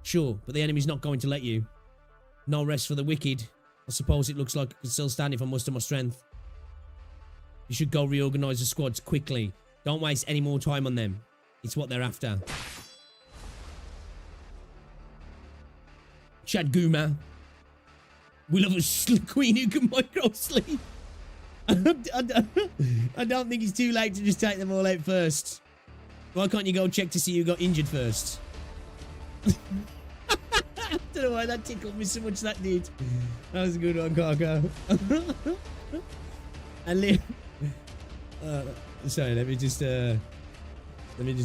Sure, but the enemy's not going to let you. No rest for the wicked. I suppose it looks like I can still stand if I muster my strength. You should go reorganize the squads quickly. Don't waste any more time on them. It's what they're after. Shadguma. We love a queen who can micro sleep. I don't think it's too late to just take them all out first. Why can't you go check to see who got injured first? I don't know why that tickled me so much, that did. That was a good one, Cargo. Sorry, let me just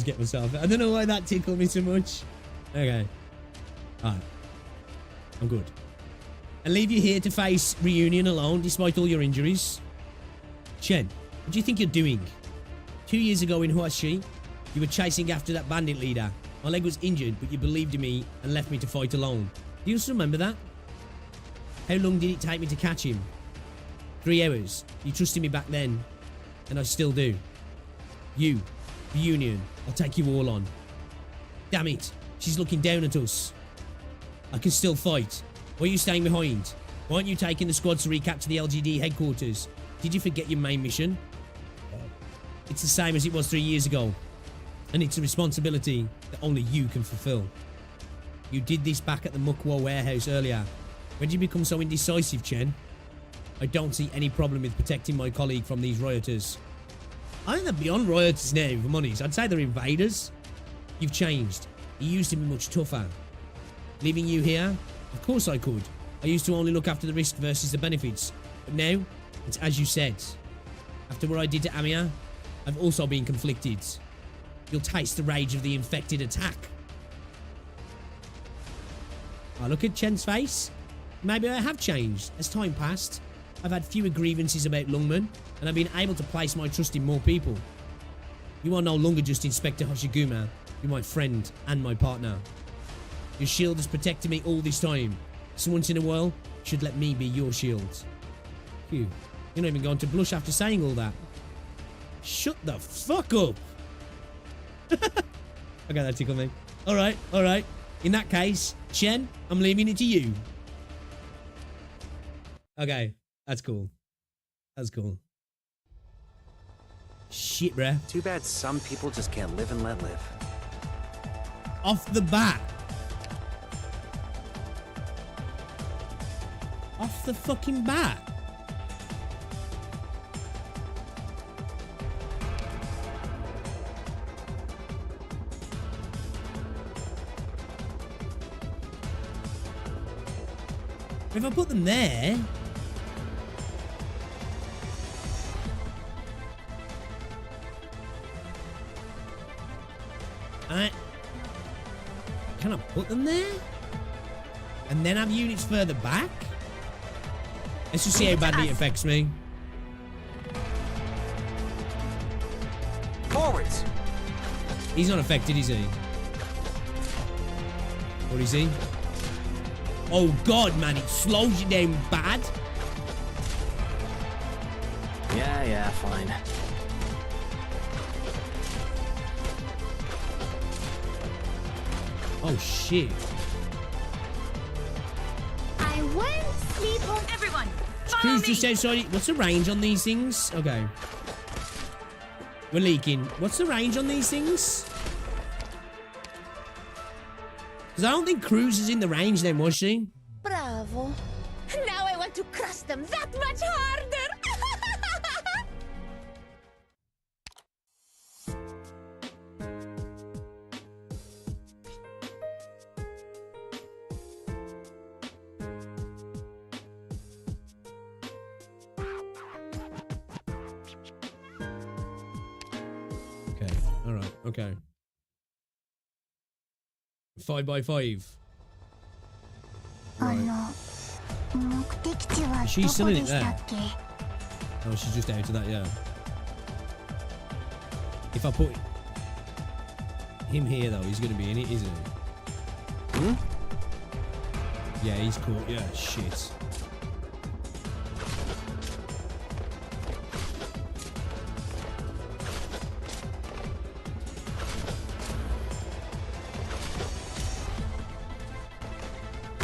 get myself. I don't know why that tickled me so much. Okay. Alright. I'm good. And leave you here to face reunion alone despite all your injuries. Chen, what do you think you're doing? 2 years ago in Huashi, you were chasing after that bandit leader. My leg was injured, but you believed in me and left me to fight alone. Do you still remember that? How long did it take me to catch him? 3 hours. You trusted me back then, and I still do. You, reunion, I'll take you all on. Damn it, she's looking down at us. I can still fight. Why are you staying behind? Why aren't you taking the squads to recapture the LGD headquarters? Did you forget your main mission? It's the same as it was 3 years ago. And it's a responsibility that only you can fulfill. You did this back at the Mukwo warehouse earlier. When did you become so indecisive, Chen? I don't see any problem with protecting my colleague from these rioters. I think they're beyond rioters now, if I'm honest. I'd say they're invaders. You've changed. You used to be much tougher. Leaving you here? Of course I could. I used to only look after the risk versus the benefits. But now, it's as you said. After what I did to Amiya, I've also been conflicted. You'll taste the rage of the infected attack. Oh, look at Chen's face. Maybe I have changed. As time passed, I've had fewer grievances about Lungman, and I've been able to place my trust in more people. You are no longer just Inspector Hoshiguma. You're my friend and my partner. Your shield has protected me all this time. So once in a while, you should let me be your shield. Phew. You're not even going to blush after saying all that. Shut the fuck up. Okay, that tickled me. Alright, alright. In that case, Chen, I'm leaving it to you. Okay, that's cool. That's cool. Shit, bruh. Too bad some people just can't live and let live. Off the bat. Off the fucking bat. If I put them there... Can I put them there? And then have units further back? Let's just see how badly it affects me. Forwards! He's not affected, is he? What is he? Oh god, man, it slows you down bad. Yeah, fine. Oh shit. I won't sleep on everyone. Cruise just outside. What's the range on these things? Okay. We're leaking. What's the range on these things? Because I don't think Cruise is in the range then, was she? Bravo. Now I want to crush them that much harder. Okay. All right. Okay. 5x5. Right. Is she still in it there? Oh, she's just out of that, yeah. If I put him here, though, he's going to be in it, isn't he? Hmm? Yeah, he's caught. Yeah, shit.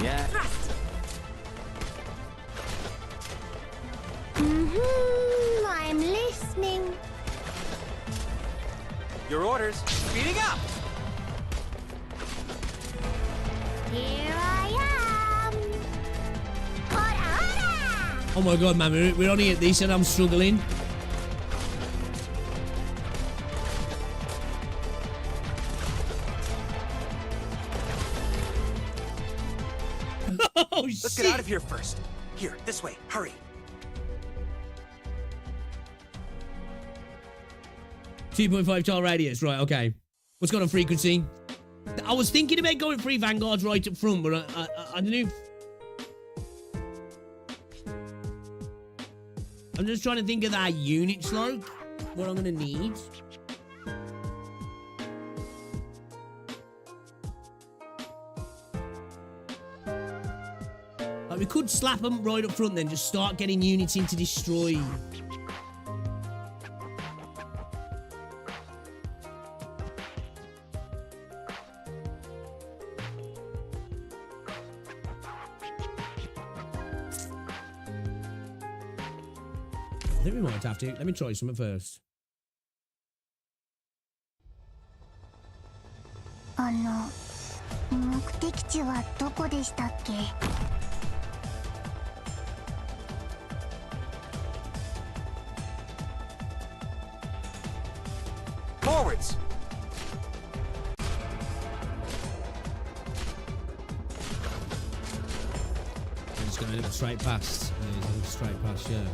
Yeah. I'm listening. Your orders. Speeding up! Here I am. Hora, hora! Oh my god, man, we're only at this and I'm struggling. Oh, Let's get out of here first. Here, this way. Hurry. 2.5 tile radius, right, okay. What's got on frequency? I was thinking about going 3 vanguards right up front, but I don't know if... I'm just trying to think of that units, like, what I'm gonna need. Like, we could slap them right up front, then just start getting units in to destroy. I think we might have to. Let me try something first. Forwards! I'm just going to look straight past. Straight past, yeah.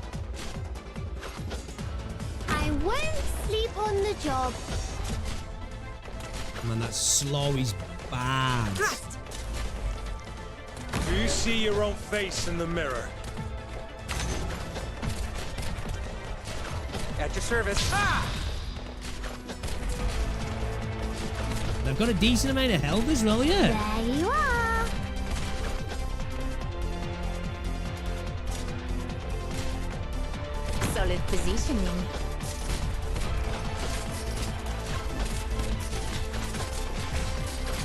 I won't sleep on the job. Man, that slow is bad. Do you see your own face in the mirror? At your service. Ah! They've got a decent amount of health as well, yeah. There you are. Solid positioning.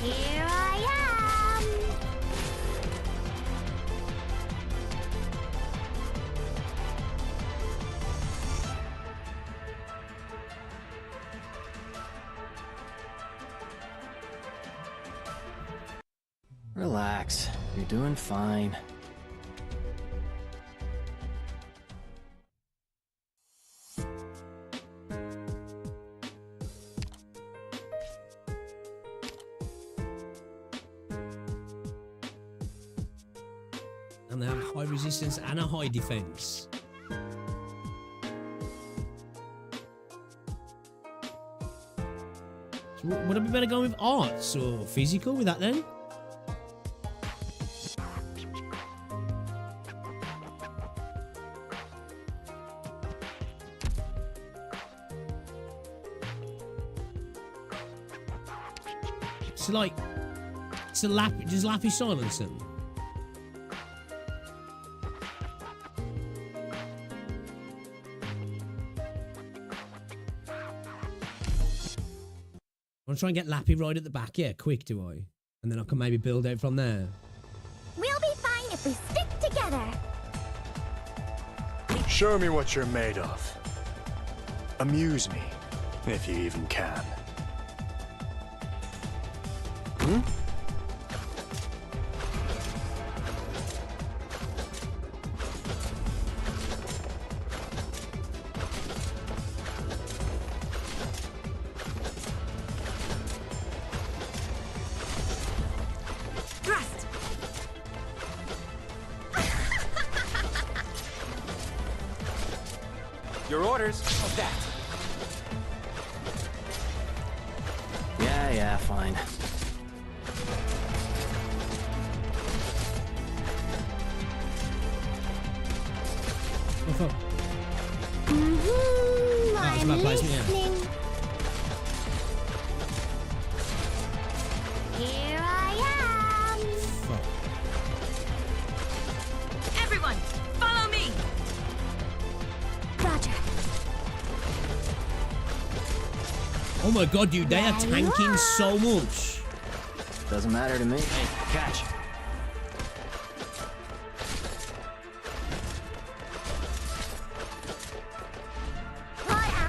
Here I am. Relax. You're doing fine. And they have high resistance and a high defense. So would I be better going with arts or physical with that then? So like, does Lappy silence them? I'm trying to get Lappy right at the back, yeah, quick do I? And then I can maybe build out from there. We'll be fine if we stick together. Show me what you're made of. Amuse me, if you even can. Hmm? Thrust. Your orders. How's that? Yeah, fine. Oh, fuck. I'm listening. Here I am. Fuck. Everyone, follow me. Roger. Oh my god, dude, they are tanking so much. Doesn't matter to me. Hey, catch.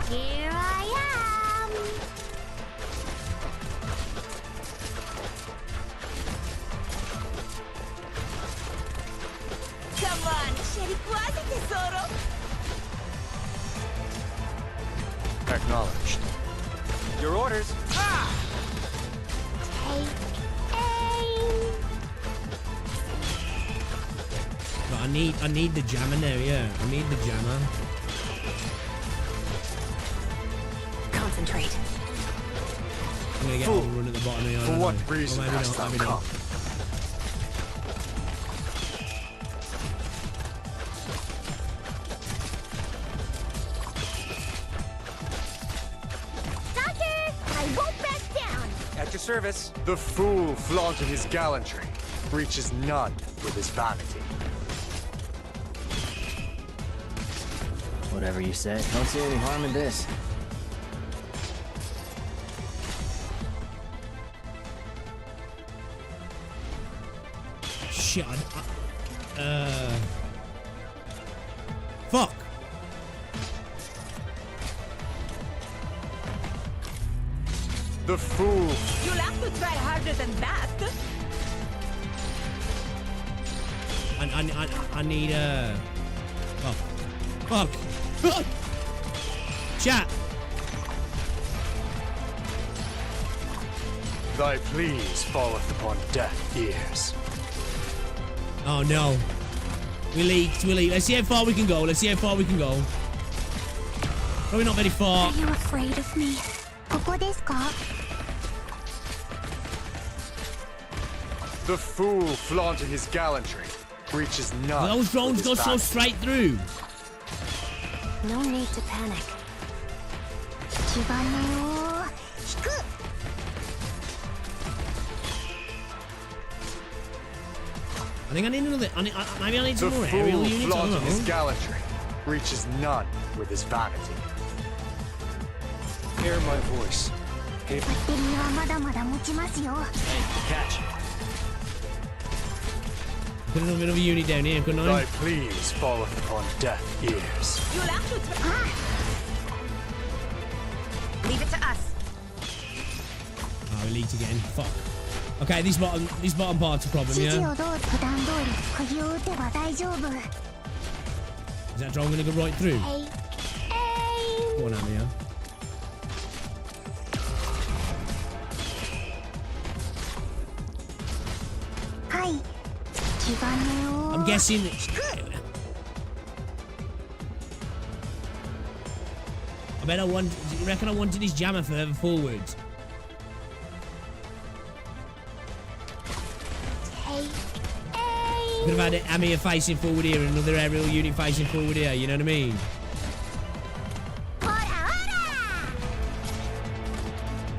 Here I am. Come on, scegli quasi tesoro. Acknowledged. Your orders. Ah! Take aim. But I need the jammer now, yeah. I need the jammer. Concentrate. I'm gonna get Fool. overrun at the bottom here. I For don't what know. reason Or maybe hast not, thou maybe not. come? Doctor, I won't back down. At your service. The fool flaunting his gallantry reaches none with his vanity. Whatever you say. Don't see any harm in this. Shit. Fuck. The fool. You'll have to try harder than that. I need oh. Fuck. Chat. Thy pleas falleth upon deaf ears. Oh no. We leaked. Let's see how far we can go. Probably not very far. Are you afraid of me? ここですか? The fool flaunting his gallantry reaches none. Those drones with go his so vanity. straight through. No need to panic. 地金を引く. I think I need another. Maybe I need The some more fool aerial units. I don't flaunting his know. gallantry reaches none with his vanity. Hear my voice. Hey, バッテリーはまだまだ持ちますよ. Catch. Put a little bit of a unit down here, couldn't I? Thy pleas falleth upon deaf ears. You'll have to try. Leave it to us. Oh, we leaked again. Fuck. Okay, this bottom part's a problem, 指示 yeah? をどう普段通り釘を打てば大丈夫. Is that drone gonna go right through? Hey, Go on, Amy, yeah? Hi. 地金を I'm guessing. I bet I want. You reckon I wanted his jammer further forward? Could have had Amir facing forward here and another aerial unit facing forward here. You know what I mean?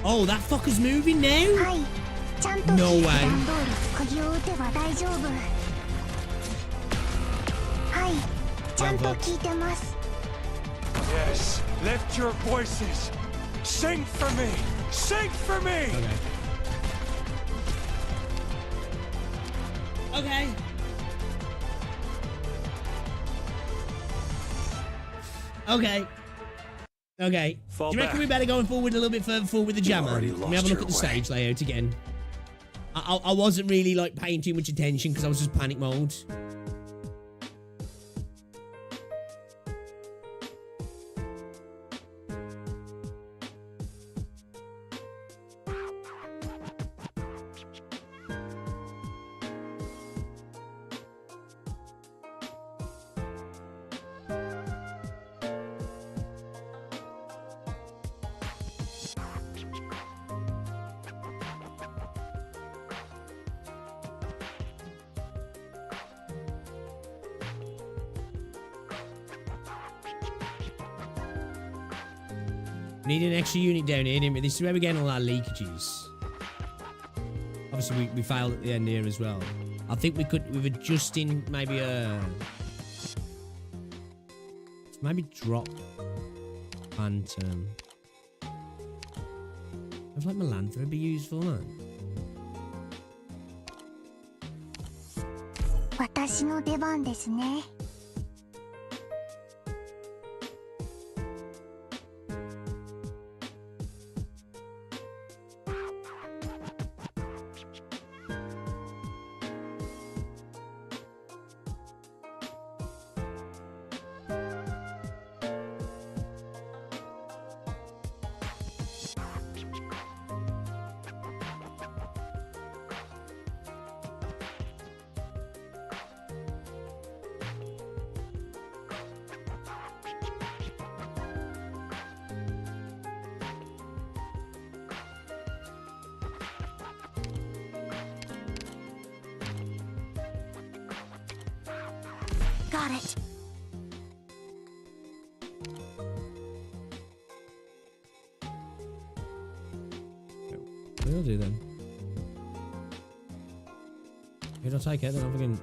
Oh, that fucker's moving now? No way. Yes, lift your voices. Sing for me. Sing for me. Okay. Okay. Okay. Fall Do you reckon back. we better go forward a little bit further forward with the jammer? already Let me have a lost look at the your way. stage layout again. I wasn't really like paying too much attention because I was just panic mode. We need an extra unit down here, didn't we? This is where we're getting all our leakages. Obviously, we failed at the end here as well. I think we could, with adjusting, maybe maybe drop Phantom. I feel like Melantha would be useful, man. 私の出番ですね。Got it. We'll do then. If I take it, then I'm thinking.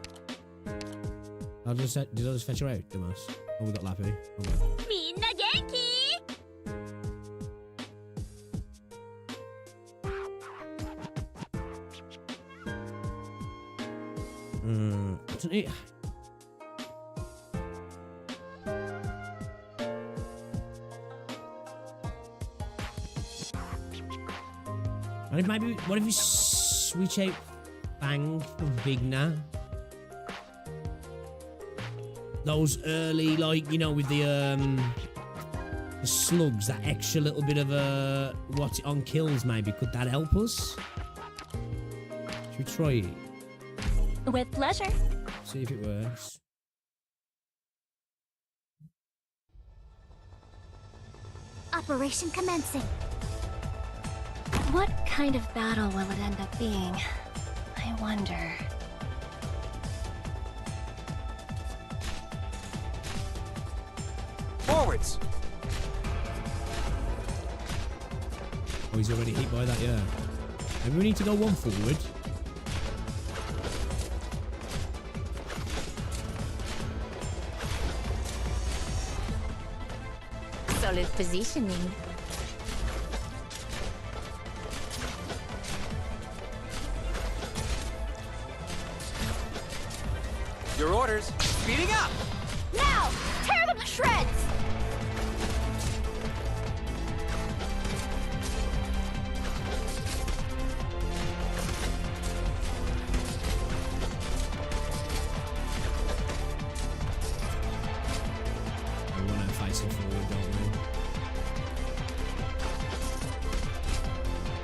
Did I just fetch her out, dumbass? Oh, we got Lappy. Okay. みんな元気? Doesn't it? What if maybe? What if we switch out Bang for Vigna? Those early, like, you know, with the slugs, that extra little bit of what's it on kills, maybe. Could that help us? Should we try it? With pleasure. See if it works. Operation commencing. What kind of battle will it end up being? I wonder. Forwards! Oh, he's already hit by that, yeah. Maybe we need to go one forward. Solid positioning. Your orders. Speeding up! Now! Tear them to shreds! We want to face it forward, don't we?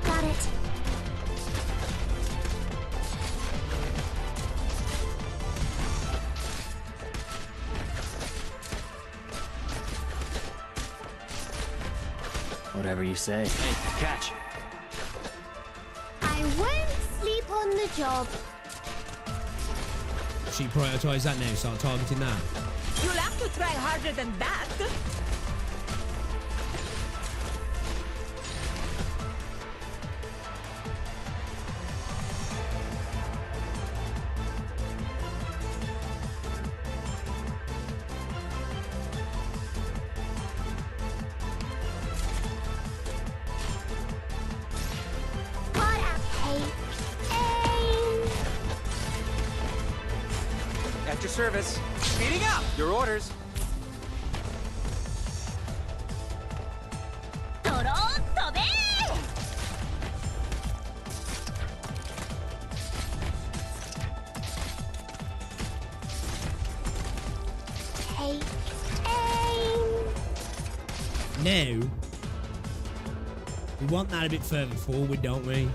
Got it. Whatever you say. Hey, catch. I won't sleep on the job. She prioritise that now, start targeting that. You'll have to try harder than that. At your service. Speeding up! Your orders. Now, we want that a bit further forward, don't we?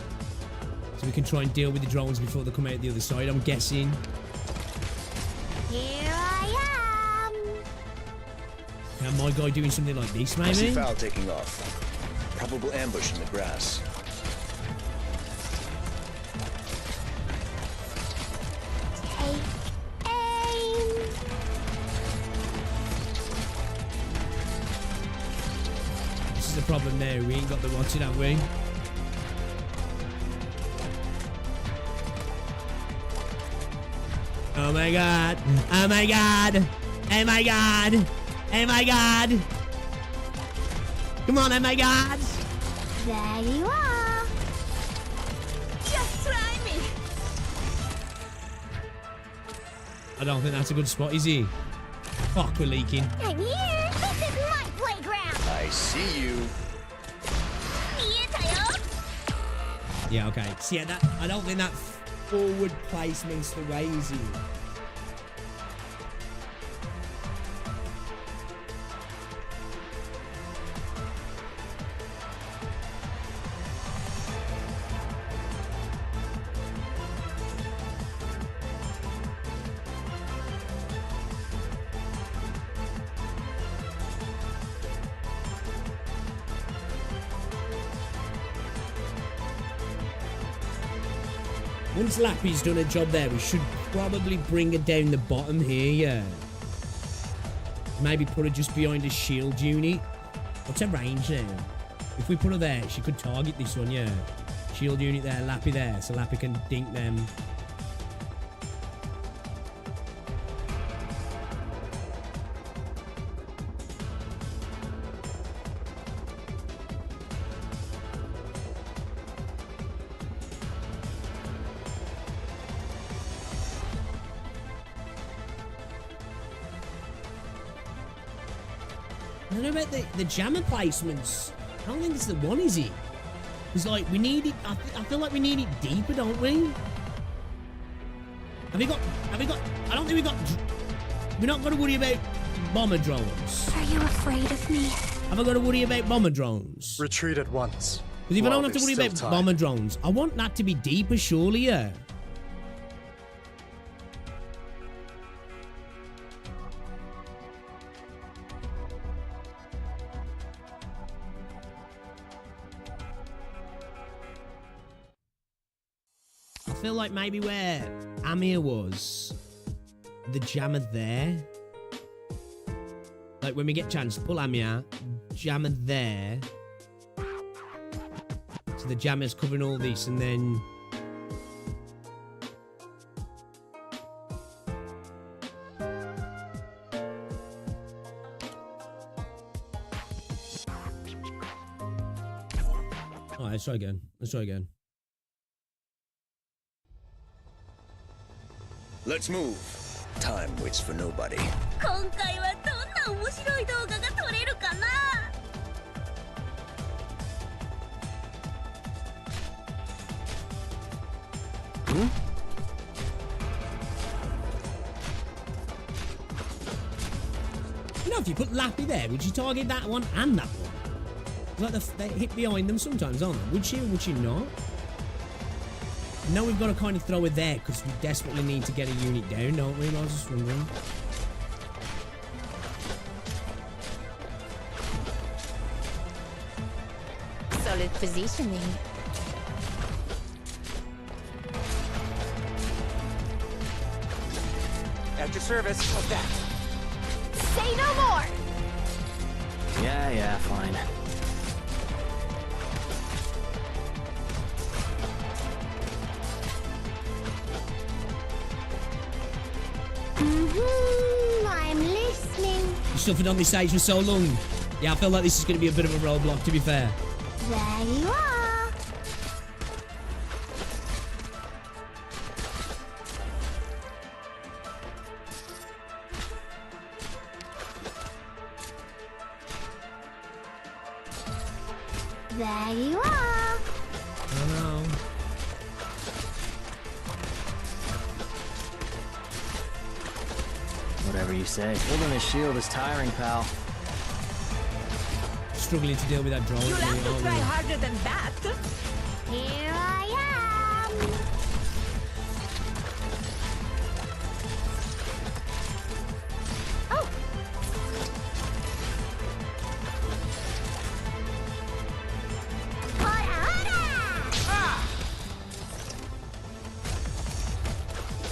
So we can try and deal with the drones before they come out the other side, I'm guessing. Here I am. Now, my guy doing something like this, maybe? I see foul taking off. Probable ambush in the grass. This is the problem now. We ain't got the watching, have we? Oh my god. Oh my god. Oh my god. Oh my god. Come on, oh my god. There you are. Just try me. I don't think that's a good spot, is he? Fuck, we're leaking. I'm here. This is my playground. I see you. Yeah, okay. See, yeah, that I don't think that forward placement's the way, is it? Once Lappy's done a job there, we should probably bring her down the bottom here, yeah. Maybe put her just behind a shield unit. What's her range now? If we put her there, she could target this one, yeah. Shield unit there, Lappy there, so Lappy can dink them. I don't know about the jammer placements. I don't think it's the one, is it? It's like, we need it, I feel like we need it deeper, don't we? Have we got, I don't think we're not going to worry about bomber drones. Are you afraid of me? Have I got to worry about bomber drones? Retreat at once. Because if I don't have to There's worry about still time. bomber drones, I want that to be deeper, surely, yeah. I feel like maybe where Amir was, the jammer there. Like when we get a chance, pull Amir, jammer there. So the jammer's covering all this, and then alright, let's try again. Let's try again. Let's move. Time waits for nobody. 今回はどんな面白い動画が撮れるかな? You know, if you put Lappy there, would you target that one and that one? Like they hit behind them sometimes, aren't they? Would she or would she not? No, we've got to kind of throw it there because we desperately need to get a unit down, don't we? I was just wondering. solid positioning. At your service. What's that? Say no more! Yeah, fine. I'm listening. You suffered on this stage for so long. Yeah, I feel like this is going to be a bit of a roadblock, to be fair. There you are. There you are. Oh no. Whatever you say. Holding the shield is tiring, pal. Struggling to deal with that drone. You'll have to try harder than that. Here I am. Oh.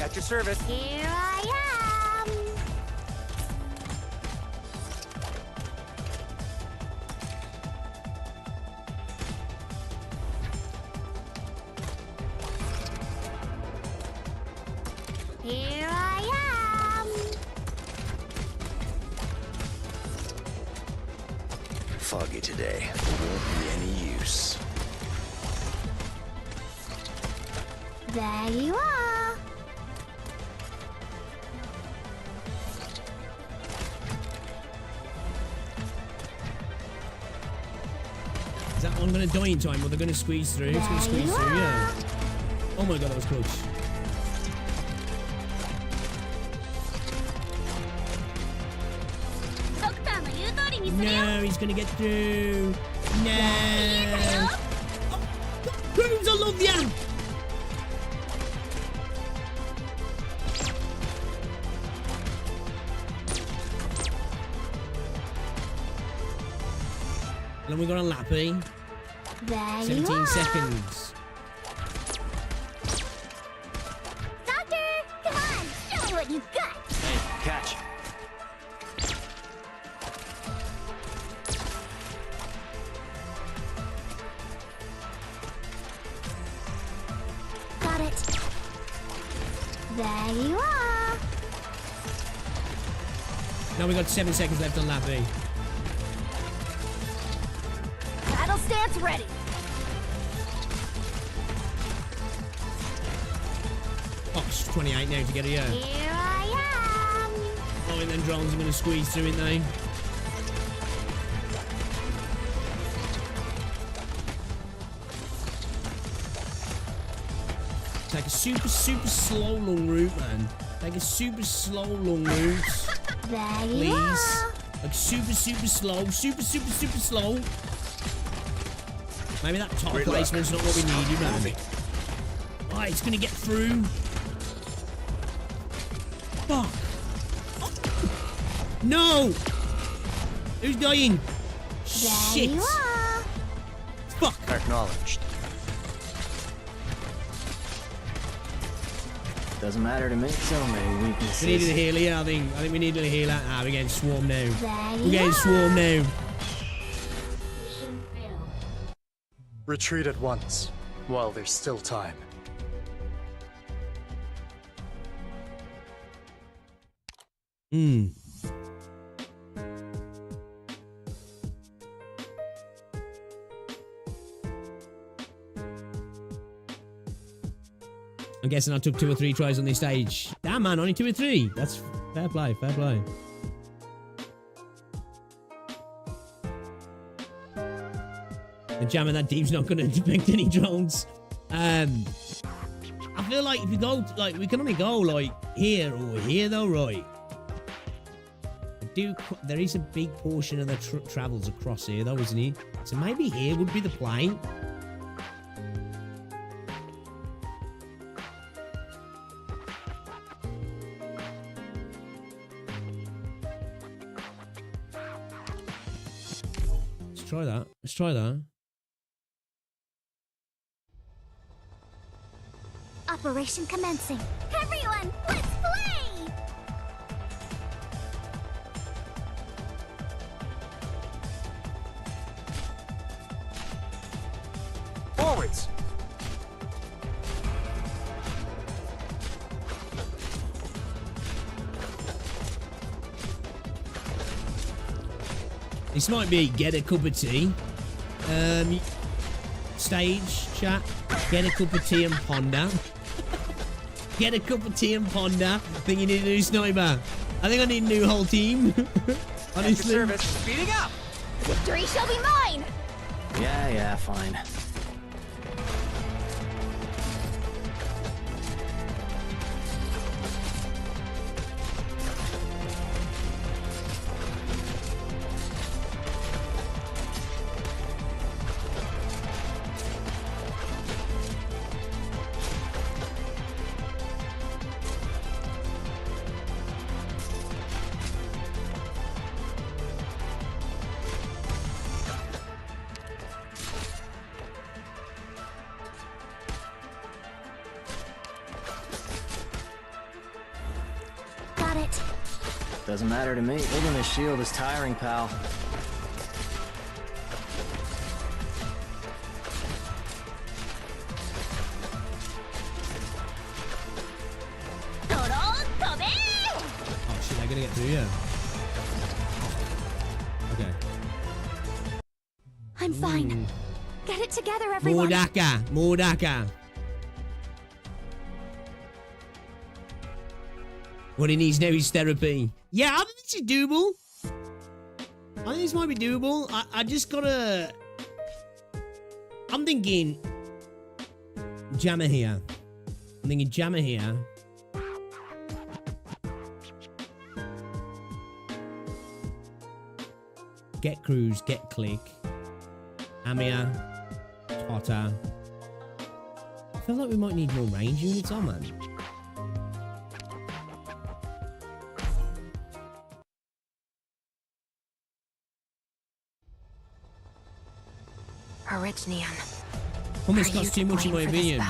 At your service. Here I am. Here I am. Foggy today. Won't be any use. There you are. Is that one going to die in time, or they're going to squeeze through? It's going to squeeze through, yeah. Oh my god, that was close. No, he's going to get through. No. Grooms, I love you. And then we got a lappy. There 17 seconds. Doctor, come on, show me what you've got. Hey, catch. Got it. There you are. Now we got 7 seconds left on lappy. Battle stance ready. Fox 28 now to get a yeah. Here I am. Oh, and then drones are going to squeeze through it now. Take a super slow long route, man. Take a super slow long route. There you Please. are. Like super slow. Super slow. Maybe that top placement's not what we needed, man. Oh, it's going to get through. Fuck. Oh. No. Who's dying? There Shit. you are. Fuck. Acknowledged. Doesn't matter to me. So many weaknesses. We needed a healer, yeah, I think we needed a healer. Ah, we're getting swarmed now. There We're getting swarmed now. Retreat at once, while there's still time. I'm guessing I took 2 or 3 tries on this stage. Damn, man, only 2 or 3. That's fair play, fair play. The jamming that deep's not going to defect any drones. I feel like if we go, like, we can only go, like, here or here, though, right? There is a big portion of the travels across here, though, isn't it? So maybe here would be the plane. Let's try that. Operation commencing. Everyone, let's play! Forwards! This might be get a cup of tea. Stage chat. Get a cup of tea and ponder. Get a cup of tea and ponder. Think you need a new sniper. I think I need a new whole team. Honestly. Service, speeding up! Victory shall be mine! Yeah, fine. Got it. Doesn't matter to me. Holding this shield is tiring, pal. Oh shit, they're gonna get through, yeah. Okay. I'm fine. Get it together, everyone. Mordaka. What he needs now is therapy. Yeah, I think this is doable. I think this might be doable. I just gotta... I'm thinking... Jammer here. I'm thinking Jammer here. Get Cruise, get Click. Amia. Potter. I feel like we might need more range units on, man. Arachnian. Almost cost too much in my opinion.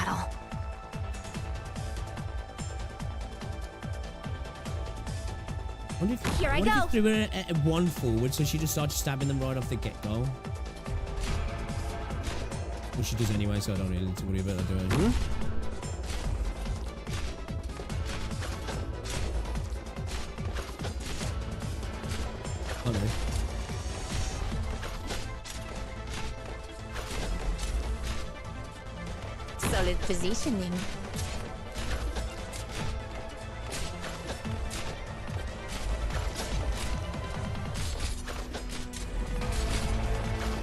Here I What go. if you threw her at one forward so she just started stabbing them right off the get-go? Well, she does anyway, so I don't really need to worry about her doing. Oh no. Solid positioning.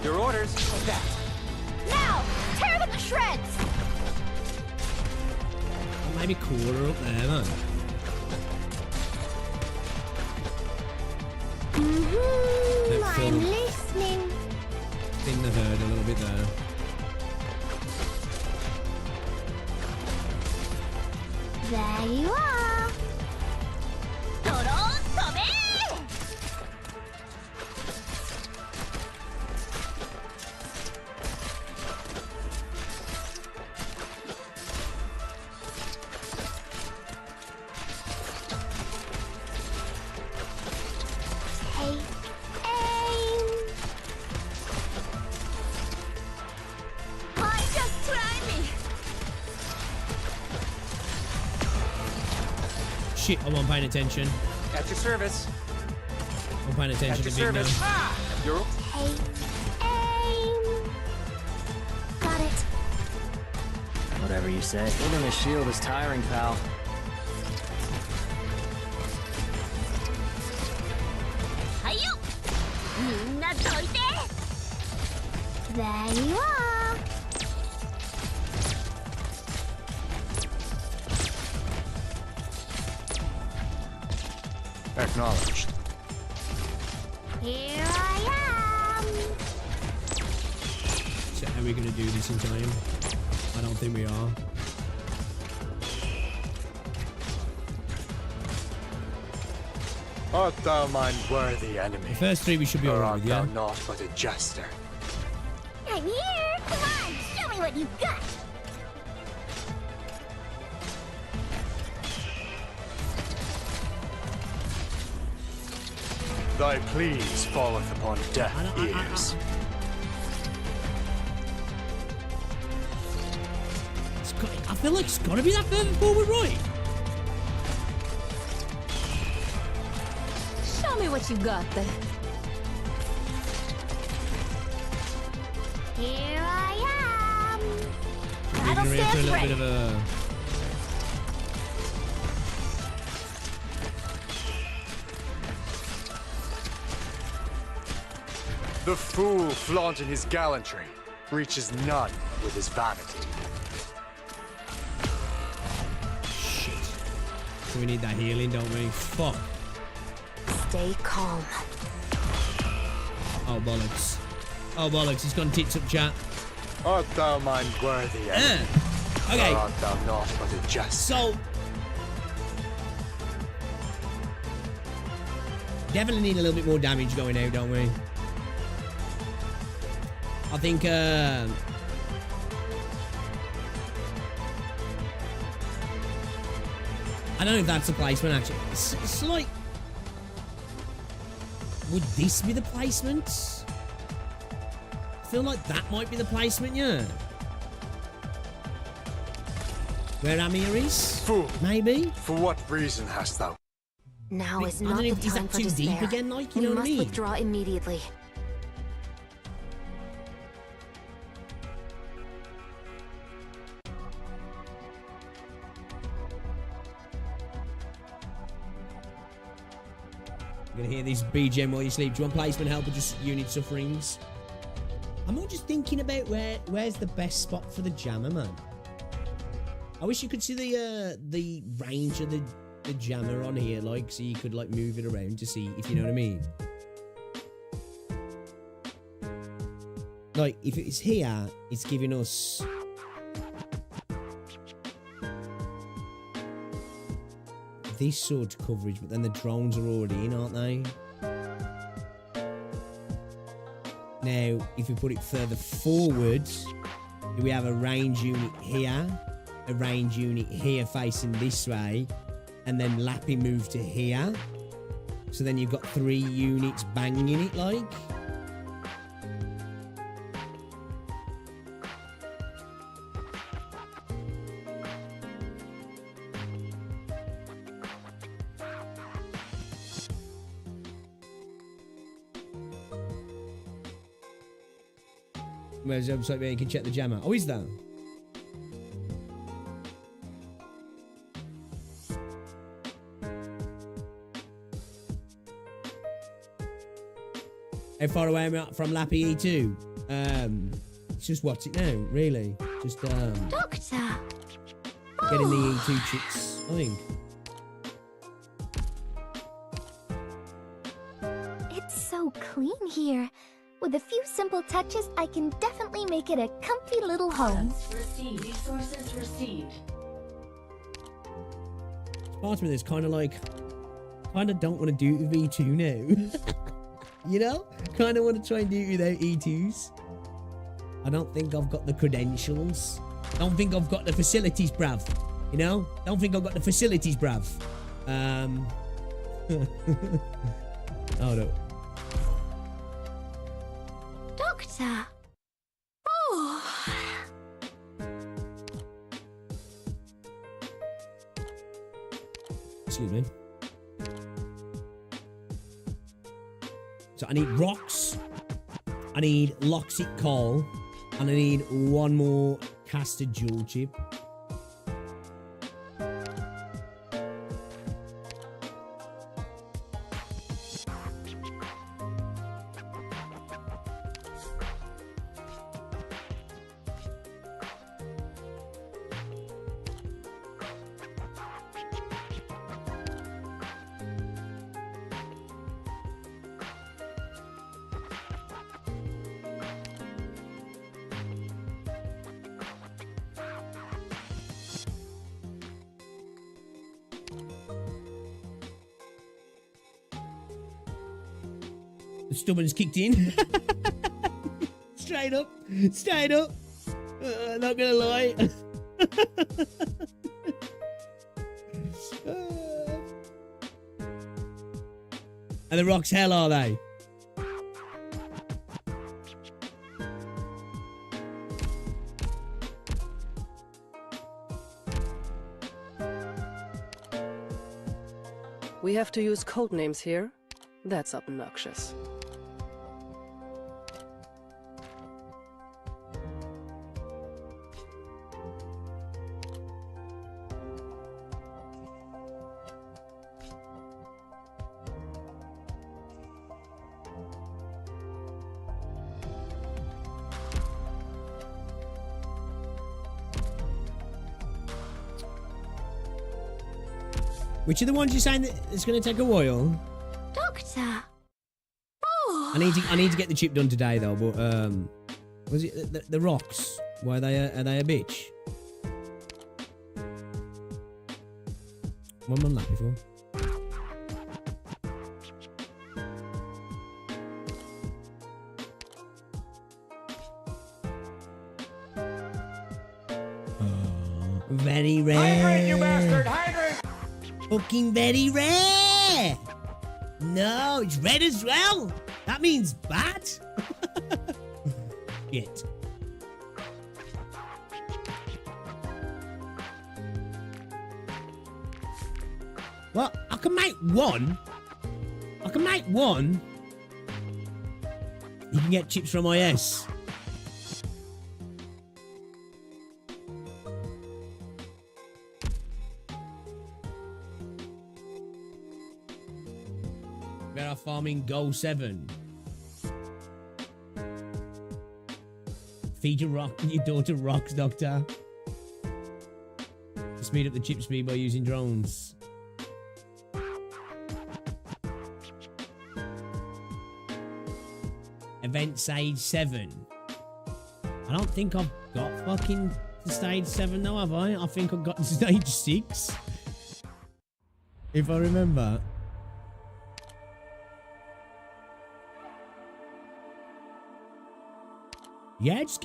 Your orders, like that. Now, tear them to shreds. Well, maybe quarter up there, then. I'm listening. Thin the herd a little bit there. There you are. Shit, I wasn't paying attention. At your service. I'm paying attention At to your big service. now. Ah! You're... Aim. Got it. Whatever you say. Holding this shield is tiring, pal. There you are. Acknowledged. Here I am. So are we going to do this in time? I don't think we are. Art thou mine worthy enemy? The first three we should be alright with, yeah? Art thou not but a jester? I'm here. Come on, show me what you've got. Thy pleas falleth upon deaf ears. I feel like it's got to be that further forward, right? Show me what you got there. Here I am. Battle stands ready. Bit of a... The fool flaunting his gallantry reaches none with his vanity. Shit. So we need that healing, don't we? Fuck. Stay calm. Oh, bollocks. Oh, bollocks. It's gone tits up, chat. Art thou mine worthy enemy? Okay. Or art thou not but a jester? So... definitely need a little bit more damage going out, don't we? I think, I don't know if that's the placement, actually. It's like... would this be the placement? I feel like that might be the placement, yeah. Where Amir is? Fool. Maybe? For what reason hast thou? Now is I don't not know the if is time that for too despair. deep again, like, you We know what I must mean? withdraw immediately. You're gonna hear this BGM while you sleep. Do you want placement help or just unit sufferings? I'm not just thinking about where's the best spot for the jammer, man. I wish you could see the range of the jammer on here, like, so you could like move it around to see if you know what I mean. Like, if it's here, it's giving us this sort of coverage, but then the drones are already in, aren't they? Now, if we put it further forward, do we have a range unit here, a range unit here facing this way, and then Lappy move to here? So then you've got 3 units banging it, like? Where's the website where you can check the jammer? Oh, is that? How far away am I from Lappy E2? It's just what's it now, really? Just Doctor. getting the E2 chicks, I think. It's so clean here. With a few simple touches, I can definitely make it a comfy little home. Received. Resources received. Part of me that's kind of like, kind of don't want to do it with E2 now. You know? Kind of want to try and do it without E2s. I don't think I've got the credentials. Don't think I've got the facilities, bruv. You know? Don't think I've got the facilities, bruv. Oh, no. Doctor. Oh. Excuse me. So I need rocks, I need Loxit coal, and I need one more caster jewel chip. The stubborn's kicked in. Straight up. Straight up. Not gonna lie. And the rocks hell, are they? We have to use code names here. That's obnoxious. Which are the ones you're saying that it's going to take a while? Doctor. I need to get the chip done today though. But was it the rocks? Why are they a bitch? What am I laughing for? Very rare. Hydrate, you bastard! Hydrate! Fucking very rare. No, it's red as well. That means bad. Shit. Well, I can make one. You can get chips from IS. Where are farming Goal 7? Feed your daughter rocks, Doctor. Speed up the chip speed by using drones. Event stage 7. I don't think I've got fucking to stage 7 though, have I? I think I've got to stage 6. If I remember. Yeah, just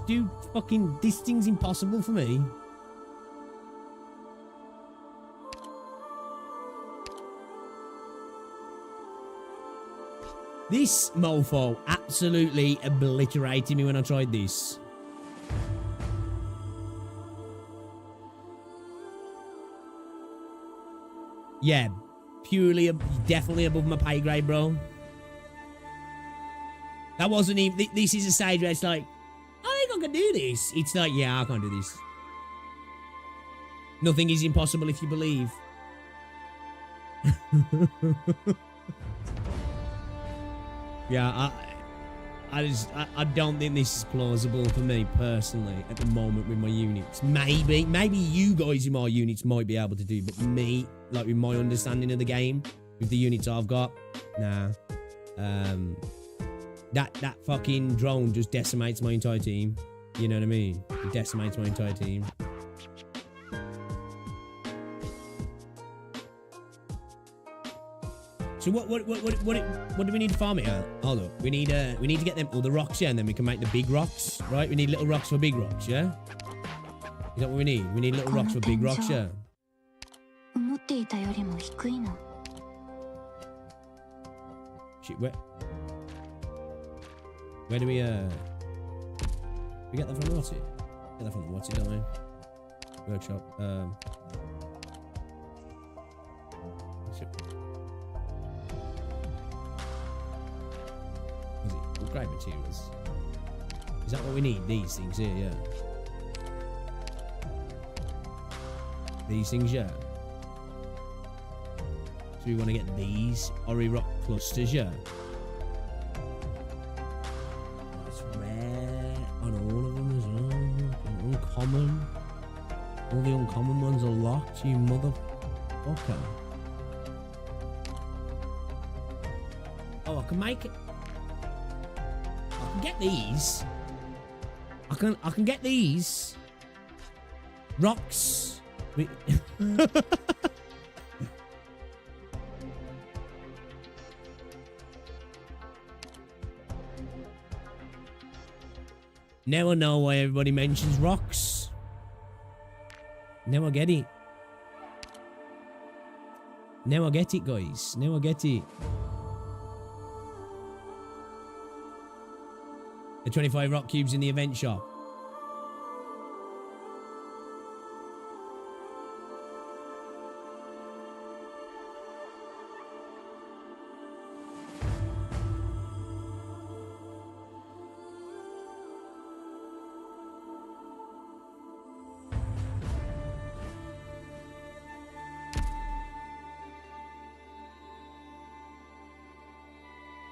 do fucking, this thing's impossible for me. This mofo absolutely obliterated me when I tried this. Yeah, definitely above my pay grade, bro. That wasn't even... This is a stage where it's like, I think I can do this. It's like, yeah, I can't do this. Nothing is impossible if you believe. Yeah, I don't think this is plausible for me personally at the moment with my units. Maybe you guys in my units might be able to do, but me, like with my understanding of the game, with the units I've got, nah. That fucking drone just decimates my entire team. You know what I mean? It decimates my entire team. So what do we need to farm it at? Hold up. We need to get them all the rocks, yeah, and then we can make the big rocks, right? We need little rocks for big rocks, yeah? Is that what we need? We need little rocks for big rocks, yeah? Shit, where do we get that from the what's it? Get that from the what's it, don't we? Workshop. Was it upgrade materials? Is that what we need? These things here, yeah. These things, yeah. So we want to get these Ori rock clusters, yeah. That's rare on all of them as well. Uncommon. All the uncommon ones are locked, you motherfucker. Oh, I can make it. I can get these. I can get these rocks. Now I know why everybody mentions rocks. Now I get it. Now I get it, guys. Now I get it. The 25 rock cubes in the event shop.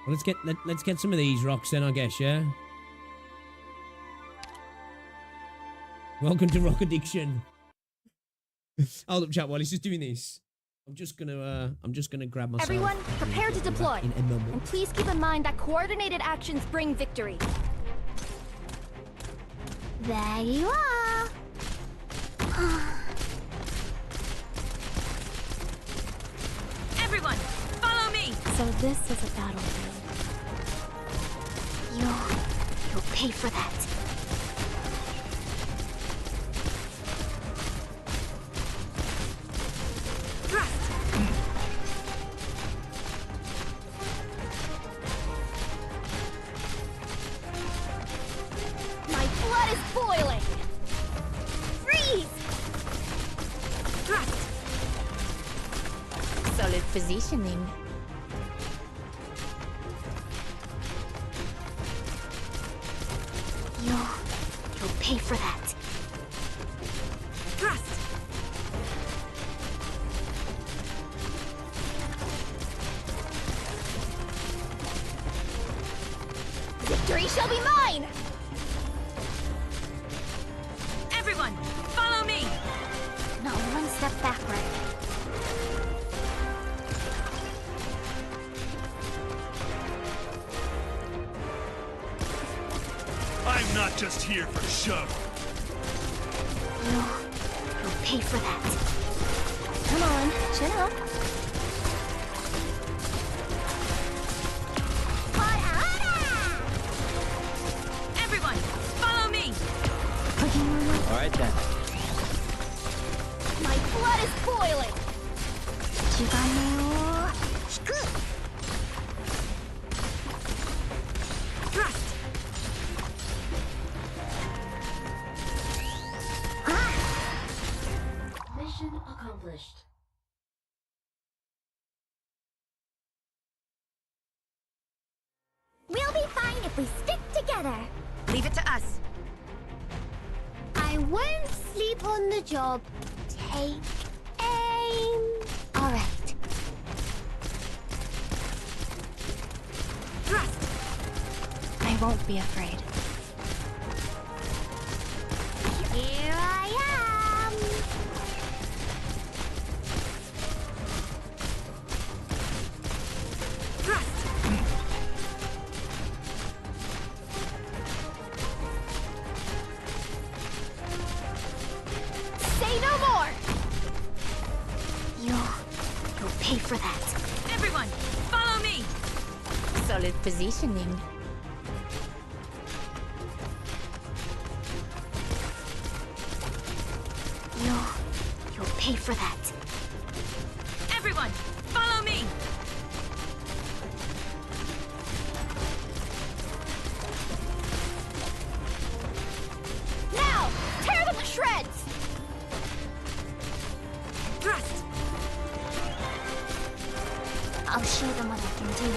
Well, let's get some of these rocks then, I guess, yeah. Welcome to Rock Addiction. Hold up, chat, while he's just doing this. I'm just gonna grab myself. Everyone, prepare to deploy. In a moment. And please keep in mind that coordinated actions bring victory. There you are. Everyone, follow me. So this is a battlefield. You'll pay for that. My blood is boiling. Freeze! Thrust. Solid positioning. You'll pay for that. Thrust. Victory shall be mine! Everyone, follow me. Not one step backward. I'm not just here for show. You'll pay for that. Come on, chin up. Everyone, follow me. All right then. My blood is boiling. Thrust. Mission accomplished. We'll be fine if we stick together. Leave it to us. I won't sleep on the job. Take aim. All right. Thrust. I won't be afraid. Here I am. Thrust. Say no more! You'll pay for that. Everyone, follow me. Solid positioning. You'll pay for that. Everyone, follow me. Now, tear them to shreds! Thrust. I'll show them what I can do.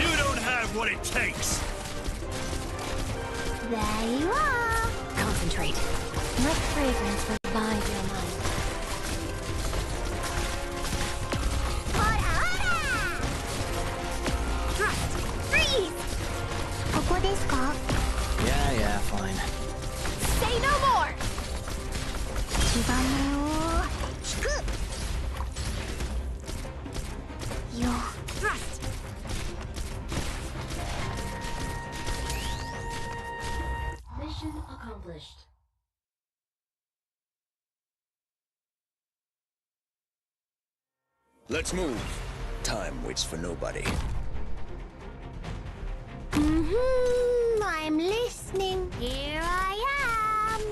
You don't have what it takes. There you are. Concentrate. Let fragrance revive your mind. Thrust. Freeze! ここですか? Yeah, fine. Say no more! 火種を引く. Thrust. Mission accomplished. Let's move. Time waits for nobody. I I'm listening. Here I am.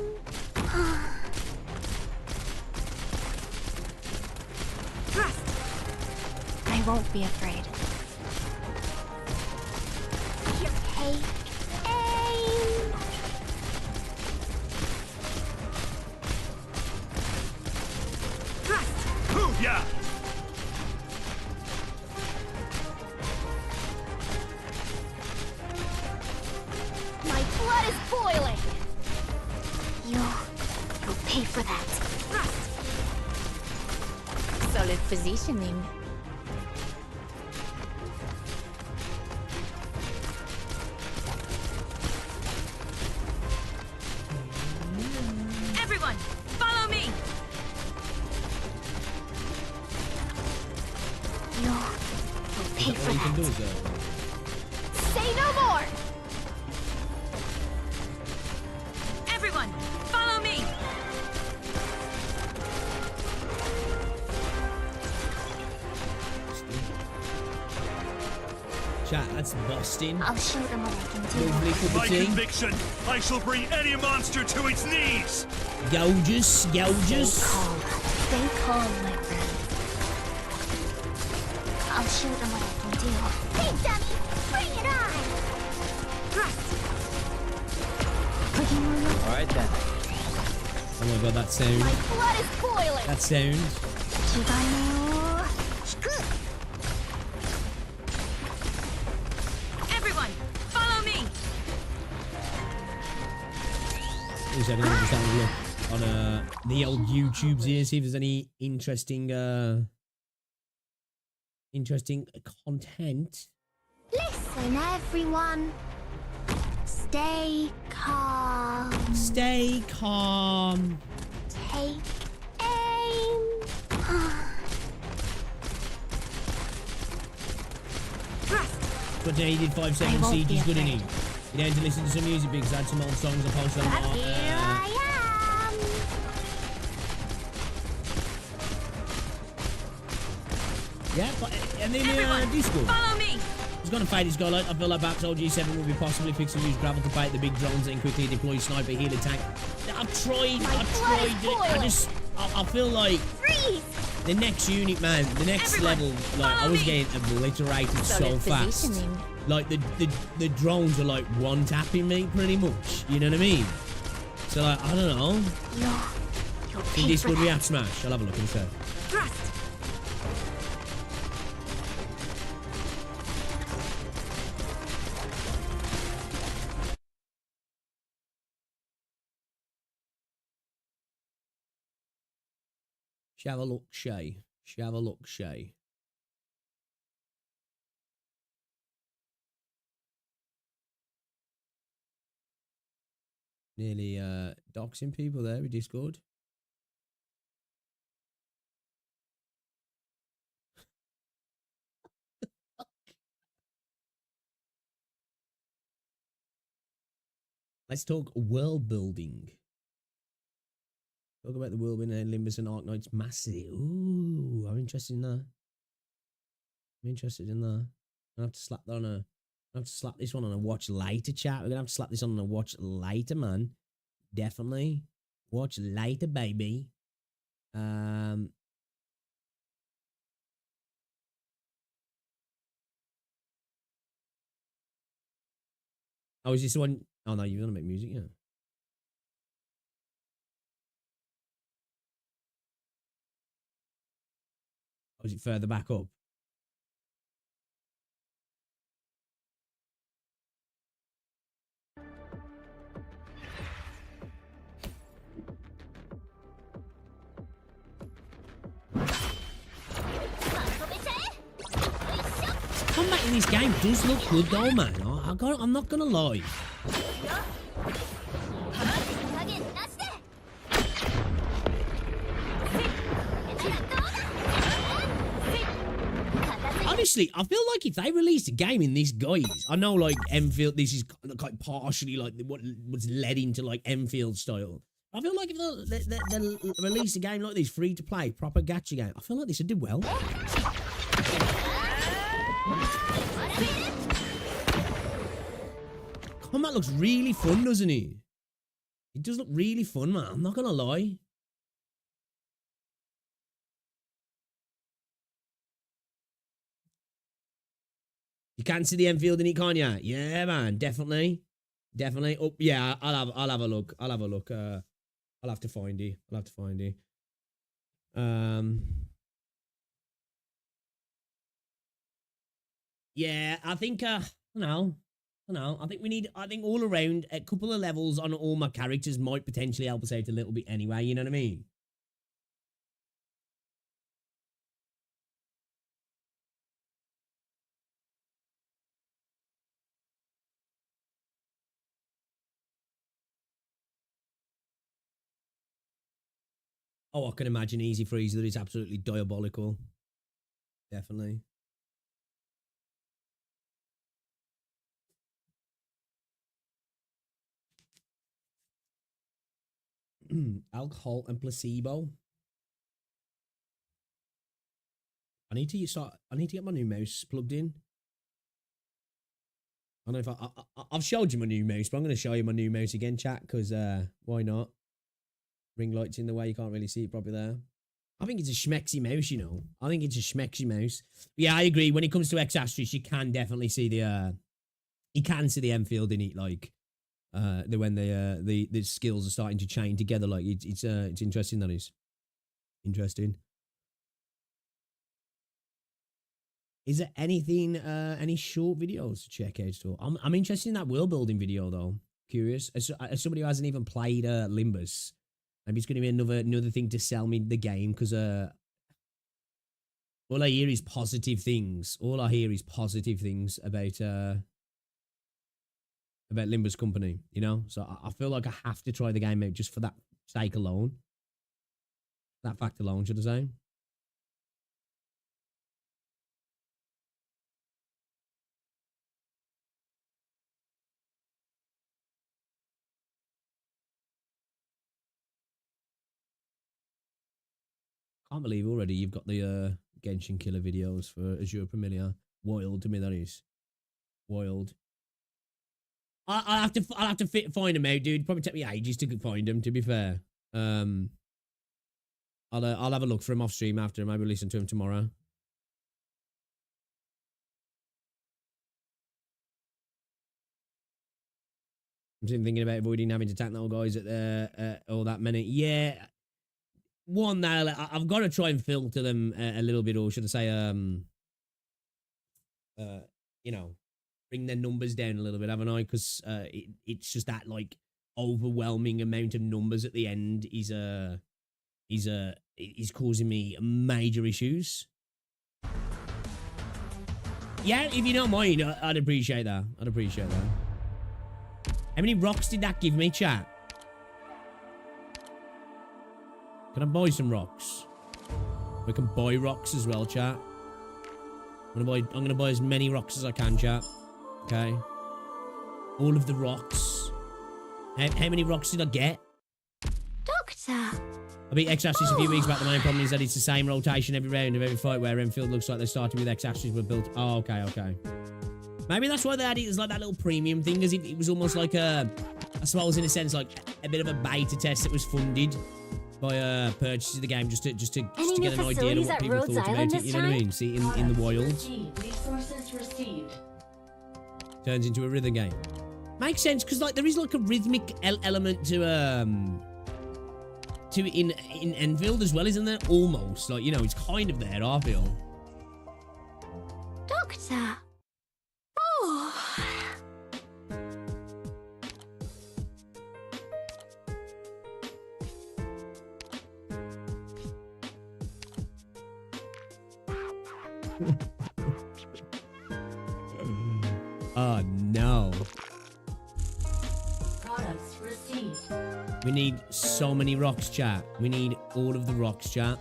I won't be afraid. Here, take aim. Booyah! My blood is boiling. You'll pay for that. Solid positioning. Everyone, follow me. You'll pay for All you can do that. is Say no more. Everyone, follow me. chat. That's busting. I'll show them what I can do. Lovely cup My of tea. conviction, I shall bring any monster to its knees. Gorgeous, gorgeous. Stay calm, my friend. I'll show them what I can do. Hey, dummy! Bring it on! All right then. Oh my god, that sound. My blood is boiling! That sound. Everyone, follow me. Just having a look on the old YouTubes here, see if there's any interesting content. Listen, everyone. Stay calm. Stay calm. Take aim. But he did 5-7 Siege, he's good, isn't he? You know, to listen to some music because I had some old songs I posted on Here I am. yeah, but, and then Discord. Follow me. He's gonna fight his guy like I feel like perhaps old G7 will be possibly fixing use gravel to fight the big drones and quickly deploy sniper heal attack. I've tried. I feel like the next unit, man, the next level, like I was getting obliterated so fast. Like the drones are like one tapping me pretty much. You know what I mean? So like I don't know. In this would react smash. I'll have a look and say. Have a look, Shay. Have a look, Shay. Nearly doxing people there with Discord. Let's talk world building. Talk about the world building and Limbus and Ark Knights massively. Ooh, I'm interested in that. I'm interested in that. I have to slap that on a. I have to slap this one on a watch later, chat. We're gonna have to slap this on a watch later, man. Definitely watch later, baby. Oh, is this the one? Oh no, you're gonna make music, yeah. Or is it further back up? Combat in this game does look good though, man. I'm not gonna lie. Honestly, I feel like if they released a game in this guise, I know like Enfield, this is like partially like what was led into like Enfield style. I feel like if they release a game like this, free to play, proper gacha game, I feel like this would do well. Combat looks really fun, doesn't it? It does look really fun, man. I'm not gonna lie. You can't see the Enfield in it, can't you? Yeah, man, definitely. Definitely. Oh, yeah, I'll have a look. I'll have a look. I'll have to find it. I'll have to find it. Yeah, I think no. I think we need, I think all around a couple of levels on all my characters might potentially help us out a little bit anyway, you know what I mean? Oh, I can imagine Easy Freezer is absolutely diabolical. Definitely. Alcohol and placebo. I need to get my new mouse plugged in. I don't know if I've showed you my new mouse, but I'm going to show you my new mouse again, chat, because why not? Ring light's in the way, you can't really see it properly there. I think it's a schmexy mouse, you know. I think it's a schmexy mouse. Yeah, I agree. When it comes to X-Asterisk, you can definitely see the you can see the Enfield in it, like when the skills are starting to chain together. Like it's interesting. That is interesting. Is there anything, any short videos to check out? So I'm interested in that world building video though. Curious. As somebody who hasn't even played Limbus, maybe it's going to be another thing to sell me the game, because all I hear is positive things. All I hear is positive things about Limbus Company, you know? So I feel like I have to try the game out just for that sake alone. That fact alone, should I say? Can't believe already you've got the Genshin Killer videos for Azure Premiere. Wild to me, that is. Wild. I'll have to find them out, dude. Probably take me ages to find them, to be fair. I'll have a look for him off stream after. Maybe listen to him tomorrow. I'm thinking about avoiding having to attack the old guys at all that many. Yeah. One, that I've got to try and filter them a little bit, or should I say, you know, bring their numbers down a little bit, haven't I? Because it's just that like overwhelming amount of numbers at the end is causing me major issues. Yeah, if you don't mind, I'd appreciate that. I'd appreciate that. How many rocks did that give me, chat? Can I buy some rocks? We can buy rocks as well, chat. I'm gonna buy as many rocks as I can, chat. Okay. All of the rocks. How many rocks did I get? Doctor! I beat X-Asterisk a few weeks back. The main problem is that it's the same rotation every round of every fight, where Enfield looks like they're starting with X-Asterisk but built... Oh, okay, okay. Maybe that's why they had it as like that little premium thing, as it was almost like a... I suppose in a sense like a bit of a beta test that was funded by purchasing the game just to get an idea of what people thought about it. You know what I mean? See, in the wild. Resources received. Turns into a rhythm game. Makes sense, because like there is like a rhythmic element to in Enfield as well, isn't there? Almost, like, you know, it's kind of there, I feel. Doctor. Oh. Oh no. Products received. We need so many rocks, chat. We need all of the rocks, chat.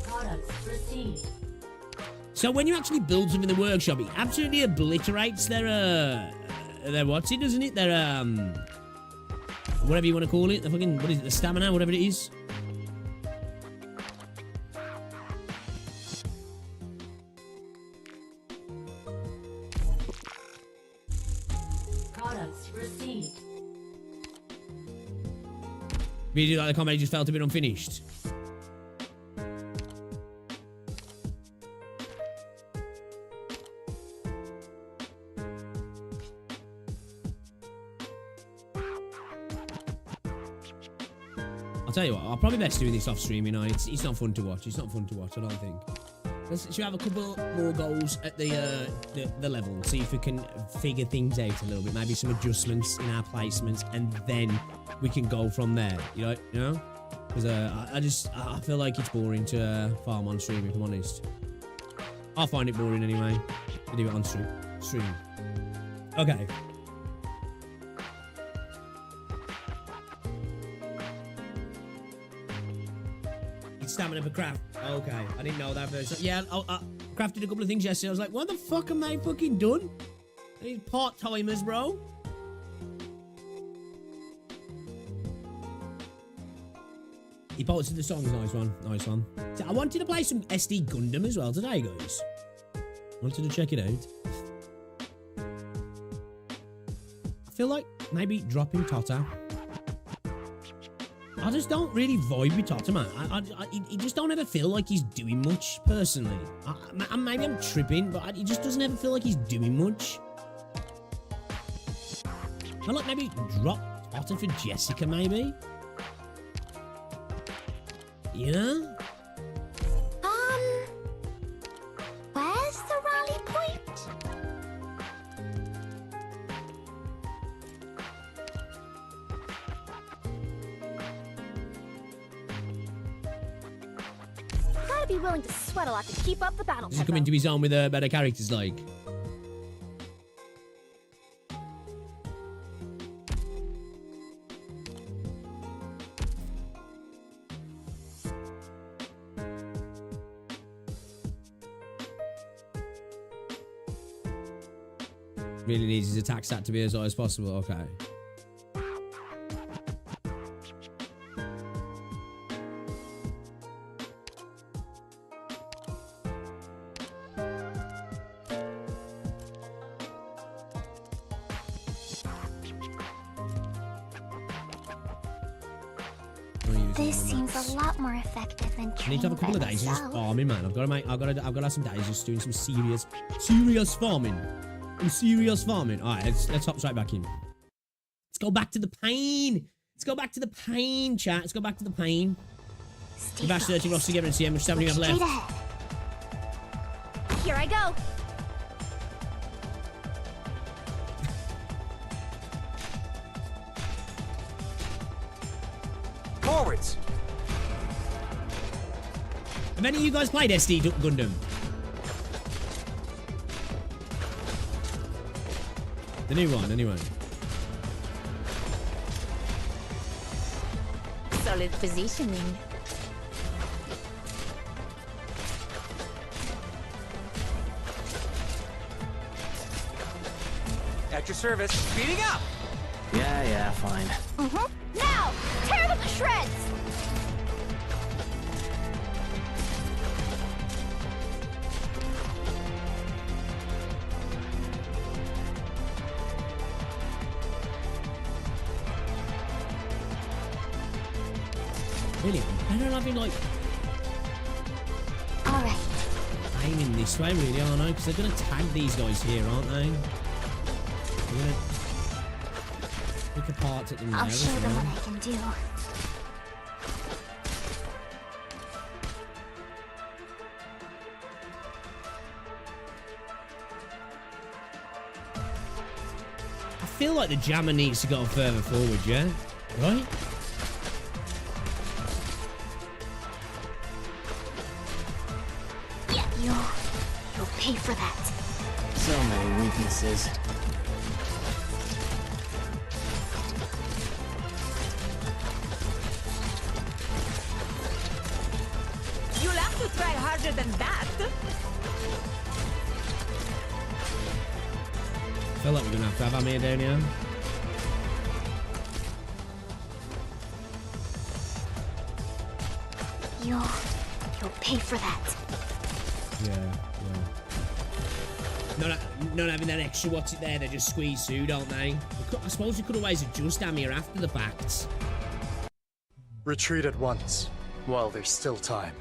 Products received. So when you actually build something in the workshop, it absolutely obliterates their what's it, doesn't it? Their whatever you want to call it. The fucking, what is it? The stamina, whatever it is. received. Video like the comedy just felt a bit unfinished. I'll tell you what, I'll probably best do this off stream, you know. It's not fun to watch. It's not fun to watch, I don't think. Should we have a couple more goals at the level? See if we can figure things out a little bit. Maybe some adjustments in our placements, and then we can go from there. You know? Because I feel like it's boring to farm on stream, if I'm honest. I'll find it boring anyway to do it on stream. Okay. Stamina for craft. Okay, I didn't know that first. Yeah, I crafted a couple of things yesterday. I was like, what the fuck am I fucking done? These part-timers, bro. He posted the songs. Nice one. Nice one. So I wanted to play some SD Gundam as well today, guys. Wanted to check it out. I feel like maybe dropping Tota. I just don't really vibe with Tota, man. He just don't ever feel like he's doing much, personally. Maybe I'm tripping, but he just doesn't ever feel like he's doing much. I feel like maybe drop Tota for Jessica, maybe? You know? Where's the rally point? Gotta be willing to sweat a lot to keep up the battle. Does he come into his own with better characters, like? Really needs his attack stat to be as high as possible. Okay. This seems a lot more effective than I need training to have a couple by of days of just myself. farming, man. I've got to have some days just doing some serious farming. Some serious farming. All right, let's hop right back in. Let's go back to the pain. Let's go back to the pain, chat. Let's go back to the pain. We've actually 30 roster together and see how much time we have left. Here I go. Forwards. Have any of you guys played SD Gundam? The new one, anyway. Solid positioning. At your service. Speeding up. Yeah, fine. Now, tear them to shreds. Really? I don't have like. Alright. Aiming this way, really, aren't I? Because they're going to tag these guys here, aren't they? They're going to pick apart at them there I'll as show them well. what I can do. I feel like the jammer needs to go further forward, yeah? Right? Yeah, you'll pay for that. So many weaknesses. You'll have to try harder than that. I feel like we're going to have Amir down here. You'll pay for that. Yeah. Not having that extra what's it there, they just squeeze through, don't they? I suppose we could always adjust down here after the fact. Retreat at once, while there's still time.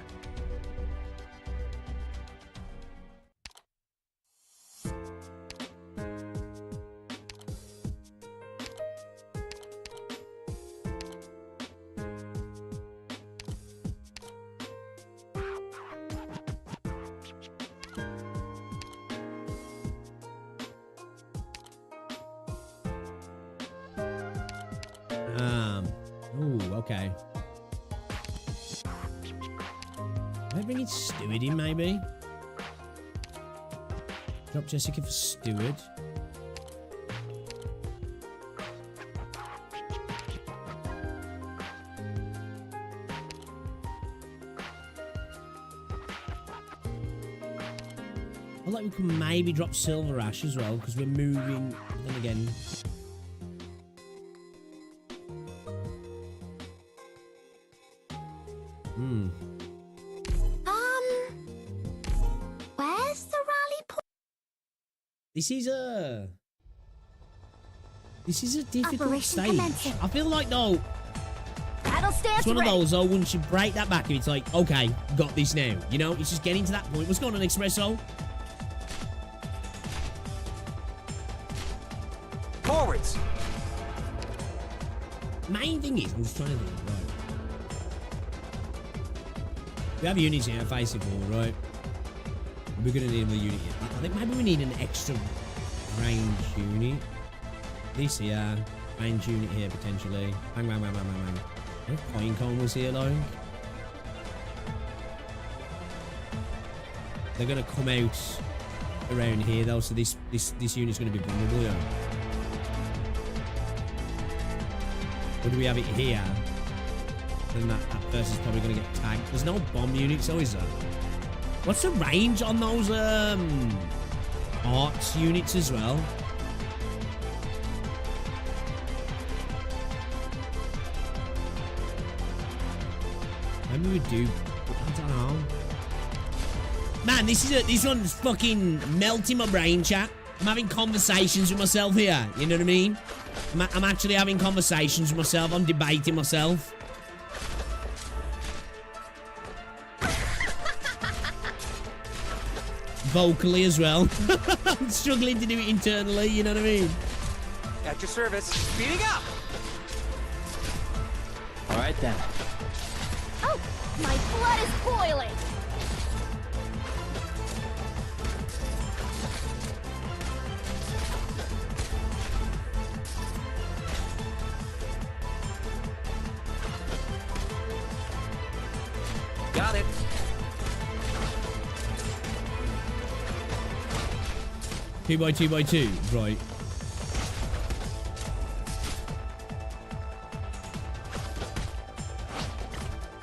Ooh, okay. Can I bring in Steward in, maybe? Drop Jessica for Steward. I like we can maybe drop Silver Ash as well, because we're moving. Then again. Where's the rally point? This is a difficult Operation stage. commencing. I feel like though Battle stance it's one of ready. those though, once you break that back, it's like, okay, got this now. You know, it's just getting to that point. What's going on, Espresso? Forwards. Main thing is, I'm just trying to think, right. We have units here facing forward, right? We're gonna need another unit here. I think maybe we need an extra range unit. This here, range unit here potentially. Bang, bang, bang, bang, bang, bang. What if Pinecone was here, like? They're gonna come out around here though, so this unit's gonna be vulnerable, yeah. Or do we have it here? Then that person's probably gonna get tagged. There's no bomb units, so is there? What's the range on those arts units as well? Maybe we do. I don't know. Man, this one's fucking melting my brain, chat. I'm having conversations with myself here. You know what I mean? I'm actually having conversations with myself. I'm debating myself. Vocally as well. I'm struggling to do it internally, you know what I mean? At your service. Speeding up! Alright then. Oh, my blood is boiling. Got it. Two by two by two, right.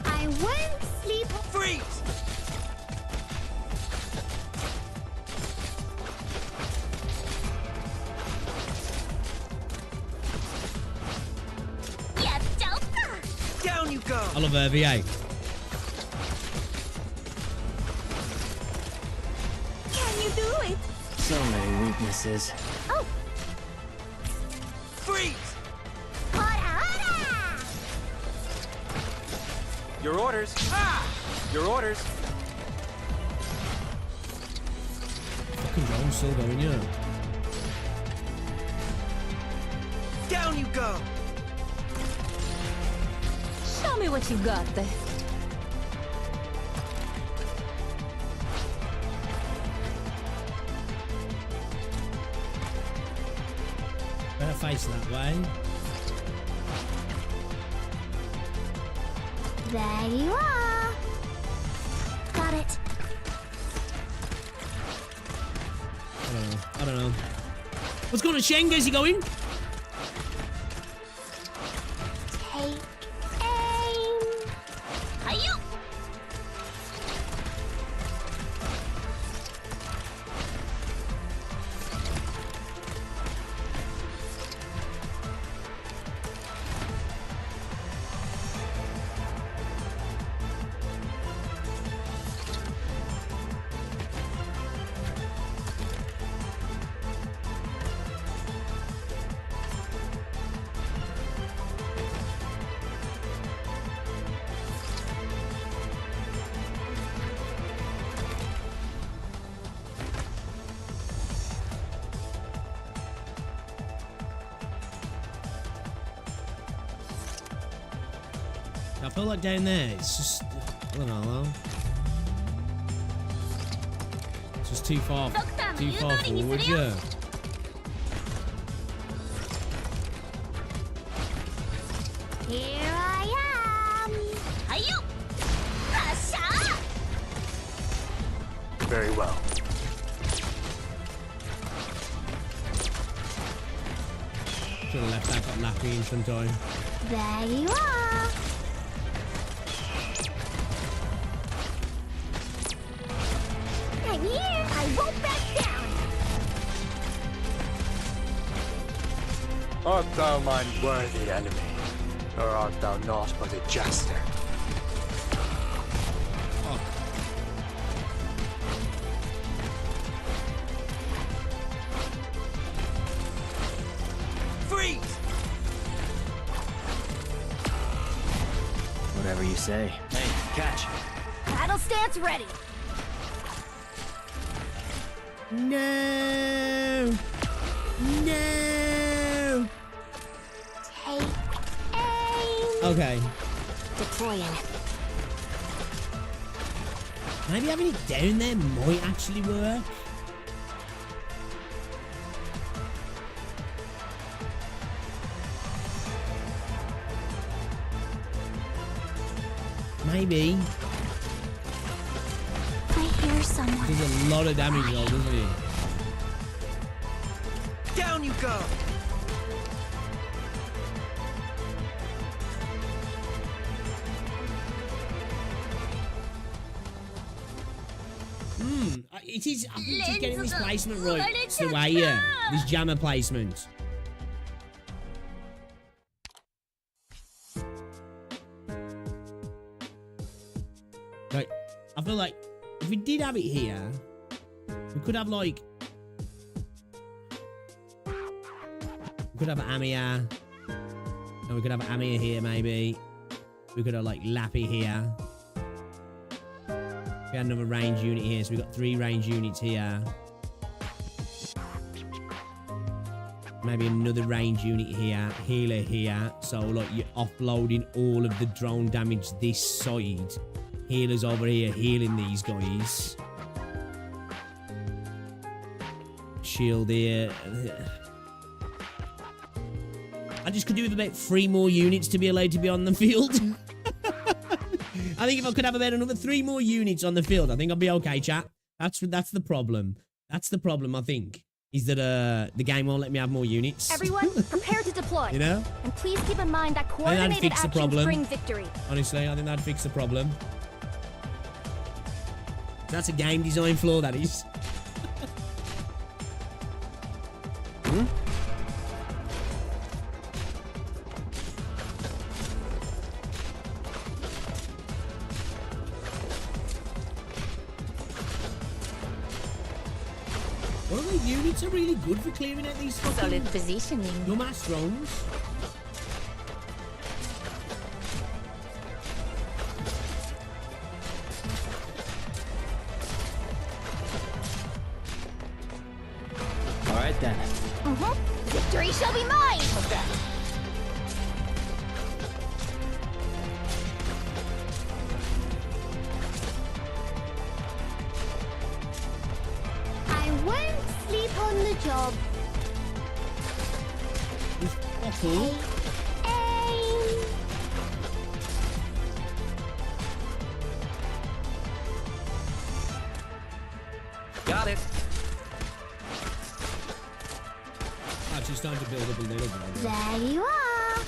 I won't sleep. Freeze! Yes, Delta. Down you go! I love VA. Can you do it? So many weaknesses. Oh, Freeze! hara, Your orders. Ah! Your orders. Fucking drone's still going, yeah. Down you go! Show me what you got there. Better face that way. There you are. Got it. I don't know. What's going on, Shen? Is he going? Take aim. Hi-yo. I feel like down there, it's just, I don't know. It's just too far forward, yeah. Here I am! Hayu! Gasha! Very well. Should have left that, got Lappy in some time. There you are! I'm here! I won't back down! Art thou mine worthy enemy, or art thou not but a jester? Freeze! Whatever you say. Hey, catch. Battle stance ready. No! No! Take aim! Okay. Deploying. Maybe having it down there might actually work. Maybe. I hear someone. There's a lot of damage though, doesn't it? Down you go! It is. I think just getting this placement right. It's the way, yeah. This jammer placement. Like, I feel like if we did have it here, we could have like. We could have an Amia. And we could have an Amia here, maybe. We could have like Lappy here. We had another range unit here, so we got 3 range units here. Maybe another range unit here, healer here. So like you're offloading all of the drone damage this side. Healers over here healing these guys. Shield here. I just could do with about 3 more units to be allowed to be on the field. I think if I could have about another 3 more units on the field, I think I'll be okay, chat. That's the problem. That's the problem, I think, is that the game won't let me have more units. Everyone, prepare to deploy. You know? And please keep in mind that coordinated actions bring victory. Honestly, I think that'd fix the problem. That's a game design flaw, that is. One of the units are really good for clearing out these fucking Solid positioning. dumbass drones. All right then. Victory shall be mine. I won't sleep on the job. Take aim. Got it. Actually, it's time to build up a little bit. There you are.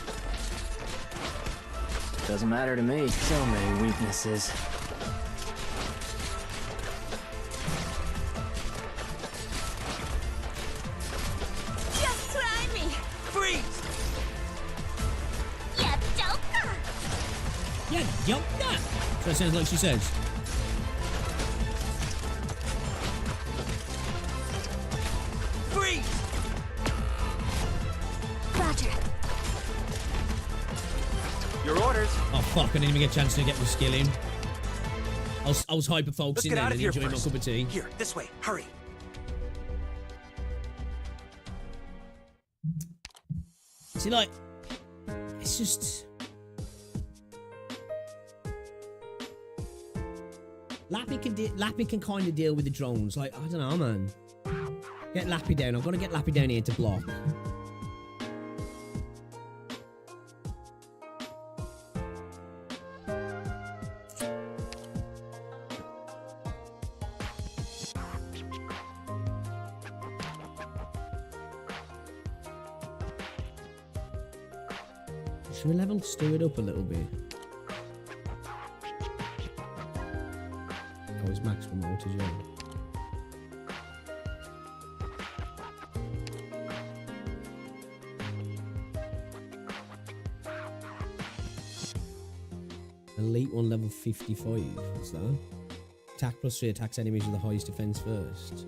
Doesn't matter to me. So many weaknesses. Just try me. Freeze! Yeah, joker. Yeah, jump that. So that sounds like she says. Freeze! Roger. Your orders. Oh fuck! I didn't even get a chance to get my skill in. I was hyper Let's focusing get then out of and here enjoying my first. cup of tea. Here, this way. Hurry. See, like, it's just. Lappy can kind of deal with the drones. Like, I don't know, man. Get Lappy down. I've got to get Lappy down here to block. Should we level Steward up a little bit? Oh, it's maximum out as well. Elite one level 55. What's that? Attack +3 attacks enemies with the highest defense first.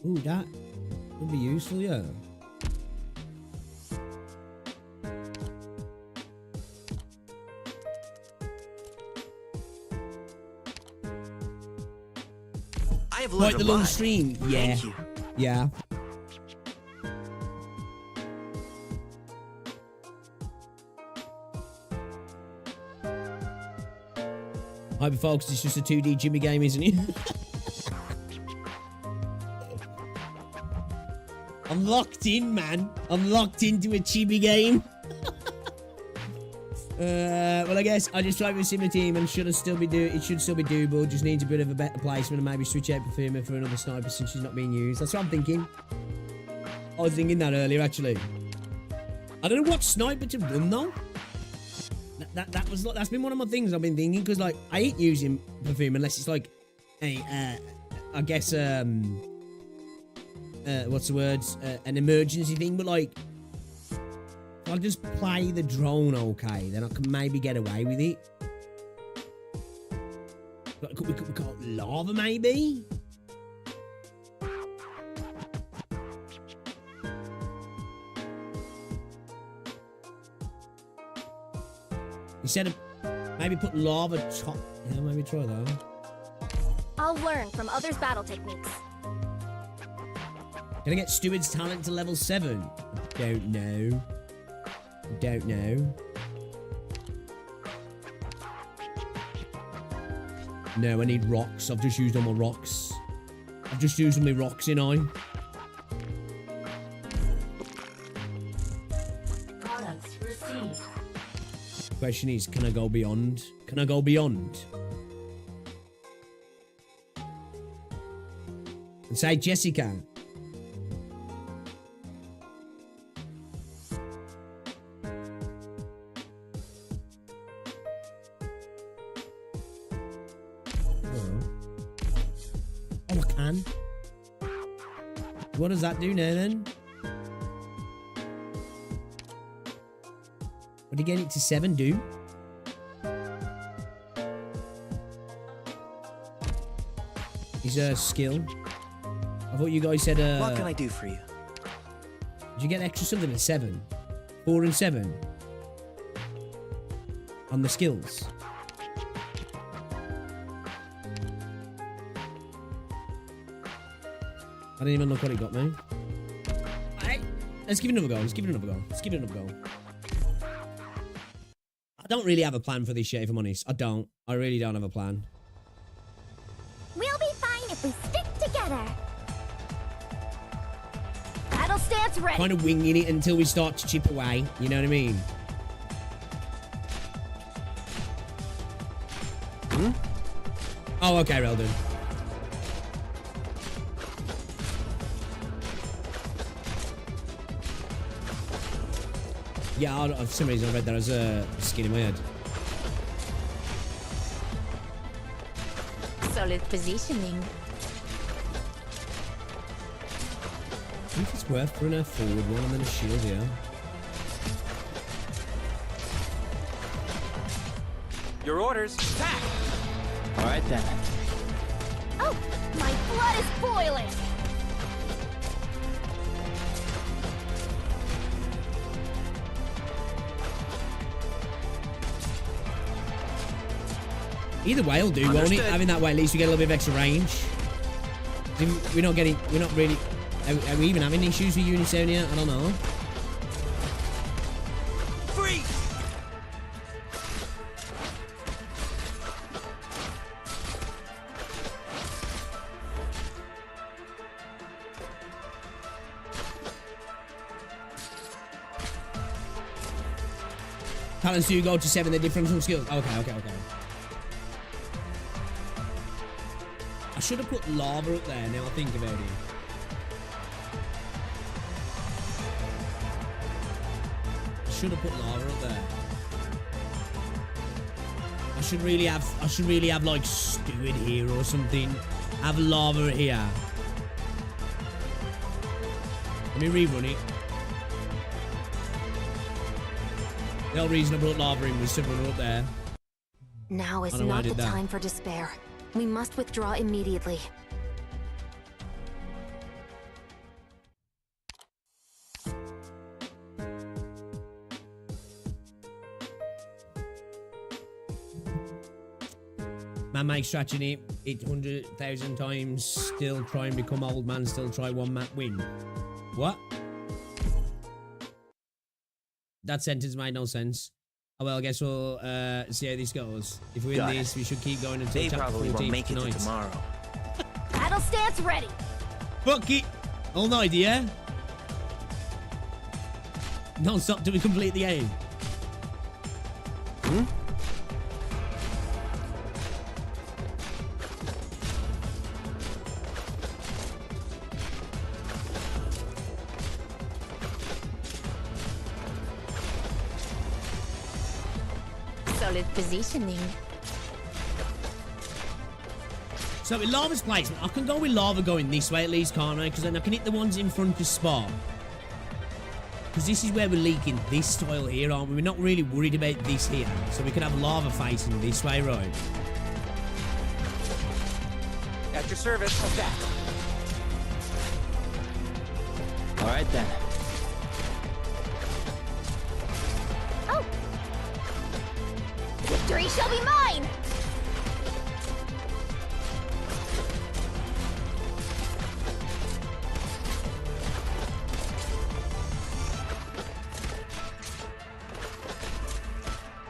Ooh, that would be useful, yeah. Quite the long stream. Yeah. Thank you. Yeah. Hyper folks, it's just a 2D Jimmy game, isn't it? I'm locked in, man. I'm locked into a chibi game. Well, I guess I just tried with Simmer Team and it should still be doable. Just needs a bit of a better placement and maybe switch out Perfuma for another sniper since she's not being used. That's what I'm thinking. I was thinking that earlier, actually. I don't know what sniper to run though. That's been one of my things I've been thinking because like I ain't using Perfuma unless it's like a I guess what's the word? An emergency thing, but like. I'll just play the drone okay, then I can maybe get away with it. Could we call it lava, maybe? Instead of maybe put lava top. Yeah, maybe try that. I'll learn from others' battle techniques. Can I get Steward's talent to level 7? I don't know. Don't know. No, I need rocks. I've just used all my rocks. I've just used all my rocks in I. Products received. Question is, can I go beyond? Can I go beyond? And say Jessica. What does that do now then? What did you get it to 7 do? Is a skill. I thought you guys said what can I do for you? Did you get extra something at 7? 4 and 7? On the skills? I didn't even look what it got me. Alright, let's give it another go. Let's give it another go. Let's give it another go. I don't really have a plan for this shit, if I'm honest. I don't. I really don't have a plan. We'll be fine if we stick together. Battle stance ready. Kind of winging it until we start to chip away. You know what I mean? Hmm? Oh, okay, well done. Yeah, for some reason I read that as a skin in my head. Solid positioning. I think it's worth putting a forward one and then a shield here. Your orders. Attack! Alright then. Oh, my blood is boiling. Either way will do, won't it? Having that way, at least we get a little bit of extra range. We're not really... Are we even having issues with Unisonia? I don't know. Talents do go to 7, they're different from skills. Okay. I should have put lava up there, now I think about it. I should have put lava up there. I should really have like steward here or something. Have lava here. Let me rerun it. The only reason I brought lava in was to run up there. Now is not the time for despair. We must withdraw immediately. Man makes scratching it 800,000 times. Still try and become old man. Still try one map win. What? That sentence made no sense. Oh well, I guess we'll see how this goes. If we win this, we should keep going until they chapter probably 14 won't make tonight. it to tomorrow. Battle stance ready. Fuck it. All night, yeah? Don't stop till we complete the game. Solid positioning. So with lava's placement, I can go with lava going this way at least, can't I? Because then I can hit the ones in front of spawn. Because this is where we're leaking this tile here, aren't we? We're not really worried about this here. So we can have lava facing this way, right? At your service, attack. All right then. Oh! Victory shall be mine!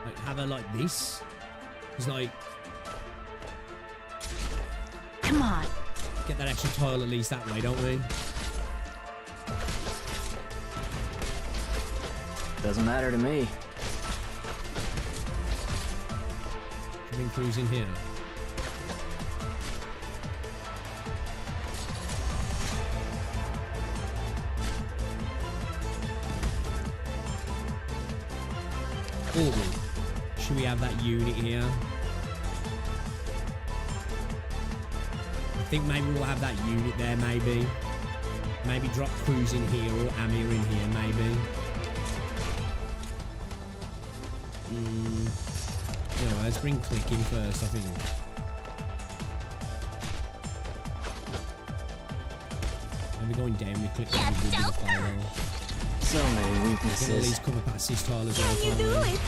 Like, have her like this. It's like... Come on. Get that extra tile at least that way, don't we? Doesn't matter to me. I've been cruising here. Oh, should we have that unit here? I think maybe we'll have that unit there, maybe. Maybe drop Cruz in here or Amir in here, maybe. Yeah, let's bring Click in first, I think. Maybe going down with Click. So many weaknesses. Can at least cover past this tile as well. Can you do it?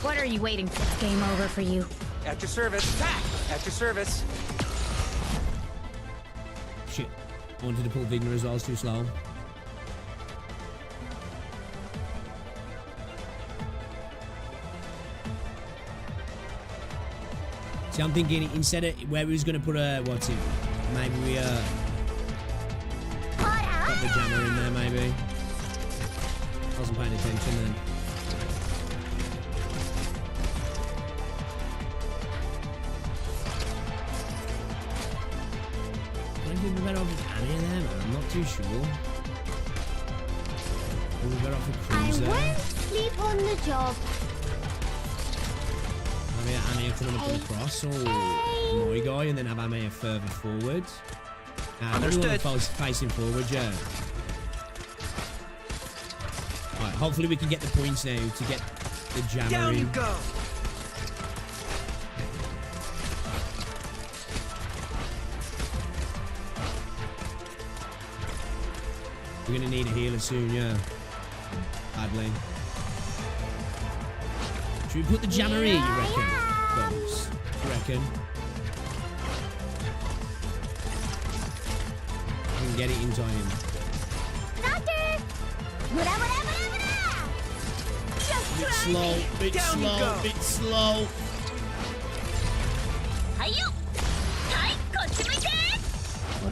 What are you waiting for? It's game over for you. At your service, attack. At your service. Shit. I wanted to pull Vigner as well, it's too slow. See, I'm thinking instead of where we was going to put a, what's it? Maybe we, got the jammer in there, maybe. Wasn't paying attention then. I think we're better off with Annie there, man. I'm not too sure. We're better off with Cruz there. I won't sleep on the job. Maybe Amir coming up and across, or my guy, and then have Amir further forward. Understood. Facing forward, yeah. Right, hopefully we can get the points now to get the jammer Down in. you go. We're gonna need a healer soon, yeah. Badly. Should we put the jammer in, you reckon? Those. You reckon? We can get it in time. Doctor! Bit slow, bit Down you slow, go. bit slow.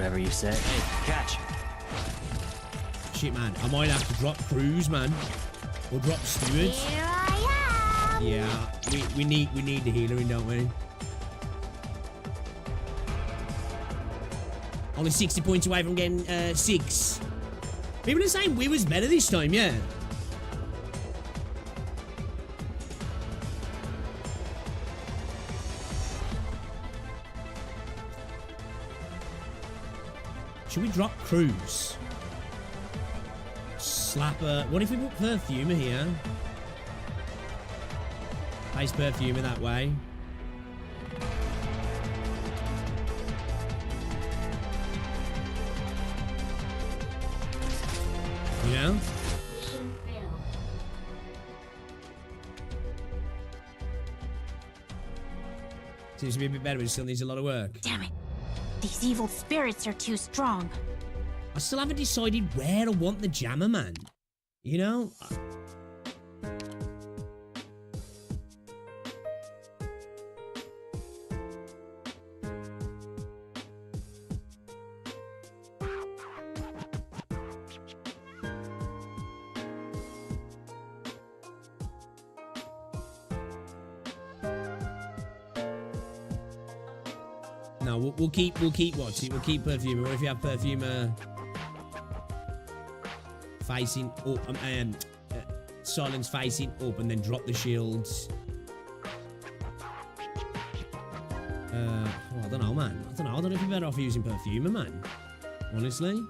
Whatever you say. Hey, catch. Shit, man. I might have to drop crews, man. Or drop stewards. Here I am. Yeah, we need the healer in, don't we? Only 60 points away from getting 6. People are saying we was better this time, yeah. Should we drop crews? Slapper. What if we put perfumer here? Place perfumer that way. You know? Seems to be a bit better, but it still needs a lot of work. Damn it. These evil spirits are too strong. I still haven't decided where I want the jammer, man. You know? No, we'll keep what's it? We'll keep perfumer. What if you have perfumer facing up, silence facing up, and then drop the shields? I don't know, man. I don't know if you're better off using perfumer, man. Honestly.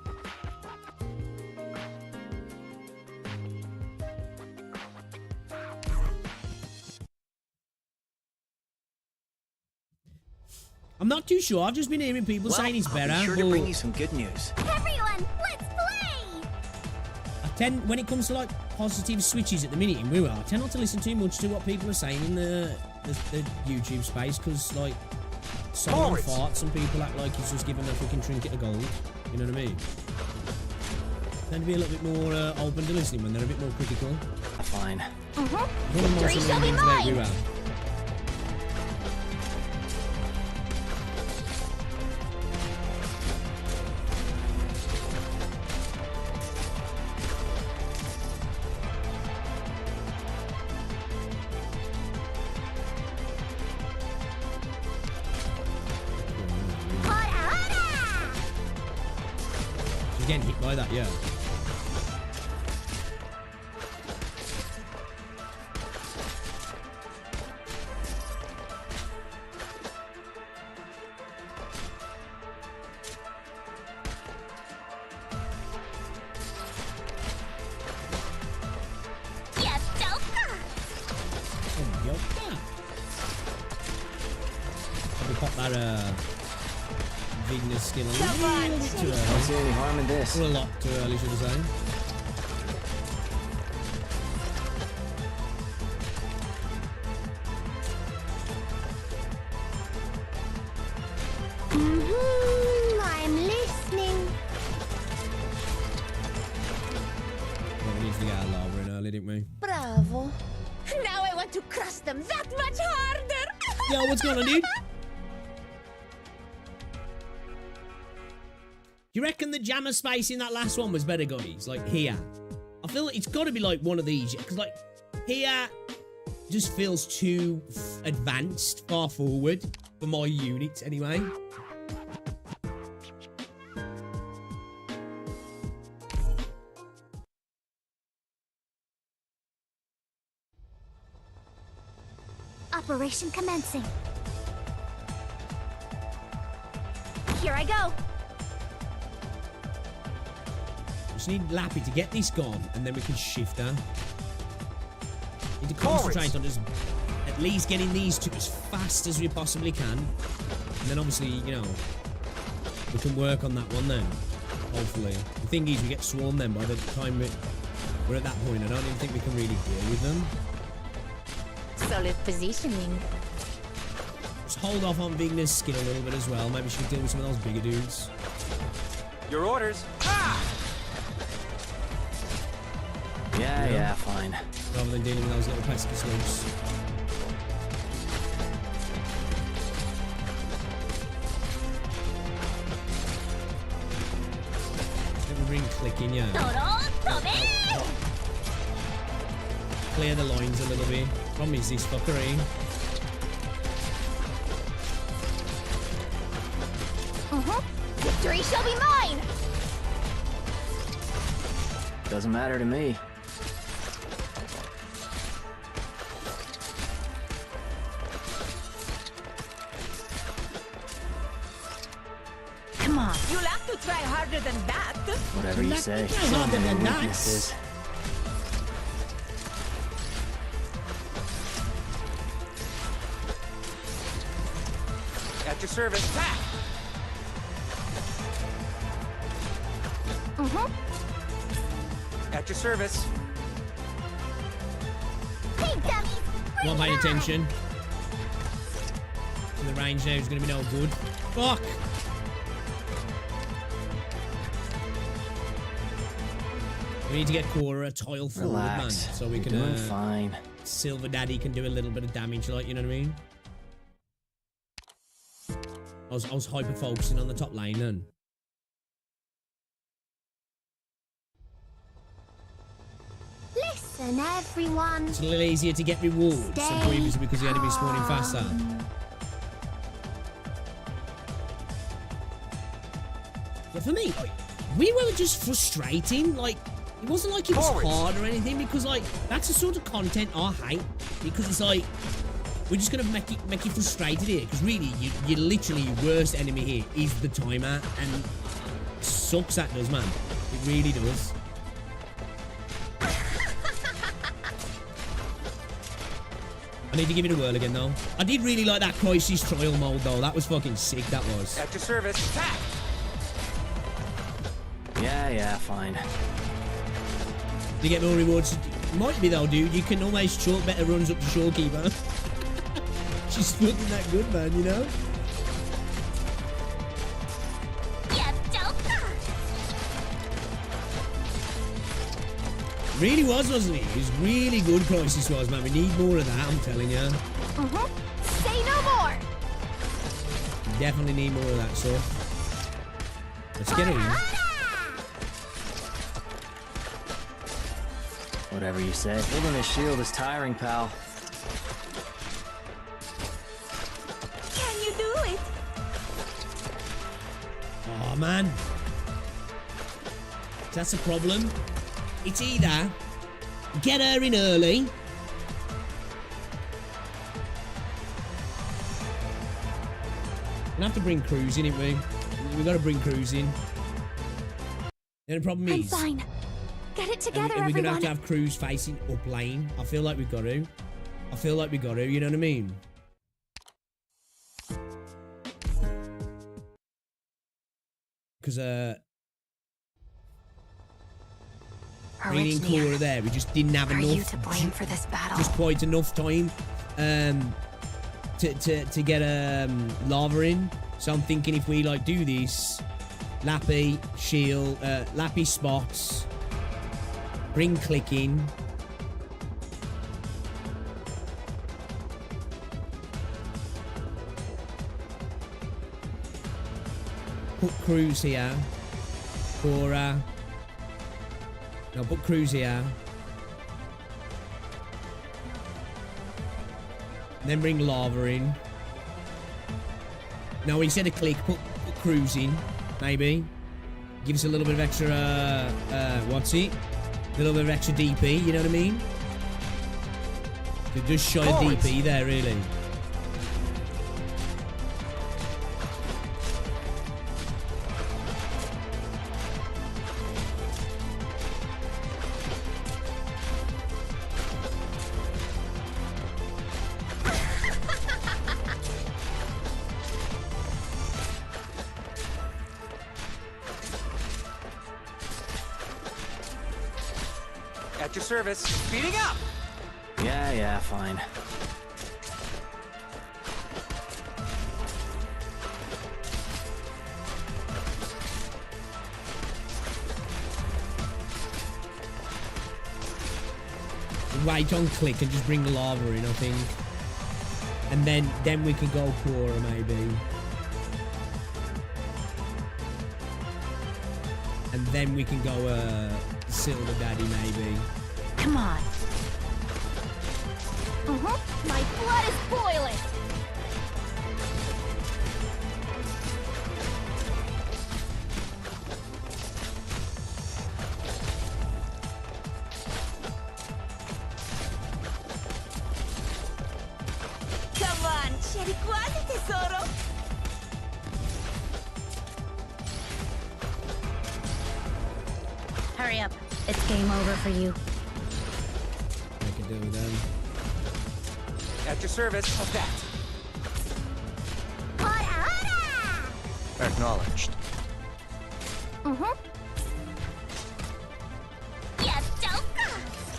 I'm not too sure. I've just been hearing people saying it's better. I'll be sure to bring you some good news. Everyone, let's play! I tend, when it comes to like positive switches at the minute in WoW, I tend not to listen too much to what people are saying in the YouTube space, because like someone farts, some people act like he's just given a freaking trinket of gold. You know what I mean? Tend to be a little bit more open to listening when they're a bit more critical. Fine. Victory shall be mine! Getting hit by that, yeah. Pop that Venus skin a little bit too early. I don't see any harm in this. Or a lot too early, should I say. I'm listening. Well, we need to get our lava in early, didn't we? Bravo. Now I want to crush them that much harder. Yo, what's going on, dude? Do you reckon the jammer space in that last one was better, guys? Like here. I feel like it's got to be like one of these. Because like here just feels too advanced, far forward for my unit anyway. Operation commencing. Here I go. Just need Lappy to get this gone, and then we can shift her. Need to concentrate on just at least getting these two as fast as we possibly can. And then obviously, you know, we can work on that one then, hopefully. The thing is, we get swarmed then by the time we're at that point. I don't even think we can really deal with them. Solid positioning. Just hold off on Vigna's skill a little bit as well. Maybe she can deal with some of those bigger dudes. Your orders. Yeah, fine. Rather than dealing with those little pesky slugs. bring clicking, yeah. Clear the lines a little bit. Problem is this fuckery. Victory shall be mine! Doesn't matter to me. Come on. You'll have to try harder than that. Whatever you say. So many weaknesses. At your service. At your service. Hey, dummies! Not paying attention. So the range now is going to be no good. Fuck! We need to get Cora a tile forward, man. So we can. Doing fine. Silver Daddy can do a little bit of damage, like, you know what I mean? I was hyper focusing on the top lane then. Listen, everyone. It's a little easier to get rewards than previously because the enemy's spawning faster. Yeah, for me, we were just frustrating. Like, it wasn't like it was hard or anything because, like, that's the sort of content I hate because it's like we're just gonna make you frustrated here because really, you literally your worst enemy here is the timer and it sucks that does, man. It really does. I need to give it a whirl again, though. I did really like that Crisis Trial mode, though. That was fucking sick, that was. At your service. Attack! Yeah, fine. You get more rewards. Might be, though, dude. You can always chalk better runs up to Shorekeeper. She's fucking that good, man, you know? Really was, wasn't it? It was really good, Crisis was, man. We need more of that, I'm telling you. Say no more! Definitely need more of that stuff. Let's get it in. Whatever you say. Building a shield is tiring, pal. Can you do it? Oh, man. That's a problem. It's either get her in early. We'll have to bring Cruz in, ain't we? We've got to bring Cruz in. And the problem is... I'm fine. Get it together, and we're going everyone. to have Cruz facing up lane. I feel like we've got to. I feel like we've got to, you know what I mean? Because, bringing Cora there, we just didn't have enough. Are you to blame for this battle? Just quite enough time to get lava in. So I'm thinking if we like do this, Lappy shield, Lappy spots, bring click in. Put Cruz here, Cora. No, put Cruz here. Then bring lava in. No, instead of click, put Cruz in. Maybe. Give us a little bit of extra, what's it? A little bit of extra DP, you know what I mean? Just shy of DP there, really. At your service. Speeding up! Yeah, fine. Wait on click and just bring the lava in, I think. And then we can go Cora, maybe. And then we can go Silver Daddy, maybe. Come on. My blood is boiling. Come on, c'eri quasi, tesoro. Hurry up. It's game over for you. I can deal with them. At your service. How's that? Acknowledged.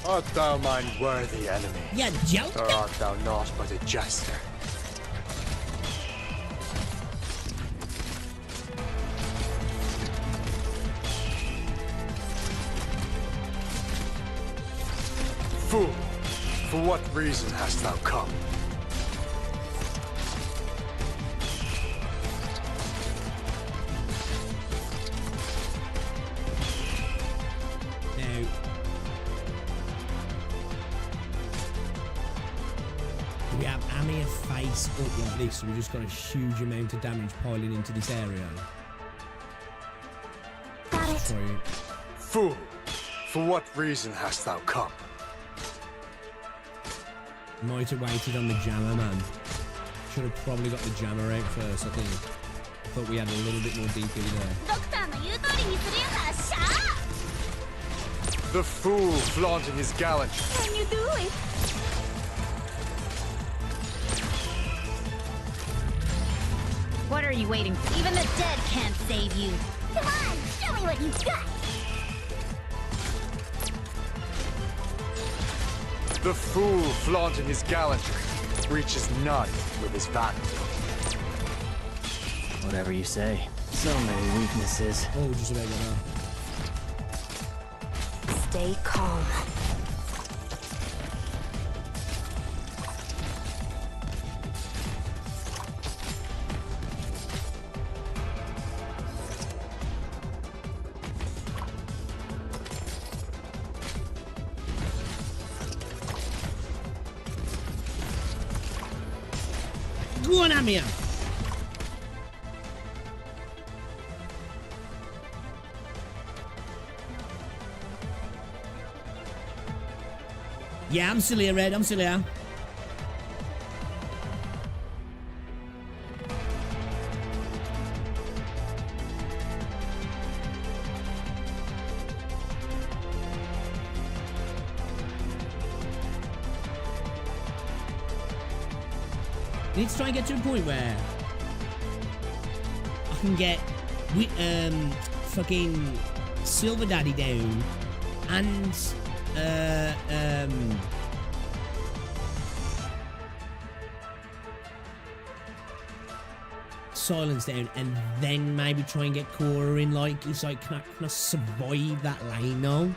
Art thou mine worthy enemy? Yeah, joke. Or art thou not but a jester? Fool, for what reason hast thou come? Now, we have Amir face up like this, so we just got a huge amount of damage piling into this area. Got it. Sorry. Fool, for what reason hast thou come? Might have waited on the jammer, man. Should have probably got the jammer out first, I think. Thought we had a little bit more DP there. The fool flaunting his gallantry. Can you do it? What are you waiting for? Even the dead can't save you. Come on, show me what you've got. The fool flaunting his gallantry reaches none with his vanity. Whatever you say. So many weaknesses. Oh, just about that. Stay calm. Go on, Amir. Yeah, I'm still here, Red. I'm still here. Need to try and get to a point where I can get fucking Silver Daddy down and Silence down, and then maybe try and get Cora in. Like, it's like, can I survive that lane now?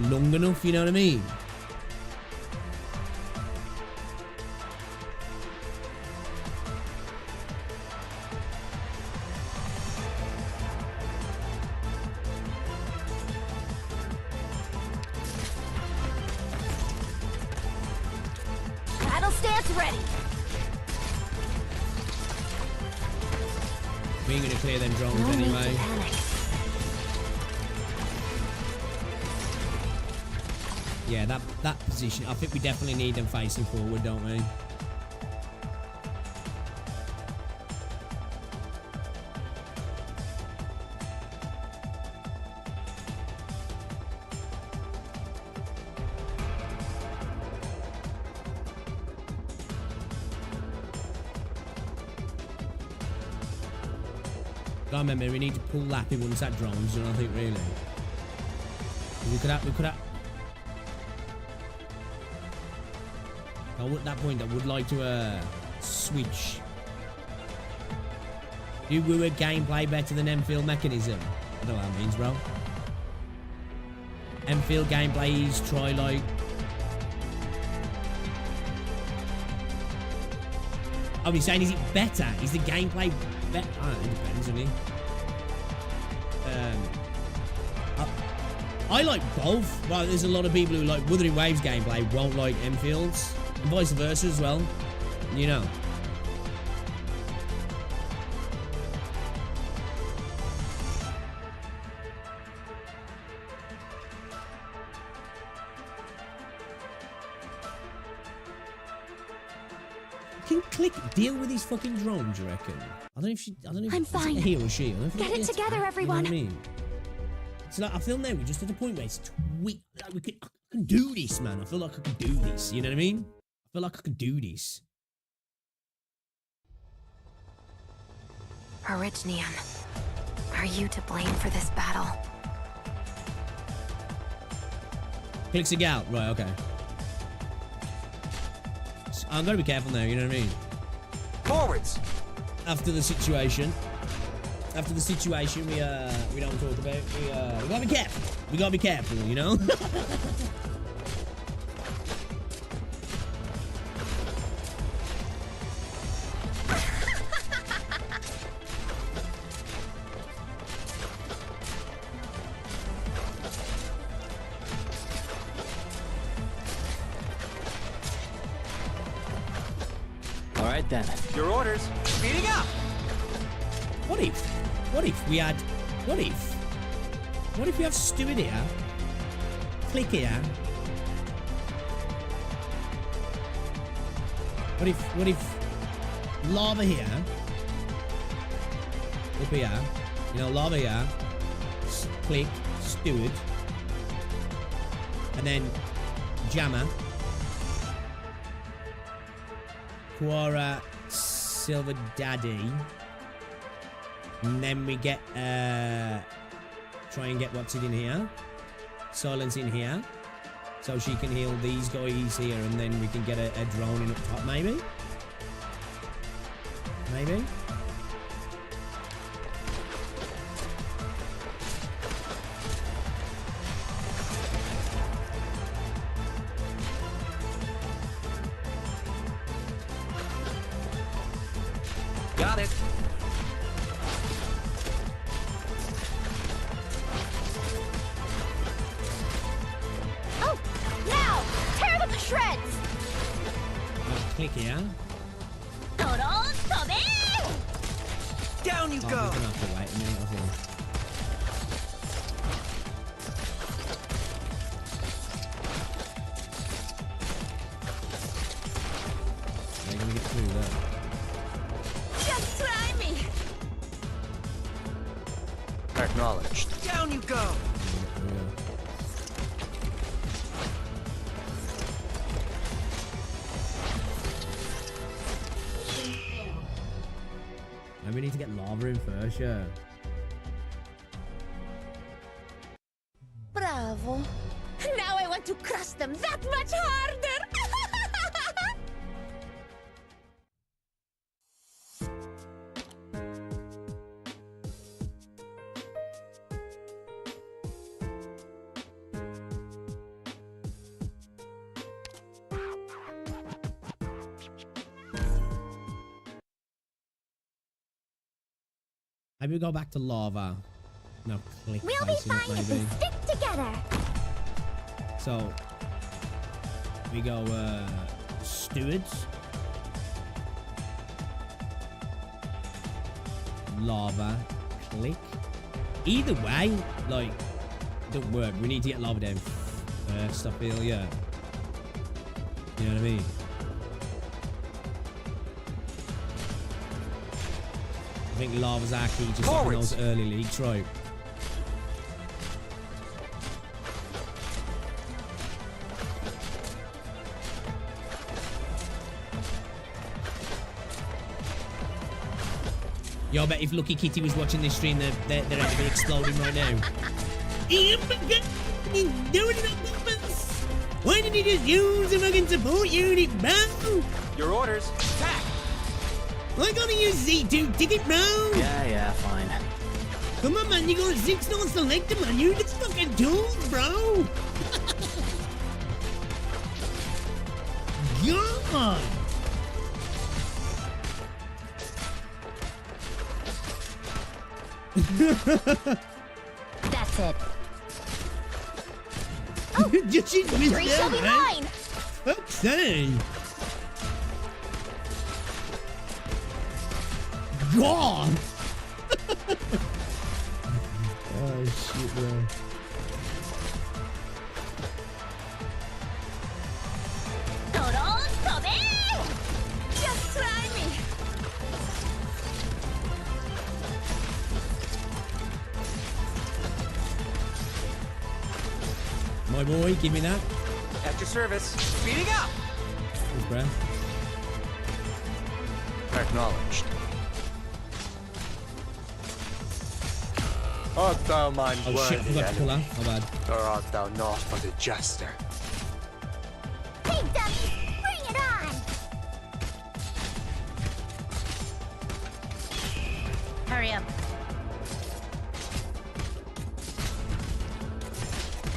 Long enough, you know what I mean? Battle stance ready. We ain't gonna clear them drones anyway. Yeah, that position, I think we definitely need them facing forward, don't we? I remember we need to pull lapping once that drone's done, I think, really. We could have at that point, I would like to switch. Do Wooer gameplay better than Enfield mechanism? I don't know what that means, bro. Enfield gameplay is try like Are we saying, is it better? Is the gameplay better? It depends, really. I like both. Well, there's a lot of people who like Wuthering Waves gameplay won't like Enfield's, and vice versa as well. You know. Can Click deal with these fucking drones, you reckon? I don't know if she. I don't know if I'm it's fine. he or she. I don't know if Get it together, everyone. You know what I mean? So like, I feel now we're just at the point where it's like I can do this, man. I feel like I can do this. You know what I mean? I feel like I can do this. Orignium, are you to blame for this battle? Clicks a gal. Right, okay. I'm gonna be careful now, you know what I mean? Forwards! After the situation, we don't talk about. We gotta be careful. We gotta be careful, you know? All right then. Your orders. Speeding up! What if we had, what if we have Steward here, Click here, what if Lava here, up here, you know, Lava here, Click, Steward, and then Jammer, Quora, Silver Daddy, and then we get, try and get what's it in here? Silence in here. So she can heal these guys here, and then we can get a drone in up top, maybe? Maybe? Got it. Oh, now! Tear them to shreds! Click here. Down you Oh, go! we're gonna have to wait a minute, I think. They're gonna get through there. Just try me! Acknowledged. Down you go! Maybe we need to get lava in first, yeah. Bravo. Now I want to crush them that much harder! Maybe we go back to lava. No, Click. We'll be facing it, fine if we maybe. stick together! So we go stewards, lava, Click. Either way, like, don't work. We need to get lava down first. I feel, yeah. You know what I mean? I think lava's our key just like in those early leagues, right? Yo, I bet if Lucky Kitty was watching this stream, they're actually exploding right now. Why did he just use a fucking support unit, bro? Your orders. Attack! I gotta use Z2 ticket, bro. Yeah, fine. Come on, man, you got a 6-star selector, man. Use the fucking tools, bro. God. That's it. Just you missed Victory shall be mine! Fuck's sake. God! Oh, shit, bro. Just try me! My boy, give me that. At your service. Speeding up! Thanks, bro. Acknowledged. Art thou mine Oh shit, I worthy forgot to pull enemy, out. My bad. or art thou not but a jester? Hey, dummy! Bring it on! Hurry up.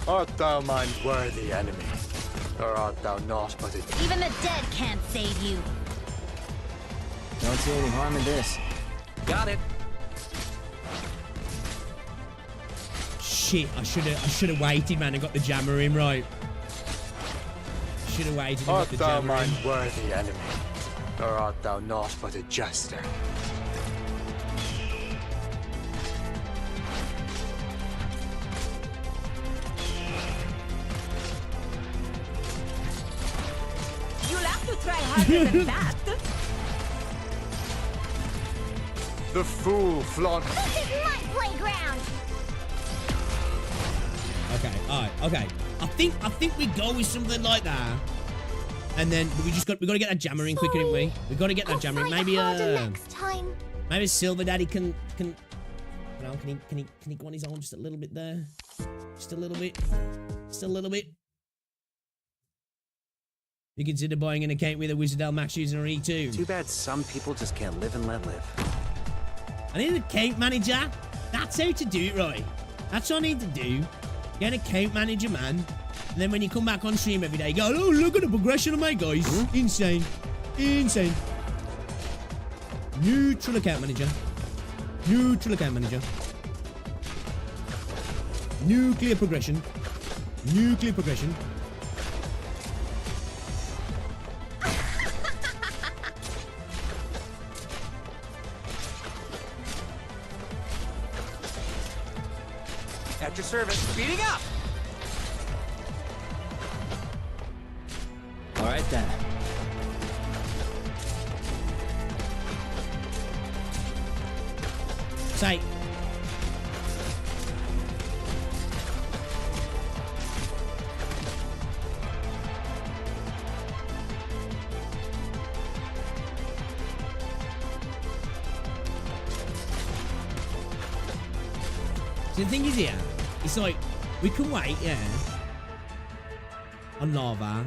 Art thou mine worthy enemy, or art thou not but a... Even the dead can't save you. Don't see any harm in this. Got it. Shit, I should have waited, man, and got the jammer in right. Should have waited and got Art the thou jammer mine in. worthy enemy, or art thou not but a jester? You'll have to try harder than that. The fool flaunt. This is my playground. Okay, alright, okay. I think we go with something like that. And then we gotta get that jammer in quicker, didn't we? We gotta get that jammer in. Maybe Next time. maybe Silver Daddy can you know, can he go on his own just a little bit there? Just a little bit. Just a little bit. You consider buying an account with a Wizardell Max using an E2. Too bad some people just can't live and let live. I need an account manager. That's how to do it, right? That's what I need to do. Get an account manager, man. And then when you come back on stream every day, you go, oh, look at the progression of my guys. Insane. Insane. Neutral account manager. Neutral account manager. Nuclear progression. Nuclear progression. At your service. Speeding up! All right then. Say. So the thing is here, it's like, we can wait, yeah, on lava.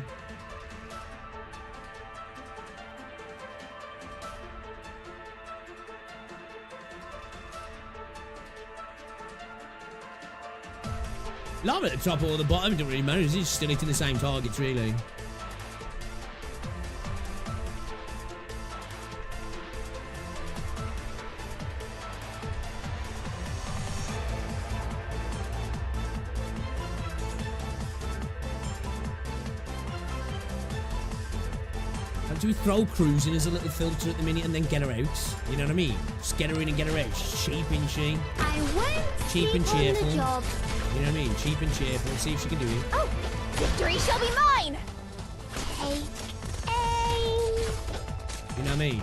Lava at the top or the bottom, it doesn't really matter, it's still hitting the same targets, really. Do we throw Cruise in as a little filter at the minute and then get her out? You know what I mean? Just get her in and get her out. Cheap, isn't she? I went Cheap and on the cheerful. job. You know what I mean? Cheap and cheerful. See if she can do it. Oh, victory shall be mine. Take aim. You know what I mean?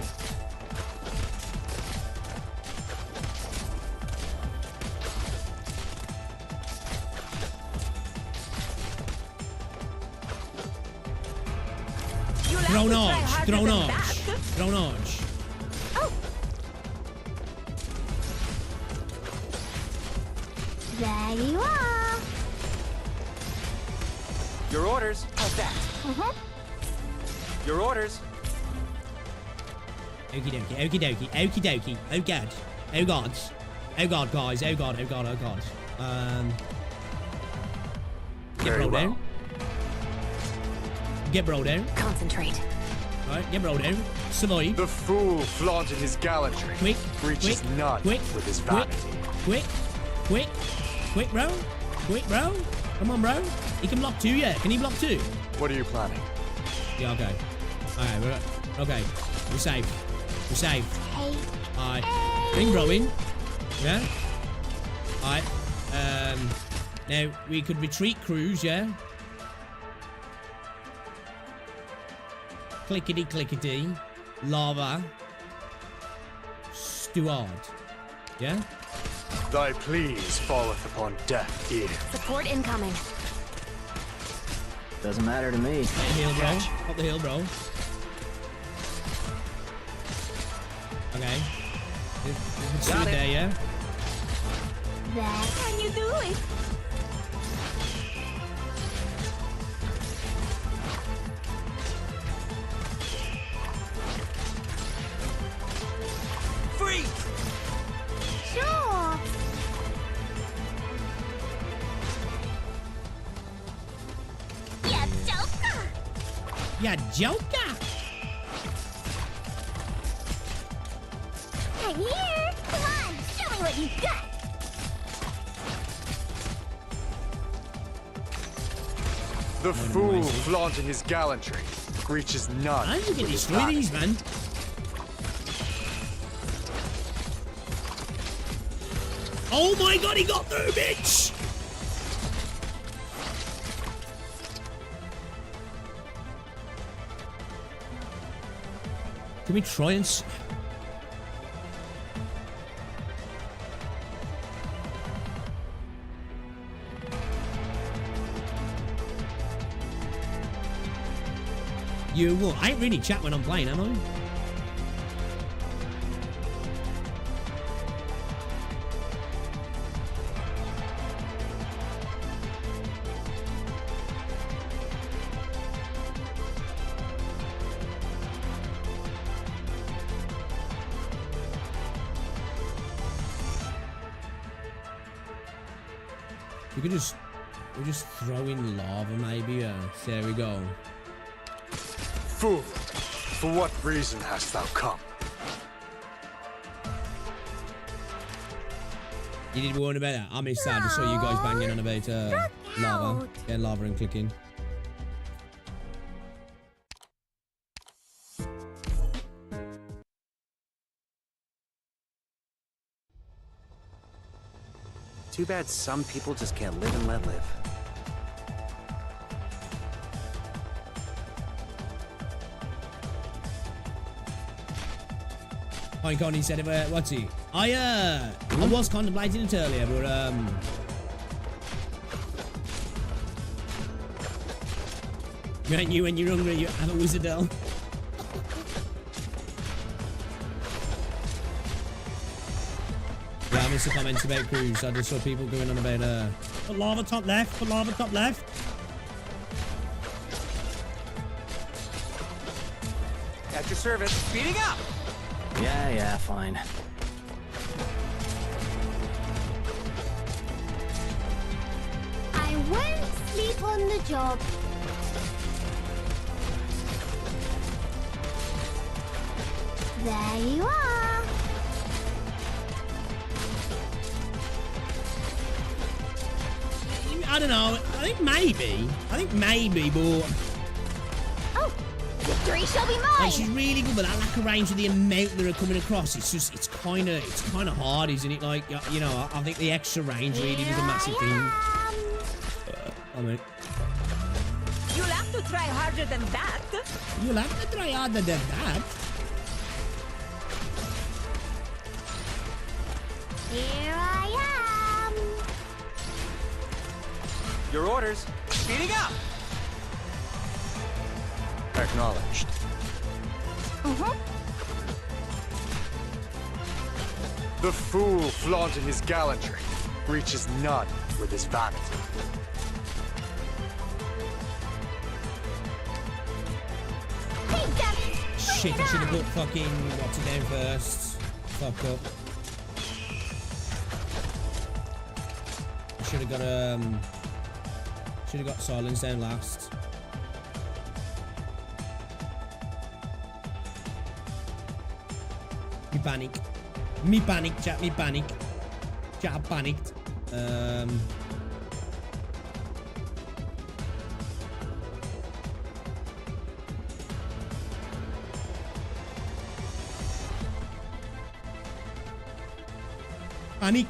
Drone arch, drone arch, drone arch. Oh. There you are. Your orders. How's that? Your orders. Okie dokie, okie dokie, okie dokie. Oh god. Oh god. Oh god, guys. Oh god, oh god, oh god. Get Very bro well. down. Get bro down. Concentrate. Alright, get rolled down. Survive. The fool flaunted his gallantry. Quick. Reaches quick, none quick, with his quick, vanity. Quick, bro. Quick, bro. Come on, bro. He can block 2, yeah. Can he block 2? What are you planning? Yeah, okay. Alright, okay. We're safe. We're safe. Hey. Alright. Bring bro in. Yeah? Alright. Now, we could retreat cruise, yeah? Clickety-clickety. Lava. Steward. Yeah? Thy pleas falleth upon deaf ear. Support incoming. Doesn't matter to me. Up the hill, bro. Up the hill, bro. Okay. Let's do it there, yeah? That. Can you do it? Free! Sure. Yeah, Joker! Yeah, Joker! I'm here! Come on, show me what you got! The fool flaunting his gallantry reaches none. How do you get with his destroy vanity. these, man? Oh my god, he got through, bitch! Can we try and... You what? I ain't really chat when I'm playing, am I? We could just... We'll just throw in lava, maybe. There we go. Fool, for what reason hast thou come? You did warn about that. I missed that. I just saw you guys banging on about lava. Getting lava and clicking. Too bad some people just can't live and let live. Hi, Connie said it. What's he? I was contemplating it earlier, but you when you're hungry, you have a wizardel. Yeah, I missed the comments about cruise. I just saw people going on about put lava top left, put lava top left. At your service, speeding up! Yeah, fine. I won't sleep on the job. There you are. I don't know. I think maybe, but Victory shall be mine! like, she's really good, but that lack of range of the amount that are coming across, it's kind of hard, isn't it? Like, you know, I think the extra range really was a massive thing. I mean, You'll have to try harder than that. You'll have to try harder than that. Here I am. Your orders, speeding up! Acknowledged. The fool flaunting his gallantry reaches none with his vanity. Shit, I should have put fucking what's it down first. Fuck up. I should have got silence down last. Me panic. Me panic, chat, me panic. Chat, I panicked. Panic.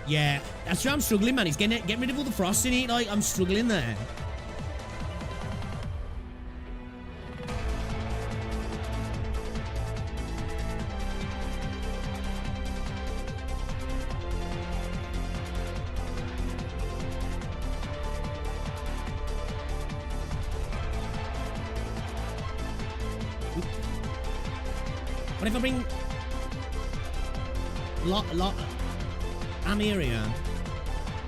Yeah, that's why I'm struggling, man. He's getting rid of all the frost in it. Like, I'm struggling there. What if I bring lot Amiria,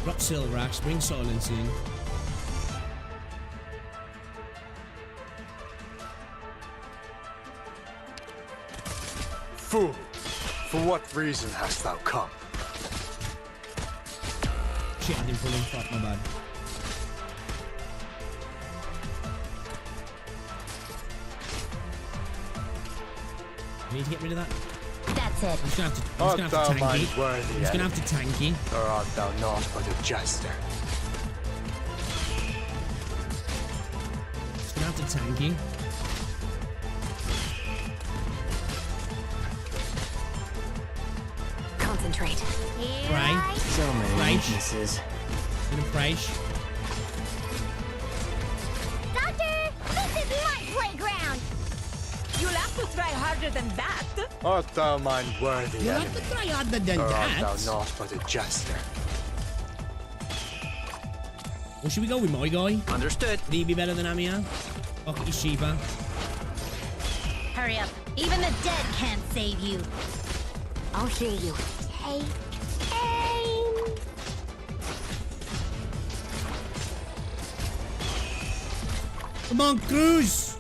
drop Silver Axe, bring Silence in. Fool, for what reason hast thou come? Shit, I didn't pull him. Fuck, my bad. I need to get rid of that. That's it. I'm just gonna have to tank it. I'm just gonna have to tank it. Or art thou not but a jester? Just gonna have to tank it. Concentrate. Pray. So many weaknesses. Gonna pray. Doctor, this is my playground. You'll have to try harder than that. Art thou mine worthy You'll enemy? have to try harder than or that. art thou not but a jester? Or should we go with my guy? Understood. Would he be better than Amia? Pocket is cheaper. Hurry up. Even the dead can't save you. I'll hear you. Take aim. Come on, Cruz!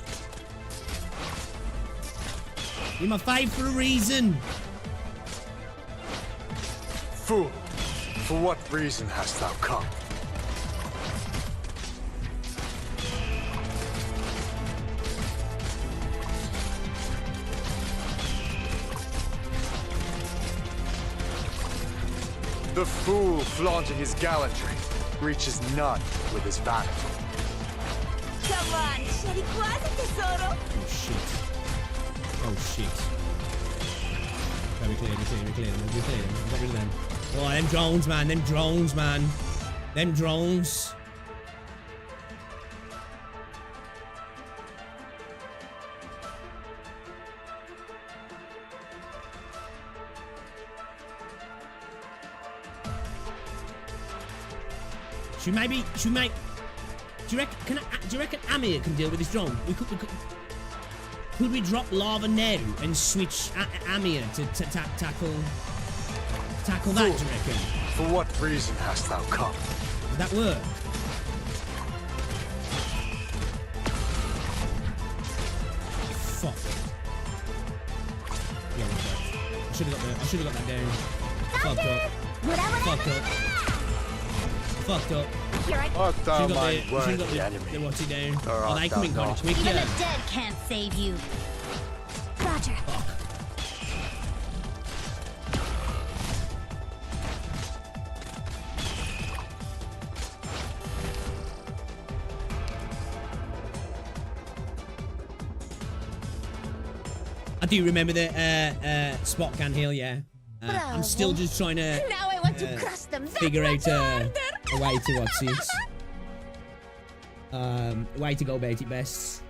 You're my fave for a reason. Fool, for what reason hast thou come? The fool flaunting his gallantry reaches none with his vanity. Come on, shitty quasi tesoro. Oh shit. Oh shit. Okay, we cleared him. We got rid of them. Oh, them drones, man. Them drones, man. Them drones. Do you reckon Amir can deal with this drone? Could we drop lava now and switch Amir to tackle that, do you reckon? For what reason hast thou come? Would that work? Fuck. Yeah, that's right. I should have got that down. Fucked up. Fucked up. Fucked up. Art thou mine worthy enemy? Then what's he doing? Or Oh, they art come thou in kind of not? quick, Even yeah. the dead can't save you. Roger. Fuck. I do remember the Spot can heal, yeah. I'm still just trying to Now I want to crush them. figure out a way to what's this. A way to go about it best.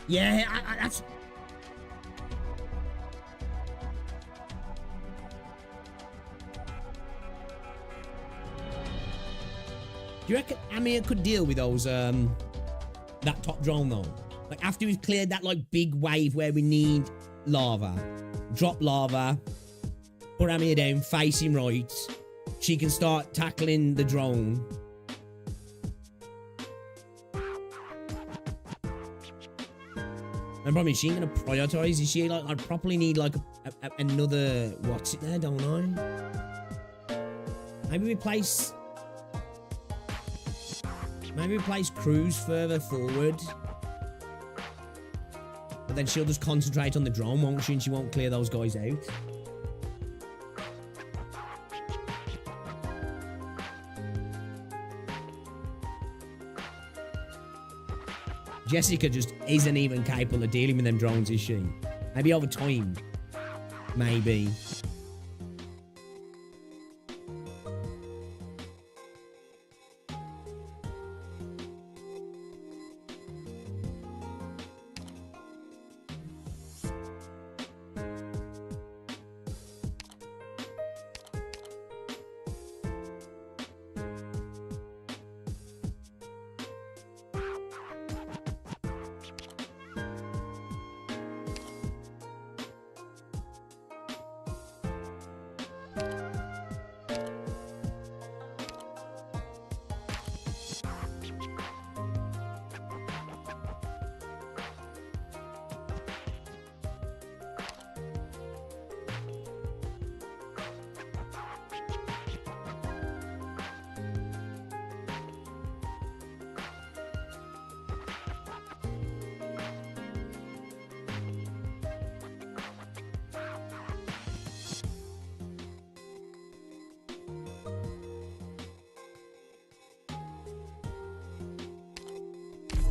Yeah, that's... Do you reckon Amir could deal with those, that top drone though? Like after we've cleared that like big wave where we need lava, drop lava, put Amir down, face him right, she can start tackling the drone. And probably she ain't gonna prioritize, is she? Like, I probably need like another, what's it there, don't I? Maybe we place Cruz further forward. But then she'll just concentrate on the drone, won't she? And she won't clear those guys out. Jessica just isn't even capable of dealing with them drones, is she? Maybe over time. Maybe.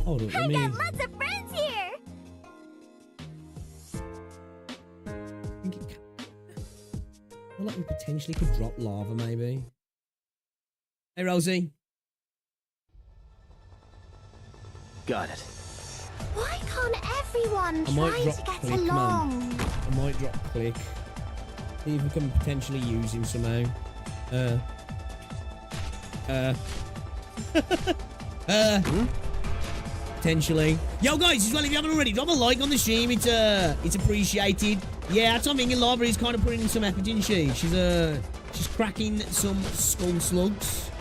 Hold on, I got lots of friends here. I think it can. I feel like we potentially could drop lava, maybe. Hey, Rosie. Got it. Why can't everyone I might try drop to get click, along? man. I might drop click. See if we can potentially use him somehow. Potentially. Yo, guys, as well, if you haven't already, drop a like on the stream. It's appreciated. Yeah, that's what I'm thinking. Lava is kind of putting in some effort, isn't she? She's cracking some skull slugs.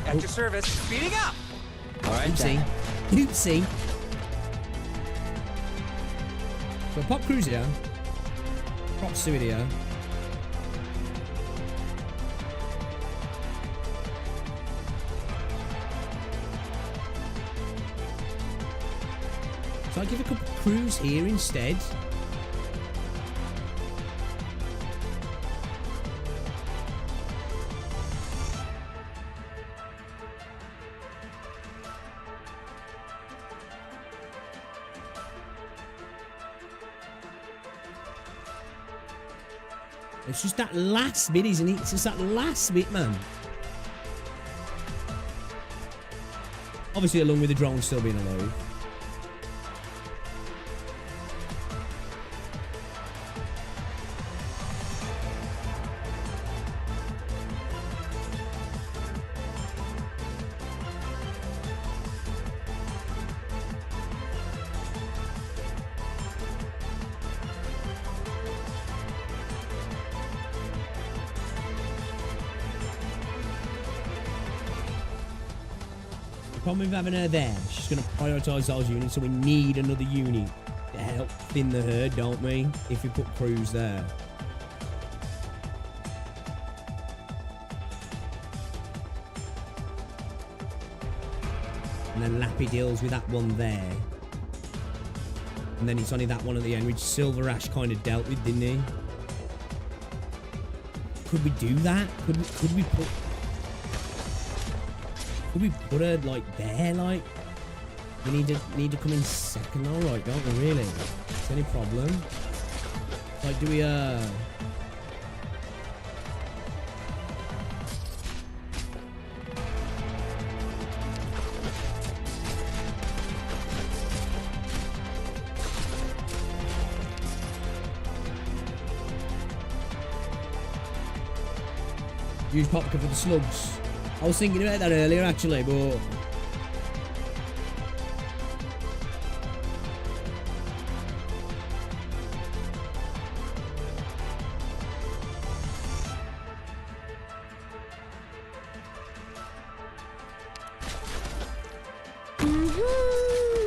At your service, speeding up. All right, Oopsie. Oopsie. So pop cruise here. Pop suit here. So I give a couple cruise here instead. It's just that last bit, isn't it? It's just that last bit, man. Obviously, along with the drone still being alive. Problem with having her there, she's going to prioritise those units, so we need another unit to help thin the herd, don't we? If we put crews there. And then Lappy deals with that one there. And then it's only that one at the end, which Silver Ash kind of dealt with, didn't he? Could we do that? Could we put... Could we put her, like, there, like? We need to come in second, alright, don't we, really? Is there any problem? Like, do we, use Popka for the slugs? I was thinking about that earlier, actually, but...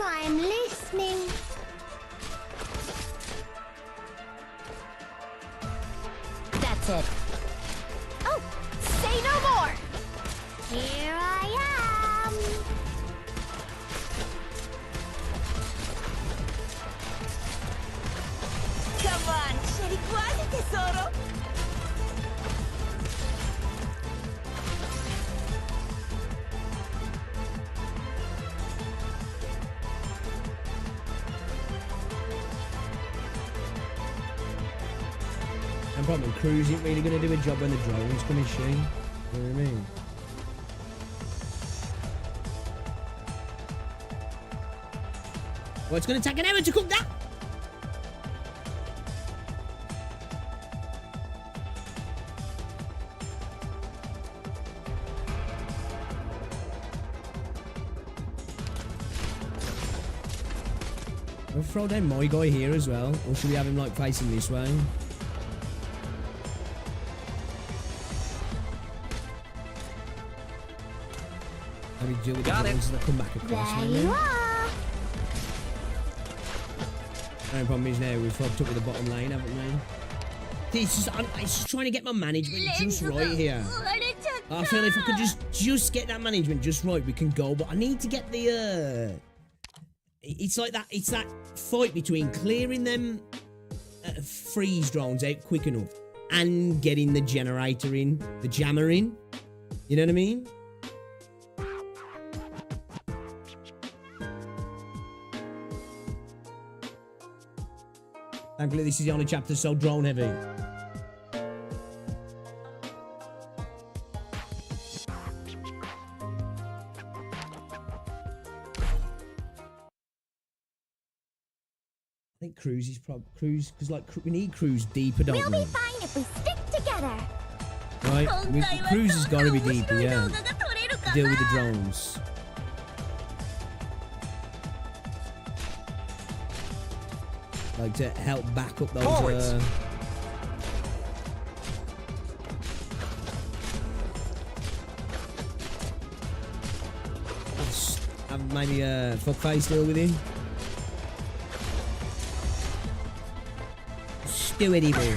I'm listening. planted. Oh, say no more! Here I am! Come on, scegli quasi tesoro! And problem, Crew's ain't really going to do a job when the drones come in, she. You know what I mean? Well, it's going to take an hour to cook that. We'll throw down my guy here as well, or should we have him like facing this way? Maybe deal with the drones that come back across. There you are! The problem is now we've fucked up with the bottom lane, haven't we? It's just trying to get my management just right here. I feel if I could just get that management just right, we can go. But I need to get the it's like that. It's that fight between clearing them freeze drones out quick enough and getting the generator in, the jammer in. You know what I mean? Thankfully, this is the only chapter so drone heavy. I think Cruz is probably Cruz because like we need Cruz deeper, don't we? We'll be fine if we stick together. Right, Cruz has got to be deeper, yeah. To deal with the drones. Like to help back up those. Have maybe a fuckface deal with him. Stewie boy.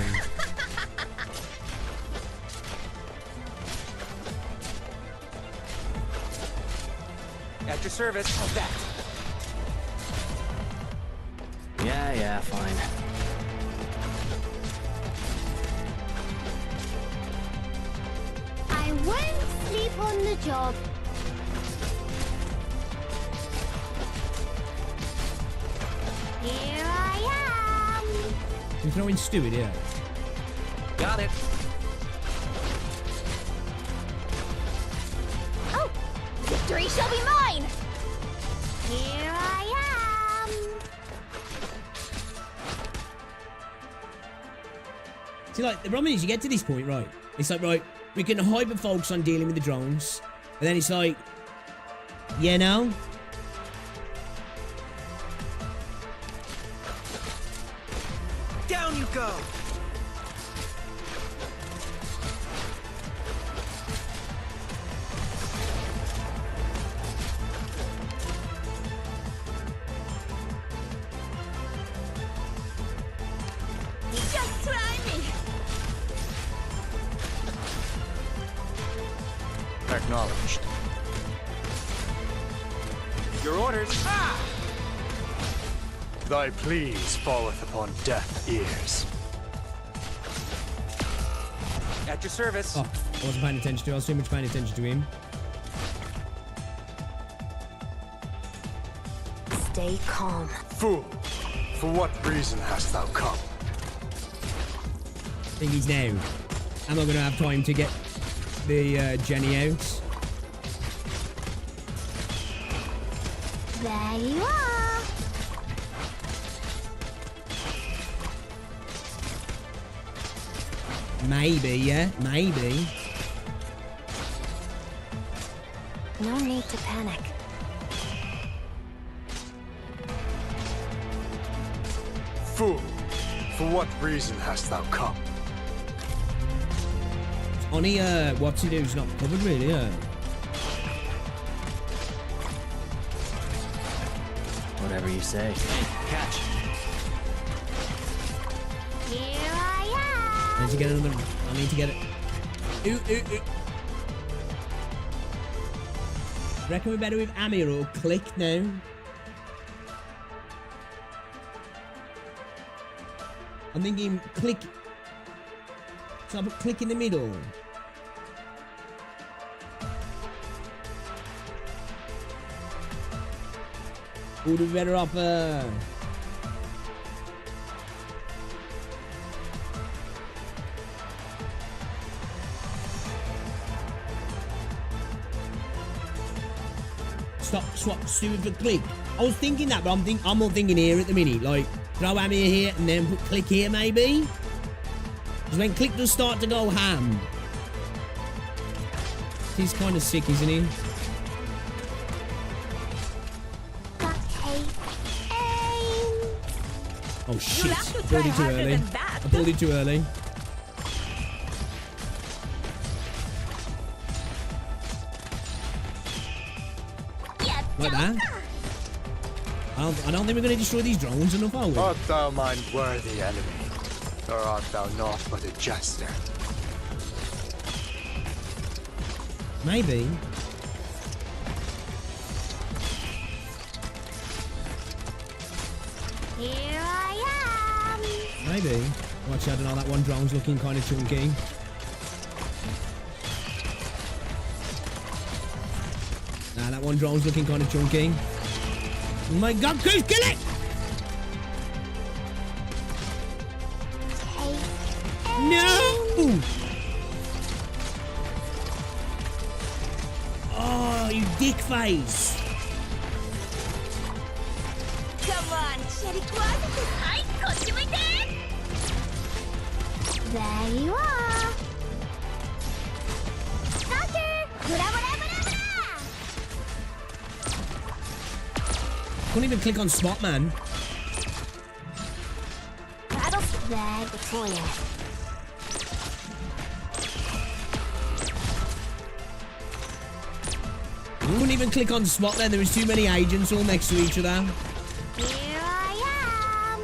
At your service. How's that? Yeah, fine. I won't sleep on the job. Here I am. You throw in Stewie, yeah. Got it. Oh, victory shall be mine! Here I am. See, like, the problem is you get to this point, right? It's like, right, we can hyper focus on dealing with the drones. And then it's like, yeah, no. Down you go. Just try me! Acknowledged. Your orders. Ah! Thy pleas falleth upon deaf ears. At your service. Oh, I wasn't paying attention to him. I was too much paying attention to him. Stay calm. Fool, for what reason hast thou come? Thing is now, am I going to have time to get the Jenny out? There you are. Maybe, yeah, maybe. No need to panic. Fool, for what reason hast thou come? Only, what's he do's not covered really, yeah. Whatever you say. Catch. Here I am. There's to get another. I need to get it. Ooh, ooh, ooh. Reckon we're better with Amir or click now? I'm thinking click. So I put click in the middle. Would be better off swap Stewie for click. I was thinking that, but I'm not thinking here at the minute. Like throw Amir here and then put click here maybe. Because when click does start to go ham. He's kind of sick, isn't he? Oh shit, I pulled it too early. I pulled it too early. Like that? I don't think we're going to destroy these drones enough, are we? Art thou mine worthy enemy, or art thou not but a jester? Maybe. Here I am. Maybe. Watch out, I don't know, that one drone's looking kind of chunky. Nah, that one drone's looking kind of chunky. Oh my god, Cruz, kill it! No! Oh, you dick face! Come on, Cherry Closet. There you are. Couldn't even click on spot, man. Battle flag deployed. Couldn't even click on spot then. There was too many agents all next to each other. Here I am.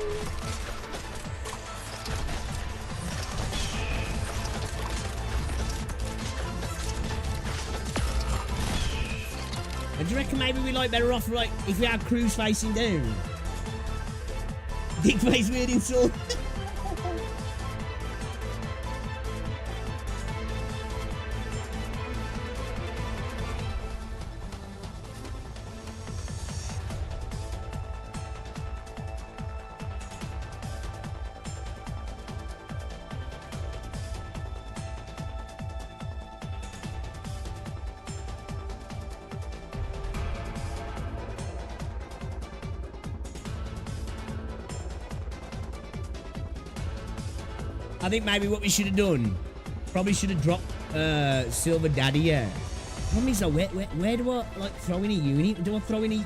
And do you reckon maybe we like better off like if we have crews facing down? Dick face weird insult. I think maybe what we should have done, probably should have dropped Silver Daddy, yeah. Problem is though, where do I like throw in a unit? Do I throw in a,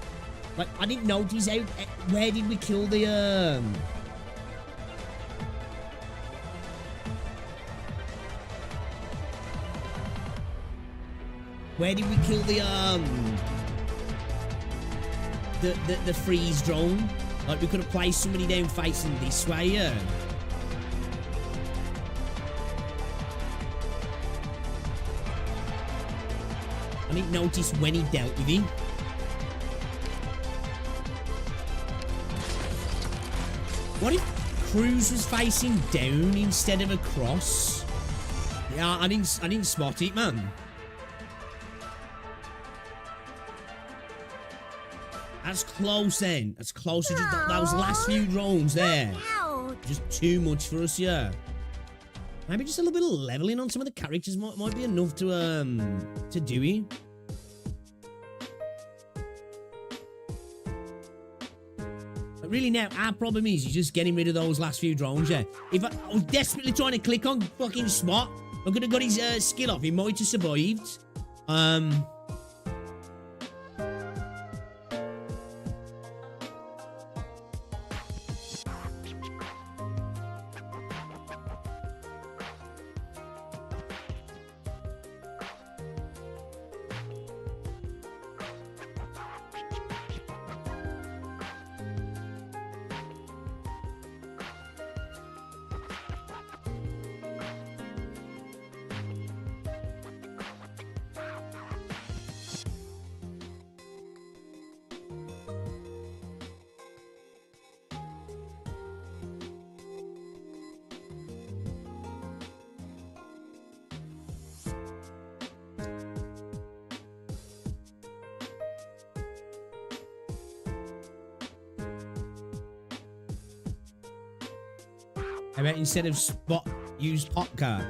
like, I didn't notice out, where did we kill the where did we kill the freeze drone? Like we could have placed somebody down facing this way, yeah. I didn't notice when he dealt with him. What if Cruz was facing down instead of across? Yeah, I didn't spot it, man. That's close then. That's close to just those last few drones there. Just too much for us, yeah. Maybe just a little bit of leveling on some of the characters might be enough to do it. But really now, our problem is just getting rid of those last few drones, yeah. If I was desperately trying to click on fucking Spot, I could have got his skill off. He might have survived. How about instead of use Popcar?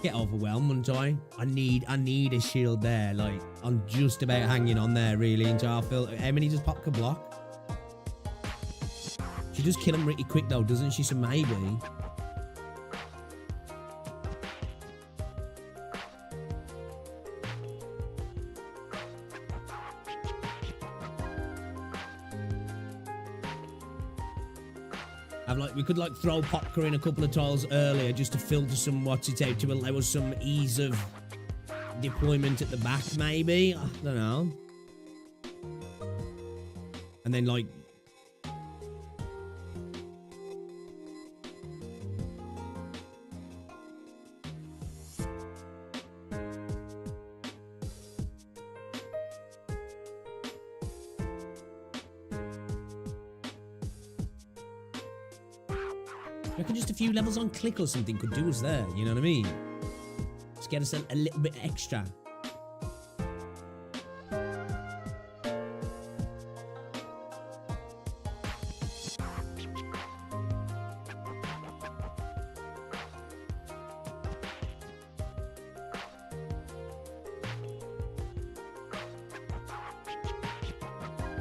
Get overwhelmed, wouldn't I? I need a shield there. Like, I'm just about hanging on there, really, until I feel. How many does Popcar block? She does kill him pretty quick, though, doesn't she? So maybe. We could like throw Popcar in a couple of tiles earlier just to filter some what's it out to allow us some ease of deployment at the back, maybe. I don't know. And then like I reckon just a few levels on click or something could do us there, you know what I mean? Just get us a little bit extra.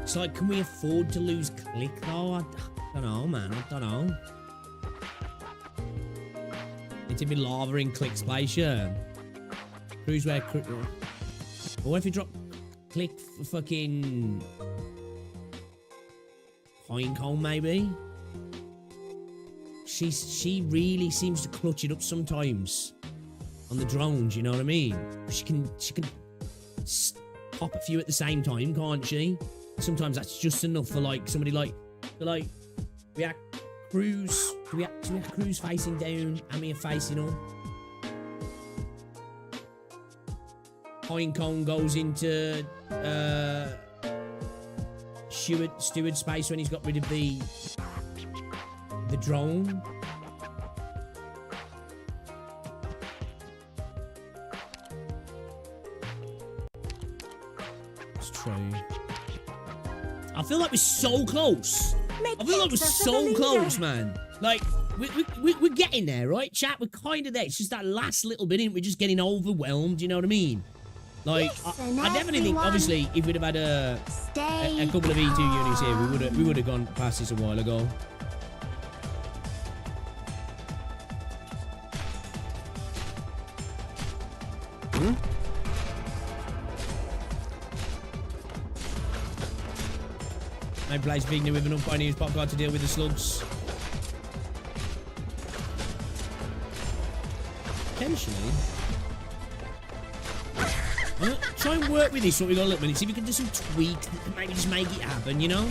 It's like, can we afford to lose click though? I don't know, man. I don't know. It'd be lava in click space, yeah. Cruise where or what if you drop click for fucking Pinecone, maybe? She really seems to clutch it up sometimes on the drones, you know what I mean? She can pop a few at the same time, can't she? Sometimes that's just enough for like somebody like we have Cruise. Do we have Cruise facing down and me facing up? Pinecone goes into steward space when he's got rid of the drone. It's true. I feel like we're so close. I feel like we're so close, man. Like, we're getting there, right, chat? We're kind of there. It's just that last little bit, we're just getting overwhelmed, you know what I mean? Like, I definitely think, obviously, if we'd have had a couple of E2 units here, we would have gone past this a while ago. No place being new with enough pioneers Popcar to deal with the slugs. Potentially. Try and work with this what we got a little minute. See if we can do some tweak, maybe just make it happen, you know?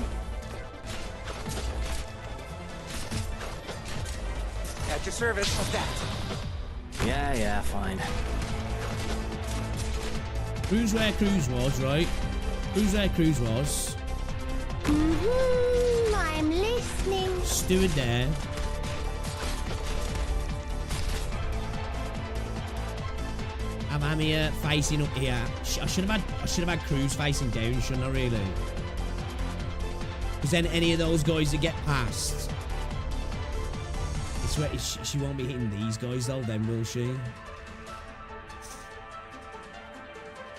At your service. What's that? Yeah, fine. Cruise where Cruise was, right? Cruise where Cruise was. I'm listening. Steward there. Have Amir facing up here. I should have had Cruise facing down, shouldn't I? Really? Because then any of those guys that get past, it's where she won't be hitting these guys though. Then will she?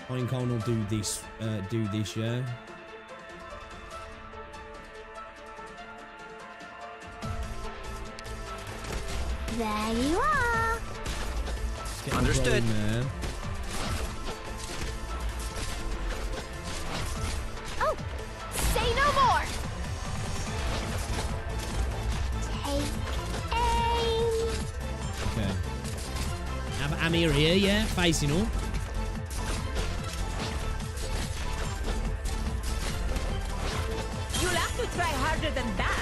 Pinecone will do this. Yeah. There you are. Understood. Oh, say no more. Take aim. Okay. Have Amir here, yeah, facing up. You'll have to try harder than that.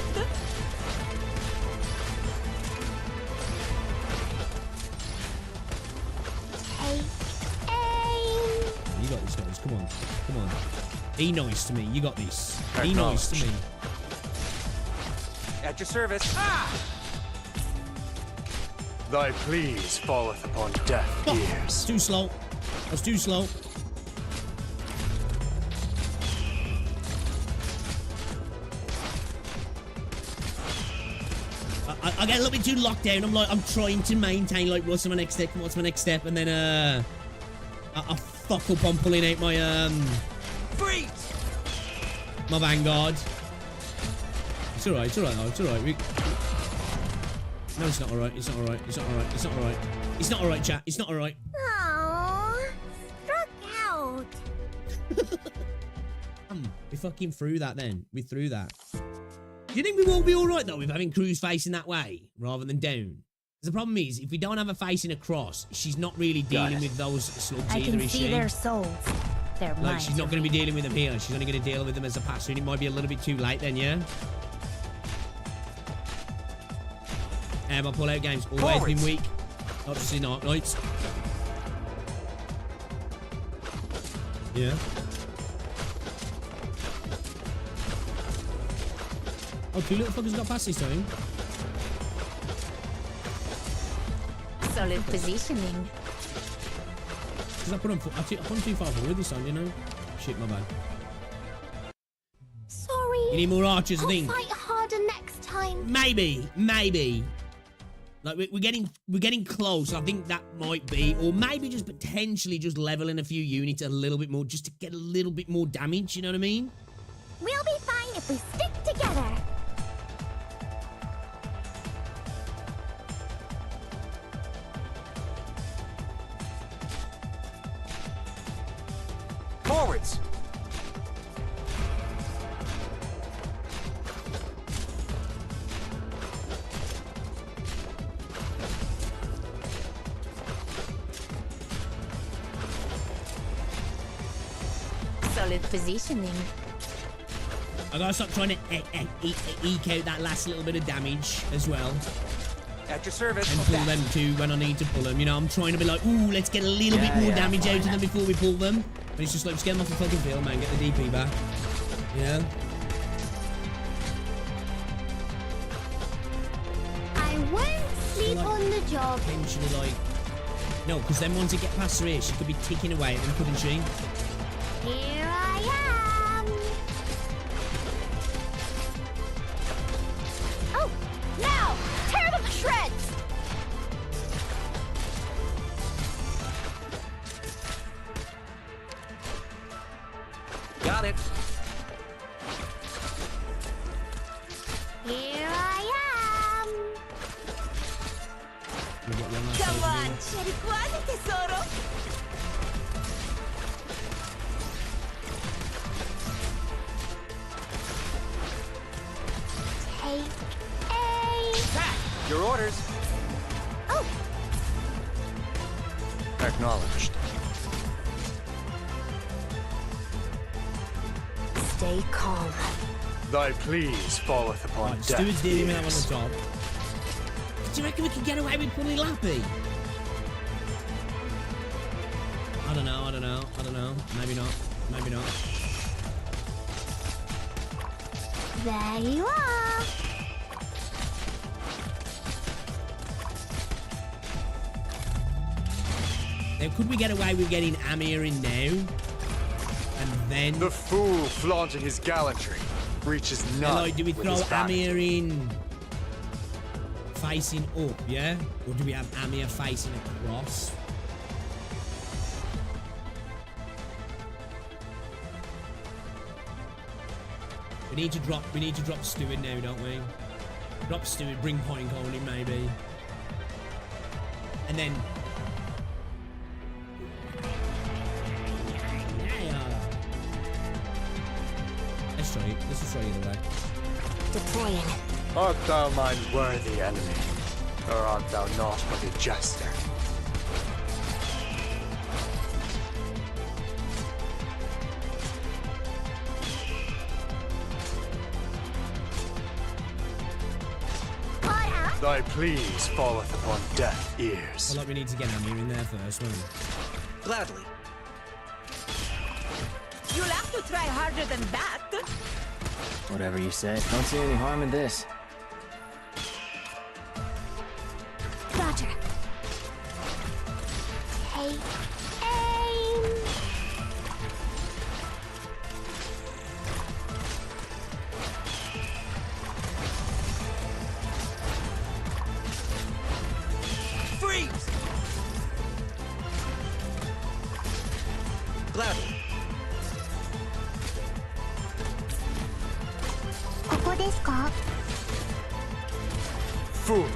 You got this, guys. Come on. Come on. Be nice to me. You got this. Be nice to me. At your service. Thy pleas falleth upon deaf ears. It's too slow. That's too slow. I get a little bit too locked down. I'm trying to maintain, like, what's my next step, and then, I fuck up on pulling out my, Freeze! my Vanguard. It's alright, though, it's alright. No, it's not alright, it's not alright, chat, it's not alright. Aww, struck out. We're fucking through that then. We're through that. Do you think we will be alright though with having Cruz facing that way rather than down? Because the problem is, if we don't have her facing across, she's not really dealing with those slugs either, is she? I can see their souls. Their like, she's not going to be dealing with them here. She's only going to deal with them as a passer, and it might be a little bit too late then, yeah? My pull-out game's always been weak. Not just in Arknights. Yeah. Oh, two little fuckers got past this time. Solid positioning. Because I put them too far forward this time, you know? Shit, my bad. Sorry. You need more archers, I I'll think. fight harder next time. Maybe. Like, we're getting close. I think that might be, or maybe just potentially just leveling a few units a little bit more, just to get a little bit more damage, you know what I mean? We'll be fine if we stick together. Forwards! Solid positioning. I gotta stop trying to eke out that last little bit of damage as well. At your service. And pull them too when I need to pull them. You know, I'm trying to be like, ooh, let's get a little bit more damage out of them before we pull them. But it's just like, just get them off the fucking field, man. Get the DP back. Yeah. I won't sleep like, on the job. Potentially, like, no, because then once it get past her here, she could be ticking away at them, couldn't she? Here I am. Oh, now tear them to shreds. Got it. Here I am. Come on, c'eri quasi, tesoro. Take a... Attack! Your orders. Oh. Acknowledged. Stay calm. Thy pleas falleth upon Right, deaf Stuart's dealing with that ears. one on the top. Do you reckon we can get away with Pully Lappy? I don't know. Maybe not. There you are. Now, could we get away with getting Amir in now? And then... The fool flaunting his gallantry reaches none. Like, do we with throw his back. Amir in facing up, yeah? Or do we have Amir facing across? We need to drop Stewart now, don't we? Drop Stewart, bring Point on him maybe. And then let's just try either way. Deploying. Art thou mine worthy enemy, or art thou not but a jester? Thy pleas falleth upon deaf ears. I like we need to get Amir in there first, won't we? Gladly. You'll have to try harder than that. Whatever you say. Don't see any harm in this. Roger. Take aim. Fool,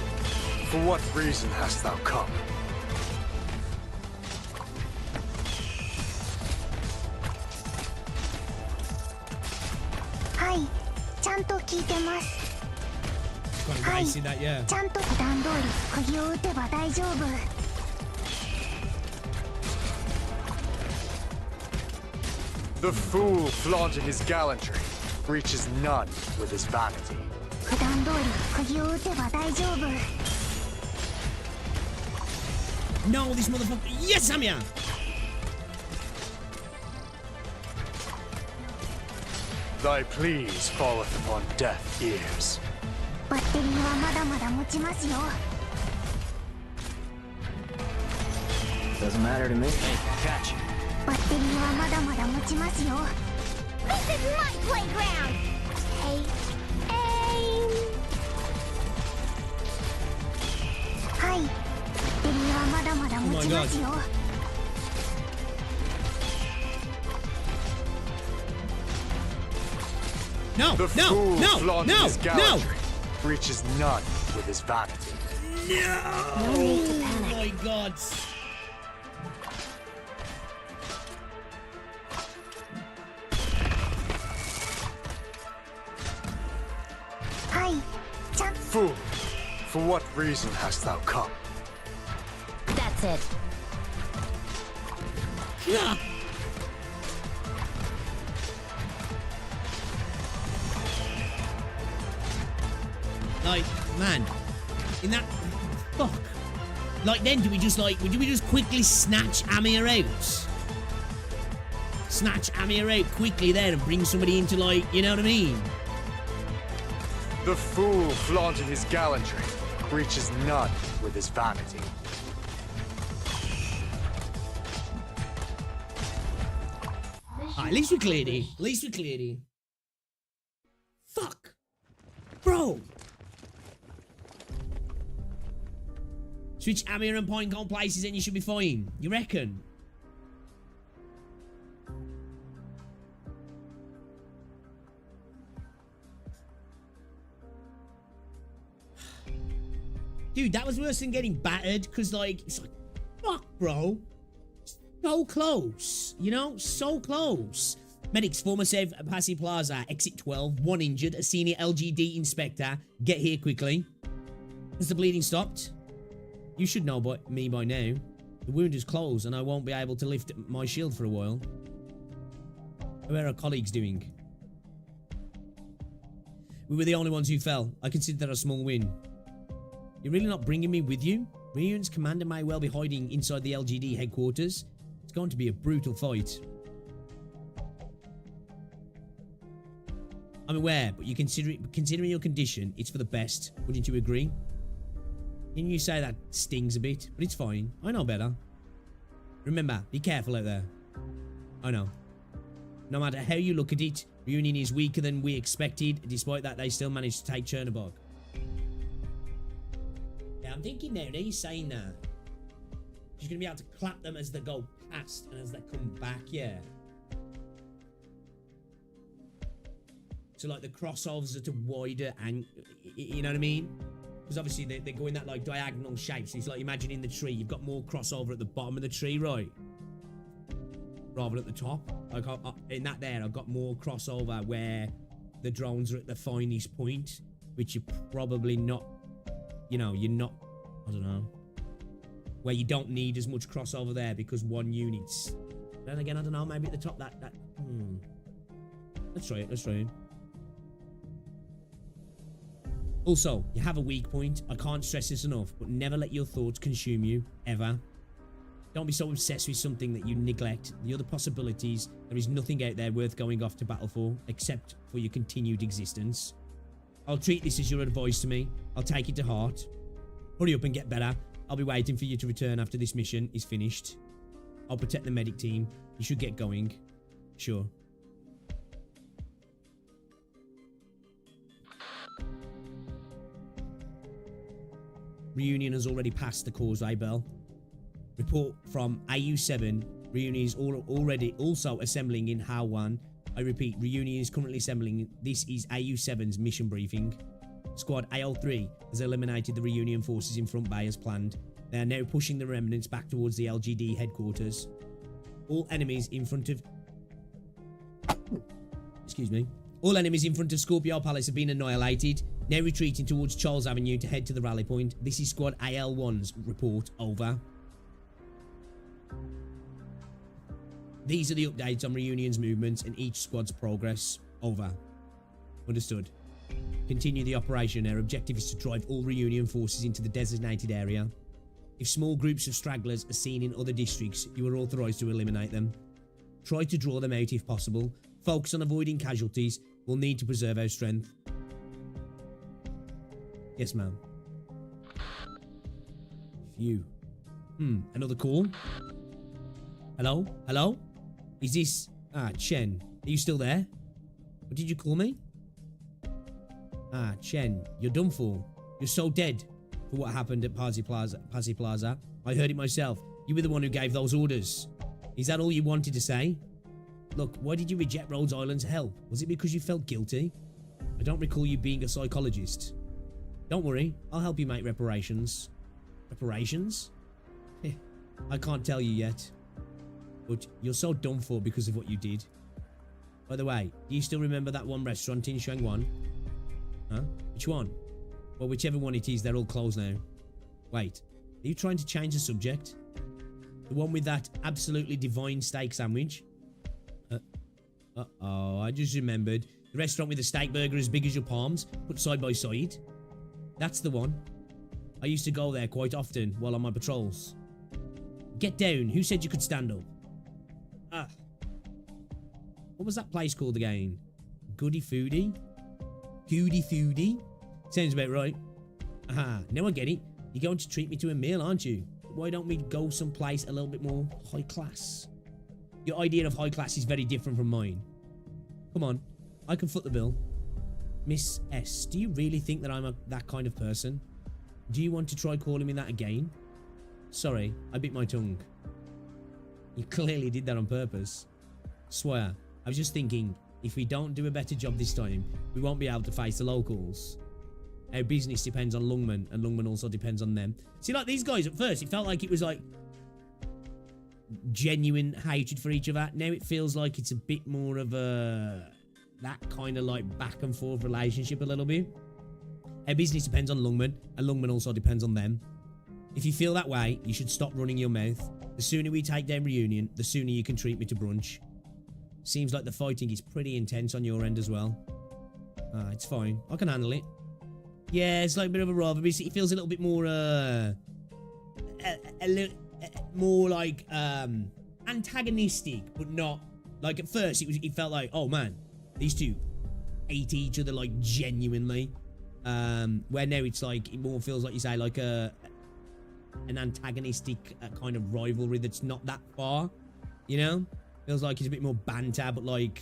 for what reason hast thou come? Hi, ちゃんと聞いてます。 I see that, yeah. ちゃんと普段通り釘を打てば大丈夫。 The fool flaunting his gallantry reaches none with his vanity. 普段通り釘を打てば大丈夫。 No, this motherfucker. Yes, Samia! Thy pleas falleth upon deaf ears. バッテリーはまだまだ持ちますよ。 Doesn't matter to me. Hey, catch. バッテリーはまだまだ持ちますよ。This is my playground. Hey, aim. はい、バッテリーはまだまだ持ちますよ。 No, the no, fool no, flaunting no, his gallantry reaches none with his vanity. No! Oh my god. Hi, fool, for what reason hast thou come? That's it. Yeah. Like, man, in that, fuck. Like, then do we just quickly snatch Amir out? Snatch Amir out quickly there and bring somebody into, like, you know what I mean? The fool flaunting his gallantry reaches none with his vanity. At least we cleared it. At least we cleared it. Fuck. Bro. Switch Amir and Point Gold places and you should be fine. You reckon? Dude, that was worse than getting battered, because, like, it's like, fuck, bro. So close, you know? So close. Medics, former save Passy Plaza, exit 12, 1 injured, a senior LGD inspector. Get here quickly. Has the bleeding stopped? You should know me by now. The wound is closed and I won't be able to lift my shield for a while. How are our colleagues doing? We were the only ones who fell. I consider that a small win. You're really not bringing me with you? Reunion's commander may well be hiding inside the LGD headquarters. It's going to be a brutal fight. I'm aware, but considering your condition, it's for the best. Wouldn't you agree? Didn't you say that stings a bit? But it's fine. I know better. Remember, be careful out there. I know. No matter how you look at it, Reunion is weaker than we expected. Despite that, they still managed to take Chernobog. Yeah, I'm thinking now he's saying that. She's going to be able to clap them as they go past and as they come back, yeah. So, like, the crossovers are to wider and, you know what I mean? Because obviously they go in that, like, diagonal shape. So it's like, imagine in the tree, you've got more crossover at the bottom of the tree, right? Rather than at the top. Like, in that there, I've got more crossover where the drones are at the finest point, which you're probably not, you know, you're not, I don't know, where you don't need as much crossover there because one unit's, then again, I don't know, maybe at the top let's try it. Also, you have a weak point. I can't stress this enough, but never let your thoughts consume you, ever. Don't be so obsessed with something that you neglect the other possibilities. There is nothing out there worth going off to battle for, except for your continued existence. I'll treat this as your advice to me. I'll take it to heart. Hurry up and get better. I'll be waiting for you to return after this mission is finished. I'll protect the medic team. You should get going. Sure. Reunion has already passed the causeway bell. Report from AU7. Reunion is already also assembling in Hawan. I repeat, Reunion is currently assembling. This is AU7's mission briefing. Squad AL3 has eliminated the reunion forces in front bay as planned. They are now pushing the remnants back towards the LGD headquarters. All enemies in front of... Excuse me. All enemies in front of Scorpio Palace have been annihilated. Now retreating towards Charles Avenue to head to the rally point. This is Squad AL1's report. Over. These are the updates on Reunion's movements and each squad's progress. Over. Understood. Continue the operation. Our objective is to drive all Reunion forces into the designated area. If small groups of stragglers are seen in other districts, you are authorized to eliminate them. Try to draw them out if possible. Focus on avoiding casualties. We'll need to preserve our strength. Yes, ma'am. Phew. Another call? Hello? Hello? Is this... Chen. Are you still there? What did you call me? Chen. You're done for. You're so dead for what happened at Pazzi Plaza. I heard it myself. You were the one who gave those orders. Is that all you wanted to say? Look, why did you reject Rhodes Island's help? Was it because you felt guilty? I don't recall you being a psychologist. Don't worry, I'll help you make reparations. Reparations? I can't tell you yet. But you're so done for because of what you did. By the way, do you still remember that one restaurant in Shangwan? Huh? Which one? Well, whichever one it is, they're all closed now. Wait, are you trying to change the subject? The one with that absolutely divine steak sandwich? Uh-oh, I just remembered. The restaurant with the steak burger as big as your palms, put side by side. That's the one. I used to go there quite often while on my patrols. Get down. Who said you could stand up? What was that place called again? Goody Foodie? Goody Foodie? Sounds about right. Aha, now I get it. You're going to treat me to a meal, aren't you? Why don't we go someplace a little bit more high class? Your idea of high class is very different from mine. Come on, I can foot the bill. Miss S, do you really think that I'm that kind of person? Do you want to try calling me that again? Sorry, I bit my tongue. You clearly did that on purpose. Swear, I was just thinking, if we don't do a better job this time, we won't be able to face the locals. Our business depends on Lungman, and Lungman also depends on them. See, like these guys, at first, it felt like it was like genuine hatred for each other. Now it feels like it's a bit more of a... that kind of like back and forth relationship a little bit. Our business depends on Lungman, and Lungman also depends on them. If you feel that way, you should stop running your mouth. The sooner we take down Reunion, the sooner you can treat me to brunch. Seems like the fighting is pretty intense on your end as well. It's fine. I can handle it. Yeah, it's like a bit of a rivalry. It feels a little bit more, a little more like, antagonistic, but not, like at first it felt like, oh man, these two hate each other like genuinely. Where now it's like, it more feels like you say like an antagonistic kind of rivalry that's not that far, you know? Feels like it's a bit more banter, but like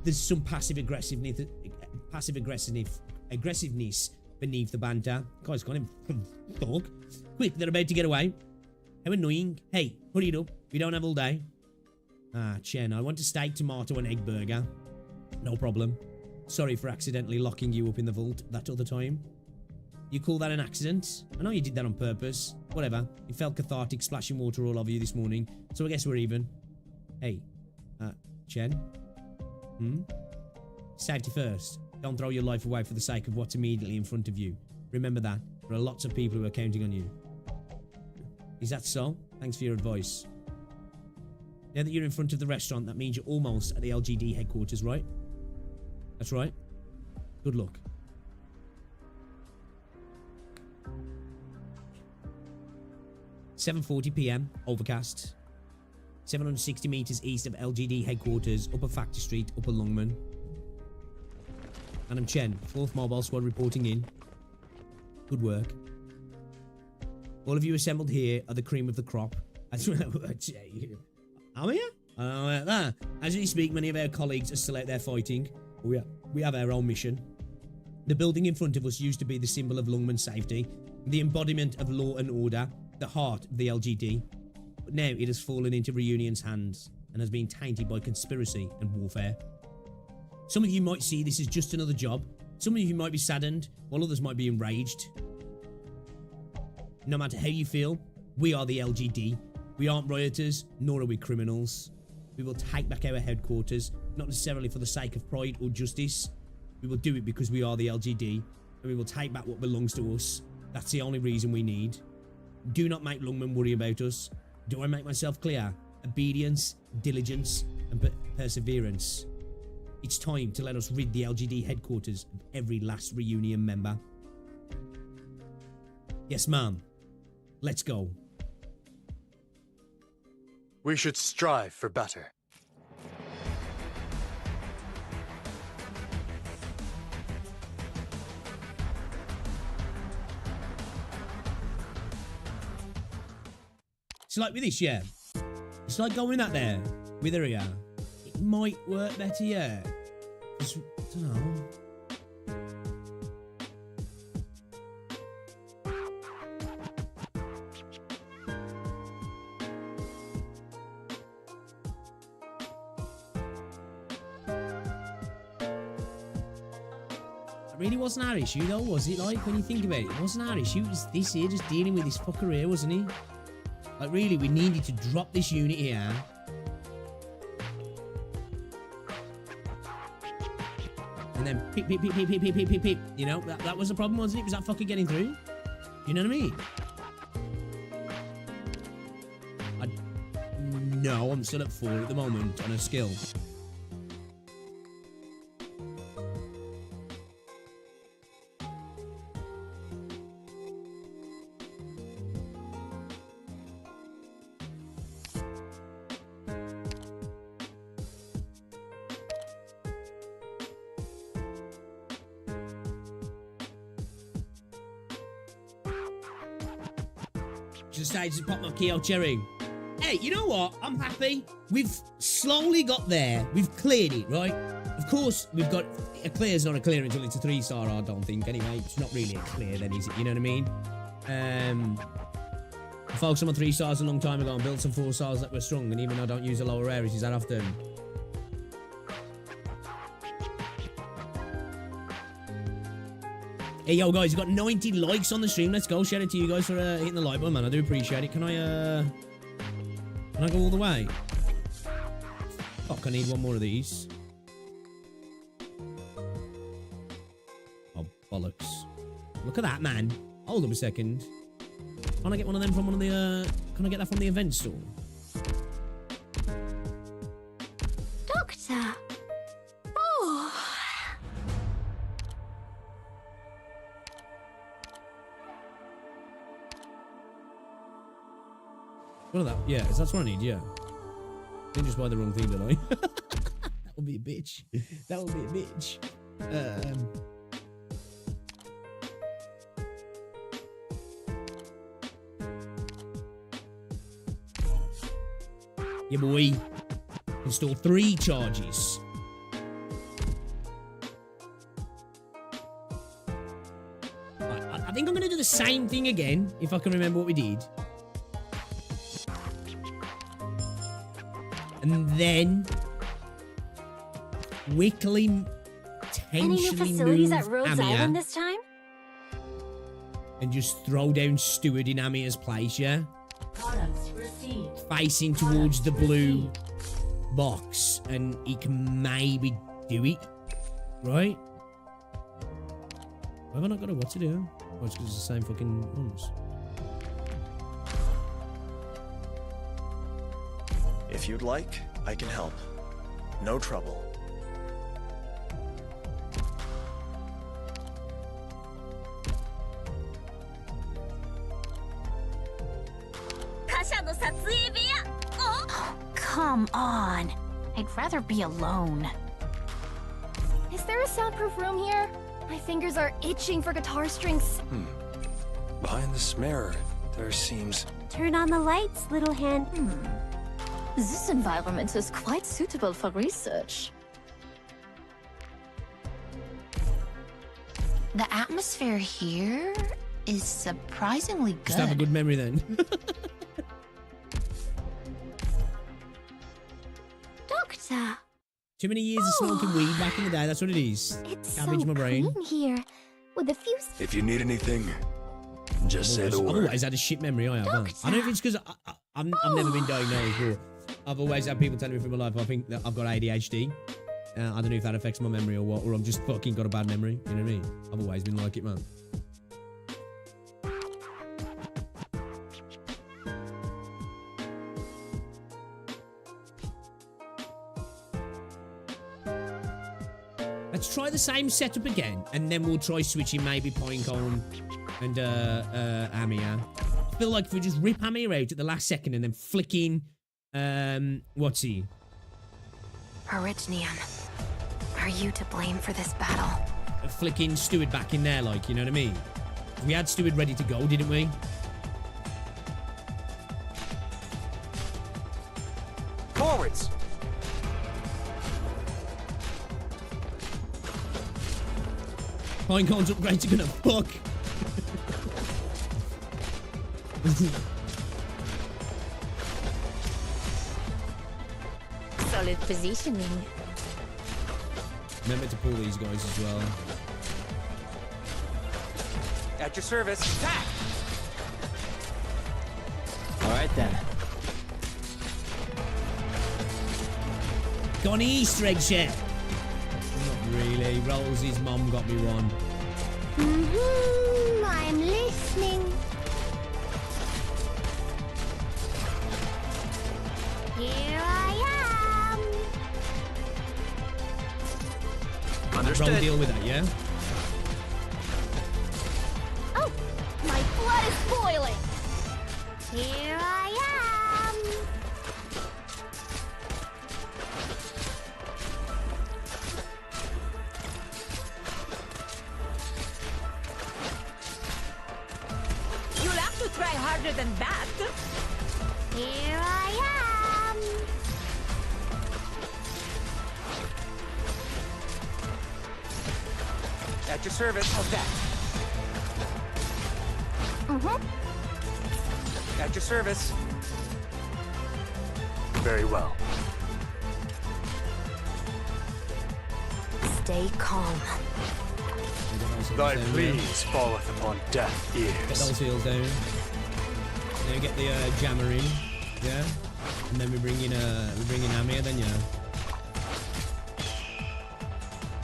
there's some passive aggressiveness beneath the banter. Guys, can't even talk. Quick, they're about to get away. How annoying. Hey, hurry it up. We don't have all day. Chen, I want a steak, tomato, and egg burger. No problem. Sorry for accidentally locking you up in the vault that other time. You call that an accident? I know you did that on purpose. Whatever. It felt cathartic splashing water all over you this morning, so I guess we're even. Hey. Chen? Safety first. Don't throw your life away for the sake of what's immediately in front of you. Remember that. There are lots of people who are counting on you. Is that so? Thanks for your advice. Now that you're in front of the restaurant, that means you're almost at the LGD headquarters, right? That's right. Good luck. $7:40 p.m. Overcast. 760 meters east of LGD headquarters, Upper Factor Street, Upper Lungman. And I'm Chen, 4th Mobile Squad reporting in. Good work. All of you assembled here are the cream of the crop. Are we? As we speak, many of our colleagues are still out there fighting. We have our own mission. The building in front of us used to be the symbol of Lungman's safety, the embodiment of law and order, the heart of the LGD. But now it has fallen into Reunion's hands and has been tainted by conspiracy and warfare. Some of you might see this as just another job Some of you might be saddened, while others might be enraged. No matter how you feel, we are the LGD. We aren't rioters, nor are we criminals. We will take back our headquarters, not necessarily for the sake of pride or justice. We will do it because we are the LGD, and we will take back what belongs to us. That's the only reason we need. Do not make Lungmen worry about us. Do I make myself clear? Obedience, diligence, and perseverance. It's time to let us rid the LGD headquarters of every last reunion member. Yes, ma'am. Let's go. We should strive for better. It's like with this, yeah. It's like going out there with her, yeah. It might work better, yeah. Just, I don't know. It really wasn't our issue though, was it? Like, when you think about it, it wasn't our issue. It was this here, just dealing with this fucker here, wasn't he? Like, really, we needed to drop this unit here. And then peep, peep, peep, peep, peep, peep, peep, peep, peep. You know, that was the problem, wasn't it? Was that fucker getting through? You know what I mean? No, I'm still at 4 at the moment on a skill. Just decided to pop my key out cherry. Hey, you know what? I'm happy. We've slowly got there. We've cleared it, right? Of course, we've got... A clear's not a clear until it's a 3-star, I don't think. Anyway, it's not really a clear then, is it? You know what I mean? I focused on 3 stars a long time ago and built some 4 stars that were strong, and even though I don't use the lower rarities that often. Hey, yo, guys, you've got 90 likes on the stream. Let's go. Shout out to you guys for hitting the like button, man. I do appreciate it. Can I go all the way? Fuck, I need one more of these. Oh, bollocks. Look at that, man. Hold up a second. Can I get one of them from one of the, can I get that from the event store? Doctor! Oh! What of that? Yeah, that's what I need, yeah. Didn't just buy the wrong thing, did I? That would be a bitch. That would be a bitch. Yeah, boy. Install 3 charges. Right, I think I'm going to do the same thing again, if I can remember what we did. And then quickly, Any new potentially facilities move at Rhodes Amia Island this time? and just throw down Steward in Amia's place, yeah? Products received. Facing towards the blue box, and he can maybe do it, right? Have I not got a what to do? Oh, it's because it's the same fucking ones. If you'd like, I can help. No trouble. Oh, come on. I'd rather be alone. Is there a soundproof room here? My fingers are itching for guitar strings. Behind this mirror, there seems... Turn on the lights, little hand. This environment is quite suitable for research. The atmosphere here is surprisingly good. Just have a good memory then. Doctor! Too many years of smoking weed back in the day. That's what it is. It's Cabbage so my brain. clean here, with a few. If you need anything, just say the I've word. always had a shit memory. I have. I don't know if it's because I've never been diagnosed, but I've always had people telling me through my life I think that I've got ADHD. I don't know if that affects my memory or what, or I'm just fucking got a bad memory. You know what I mean? I've always been like it, man. Let's try the same setup again, and then we'll try switching maybe Pinecone and Amir. I feel like if we just rip Amir out at the last second and then flicking, what's he? Arachnium, are you to blame for this battle? Flicking Steward back in there, like, you know what I mean? We had Steward ready to go, didn't we? Forwards! Pinecone's upgrades are gonna fuck. Solid positioning. Remember to pull these guys as well. At your service. Attack! Alright then. Got any Easter eggs yet? Not really. Rollsy's mom got me one. I'm listening. Here I am. Understood. Roll deal with that, yeah? Oh, my blood is boiling. Here I am. You'll have to try harder than that. Here I am. At your service. How's that? At your service. Very well. Stay calm. Thy pleas falleth upon deaf Get ears. those heels down. Then we get the jammer in, yeah? And then we bring in Amir then, yeah?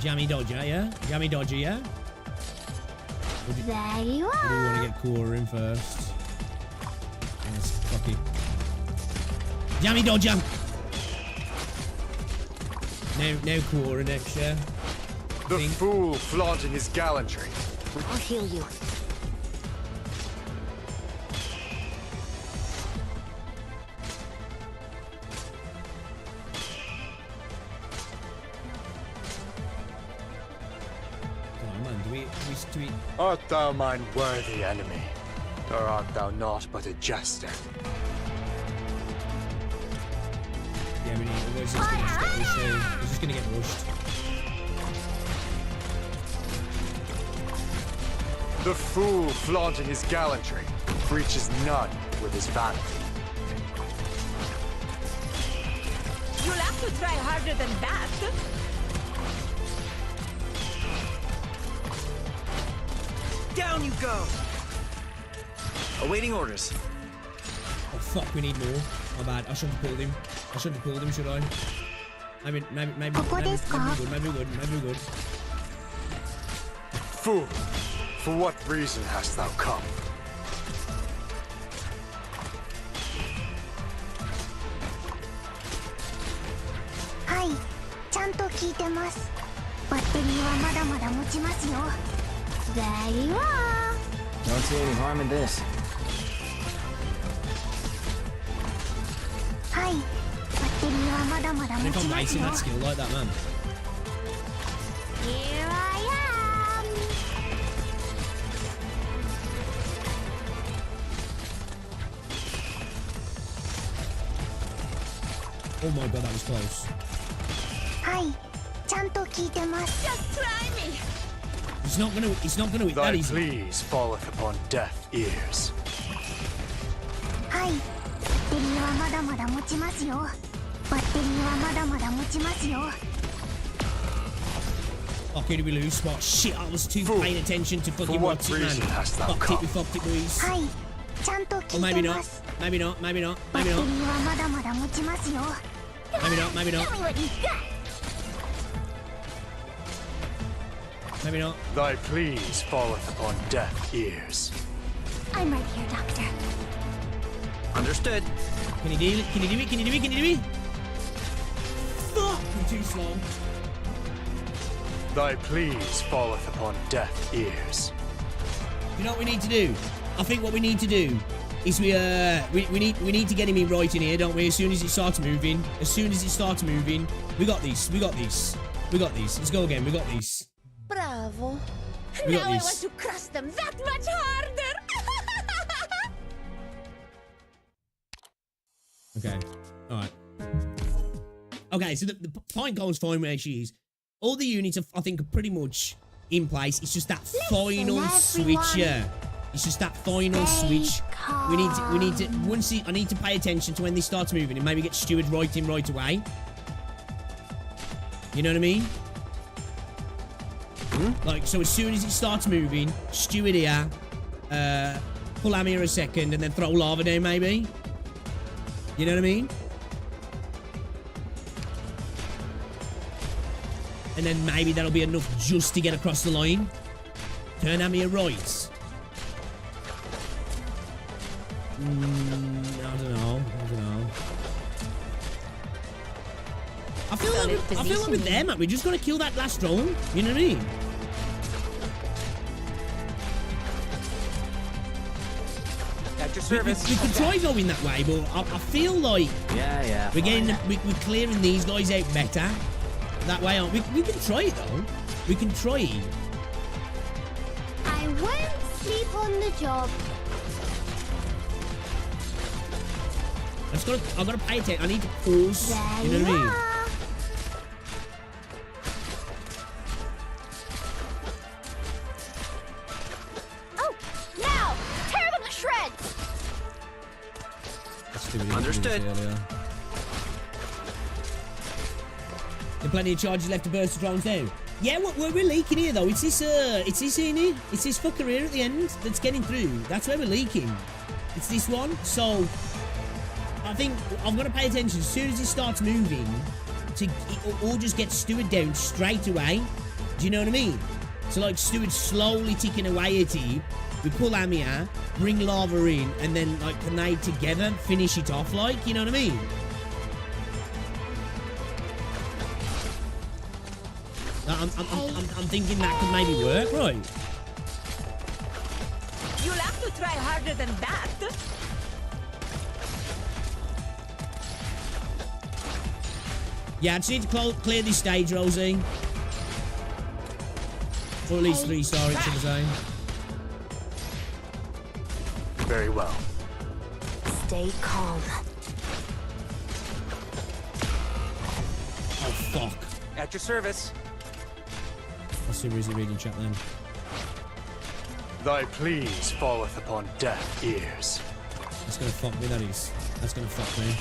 Jammy Dodger, yeah? Jammy Dodger, yeah? There you Or do we are. want to get Cora in first? Yes, fuck it. Jammy Dodger! Now Cora next, yeah? The fool flaunting his gallantry. I'll heal you. Oh man, do we Art thou mine worthy enemy? Or art thou not but a jester? Yeah, we need. Otherwise, it's just gonna get rushed. The fool flaunting his gallantry breaches none with his vanity. You'll have to try harder than that. Down you go! Awaiting orders. Oh fuck, we need more. My bad. I shouldn't have pulled him. I shouldn't have pulled him, should I? Maybe we're good. Fool! For what reason hast thou come? Hi, ちゃんと聞いてます。バッテリーはまだまだ持ちますよ。There you are. Don't see any harm in this. はい、バッテリーはまだまだ I 持 think ち I'm ます macing よ。 that skill like that, man. Here I am. Oh my god, that was close. はい、ちゃんと聞いてます。Just try me. It's not gonna hit that Thy easy. pleas falleth upon deaf ears. はい、バッテリーはまだまだ持ちますよ。バッテリーはまだまだ持ちますよ。Okay, did we lose spot? Shit, I was too paying attention to fucking what's it, man. Fucked it, we fucked it, boys. Or maybe not. Maybe not, maybe not, maybe not. Maybe not, maybe not. Maybe not. Thy pleas falleth upon deaf ears. I'm right here, Doctor. Understood. Can you do it? Can you do it? Can you do it? Can you do it? Fuck! I'm too slow. Thy pleas falleth upon deaf ears. You know what we need to do? I think what we need to do is we need to get him in right in here, don't we? As soon as it starts moving. As soon as it starts moving. We got this. We got this. We got this. Let's go again. We got this. Bravo. We got Now I this. want to crush them that much harder. Okay. Alright. Okay, so the point goes fine where she is. All the units, I think, are pretty much in place. It's just that final switch here. It's just that final switch. We need to, I need to pay attention to when this starts moving and maybe get Steward right in right away. You know what I mean? Like, so as soon as it starts moving, Steward here, pull Amy here a second and then throw lava down maybe. You know what I mean? And then maybe that'll be enough just to get across the line. Turn Amir right. I don't know. I feel like we're there, man. We just gotta kill that last drone. You know what I mean? At your service. We could try going that way, but I feel like we're clearing these guys out better that way. We can try it though. We can try it. I won't sleep on the job. I've got to pay attention. I need to pause. You know what I mean? Oh, now tear them to shreds. Understood. There are plenty of charges left to burst the drones down. Yeah, we're leaking here though. It's this in here. It's this fucker here at the end that's getting through. That's where we're leaking. It's this one. So I think I've got to pay attention. As soon as it starts moving, it all just gets Steward down straight away. Do you know what I mean? So like Steward slowly ticking away at it. We pull Amia, bring lava in, and then like grenade together, finish it off. Like, you know what I mean? I'm thinking that could maybe work, right? You'll have to try harder than that. Yeah, I just need to clear this stage, Rosie. Or at least 3-star it, should I say. Very well. Stay calm. Oh, fuck. At your service. Let's see where is he reading chat then. Thy pleas falleth upon deaf ears. That's gonna fuck me, that is. That's gonna fuck me.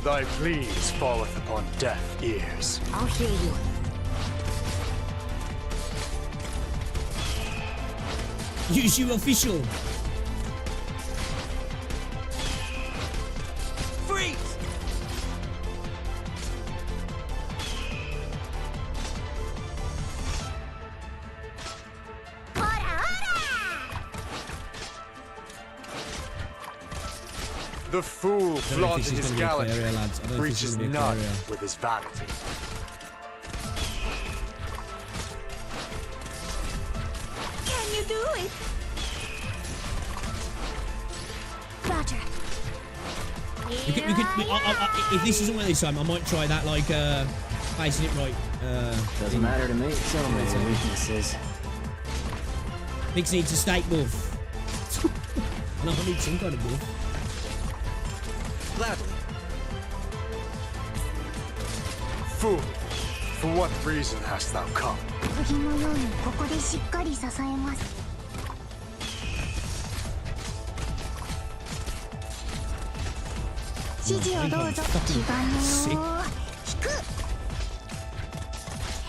Thy pleas falleth upon deaf ears. I'll hear you. Use you official. Freeze! The fool flaunting his gallantry breaches none with his vanity. Can you do it? Roger. If this isn't one this time, I might try that, like, facing it right. Doesn't matter to me. So many weaknesses. Biggs needs a steak buff. No, I need some kind of buff. Gladly. Fool, for what reason hast thou come? 釘のようにここでしっかり支えます。指示をどうぞ。基盤を引く。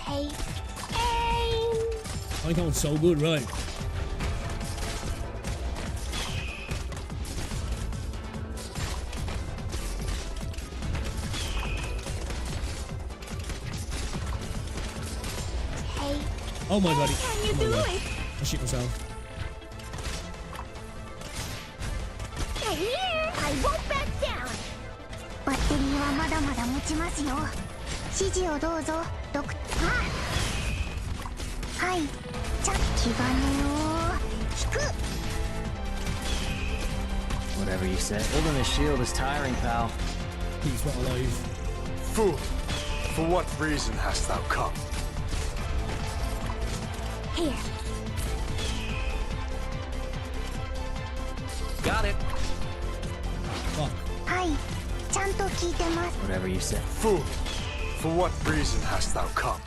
Hey, aim. Honeycomb's so good, right? Oh my god. Can you do it? I shit myself. I won't back down. バッテリーはまだまだ持ちますよ。指示をどうぞ。はい。基盤を引く。Whatever you say. Building a shield is tiring, pal. He's not alive. Fool, for what reason hast thou come? Here. Got it. Fuck. はい。ちゃんと聞いてます。Whatever you say. Fool, for what reason hast thou come?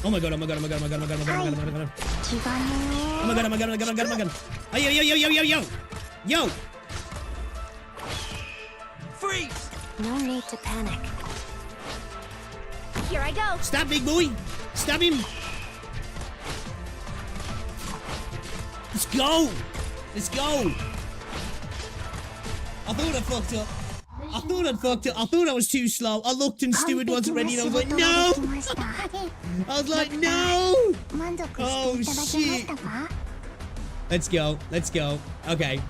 Oh my god, oh my god, oh my god, oh my god, oh my god, oh my god, oh my god, oh my god. 基盤を Oh my god, oh my god, oh my god, oh my god, oh my god. Oh, yo, yo, yo, yo, yo, yo. Yo. Freeze! No need to panic. Here I go. Stab, big boy. Stab him. Let's go. Let's go. I thought I fucked up. I thought I was too slow. I looked and Stewart wasn't ready and I was like, no. I was like, no. Oh, shit. Let's go. Let's go. Okay.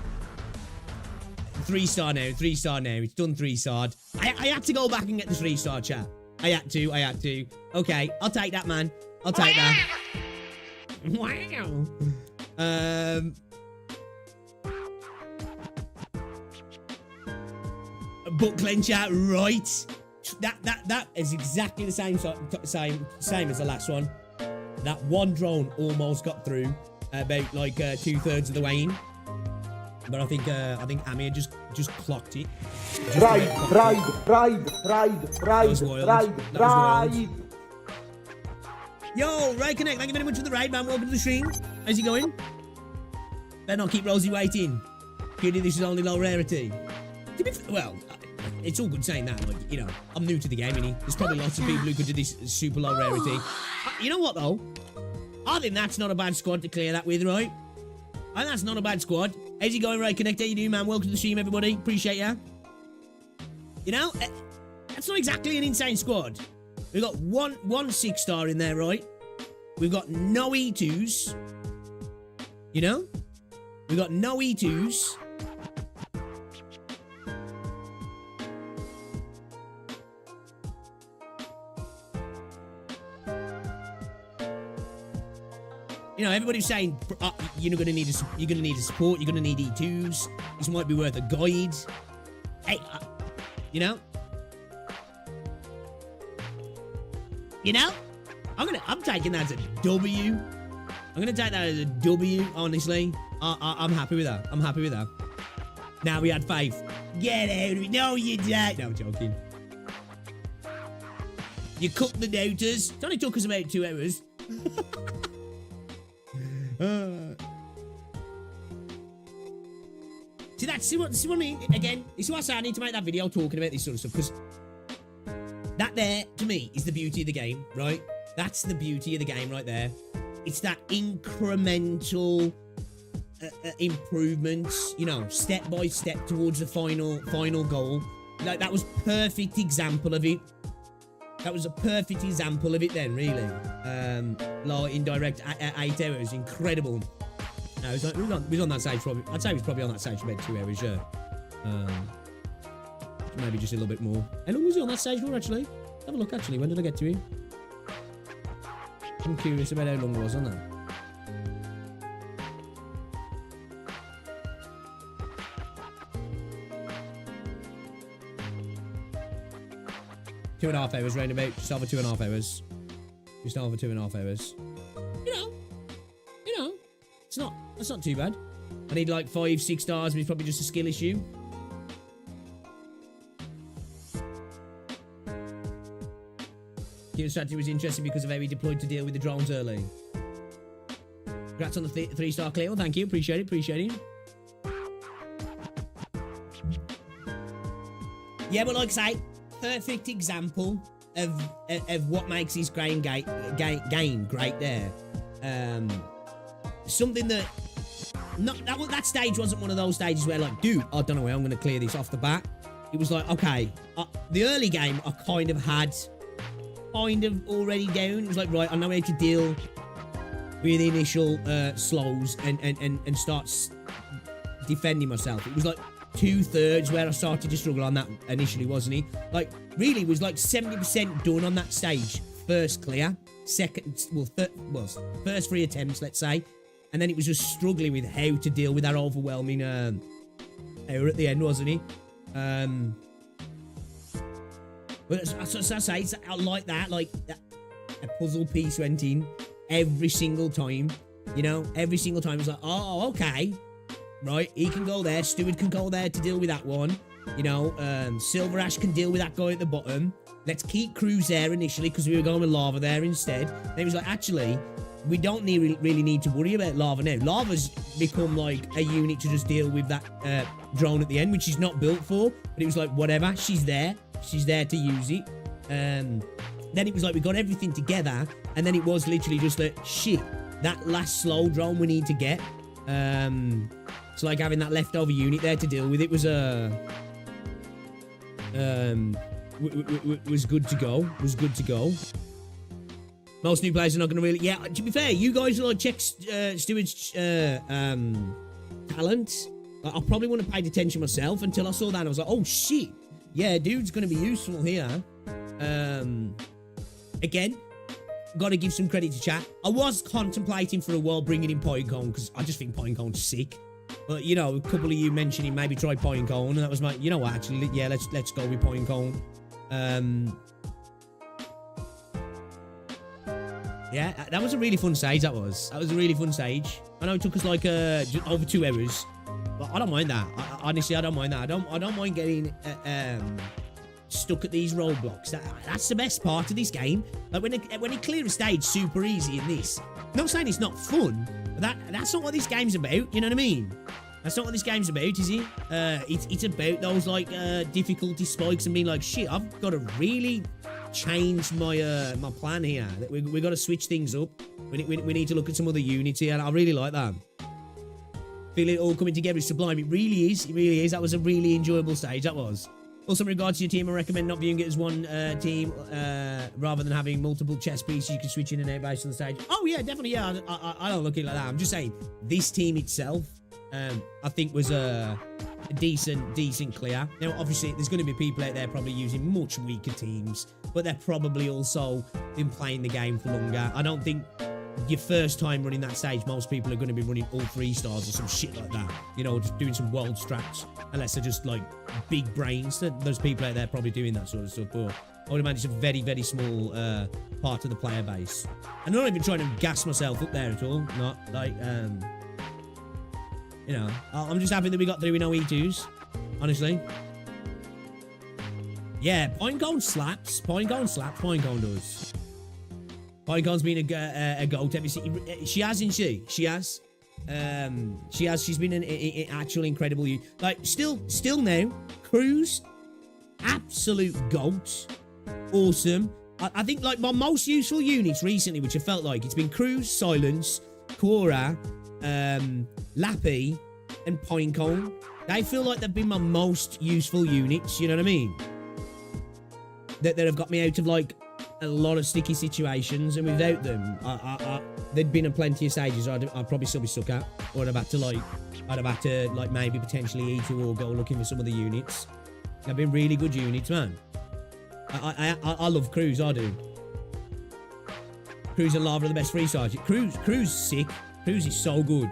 3-star now. 3-star now. It's done 3-star. I had to go back and get the 3-star chat. I had to. Okay. I'll take that, man. I'll take that. Wow. Book clencher, right? That is exactly the same as the last one. That one drone almost got through about like 2/3 of the way in, but I think Amir just clocked it. Ride. Yo, Ray Connect, thank you very much for the raid, man. Welcome to the stream. How's he going? Better not keep Rosie waiting. Clearly, this is only low rarity. Well, it's all good saying that, like, you know, I'm new to the game, and there's probably lots of people who could do this super low rarity. You know what, though? I think that's not a bad squad to clear that with, right? I think that's not a bad squad. How's it going, Ray Connect? How you doing, man? Welcome to the stream, everybody. Appreciate ya. You know, that's not exactly an insane squad. We've got one 6-star in there, right? We've got no E2s. You know? We've got no E2s. You know, everybody's saying you're gonna need a support. You're gonna need E2s. This might be worth a guide. Hey, you know, I'm taking that as a W. I'm gonna take that as a W. Honestly, I'm happy with that. I'm happy with that. Now we had faith. Get out of it. No, you don't. No, I'm joking. You cooked the noters. It only took us about 2 hours. See what I mean? Again, this is why I say I need to make that video talking about this sort of stuff, because that there, to me, is the beauty of the game, right? That's the beauty of the game right there. It's that incremental improvements, you know, step by step towards the final goal. Like, that was perfect example of it. That was a perfect example of it then, really. Like, in direct 8 hours, incredible. No, he was on that stage probably. I'd say he was probably on that stage for about 2 hours, yeah. Maybe just a little bit more. How long was he on that stage for, actually? Have a look, actually. When did I get to him? I'm curious about how long it was on that. Two and a half hours, round about. Just over 2.5 hours. Just over 2.5 hours. You know, that's not too bad. I need like 5-6 stars, but it's probably just a skill issue. Kieran strategy was interesting because of how he deployed to deal with the drones early. Congrats on the 3-star clear. Well, thank you. Appreciate it. Yeah, but like I say, perfect example of what makes this game great there. Something that that stage wasn't one of those stages where like, dude, I don't know how I'm going to clear this off the bat. It was like, okay, the early game I kind of already down. It was like, right, I know how to deal with the initial slows and start defending myself. It was like 2/3 where I started to struggle on that initially, wasn't he? Like, really, it was like 70% done on that stage. First clear, first 3 attempts, let's say. And then it was just struggling with how to deal with that overwhelming error at the end, wasn't he? But as I say, I like that. Like, a puzzle piece went in every single time. You know, every single time it was like, oh, okay. Right, he can go there. Steward can go there to deal with that one. You know, Silver Ash can deal with that guy at the bottom. Let's keep Cruz there initially because we were going with Lava there instead. Then he was like, actually, we don't really need to worry about Lava now. Lava's become like a unit to just deal with that drone at the end, which she's not built for. But it was like, whatever, she's there. She's there to use it. Then it was like we got everything together. And then it was literally just like, shit, that last slow drone we need to get. So like having that leftover unit there to deal with it was was good to go. Most new players are not going to really... Yeah, to be fair, you guys will like check Steward's talent. I probably wouldn't have paid attention myself until I saw that. And I was like, oh shit, yeah, dude's going to be useful here. Again, got to give some credit to chat. I was contemplating for a while bringing in Pinecone because I just think Pincone's sick. But, you know, a couple of you mentioning maybe try Pinecone, and that was my, you know what, actually, yeah, let's go with Pinecone. Yeah, that was a really fun stage, that was. That was a really fun stage. I know it took us like over 2 hours, but I don't mind that. Honestly, I don't mind that. I don't mind getting stuck at these roadblocks. That's the best part of this game. Like when you clear a stage super easy in this. I'm not saying it's not fun, but that's not what this game's about. You know what I mean? That's not what this game's about, is it? It's about those like difficulty spikes and being like, shit, I've got to really change my my plan here. We got to switch things up. We need to look at some other units here. And I really like that. Feel it all coming together is sublime. It really is. It really is. That was a really enjoyable stage. That was. Also, in regards to your team, I recommend not viewing it as one team rather than having multiple chess pieces you can switch in and out based on the stage. Oh, yeah, definitely. Yeah, I don't look at it like that. I'm just saying, this team itself, I think was a decent clear. Now, obviously, there's going to be people out there probably using much weaker teams, but they're probably also been playing the game for longer. I don't think your first time running that stage, most people are going to be running all 3 stars or some shit like that. You know, just doing some world strats, unless they're just like big brains. There's people out there probably doing that sort of stuff, but I would imagine it's a very, very small part of the player base. I'm not even trying to gas myself up there at all. Not like, you know, I'm just happy that we got through with no E2s, honestly. Yeah, Pinecone slaps. Pinecone does. Pinecone's been a goat ever since. She has, isn't she? She has. She's been an actual incredible. Like, still now, Cruz, absolute goat. Awesome. I think, like, my most useful units recently, which I felt like, it's been Cruz, Silence, Cora, Lappy, and Pinecone. They feel like they've been my most useful units, you know what I mean? That have got me out of, like, a lot of sticky situations, and without them, there'd been plenty of stages I'd probably still be stuck at, or I'd have to maybe potentially E2 or go looking for some of the units. They've been really good units, man. I love Cruz, I do. Cruz and Lava are the best 3 stars. Cruz is sick. Cruz is so good.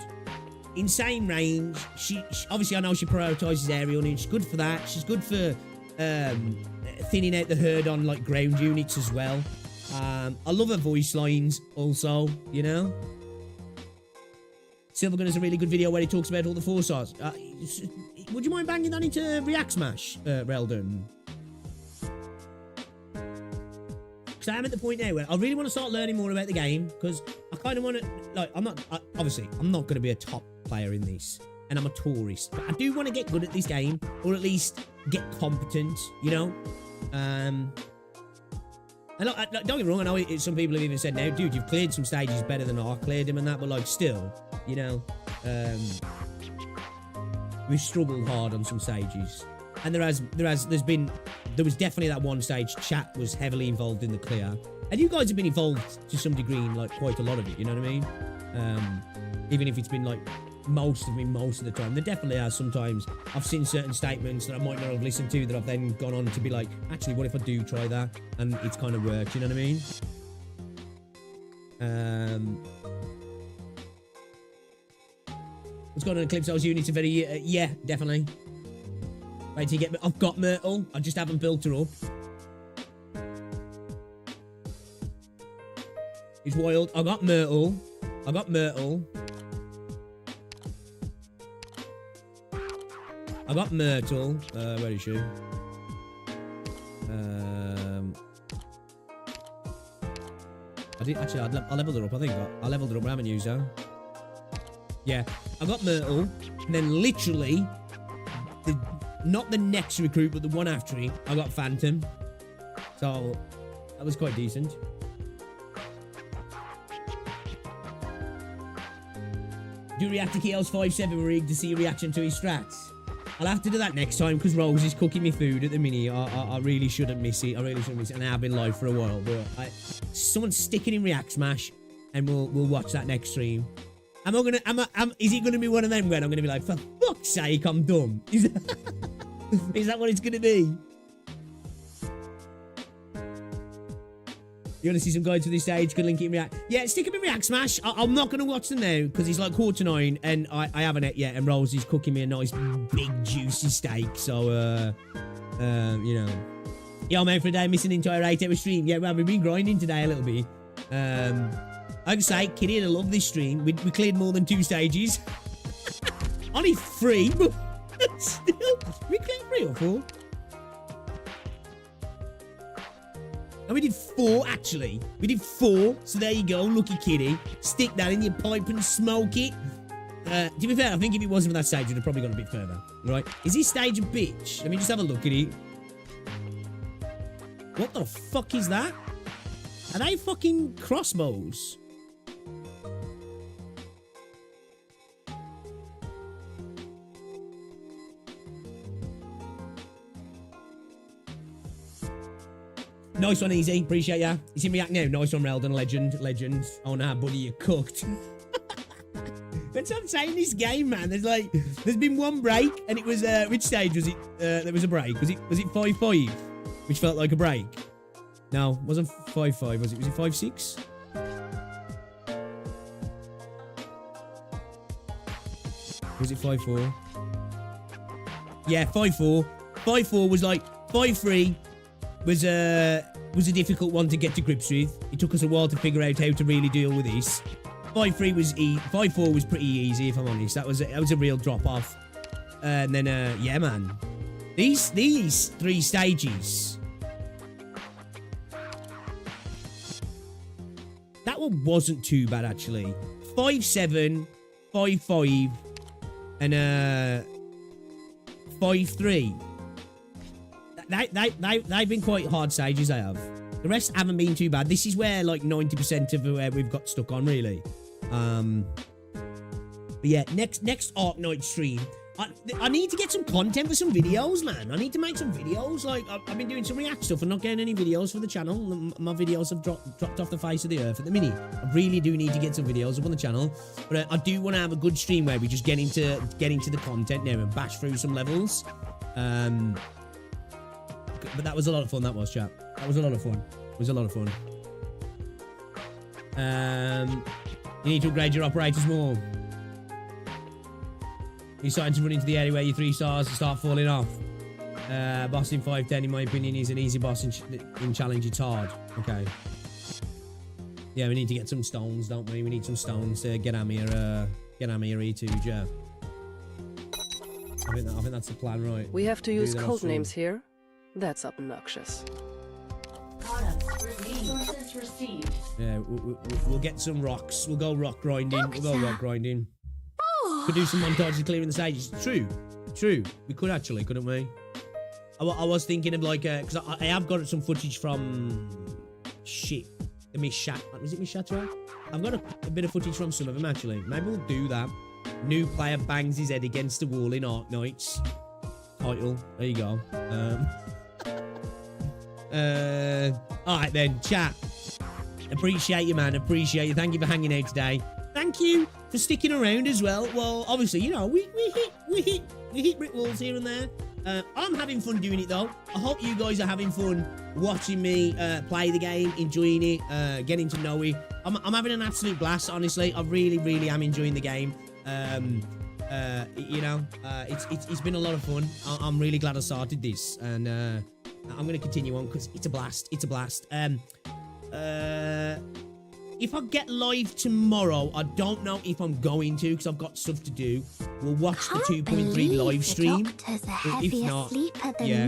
Insane range. She obviously, I know she prioritizes aerial, and she's good for that. She's good for thinning out the herd on like ground units as well. I love her voice lines also, you know. Silvergun is a really good video where he talks about all the 4 stars. Would you mind banging that into React Smash, Reldon? Because I'm at the point now where I really want to start learning more about the game, because I kind of want to, like, I'm not going to be a top player in this. and I'm a tourist. But I do want to get good at this game, or at least get competent, you know? And don't get me wrong, I know some people have even said, now, dude, you've cleared some stages better than I cleared them and that, but like, still, you know, we've struggled hard on some stages. And there was definitely that one stage, chat was heavily involved in the clear. And you guys have been involved to some degree in like quite a lot of it, you know what I mean? Even if it's been like most of the time. There definitely are sometimes I've seen certain statements that I might not have listened to that I've then gone on to be like, actually, what if I do try that? And it's kind of worked, you know what I mean? What's going on, Eclipse? Those units are very, yeah, definitely. Right, to get, I've got Myrtle. I just haven't built her up. It's wild. I got Myrtle. I got Myrtle. Where is she? I leveled her up, I think. I leveled her up, but I haven't used her. Yeah, I got Myrtle, and then literally, not the next recruit, but the one after it, I got Phantom. So, that was quite decent. Do react to Kiel's 5-7 rig to see a reaction to his strats. I'll have to do that next time because Rose is cooking me food at the minute. I really shouldn't miss it. And I have been live for a while, but someone stick it in React Smash, and we'll watch that next stream. Is it gonna be one of them when I'm gonna be like, for fuck's sake, I'm dumb? Is that what it's gonna be? You want to see some guides for this stage? Can link it in React. Yeah, stick them in React Smash. I'm not going to watch them now because it's like 8:45 and I haven't ate yet. And Rosie's cooking me a nice big juicy steak. So, you know. Yeah, I'm out for a day missing an entire 8-hour stream. Yeah, well, we've been grinding today a little bit. I can say, Kitty, I love this stream. We cleared more than 2 stages. Only 3, but still. We cleared 3 or 4. And we did 4, actually. We did 4, so there you go, lucky kitty. Stick that in your pipe and smoke it. To be fair, I think if it wasn't for that stage, we'd have probably gone a bit further. Right? Is this stage a bitch? Let me just have a look at it. What the fuck is that? Are they fucking crossbows? Nice one, Easy. Appreciate ya. He's in React now. Nice one, Reldon. Legend. Oh, nah, buddy, you cooked. That's what I'm saying, this game, man. There's been one break, and it was, which stage was it? There was a break. Was it 5-5? Which felt like a break. No, it wasn't 5-5, was it? Was it 5-6? Was it 5-4? Yeah, 5-4. 5-4 was like 5-3. Was a difficult one to get to grips with. It took us a while to figure out how to really deal with this. 5-3 was 5-4 was pretty easy, if I'm honest. That was a real drop off. And then yeah, man, these 3 stages. That one wasn't too bad actually. 5-7, 5-5, and 5-3. They've been quite hard stages, they have. The rest haven't been too bad. This is where, like, 90% of where we've got stuck on, really. But yeah, next Ark Knight stream. I need to get some content for some videos, man. I need to make some videos. Like, I've been doing some React stuff and not getting any videos for the channel. My videos have dropped off the face of the earth at the minute. I really do need to get some videos up on the channel. But I do want to have a good stream where we just get into the content now and bash through some levels. But that was a lot of fun, that was, chat. That was a lot of fun. It was a lot of fun. You need to upgrade your operators more. You're starting to run into the area where your 3 stars start falling off. Boss in 5-10, in my opinion, is an easy boss in challenge. It's hard. Okay. Yeah, we need to get some stones, don't we? We need some stones to get Amir E2, yeah. I think that's the plan, right? We have to use code names here. That's obnoxious. Resources received. Yeah, we'll get some rocks. We'll go rock grinding. We'll go rock grinding. Could do some montages clearing the stages. True. We could actually, couldn't we? I was thinking of like, because I have got some footage from Miss Shat. Was it Miss Shatter? I've got a bit of footage from some of them actually. Maybe we'll do that. New player bangs his head against the wall in Ark Knights. Title. There you go. Alright then, chat. Appreciate you, man. Appreciate you. Thank you for hanging out today. Thank you for sticking around as well. Well, obviously, you know, we hit brick walls here and there. I'm having fun doing it though. I hope you guys are having fun watching me play the game, enjoying it, getting to know it. I'm having an absolute blast, honestly. I really am enjoying the game. You know, it's been a lot of fun. I'm really glad I started this, and I'm going to continue on because it's a blast. It's a blast. If I get live tomorrow, I don't know if I'm going to because I've got stuff to do. We'll watch the 2.3 live stream. If not, yeah.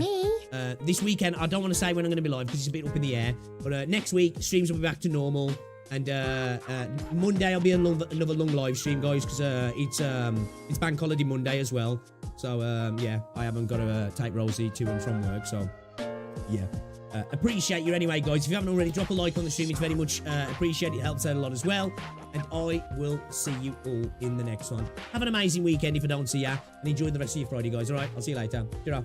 This weekend, I don't want to say when I'm going to be live because it's a bit up in the air. But next week, streams will be back to normal. And Monday, I'll be another long live stream, guys, because it's Bank Holiday Monday as well. So, yeah, I haven't got to take Rosie to and from work. So, yeah. Appreciate you anyway, guys. If you haven't already, drop a like on the stream. It's very much appreciated. It helps out a lot as well. And I will see you all in the next one. Have an amazing weekend if I don't see ya. And enjoy the rest of your Friday, guys. All right, I'll see you later. Cheers.